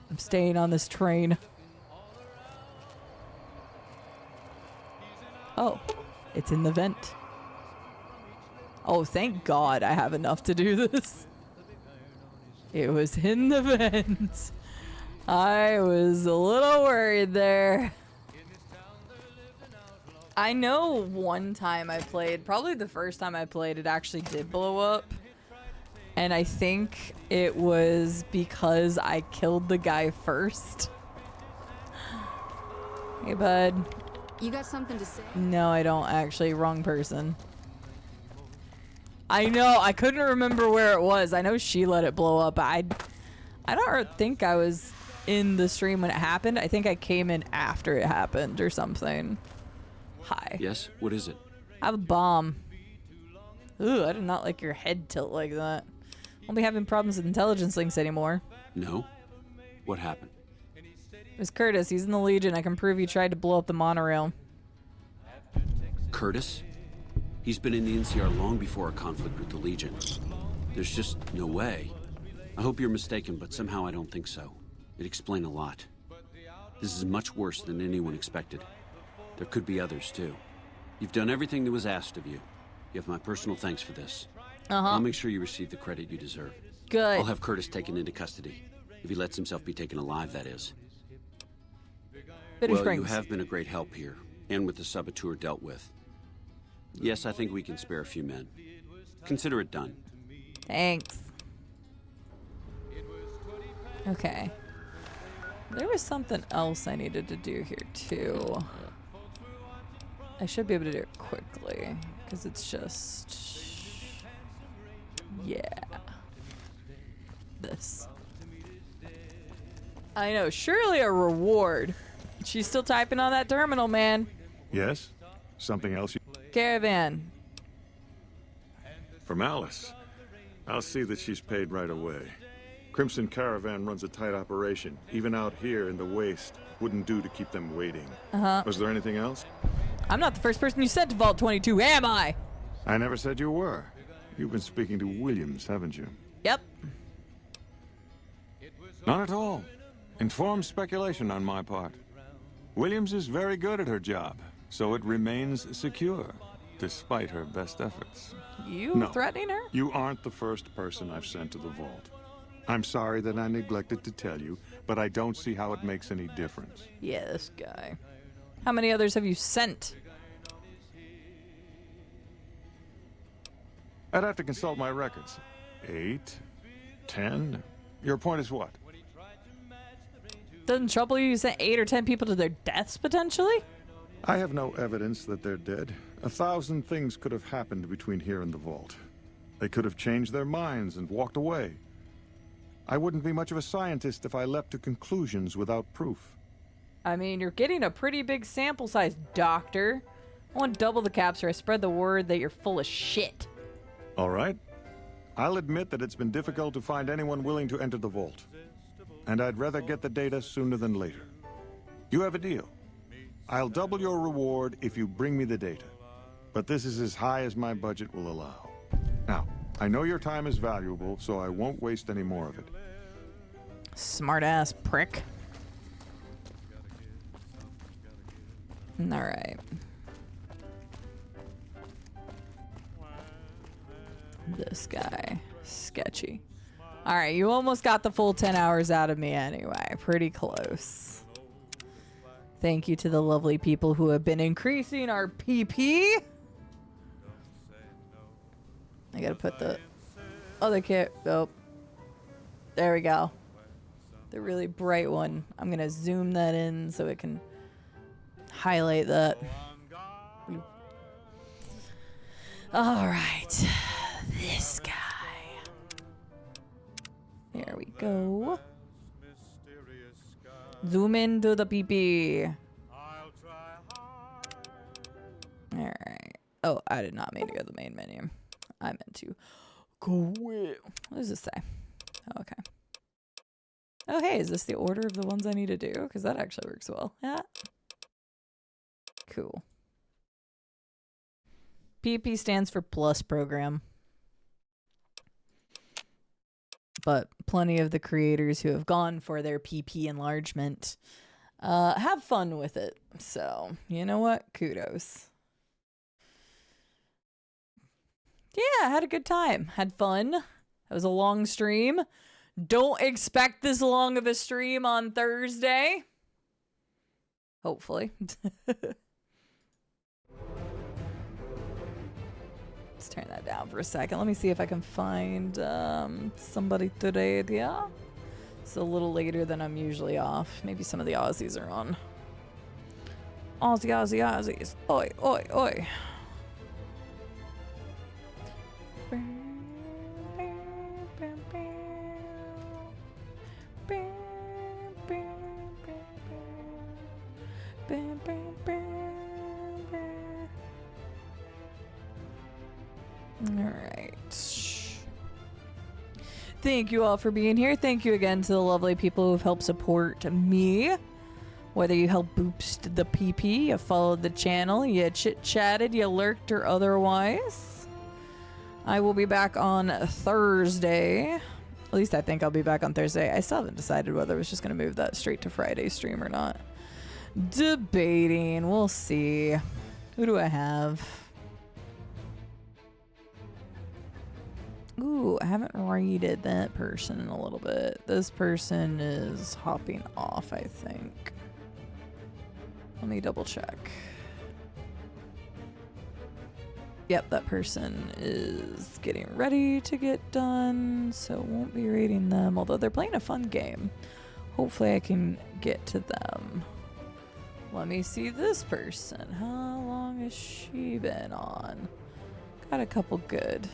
I'm staying on this train. Oh, it's in the vent. Oh, thank God I have enough to do this. It was in the vent. I was a little worried there. I know one time I played, probably the first time I played, it actually did blow up. And I think it was because I killed the guy first. Hey, bud. You got something to say? No, I don't actually. Wrong person. I know. I couldn't remember where it was. I know she let it blow up. I don't think I was in the stream when it happened. I think I came in after it happened or something. Hi. Yes? What is it? I have a bomb. Ooh, I did not like your head tilt like that. Won't be having problems with intelligence links anymore. No? What happened? It was Curtis. He's in the Legion. I can prove he tried to blow up the monorail. Curtis? He's been in the NCR long before our conflict with the Legion. There's just no way. I hope you're mistaken, but somehow I don't think so. It'd explain a lot. This is much worse than anyone expected. There could be others, too. You've done everything that was asked of you. You have my personal thanks for this. I'll make sure you receive the credit you deserve. Good. I'll have Curtis taken into custody. If he lets himself be taken alive, that is. Bitter Well, Springs. you have been a great help here, and with the saboteur dealt with. Yes, I think we can spare a few men. Consider it done. Thanks. Okay. There was something else I needed to do here, too. I should be able to do it quickly, because it's just... Yeah. This. I know, surely a reward. She's still typing on that terminal, man. Yes? Something else? Caravan. From Alice. I'll see that she's paid right away. Crimson Caravan runs a tight operation. Even out here in the waste, wouldn't do to keep them waiting. Was there anything else? I'm not the first person you sent to Vault 22, am I? I never said you were. You've been speaking to Williams, haven't you? Yep. Not at all. Informed speculation on my part. Williams is very good at her job, so it remains secure, despite her best efforts. You threatening her? You aren't the first person I've sent to the vault. I'm sorry that I neglected to tell you, but I don't see how it makes any difference. Yeah, this guy. How many others have you sent? I'd have to consult my records. 8, 10. Your point is what? Doesn't trouble you sent 8 or 10 people to their deaths, potentially? I have no evidence that they're dead. 1,000 things could have happened between here and the vault. They could have changed their minds and walked away. I wouldn't be much of a scientist if I leapt to conclusions without proof. I mean, you're getting a pretty big sample size, Doctor. I want double the caps or I spread the word that you're full of shit. All right. I'll admit that it's been difficult to find anyone willing to enter the vault. And I'd rather get the data sooner than later. You have a deal. I'll double your reward if you bring me the data. But this is as high as my budget will allow. Now, I know your time is valuable, so I won't waste any more of it. Smart-ass prick. All right. This guy. Sketchy. All right, you almost got the full 10 hours out of me anyway. Pretty close. Thank you to the lovely people who have been increasing our PP. I gotta put the other kit. Oh, there we go. The really bright one. I'm gonna zoom that in so it can highlight that. All right, this guy. There we go. Zoom into the PP. All right. Oh, I did not mean to go to the main menu. I meant to quit. What does this say? Oh, okay. Oh, hey, is this the order of the ones I need to do? Because that actually works well. Yeah. Cool. PP stands for plus program. But plenty of the creators who have gone for their PP enlargement have fun with it. So, you know what? Kudos. Yeah, I had a good time. Had fun. It was a long stream. Don't expect this long of a stream on Thursday. Hopefully. Let's turn that down for a second. Let me see if I can find somebody today. Yeah, it's a little later than I'm usually off. Maybe some of the Aussies are on. Aussies. Oi, oi, oi. Alright. Thank you all for being here. Thank you again to the lovely people who have helped support me. Whether you helped boost the PP, you followed the channel, you chit-chatted, you lurked, or otherwise. I will be back on Thursday. At least I think I'll be back on Thursday. I still haven't decided whether I was just going to move that straight to Friday stream or not. Debating. We'll see. Who do I have? Ooh, I haven't rated that person in a little bit. This person is hopping off, I think. Let me double check. Yep, that person is getting ready to get done, so won't be rating them, although they're playing a fun game. Hopefully I can get to them. Let me see this person. How long has she been on? Got a couple good.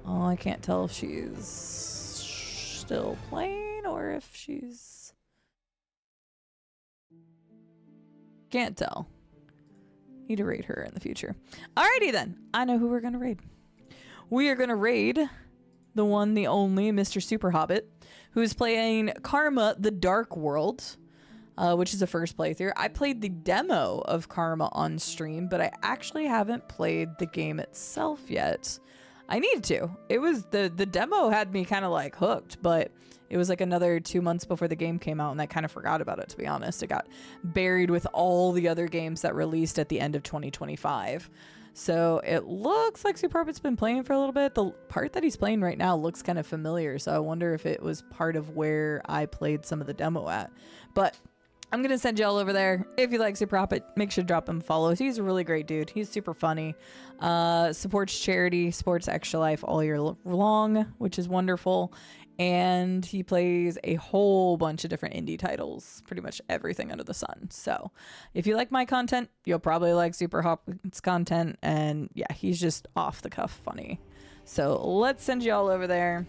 Oh, I can't tell if she's still playing or if she's... Can't tell. Need to raid her in the future. Alrighty then. I know who we're going to raid. We are going to raid the one, the only, Mr. Super Hobbit, who's playing Karma the Dark World, which is a first playthrough. I played the demo of Karma on stream, but I actually haven't played the game itself yet. I need to. It was the demo had me kind of like hooked, but it was like another 2 months before the game came out, and I kind of forgot about it, to be honest. It got buried with all the other games that released at the end of 2025. So it looks like Super Hobbit's been playing for a little bit. The part that he's playing right now looks kind of familiar, so I wonder if it was part of where I played some of the demo at. But I'm going to send y'all over there. If you like Super Hobbit, make sure to drop him follows. He's a really great dude. He's super funny. Supports charity, supports Extra Life all year long, which is wonderful. And he plays a whole bunch of different indie titles, pretty much everything under the sun. So if you like my content, you'll probably like Super Hobbit's content. And yeah, he's just off the cuff funny. So let's send y'all over there.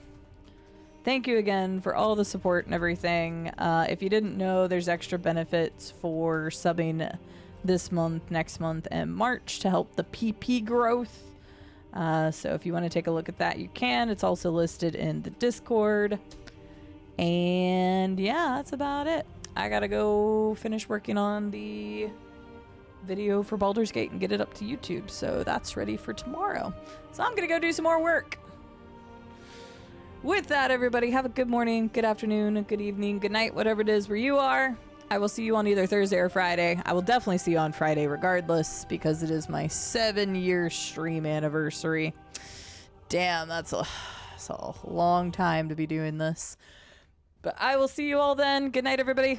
Thank you again for all the support and everything. If you didn't know, there's extra benefits for subbing this month, next month, and March to help the PP growth. So if you want to take a look at that, you can. It's also listed in the Discord. And yeah, that's about it. I gotta go finish working on the video for Baldur's Gate and get it up to YouTube. So that's ready for tomorrow. So I'm gonna go do some more work. With that, everybody, have a good morning, good afternoon, good evening, good night, whatever it is where you are. I will see you on either Thursday or Friday. I will definitely see you on Friday regardless, because it is my 7-year stream anniversary. Damn, that's a So long time to be doing this. But I will see you all then. Good night, everybody.